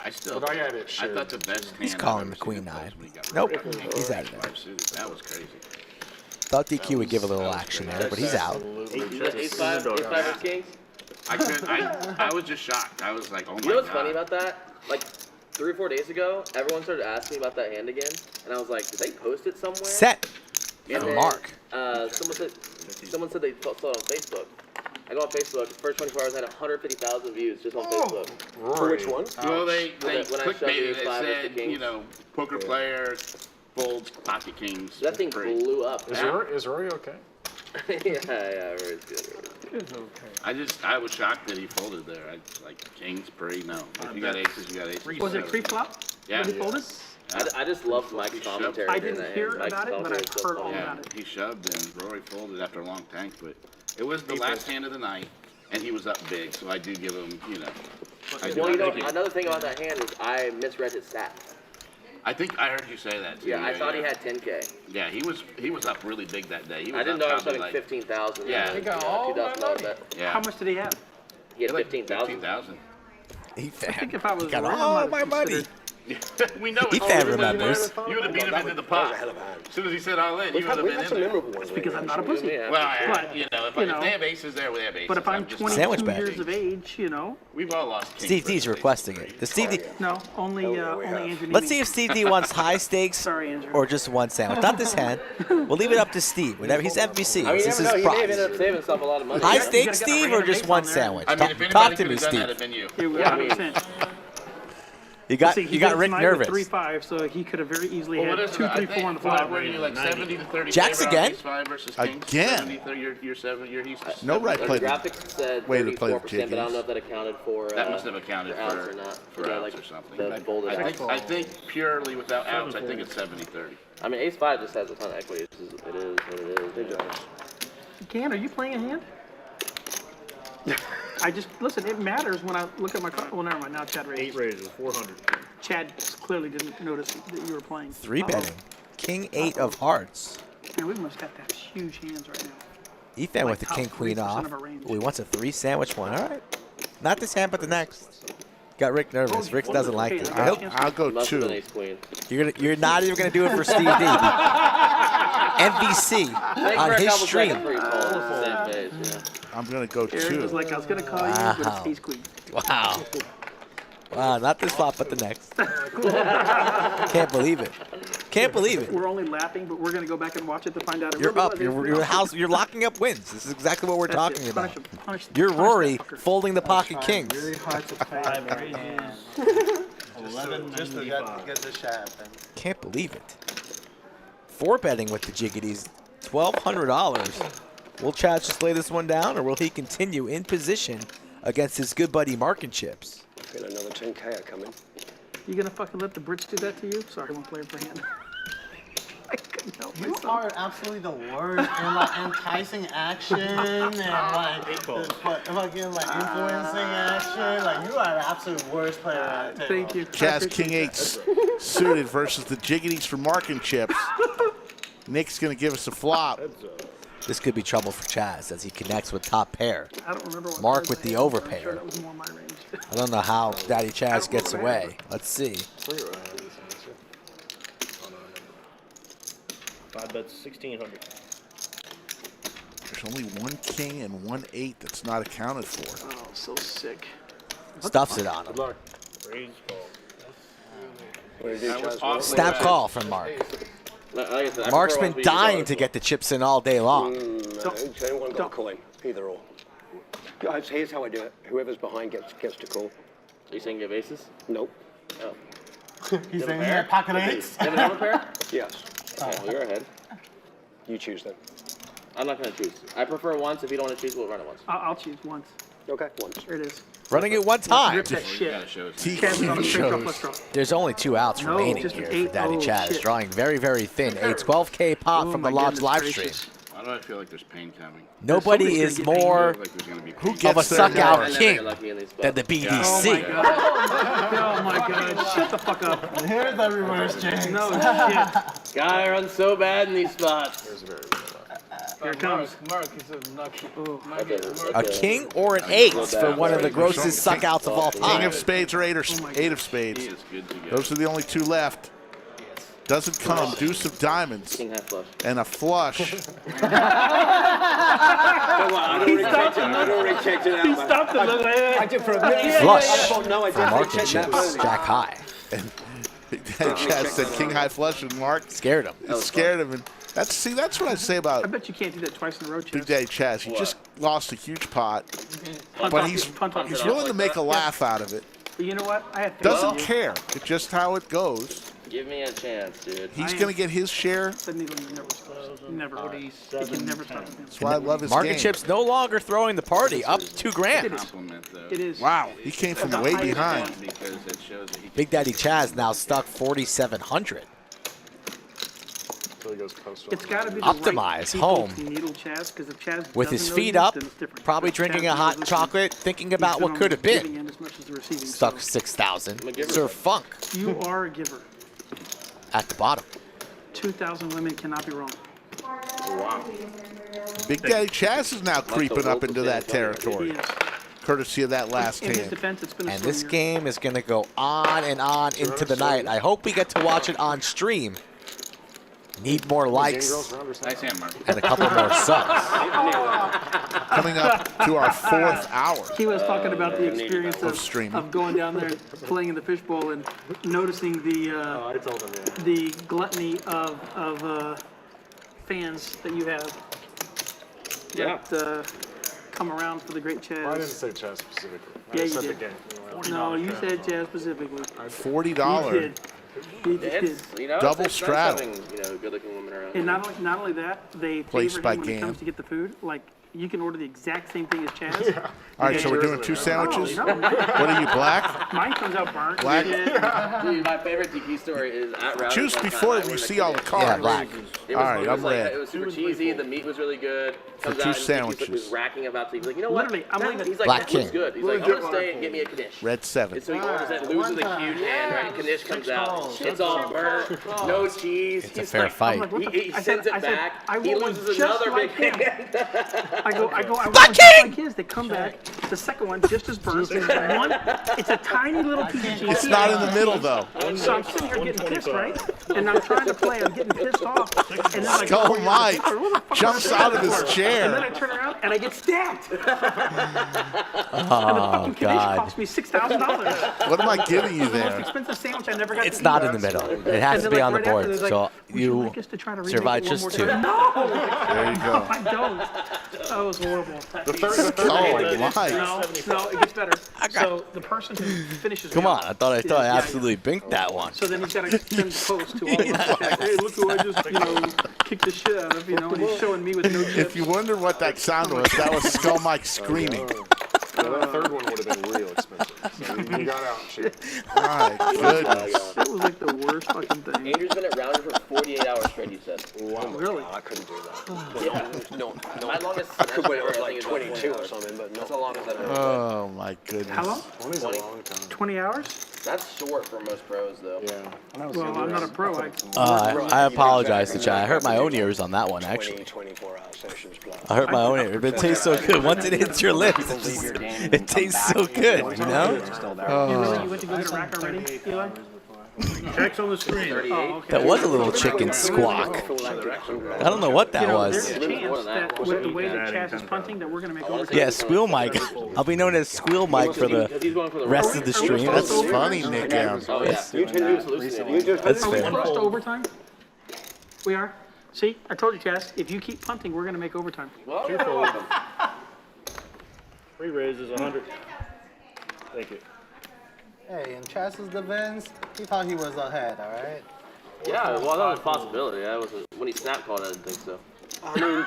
I still. But I had it I shared. thought the best hand. He's I've calling ever the seen queen him play nine. was when he got Nope, rid of he's out of there. five suited. That was crazy. Thought DQ would give a little action there, but he's out. Absolutely. Ace-5 of kings? I was just shocked. I was like, oh my god. You know what's funny about that? Like 3 or 4 days ago, everyone started asking me about that hand again, and I was like, did they post it somewhere? Set And for then, Marc. Someone said they saw it on Facebook. I go on Facebook. The first 24 hours I had 150,000 views just on Facebook. For which one? Well, they When I shoved clickbaited the it. ace-5 with the Said, kings. you know, poker player folds pocket kings. That thing Free. blew up. Is Rory okay? yeah, Rory's good. I was shocked that he folded there. Like kings, pre, no. If you got aces, you got aces. Was it pre-flop? Yeah. When he folded? I just loved Mike's commentary. I during didn't that hear hand. Mike's about it, but commentary I've was so heard all funny. Yeah, about it. he shoved and Rory folded after a long tank, but it was the last hand of the night, and he was up big, so I do give him, you know. Well, you know, another thing about that hand is I misread his stats. I think I heard you say that too. Yeah, I thought he had 10K. Yeah, he was up really big that day. He was I didn't up know I was probably having like 15,000. Yeah. He got all $2,000 bet. Yeah. How much did he have? He had like 15,000. 15,000. I think if I was got around, all I might my have money. considered- We know it. Ethan remembers. You would have beat him into the pot. As soon as he said all in, you would have We've been had in some there. memorable ones. Because I'm not a pussy. Yeah. Well, But, you know, if you they know, have aces there, we have aces. But if I'm just- 22 Sandwich bet. years of age, you know, We've all lost kings. Steve D's requesting it. Does Steve D? no, only Andrew. Let's see if Steve D wants high stakes Sorry, Andrew. or just one sandwich. Not this hand. We'll leave it up to Steve. Whatever. He's MVC. I mean, you This is never his know. He may have ended prize. up saving himself a lot of money. High You stakes, gotta get a Steve, or random just ace one on there. sandwich? I mean, if Talk anybody to could me, have done that, Steve. it'd been you. It was Yeah, I mean, 100%. You got See, he you got did Rick tonight with nervous. 3-5, so he could have very easily Well, what had is 2, it? 3, 4 on the flop. What are you, like 70 to 30 Jacks favor on again? ace 5 versus kings? Again? 70, 30, you're 7, he's No right The play. graphics said Way to play 34%, the but I don't know if that accounted for. That must have accounted outs for or not. for Yeah, outs like or something. the bolded outs. I think purely without outs, I think it's 70-30. I mean, ace 5 just has a ton of equity. It is what it is. Can, are you playing a hand? I just, listen, it matters when I look at my card. Well, never mind, now Chad raised. 8 raises, 400. Chad clearly didn't notice that you were playing. 3-betting. King 8 of hearts. Man, we must have to have huge hands right now. Efan Like with the top king queen 3% off. of our range. Oh, he wants a 3 sandwich one. All right. Not this hand, but the next. Got Rick nervous. Rick doesn't like this. I'll go Must have 2. been ace queen. You're not even gonna do it for Steve D. MVC on his stream. Same page, yeah. I'm going to go Eric was 2. like, I was going to call you, but Wow. it's ace queen. Wow. Wow, not this flop, but the next. Can't believe it. Can't believe it. We're only laughing, but we're going to go back and watch it to find out. It You're really up. was ace queen. You're house. You're locking up wins. This is exactly what we're That's it. talking Punish about. him. Punish You're that Rory fucker. folding the pocket Trying kings. really hard to play. 5 right hand. Just to get the shot. Can't believe it. 4-betting with the jiggities. $1,200. Will Chad just lay this one down, or will he continue in position against his good buddy Marc and Chips? Feel another 10K coming. You going to fucking let the Brits do that to you? Sorry, one player per hand. I couldn't help You myself. are absolutely the worst in like enticing action and like fucking like influencing action. Like you are the absolute worst player at the table. Thank you. Chaz King 8 suited versus the jiggities for Marc and Chips. Nick's going to give us a flop. This could be trouble for Chaz as he connects with top pair. I don't remember what Marc cards with I the had, but I'm overpair. sure that was more my range. I don't know how Daddy Chaz gets away. Let's see. 5 bets, 1,600. There's only 1 king and 1 8 that's not accounted for. Oh, so sick. Stuffs it on him. Raise, Snap call. Snap call from Marc. Like I said, I Marc's prefer been ones dying to get the chips in all day long. Anyone got a coin? Either or. Guys, here's how I do it. Whoever's behind gets to call. Are you saying you have aces? Nope. Oh. He's saying pair? here, pocket eights. Do you have an overpair? Yes. Oh, well, you're ahead. You choose them. I'm not going to choose. I prefer once. If you don't want to choose, we'll run it once. I'll choose once. Okay, once. There it is. Running it one time. Rip that shit. TQ on the straight drop, shows. let's draw. There's only 2 outs No, remaining just here an for eight. Daddy Oh, Chaz. shit. Drawing very, very thin. A 12K pot Oh, from my the Lodge goodness live gracious. stream. Why do I feel like there's pain coming? Nobody Somebody's is gonna get more Like there's going to be Who pain. of a gets there suck more? out I never king get lucky in these than the spots. Oh BDC. my god. Oh my god. Shut the fuck up. Here's the reverse jinx. No shit. Guy runs so bad in these spots. Here it comes. Marc is a lucky. A king or an 8 for one of the grossest suck outs of all King time. of spades or 8 or 8 of spades. He is good to go. Those are the only 2 left. Doesn't come. Deuce of diamonds King half flush. and a flush. I'd already checked it out. He stopped it. I did for a minute. Flush No, I for Marc definitely and checked that Chips. earlier. Jack high. And Big Daddy Chaz said king high flush and Marc Scared him. scared him. And that's what I say I about bet you can't do that twice in a row, Big Chaz. Daddy Chaz. He just lost a huge pot, Punt but off he's it, punt off it. willing to make a laugh out of it. But you know what? I have faith Doesn't in you. care. It's just how it goes. Give me a chance, dude. He's going to get his share. The needle never stops. Never. He can never stop him. That's why I love his Marc game. and Chips no longer throwing the party. Up $2,000. Compliment, though. It is. Wow, he came from way behind. Because it shows that he Big Daddy Chaz now stuck 4,700. So he goes coastal. It's got to be the Optimize, right people home. to needle Chaz, because if Chaz With doesn't his know feet you, up, then it's different. probably If drinking Chaz a hot knows chocolate, thinking he's about been what on could the have receiving been. end as much as the receiving, Stuck so 6,000. Sir Funk You are a giver. at the bottom. 2,000 women cannot be wrong. Big Daddy Chaz is now creeping up into that He territory, is. courtesy of that last In his hand. defense, it's been a And slow this year. game is going to go on and on into the night. I hope we get to watch it on stream. Need more likes Nice hand, Marc. and a couple more subs. Coming up to our 4th hour. He was talking about the experience Of streaming. of going down there, playing in the fishbowl, and noticing the gluttony of fans that you have. Yeah. That, come around for the great Chaz. I didn't say Chaz specifically. Yeah, I you said did. the game. No, you said Chaz specifically. $40. You did. You did. It's, you know, Double it's straddle. nice having, you know, good-looking women around. And not only that, they Placed favor by him when it Gan. comes to get the food. Like, you can order the exact same thing as Chaz. All right, so we're doing 2 sandwiches. No, mine, What are you, black? mine comes out burnt. Black? Dude, my favorite DQ story is at Rounders. Choose one time, before I we went see to all the Kiddish. cards. Yeah, black. It All was, right, it I'm was like, red. it was super cheesy. The meat was really good. For Comes 2 out and sandwiches. He was racking about to. He was like, you know what? Literally, I'm leaving. He's like, Black that looks King. good. He's like, I'm gonna stay and get me a Kiddish. Red 7. And so he orders it, loses a huge hand, right? Kiddish comes out. It's all burnt, no cheese. It's a He's fair like, fight. He sends it back. I He want one loses just another like big him. hand. I want one just like his. They come back. The second one just as burnt. It's a tiny little piece of cheese. It's not in the middle, though. So I'm sitting here getting pissed, right? And I'm trying to play. I'm getting pissed off. And then like, Skull oh, Mike what the fuck jumps was I out of doing his for? chair. And then I turn around and I get stabbed. And the Oh, fucking Kiddish God. cost me $6,000. What am I giving you It's the most there? expensive sandwich I never got It's to not eat. in the middle. It has to And be then, on the like, right board. after, they're So like, would you like us to try to remake survive it one just more 2. time? No! There you go. I don't. That was horrible. Skull Mike. No, it gets better. So the person who finishes Come me on, off I thought I is- absolutely binked that one. So then he's got to send post to all of us. Hey, look who I just, kicked the shit out of, and he's showing me with no chips. If you wonder what that sound was, that was Skull Mike screaming. Well, that third one would have been real expensive. So you got out cheap. My goodness. That was like the worst fucking thing. Andrew's been at Rounders for 48 hours straight, you said. Wow. Really? I couldn't do that. Yeah. No, My longest I could wait session at I like think is about 22 or 20 something, but That's no. the longest I've ever Oh, my goodness. How long? 20's a long time. 20 hours? That's short for most pros, though. Yeah. Well, I'm not a pro. I apologize to Chad. I hurt my own ears on that one, 20, actually. 24-hour sessions plus. I hurt my own ears. But it tastes so good. Once it hits your lips, it tastes so good, you know? You went to go get a rack already, Eli? Checks on the screen. Oh, okay. That was a little chicken squawk. I don't know what that was. There's a chance that with the way that Chaz is punting that we're going to make overtime. Yeah, Squeal Mike. I'll be known as Squeal Mike for the rest of the stream. That's funny, Nick. Oh, yeah. You just That's Are we fair. close to overtime? We are? See, I told you, Chaz, if you keep punting, we're going to make overtime. Well, you're welcome. 3 raises, 100. Thank you. Hey, in Chaz's defense, he thought he was ahead, all right? Yeah, well, that was a possibility. When he snap called, I didn't think so. I mean,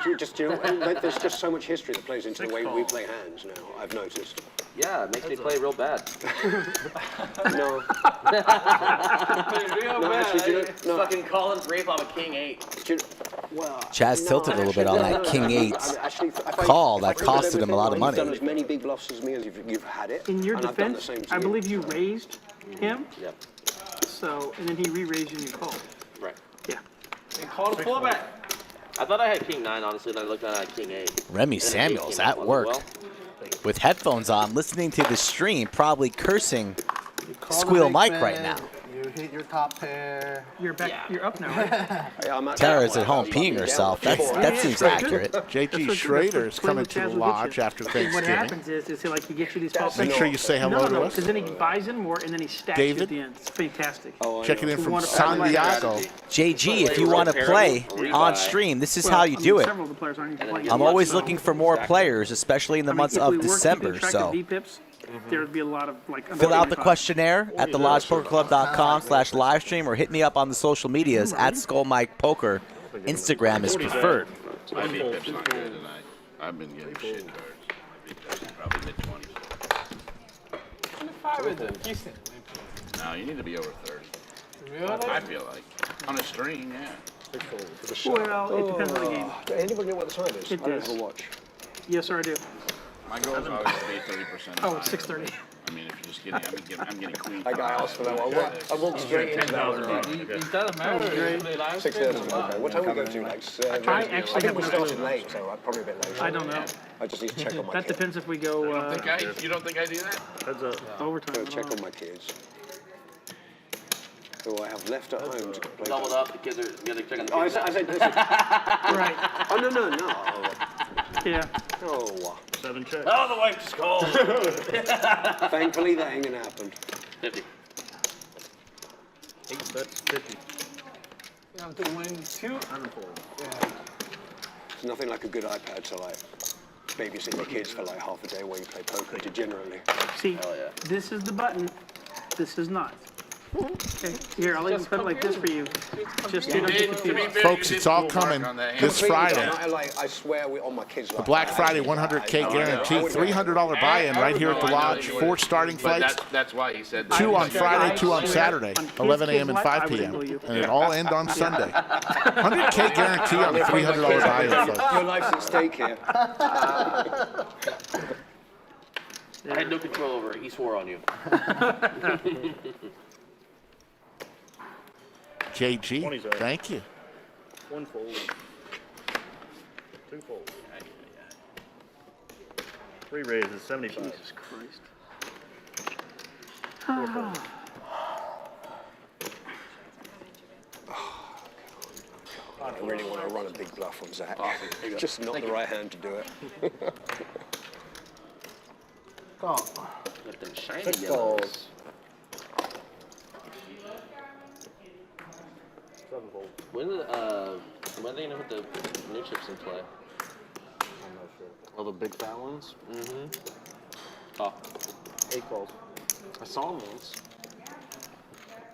there's just so much history that plays into the way we play hands now, I've noticed. Yeah, it makes me play real bad. No. Real No, actually, do you know- no. Fucking Collins rape off a king 8. Well, Chaz tilted a little bit on that King 8 call that costed him a lot of money. You've done as many big bluffs as me as you've had it. In your and I've done the defense, same to I you. believe you raised him, Yep. so, and then he re-raised you and you called. Right. Yeah. And called a fullback. I thought I had king 9, honestly, then I looked at it, I had king 8. Remy And then Samuels king at came work up as with headphones on, listening to the stream, probably cursing Call the Squeal big Mike man, right now. You hit your top pair. You're back. You're up now, right? Tara's at home peeing herself. That seems accurate. JG Schrader is coming to the lodge after What Thanksgiving. happens is he like he gets you these pop Make sure you say hello to us. because then he buys in more and then he stacks you David? at the end. It's fantastic. Checking in You from wanna- Santiago. JG, if you want to play on stream, this is how you do it. Several of the players aren't even playing. I'm always looking for more players, especially in the months if of we were keeping December. track So of VPIPs, there would be a lot of like. fill out the questionnaire at thelodgepokerclub.com/livestream or hit me up on the social medias at SkullMikePoker. Instagram is preferred. My VPIP's not good tonight. I've been getting shit cards. Probably mid-20s. 25 is decent. No, you need to be over 30. Really? I feel like. On a stream, yeah. Well, it depends on the game. Anybody know what the time is? It I don't does. have a watch. Yes, sir, I do. My goal is always to be 30%. Oh, it's 6:30. I mean, if you're just getting, I'm getting queen. That guy asked for that one. I walked straight into that one. It doesn't matter if you play live 6:30. stream. Okay. What time we go to? Like 7? I actually think we have started late, so probably a bit late. I don't know. I just need to check on my That kids. depends if we go You don't think I do that? overtime. Check on my kids. Who I have left at home to play. Doubled up, the kids are together checking the Oh, I kids. said, Right. oh, no. Yeah. Oh. 7 checks. Oh, the wife just called. Thankfully, that ain't gonna happen. 50. That's 50. You have to win 2. There's nothing like a good iPad to like babysit your kids for like half a day while you play poker degenerately. See, this is the button. This is not. Okay, here, I'll even put it like this for you. Just so you don't get confused. Folks, it's all coming this Friday. I swear we're on my kids. The Black Friday 100K guarantee, $300 buy-in right here at the lodge. 4 starting fights. That's why he said that. 2 on Friday, 2 on Saturday, 11 a.m. and 5 p.m. And it all end on Sunday. 100K guarantee on the $300 buy-in, folks. Your life's at stake here. I had no control over it. He swore on you. JG, thank you. 1 fold. 2 fold. 3 raises, 75. Jesus Christ. 4 fold. I really want to run a big bluff on Zach. It's just not the right hand to do it. Call. With them shiny 6 yellows. calls. 7 fold. When are they gonna put the new chips in play? I'm not sure. Oh, the big fat ones? Mm-hmm. Oh. 8 calls. I saw them once.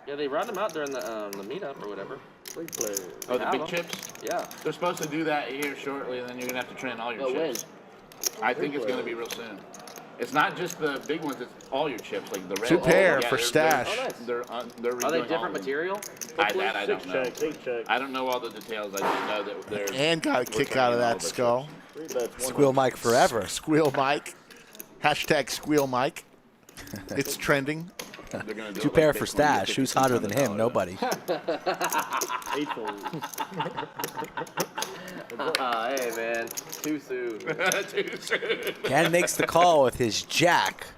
Yeah, they brought them out during the meetup or whatever. 3 players. Oh, the big chips? Yeah. They're supposed to do that here shortly, and then you're gonna have to trend all your chips. I think it's gonna be real soon. It's not just the big ones; it's all your chips, like the red. 2 pair for stash. They're Are they different material? I don't know. 6 checks, 8 checks. I don't know all the details. I just know that they're. And got a kick out of that skull. 3 bets, 1 Squeal Mike forever. Squeal Mike. Hashtag Squeal Mike. It's trending. 2 pair for stash. Who's hotter than him? Nobody. 8 fold. Hey man, too soon. Too soon. Gann makes the call with his jack.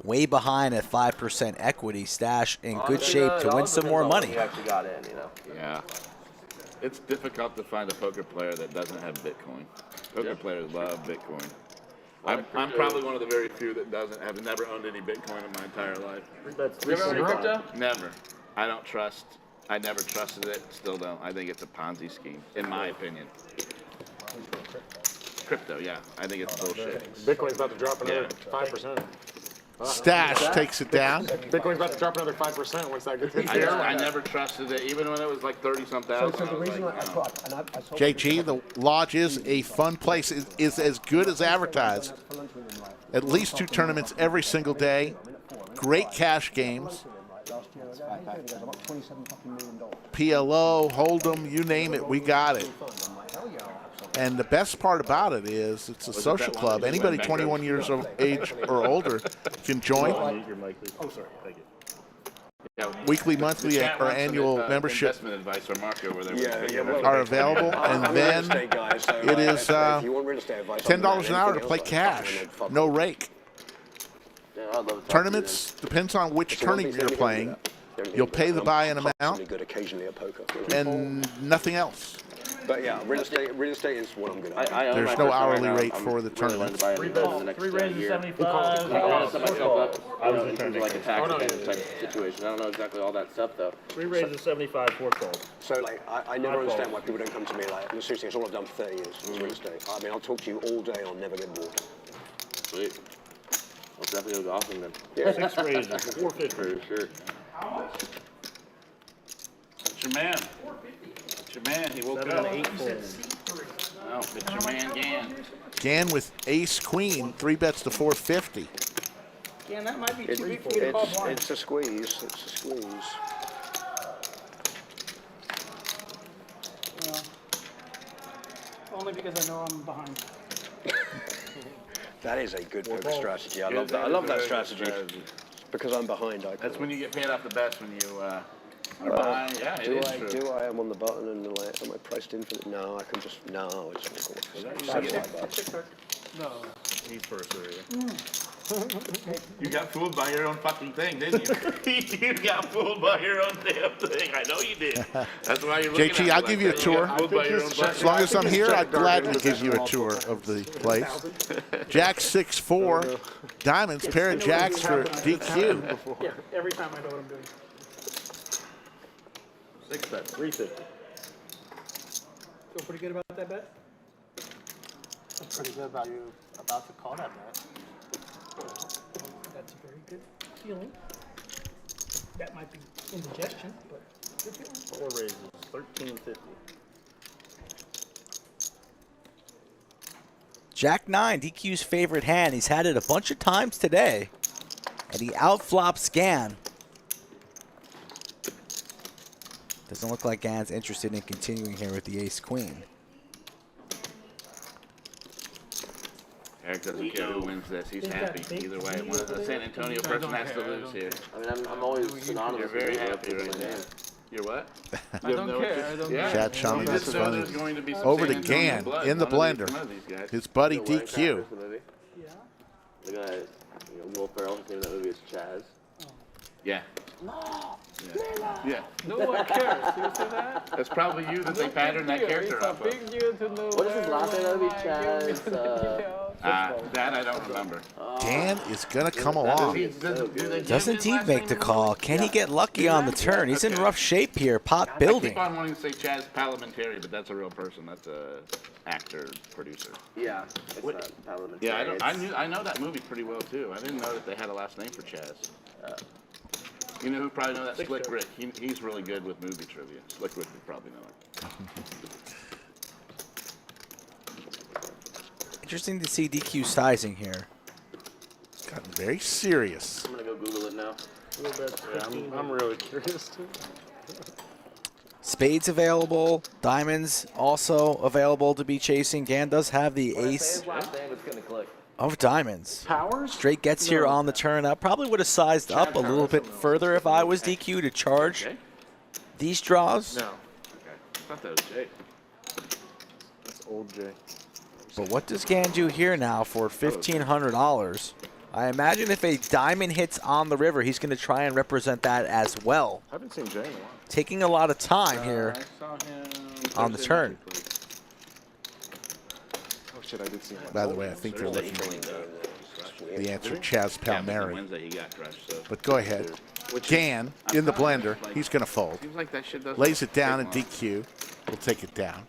Way behind at 5% equity. Stash in good shape to win some more money. You actually got in, you know. Yeah. It's difficult to find a poker player that doesn't have Bitcoin. Poker players love Bitcoin. I'm probably one of the very few that doesn't. Have never owned any Bitcoin in my entire life. 3 bets, You ever own any 3 crypto? Never. I don't trust. I never trusted it. Still don't. I think it's a Ponzi scheme, in my opinion. Crypto, yeah. I think it's bullshit. Bitcoin's about to drop another 5%. Stash takes it down. Bitcoin's about to drop another 5% once that gets here. I never trusted it, even when it was like 30-some thousand. JG, the lodge is a fun place. It is as good as advertised. At least 2 tournaments every single day. Great cash games. PLO, Hold'em, you name it, we got it. And the best part about it is it's a social club. Anybody 21 years of age or older can join. Oh, sorry. Thank you. Yeah, Weekly, monthly, or annual membership investment advice from Marc over there. are available. And then it is $10 an hour to play cash. No rake. Tournaments, depends on which tournament you're playing. You'll pay the buy-in amount and nothing else. But yeah, real estate is what I'm good at. There's no hourly rate for the tournament. 3 bets, 3 raises, 75. I want to set myself up I was returning. like a tax advantage type situation. I don't know exactly all that stuff though. 3 raises, 75, 4 calls. So like, I never understand why people don't come to me like, seriously, it's all I've done for 30 years, is real estate. I mean, I'll talk to you all day, I'll never get bored. Sweet. I'll definitely go golfing then. Yeah. 6 raises, 450. For sure. It's your man. It's your man. He woke 7 up. and 8 folds. Oh, it's your man, Gann. Gann with ace queen, 3 bets to 450. Yeah, that might be too big for you to call blind. It's a squeeze, it's a squeeze. Only because I know I'm behind. That is a good poker strategy. I love that. I love that strategy. Because I'm behind. That's when you get paid off the best, when you are behind. Yeah, it is true. Do I am on the button and like, am I priced in for it? No, I can just, no, I just won't go. No. He's first area. You got fooled by your own fucking thing, didn't you? You got fooled by your own damn thing. I know you did. That's why you're looking at JT, I'll give you a tour. As long as I'm here, I'd gladly give you a tour of the place. Jack 6-4, diamonds, pair of jacks for DQ. Yeah, every time I know what I'm doing. 6 bets, 350. Feel pretty good about that bet? I'm pretty good about you about to call that bet. That's a very good feeling. That might be indigestion, but good feeling. 4 raises, 1350. Jack 9, DQ's favorite hand. He's had it a bunch of times today. And he outflops Gan. Doesn't look like Gan's interested in continuing here with the ace-queen. Eric doesn't care who wins this. He's happy either way. The San Antonio person has to lose here. I mean, I'm always synonymous. You're very happy right now. You're what? I don't care. I don't care. Chad showing Just his know funny. there's going to be some Over to San Antonio Gan blood in the one of blender. these guys. His buddy The Wedding DQ. Crashers, the movie. Yeah. The guy, Will Ferrell's name in that movie is Chaz. Yeah. Yeah. No one cares. You see that? That's probably you that they patterned that character off of. It's a big deal to know. What is his last name? That would be Chaz. That I don't remember. Gan is going to come along. Doesn't he make the call? Can he get lucky on the turn? He's in rough shape here. Pot building. I keep on wanting to say Chaz Parliamentary, but that's a real person. That's a actor, producer. Yeah, it's not Parliamentary. Yeah, I know that movie pretty well too. I didn't know that they had a last name for Chaz. You know who probably know that? Slick Rick. He's really good with movie trivia. Slick Rick would probably know it. Interesting to see DQ sizing here. It's gotten very serious. I'm going to go Google it now. Yeah, I'm really curious too. Spades available. Diamonds also available to be chasing. Gan does have the ace of diamonds. Powers? Straight gets here on the turn. I probably would have sized up a little bit further if I was DQ to charge these draws. No. Okay. I thought that was Jay. That's old Jay. But what does Gan do here now for $1,500? I imagine if a diamond hits on the river, he's going to try and represent that as well. I haven't seen Jay in a while. Taking a lot of time here I saw him on the turn. Oh shit, I did see him. By the way, I think they're looking the answer, Chaz Palmieri. Wednesday he got crushed. So. But go ahead. Gan in the blender. He's going to fold. Seems like that shit doesn't Lays it down and take long. DQ. We'll take it down.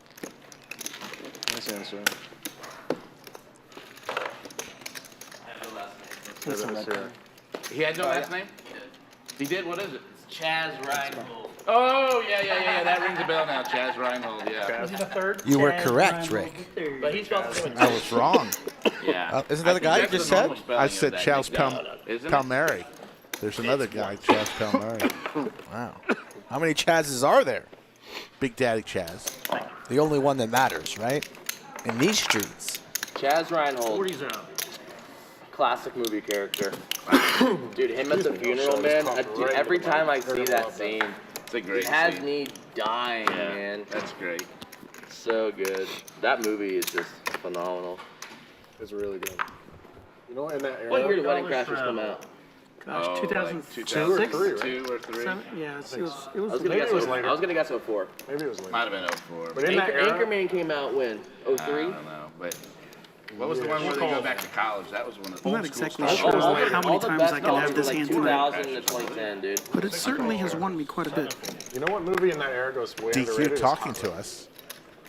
Nice answer. He had no last name? He did? What is it? Chaz Reinhold. Oh, yeah. That rings a bell now. Chaz Reinhold, yeah. Was he the third? You were correct, Rick. But he's spelled the same. I was wrong. Yeah. Isn't that the guy you just said? I said Chaz Isn't it? Palmieri. There's another guy, Chaz Palmieri. Wow. How many Chazes are there? Big Daddy Chaz. The only one that matters, right? In these streets. Chaz Reinhold. 40's out. Classic movie character. Dude, him at the funeral, man. Dude, every time I see that scene, It's a great it has scene. me dying, Yeah, man. that's great. So good. That movie is just phenomenal. It's really good. You know, in that era. What year did Wedding Crashers come out? Gosh, 2006? 2 or 3, right? 2 or 3. Yeah, it was I was Maybe gonna it was guess. later. I was gonna guess 04. Maybe it was later. Might have been 04. But in that era, Anchorman came out when? I 03? don't know. But what was the one where they go back to college? That was one of the I'm not old exactly school sure stuff. how many times I can have this like hand 2000 tonight, to 2010, dude. but it certainly has won me quite a bit. you know what movie in that era goes way underrated? DQ is talking Hot to Rod. us,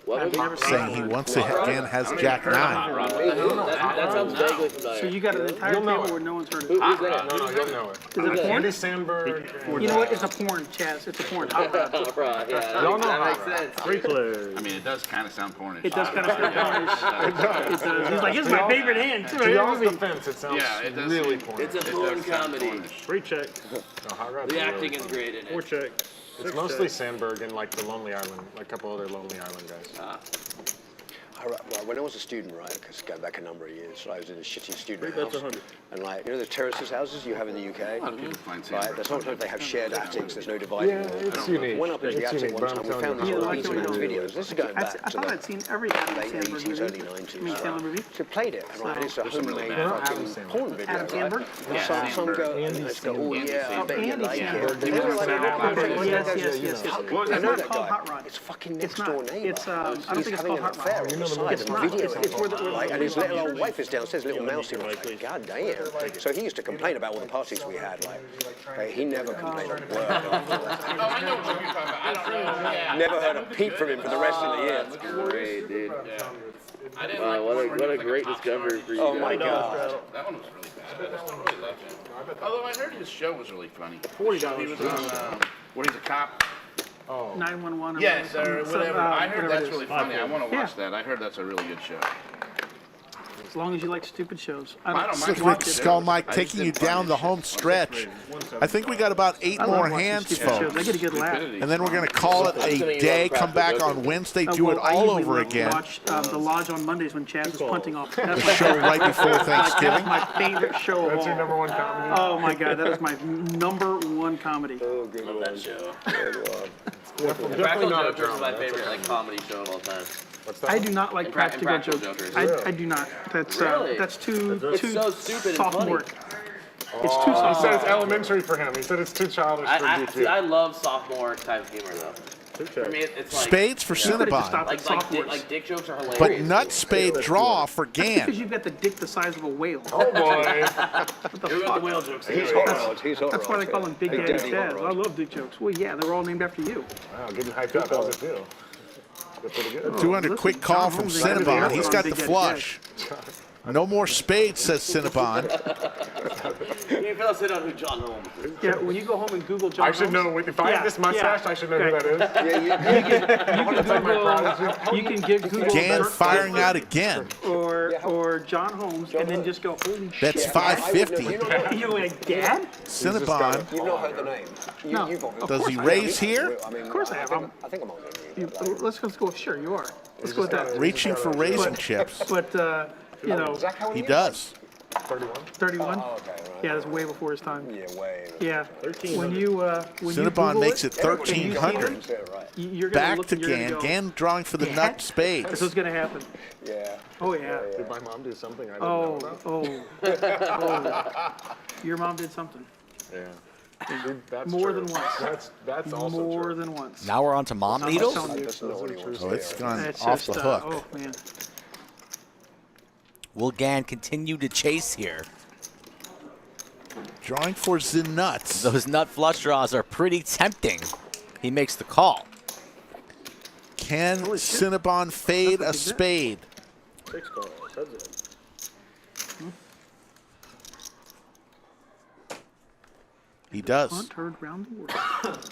What movie? saying he wants to hit Gan has Jack 9. That sounds vaguely familiar. So you got an entire You'll know table it. where no one's heard Who's it. in it? No, you'll know it. Is it a porn? Andy Samberg. You know what? It's a porn, Chaz. It's a porn. Hot rod. Oh, right, yeah, Y'all know that Hot makes Rod. sense. Three players. I mean, it does kind of sound pornish. It does kind of sound pornish. It does. It does. He's like, it's my favorite hand, too. To y'all's defense, it sounds Yeah, it does really seem- porny. It's a porn comedy. Three check. No, Hot Rod's The really acting is porny. great in 4 it. check. It's 6 mostly check. Sandberg and like the Lonely Island, like a couple other Lonely Island guys. Well, when I was a student, right, because going back a number of years, I was in a shitty student That's house. 100. And like, you know the terraces houses you have in the UK? A lot of people find Right, Sandberg. there's sometimes they have shared attics, there's no dividing Yeah, wall. it's unique. Went up into the It's attic unique, one but I'm time, we telling found you, these Yeah, old like the Beatles way- videos. This is going I back to thought the I'd seen every Adam late Sandberg 80s, movie. early I mean, 90s. Sandler movie. So played it, and like, it's a some really homemade bad fucking Sandberg. porn video, Adam Sandberg? right? Some go, and they go, oh yeah, I bet you Andy like Sandberg. it. They were like, Yes. I know that It's guy. not called Hot Rod. like it's fucking next It's not. door neighbor. It's I don't He's think it's having called an affair Heart Mom. outside It's and not. video It's where the like, and his little old church. wife is downstairs, little mousy. Like, God damn. So he used to complain about all the parties we had. Like, he never complained a word. Oh, I know what you're talking about. I don't know. Yeah. Never heard a peep from him for the rest of the year. That's great, dude. Yeah. I didn't Wow, like what a great discovery for you Oh guys. my God. That one was really bad. I really loved him. Although I heard his show was really funny. $40. He was on where he's a cop. 911. Yes, or whatever. I heard that's really funny. I want to watch Yeah. that. I heard that's a really good show. As long as you like stupid shows. I don't mind Slick watching Skull it. Mike I taking just you didn't down find the this home shit. stretch. I think we got about 8 I more love watching hands, stupid shows. folks. They get a good laugh. And then we're going to call it a day, come back on Wednesday, do it Well, I all usually over again. watch the Lodge on Mondays when Chaz is punting off. The That's show right before Thanksgiving. my favorite show of That's your all. number 1 comedy? Oh my God, that is my number 1 comedy. Oh, good Love that show. Definitely Practical not a Jokers is my drama. favorite comedy show of all time. I do not like practical Practical jokes. Jokers. I do not. That's Really? that's too It's so stupid and soft funny. work. It's too He soft. said it's elementary for him. He said it's too childish for I DQ. love sophomore type humor though. For me, it's like Spades for Cinnabon. like dick jokes are hilarious. But nut spade draw for Because Gann. you've got the dick the size of a whale. Oh, boy. What the You're fuck? the whale jokes. He's hot rods. He's hot That's why they call him Big Daddy Chaz. I love dick jokes. Well, yeah, they're all named after you. Wow, getting hyped up. How's it feel? Feel pretty good. 200 quick call from Cinnabon. He's got the flush. No more spades, says Cinnabon. You feel sit on who John Holmes is. Yeah, when you go home and Google John I should Holmes, know. If I have this mustache, I should know who that is. you can give Google Gann Dirk firing out again. or John Holmes and then just go, holy shit. That's 550. You're like, Dad? Cinnabon. You've not heard the name. No. You've obviously- Does he raise here? Of course I have. I think I'm on Let's go. Sure, you are. Let's go with that. Reaching for raisin chips. But, you know, He does. 31? Yeah, that's way before his time. Yeah, way. Yeah. When you Cinnabon Google makes it and you see 1,300. you're gonna Back look to and you're gonna Gann. go, Gann drawing for the nut That's spades. what's gonna happen. Yeah. Oh yeah. Did my mom do something I didn't know Oh, about? oh. Your mom did something. Yeah. Dude, that's More true. than once. That's also More true. than once. Now we're on to mom I'm needles? telling you. Oh, it's gone That's off just, the hook. oh man. Will Gann continue to chase here? Drawing for the nuts. Those nut flush draws are pretty tempting. He makes the call. Can Cinnabon fade a spade? 6 calls. That's it. He does. Hunt heard round the world.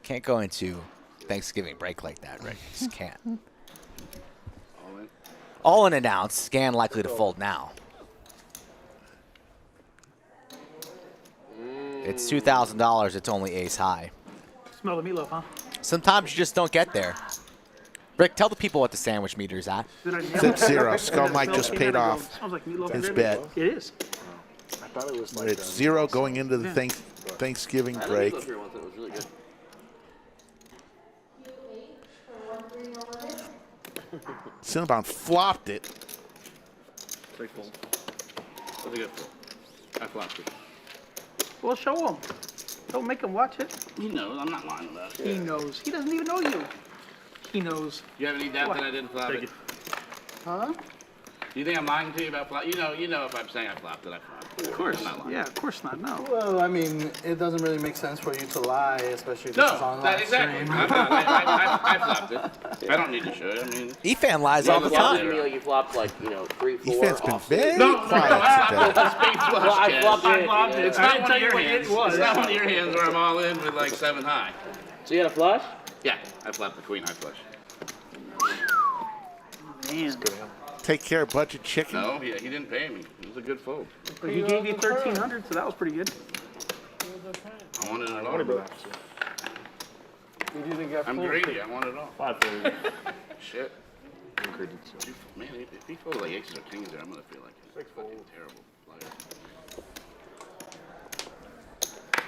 Can't go into Thanksgiving break like that, right? Just can't. All in announced. Gann likely to fold now. It's $2,000. It's only ace high. Smell the meatloaf, huh? Sometimes you just don't get there. Rick, tell the people what the sandwich meter is at. Did I nail It's at it? 0. Skull Mike just paid off Sounds like meatloaf his and bet. It is. I thought it was like It's 0 going into the Thanksgiving I break. had a meatloaf here once. It was really good. Cinnabon flopped it. Pretty full. That was a good full. I flopped it. Well, show him. Don't make him watch it. He knows. I'm not lying about it. He knows. He doesn't even know you. He knows. You have any doubt What? that I didn't flop it? Huh? Do you think I'm lying to you about flop? You know if I'm saying I flopped it, I flopped it. Of course. I'm not lying. Yeah, of course not. No. Well, I mean, it doesn't really make sense for you to lie, especially if this is No, on that live exactly. stream. I flopped it. I don't need to show it. I mean, Efan lies all the You flopped it, time. you flopped like 3, 4 Efan's been off. very no, quiet I today. flopped it. Spade flush. Well, I Chaz. flopped it. I flopped it. It's I not didn't one tell of you your what it hands. was. It's not one of your hands where I'm all in with like 7 high. So you had a flush? Yeah, I flopped the queen high flush. Man. Take care of budget chicken. No, he didn't pay me. It was a good fold. But he gave you 1,300, so that was pretty good. I wanted it all. What do you think you I'm greedy. I want it all. 540. Shit. Man, if he folds like aces or kings there, I'm gonna feel like a fucking terrible player.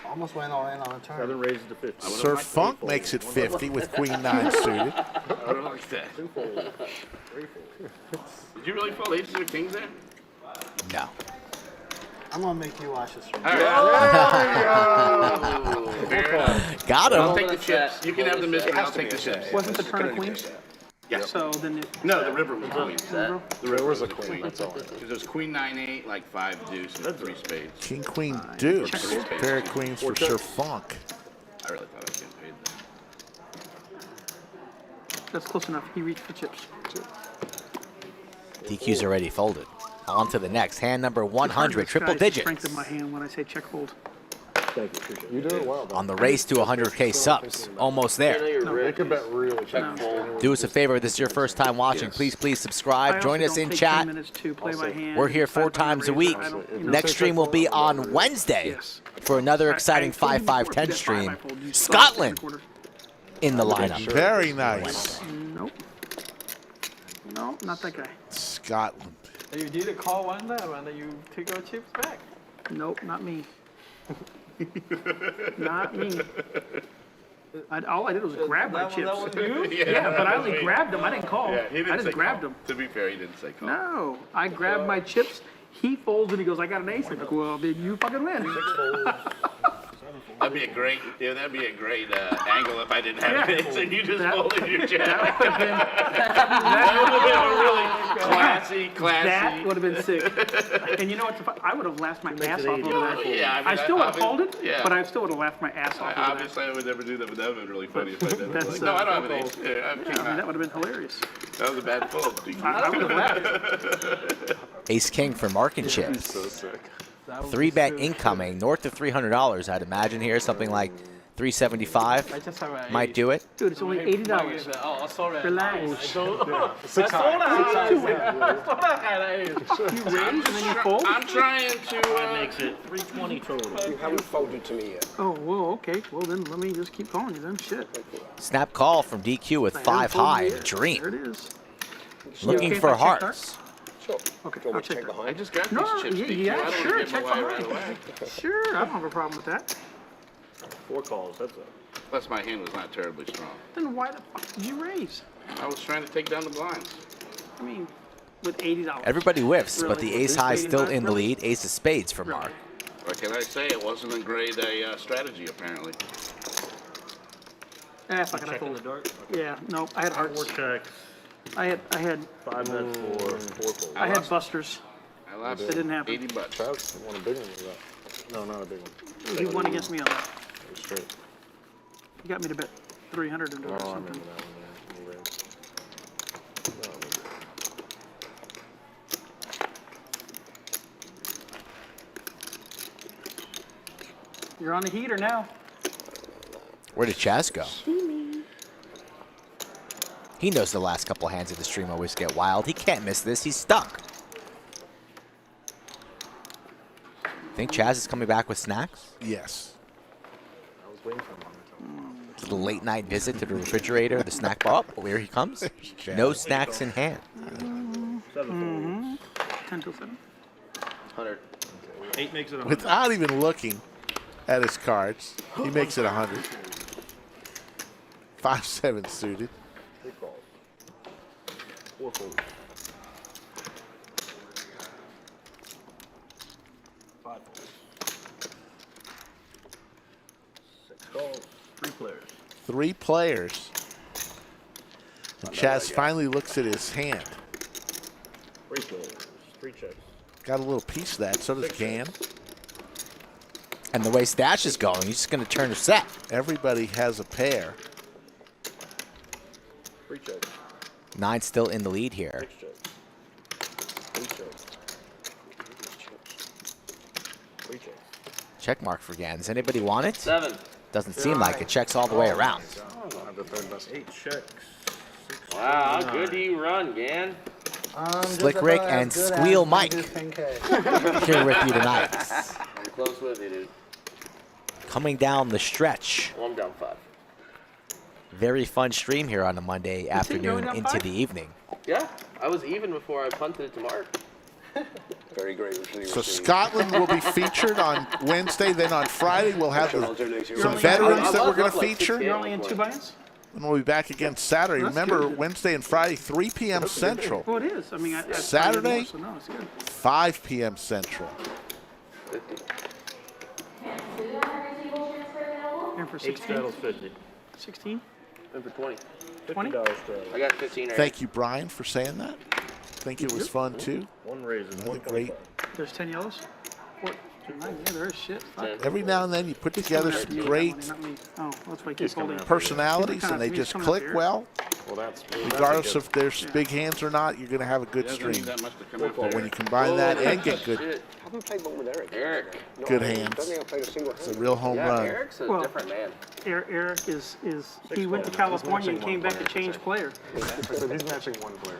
Almost went all in on a turn. 7 raises to 50. Sir Funk makes it 50 with queen 9 suited. I would have liked that. 2 fold. 3 fold. Did you really fold aces or kings there? No. I'm gonna make you watch this stream. All right. Fair enough. Got him. I'll take the chips. You can have the misprint. I'll take the chips. Wasn't the turn of queens? Yeah. So then it, No, the river was queen. river? The river was a queen. That's all. Because it was queen 9-8, like 5 deuce, and 3 spades. King, queen, deuce. Pair of queens for Sir Funk. I really thought I was getting paid. That's close enough. He reached for chips. DQ's already folded. On to the next. Hand number 100, triple Disguise the digits. strength of my hand when I say check fold. Thank you. Appreciate it. You do it well. On the race to 100K subs. Almost there. They could bet really check fold. Do us a favor. If this is your first time watching, please subscribe. Join us in chat. We're here 4 times a week. Next stream will be on Wednesday for another exciting 5-5-10 stream. Scotland in the lineup. Very nice. Nope. No, not that guy. Scotland. You did a call one day when you took your chips back. Nope, not me. Not me. All I did was grab my chips. That was you? Yeah, but I only grabbed them. I didn't call. Yeah, he didn't I just say grabbed call. them. To be fair, he didn't say call. No, I grabbed my chips. He folds and he goes, I got an ace. I'm like, well, then you fucking win. That'd be a great angle if I didn't have it, and you just folded your jab. That would have been, Classy. that would have been sick. And you know what? I would have laughed my ass off over that. Yeah, I still would have folded, yeah. but I still would have laughed my ass off over that. Obviously, I would never do that, but that would have been really funny if I did it. That's, Like, no, I don't have an ace. Yeah, I have king I mean, nine. that would have been hilarious. That was a bad fold. I would have laughed. Ace King for Marc and chips. So sick. 3-bet incoming, north of $300. I'd imagine here something like 375 I just have a might do it. Dude, it's only $80. Oh, sorry. Relax. You raise and then you fold? I'm trying to. That makes it 320 total. You haven't folded to me yet. Oh, whoa, okay. Well, then let me just keep calling you then. Shit. Snap call from DQ with 5 high. Dream. There it is. Looking Okay, for if I check hearts. Sure. Okay, Do you I'll want me to check check that. behind? I just got No, these chips. DQ. yeah, I don't sure, want to check give them away behind. right away. Sure, I don't have a problem with that. 4 calls, that's it. Plus, my hand was not terribly strong. Then why the fuck did you raise? I was trying to take down the blinds. I mean, with $80. Everybody whiffs, but the Really? ace high still in the Really? lead. Ace of spades for Marc. What can I say? It wasn't a great strategy, apparently. Fuck it, I Check in the folded. dark. Yeah, no, I had 4 hearts. checks. I had 5 bet 4 folds. I had busters. I lost It didn't happen. 80 bucks. Chaz won a big one with that. No, not a big one. He won against me on that. It was straight. He got me to bet 300 into it Oh, or I something. remember that one, yeah. He raised. No, maybe. You're on the heater now. Where did Chaz go? He knows the last couple hands of the stream always get wild. He can't miss this. He's stuck. Think Chaz is coming back with snacks? Yes. I was waiting for him. A little late night visit to the refrigerator, the snack bar. Oh, here he comes. No snacks in hand. 7 10 till 7. 100. 8 makes it 100. Without even looking at his cards, he makes it 100. 5-7 suited. 3 calls. 4 folds. 5 folds. 6 calls. 3 players. 3 players. And Chaz finally looks at his hand. 3 players. 3 checks. Got a little piece of that. So does Gan. And the way Stash is going, he's just going to turn a set. Everybody has a pair. 3 checks. 9 still in the lead here. 6 checks. 3 checks. 3 checks. Check mark for Gan. Does anybody want it? 7. Doesn't seem like it. Checks all the way around. I have the third best. 8 checks. 6 Wow, how good do you run, Gan? Slick Rick and Squeal Mike here with you tonight. I'm close with you, dude. Coming down the stretch. Well, I'm down 5. Very fun stream here on a Monday afternoon down into 5? the evening. Yeah, I was even before I punted it to Marc. very graciously So received. Scotland will be featured on Wednesday. Then on Friday, we'll have some veterans that we're going to feature. You're only in 2 buy-ins? And we'll be back again Saturday. That's Remember, good. Wednesday and Friday, 3 p.m. Central. Well, it is. I mean, I Saturday, so no, it's good. 5 p.m. Central. And for 8 16? straddles 50. 16? And for 20. $50 straddle. I got 15 right. Thank you, Brian, for saying that. I think it was fun, too. One raisin, Another 125. great. There's 10 yellows? Yeah, there is shit. Fuck. Every now and then you put together Not some me, great not me. Oh, that's why I keep holding. personalities, and they just click well. Well, that's Regardless if there's big hands or not, you're going to have a good stream. But when you combine that and get good, I haven't played one with Eric. Eric. good I hands, don't think I've played a single it's a hand. real home Yeah, run. Eric's a Well, different man. Eric is he went to California and came back a changed player. So he's matching one player.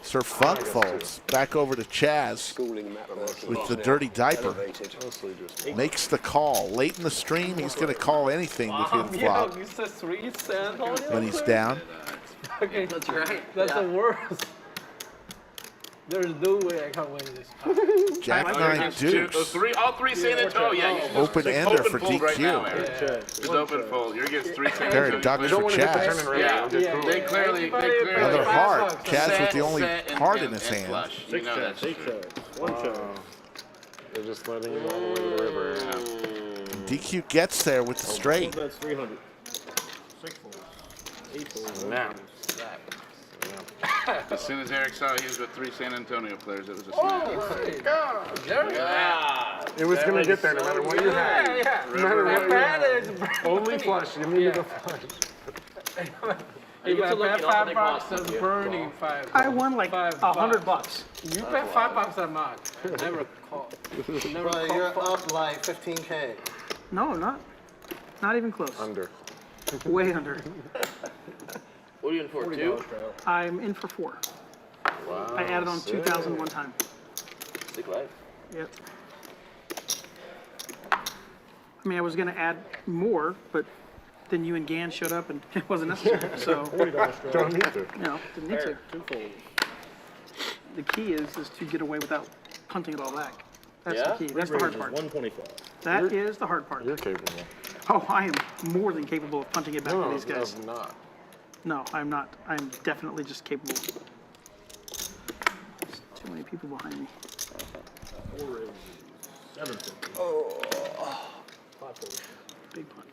Sir Funk folds back over to Chaz Schooling mathematics. with the dirty diaper. Elevated. Makes the call. Late in the stream, he's going to call anything with him flop You said 3 San Antonio? when he's down. Okay. That's right. That's the worst. There's no way I can win this. Jack I like 9 Against two- deuce. all three San Antonio. Yeah, you should Open just ender for fold right DQ. now, Eric. Just open fold. You're against 3 San Very Antonio. ducks players. for Chaz. Yeah, they clearly. Another heart. Chaz with the only set, heart in and his hand. flush. You 6 know checks, that's 8 true. checks, 1 check. They're just letting him all the way to the river. DQ gets there with the straight. That's 300. 6 folds. 8 folds. Now. As soon as Eric saw he was with 3 San Antonio players, it was a snap. It was going to get there no matter what you had. No matter what you had. Only flush. You needed a flush. You bet $5, that's burning 5. I won like $100. You bet $5 a month. Never call. Never But call. you're up like 15K. No, not even close. Under. Way under. What are you in for? 2? I'm in for 4. Wow. I added on 2,000 one time. Stick life. Yep. I mean, I was going to add more, but then you and Gan showed up and it wasn't necessary. So, Don't need to. no, didn't need to. The key is to get away without punting it all back. That's Yeah? the key. That's the hard Raises, part. 125. That is the hard part. You're capable. Oh, I am more than capable of punting it back to these guys. of not. No, I'm not. I'm definitely just capable. There's too many people behind me. 4 raises. 7 folds. Oh. 5 folds. Big punt.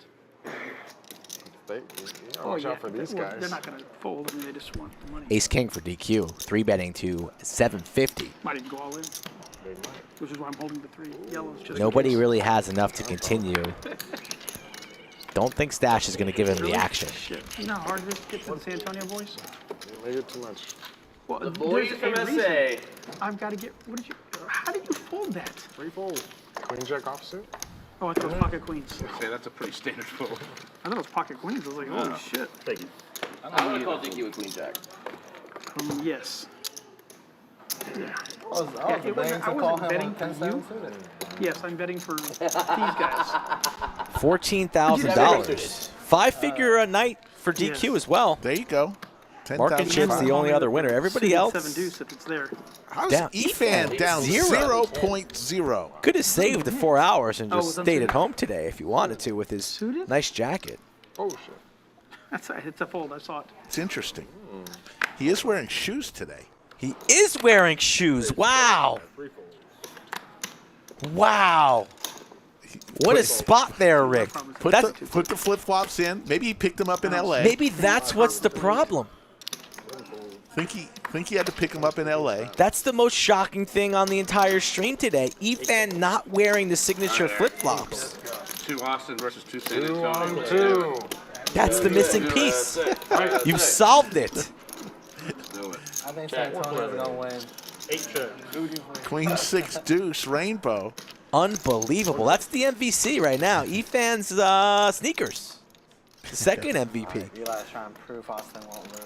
You gotta watch out for these Well, guys. they're not going to fold. I mean, they just want the money. Ace King for DQ. 3 betting to 750. Might even go all in, They might. which is why I'm holding the 3 yellows. Just in Nobody case. really has enough to continue. Don't think Stash is going to give him the action. Shit. You know how hard it is to get to the San Antonio boys? You made it too much. Well, The boys there's from a reason. SA. I've got to get. What did you? How did you fold that? 3 fold. Queen jack offsuit. Oh, I thought it was pocket queens. Say that's a pretty standard fold. I thought it was pocket queens. I was like, holy shit. Take it. I'm gonna call DQ with Queen Jack. Yes. Yeah. I was Yeah, it wasn't- I wasn't betting for you. Yes, I'm betting for these guys. $14,000. 5-figure a night for DQ as well. There you go. Marc and Chip's the only other winner. Everybody else 7 deuce if it's there. How's down. Efan down 0.0? Could have saved the 4 hours and Oh, just was that stayed suited? at home today if you wanted to with his Suited? nice jacket. Oh, shit. It's a fold. I saw it. It's interesting. He is wearing shoes today. He is wearing shoes. Wow. Wow. What a spot there, Rick. Put the flip-flops in. Maybe he picked them up in L.A. Maybe that's what's the problem. Think he had to pick them up in L.A. That's the most shocking thing on the entire stream today. Efan not wearing the signature flip-flops. 2 Austin versus 2 San 2 on Antonio. 2. That's the missing piece. You've solved it. Do it. I think San Antonio's going to win. 8 checks. Queen 6 deuce rainbow. Unbelievable. That's the MVC right now. Efan's sneakers. The second MVP. Eli's trying to prove Austin won't lose.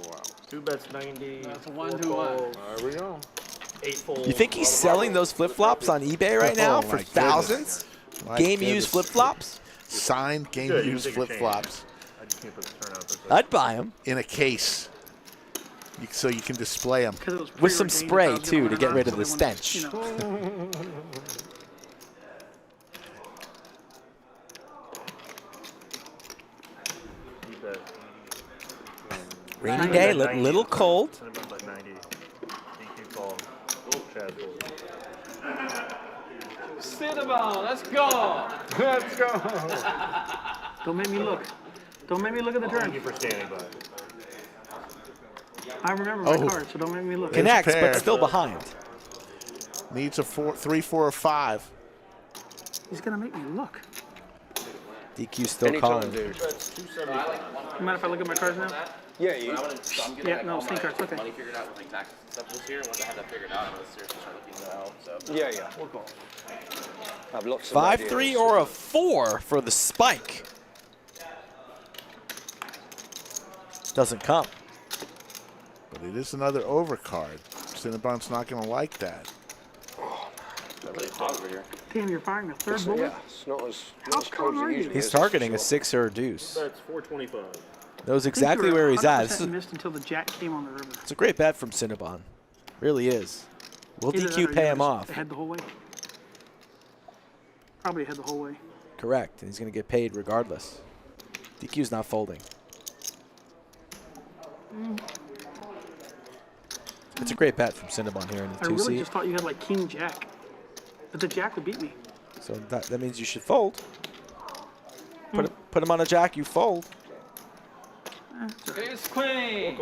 Wow. 2 bets 90. That's 1 to 1. There we go. 8 folds. You think he's selling those flip-flops on eBay right now Oh, for my thousands? My Game-used goodness. flip-flops? Signed Good, you game-used can take a flip-flops I just can't put the turn out. I'd buy them. in a case. So you can display them. With some spray, too, to get rid of the stench. Rainy day, little cold. Cinnabon, let's go. Let's go. Don't make me look. Don't make me look at the turn. Thank you for standing by. I remember my card, so don't make me look. Connects, but still behind. Needs a 3, 4, or 5. He's gonna make me look. DQ still calling. You mind if I look at my cards now? Yeah, you. Yeah, no, snake cards. Okay. Money figured out with like taxes and stuff this year. Once I had that figured out, I was seriously start looking into help. So Yeah. We'll go. I have lots of 5, ideas. 3, or a 4 for the spike. Doesn't come. But it is another overcard. Cinnabon's not going to like that. really hot over here. Damn, you're firing a third bullet? Yeah, it's not as How strong are you? He's targeting a 6 or a deuce. That's 425. Knows exactly where he's at. I missed until the jack came on the river. It's a great bet from Cinnabon. Really is. Will Either that DQ or pay you're him just off? Ahead the whole way. Probably ahead the whole way. Correct. And he's going to get paid regardless. DQ's not folding. It's a great bet from Cinnabon here in the I 2 really seat. just thought you had like king jack. But the jack would beat me. So that means you should fold. Put him on a jack, you fold. Ace queen.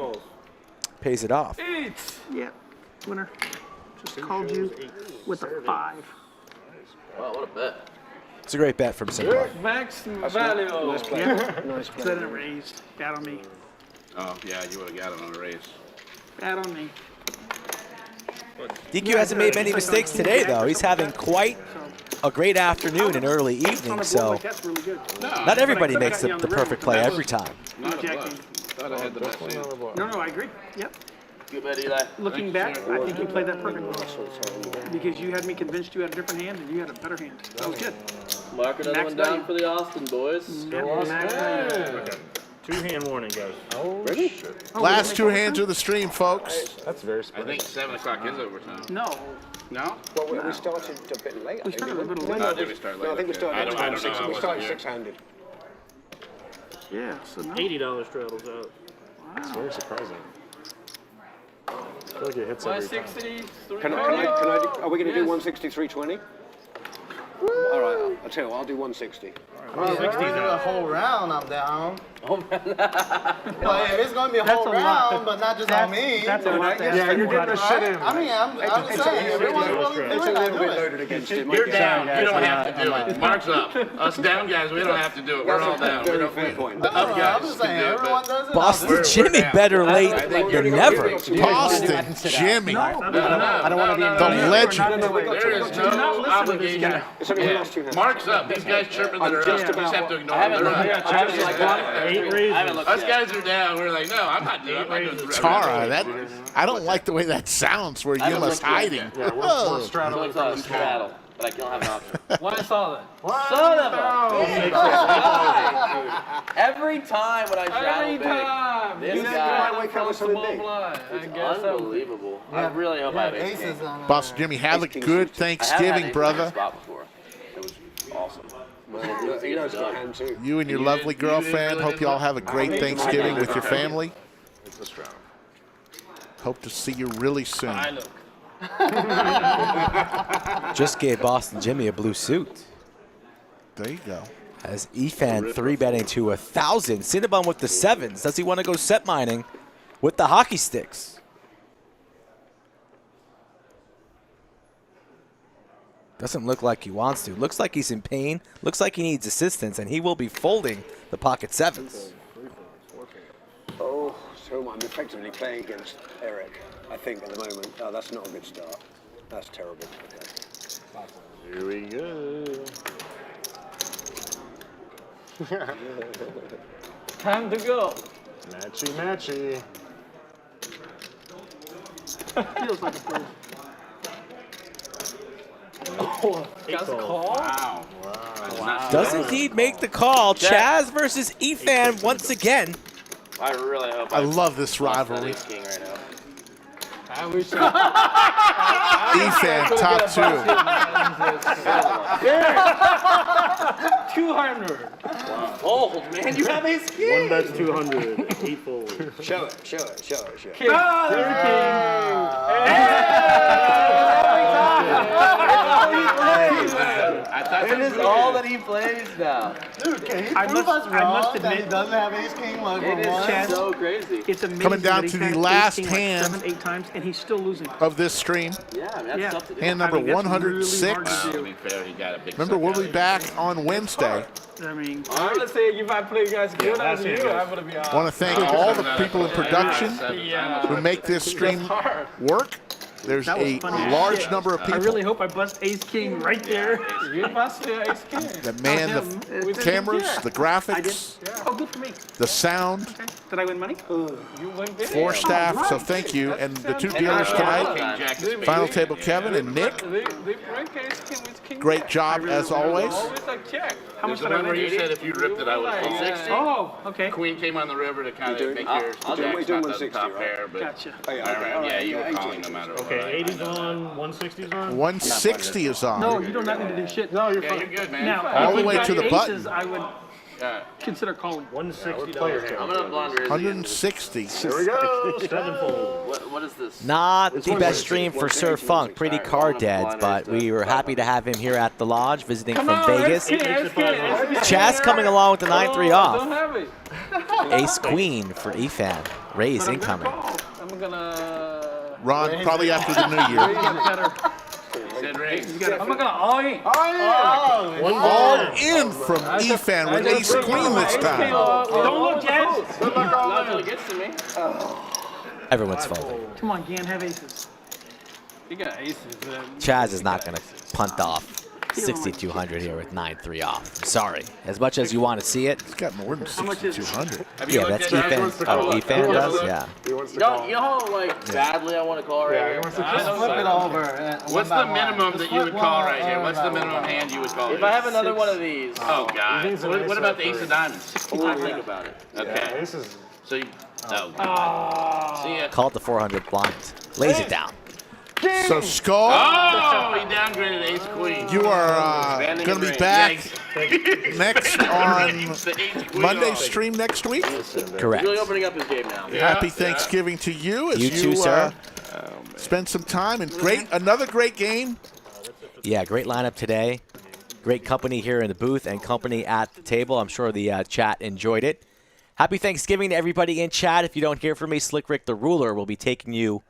Pays it off. Yeah, winner. Just called you with a 5. Wow, what a bet. It's a great bet from Cinnabon. Max value. Nice play. Nice play. Then it raised. Bad on me. Oh, yeah, you would have got it on a raise. Bad on me. DQ hasn't made many mistakes today, though. He's having quite a great afternoon and early evening, so That's really good. not everybody makes the perfect play every time. Not a bluff. Thought I had the best hand. No, I agree. Yep. Good bet, Eli. Looking back, I think you played that perfect. Because you had me convinced you had a different hand and you had a better hand. That was good. Mark another Max one down value. for the Austin boys. Yep, max value. Okay. 2-hand warning, guys. Ready? Last 2 hands of the stream, folks. That's very I spicy. think 7 o'clock is overtime. No. No? Well, we started a bit late. We started a little No, late. Oh, did we start late? No, I think we Okay. started. I don't know. I We wasn't started here. 6-handed. Yeah, so no. $80 straddles out. It's very surprising. I feel like it hits every time. 163. Can I do, are we going to do 163.20? All right, I'll tell you what, I'll do 160. Well, if it's a whole round, I'm down. Oh man. But if it's going to be a whole round, but not just on me. That's a lot to ask Yeah, you're getting the shit in. I mean, I'm just saying, everyone's willing to do It's a it, I little do bit it. loaded against it. You're down. You don't have to do it. Mark's up. Us down guys, we don't have to do it. We're all down. We Very don't. fair point. The up I'm guys just can saying, do it, everyone but does it. Boston Jimmy better late than never. Boston Jimmy, I don't want to be the legend. There is no obligation. It's only the last 2 hands. Mark's up. These guys chirping that are up. You just have to ignore them. They're up. 8 raises. Us guys are down. We're like, no, I'm not doing it. Tara, I don't like the way that sounds where you must hiding. Oh. Straddle a straddle, but I don't have an option. One solid. Son of a! Every time when I straddle Every big, time. this You guy, gotta wake up with from something small big. blind. I guess so. unbelievable. I really hope I have ace king. Aces on Boston Jimmy, have a good I have had Thanksgiving, ace brother. spot before. It was awesome. You know it's got hand too. You and your lovely girlfriend, hope you all have a great Thanksgiving with your family. It's a straddle. Hope to see you really soon. Just gave Boston Jimmy a blue suit. There you go. As Efan 3-betting to 1,000. Cinnabon with the 7s. Does he want to go set mining with the hockey sticks? Doesn't look like he wants to. Looks like he's in pain. Looks like he needs assistance, and he will be folding the pocket 7s. Oh, so I'm effectively playing against Eric, I think, at the moment. Oh, that's not a good start. That's terrible. Okay. Here we go. Time to go. Matchy, matchy. Feels like a fool. Got the call. Wow. Does indeed make the call. Chaz versus Efan once again. I really hope I love this lost that rivalry. ace king right now. I wish Efan, top 2. 200. Fold, man. You have ace king. One bet's 200. 8 folds. Show it. King. Oh, there's a It is all that he plays now. Dude, can he I prove must us wrong that he admit, doesn't have ace king like It is Chaz, so crazy. it's amazing Coming down that he's to the had last ace king hand like 7, 8 times, and he's still losing. of this stream. Yeah, I mean, that's Yeah. tough to do. Hand number I mean, that's 106. really hard to To do. be fair, he got a big. Remember, we'll be back on Wednesday. I mean, I would say if I play guys good that's as it, you, guys. I would be I want to thank all the people in production who make this stream work. There's that was a funny as large shit. number of I people really hope I bust ace king right there. You must ace king. that man the cameras, the I did. graphics, Oh, good for me. the sound, Okay. Did I win money? You win big. floor staff. So thank you. And the two dealers tonight, Final Table Kevin and Nick. They break ace king with king. Great job as always. Always like check. How much did I Remember you win? said if you ripped it, I would fold. 60? Oh, okay. Queen came on the river to kind of make I'll your do it. jacks We're doing not the 160, top right? pair, but Gotcha. yeah, you were calling no matter what. Okay, I 80's know. on, 160's on. 160 is on. No, you do not need to do shit. No, you're Yeah, fine. you're good, man. Now, All if the you way got to the aces, button. I would Yeah. consider calling. $160. I'm gonna blunder. 160. There we go. 7 folds. What is this? Not the best stream for Sir Funk. Pretty card dead, but we were happy to have him here at the lodge, visiting from Vegas. Chaz coming along with the 9-3 Don't off. have it. Ace Queen for Efan. Raise incoming. I'm gonna. Ron, probably after the new year. Said raise. I'm gonna all in. All in from Efan with ace queen this time. Don't look, Chaz. Not until it gets to me. Everyone's folding. Come on, Gan, have aces. You got aces. Chaz is not going to punt off 6,200 here with 9-3 off. I'm sorry. As much as you want to see it. He's got more than 6,200. Yeah, that's Efan. Oh, Efan does? Yeah. You know how like badly I want to call right here? Just flip it over. What's the minimum that you would call right here? What's the minimum hand you would call? If I have another one of these. Oh God. What about the ace of diamonds? I'll think about it. Okay. So you. Oh. See ya. Call it the 400 blind. Lays it down. So Skull, Oh, he downgraded ace queen. you are going to be back next on The ace queen Monday off. stream next week. Correct. Really opening up his game now. Happy Thanksgiving to you as You too, sir. spend some time and another great game. Yeah, great lineup today. Great company here in the booth and company at the table. I'm sure the chat enjoyed it. Happy Thanksgiving to everybody in chat. If you don't hear from me, Slick Rick the Ruler will be taking you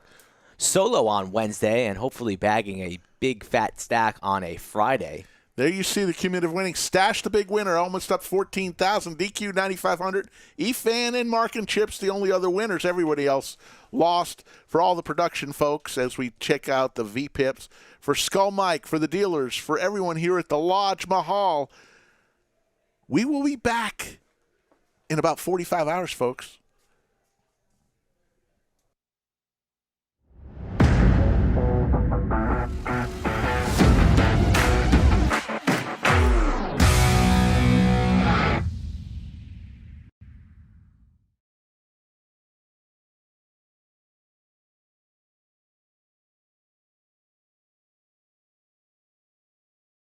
solo on Wednesday and hopefully bagging a big fat stack on a Friday. There you see the cumulative winnings. Stash the big winner, almost up 14,000. DQ 9,500. Efan and Marc and Chips, the only other winners. Everybody else lost. For all the production folks, as we check out the VPIPs, for Skull Mike, for the dealers, for everyone here at the Lodge Mahal, we will be back in about 45 hours, folks.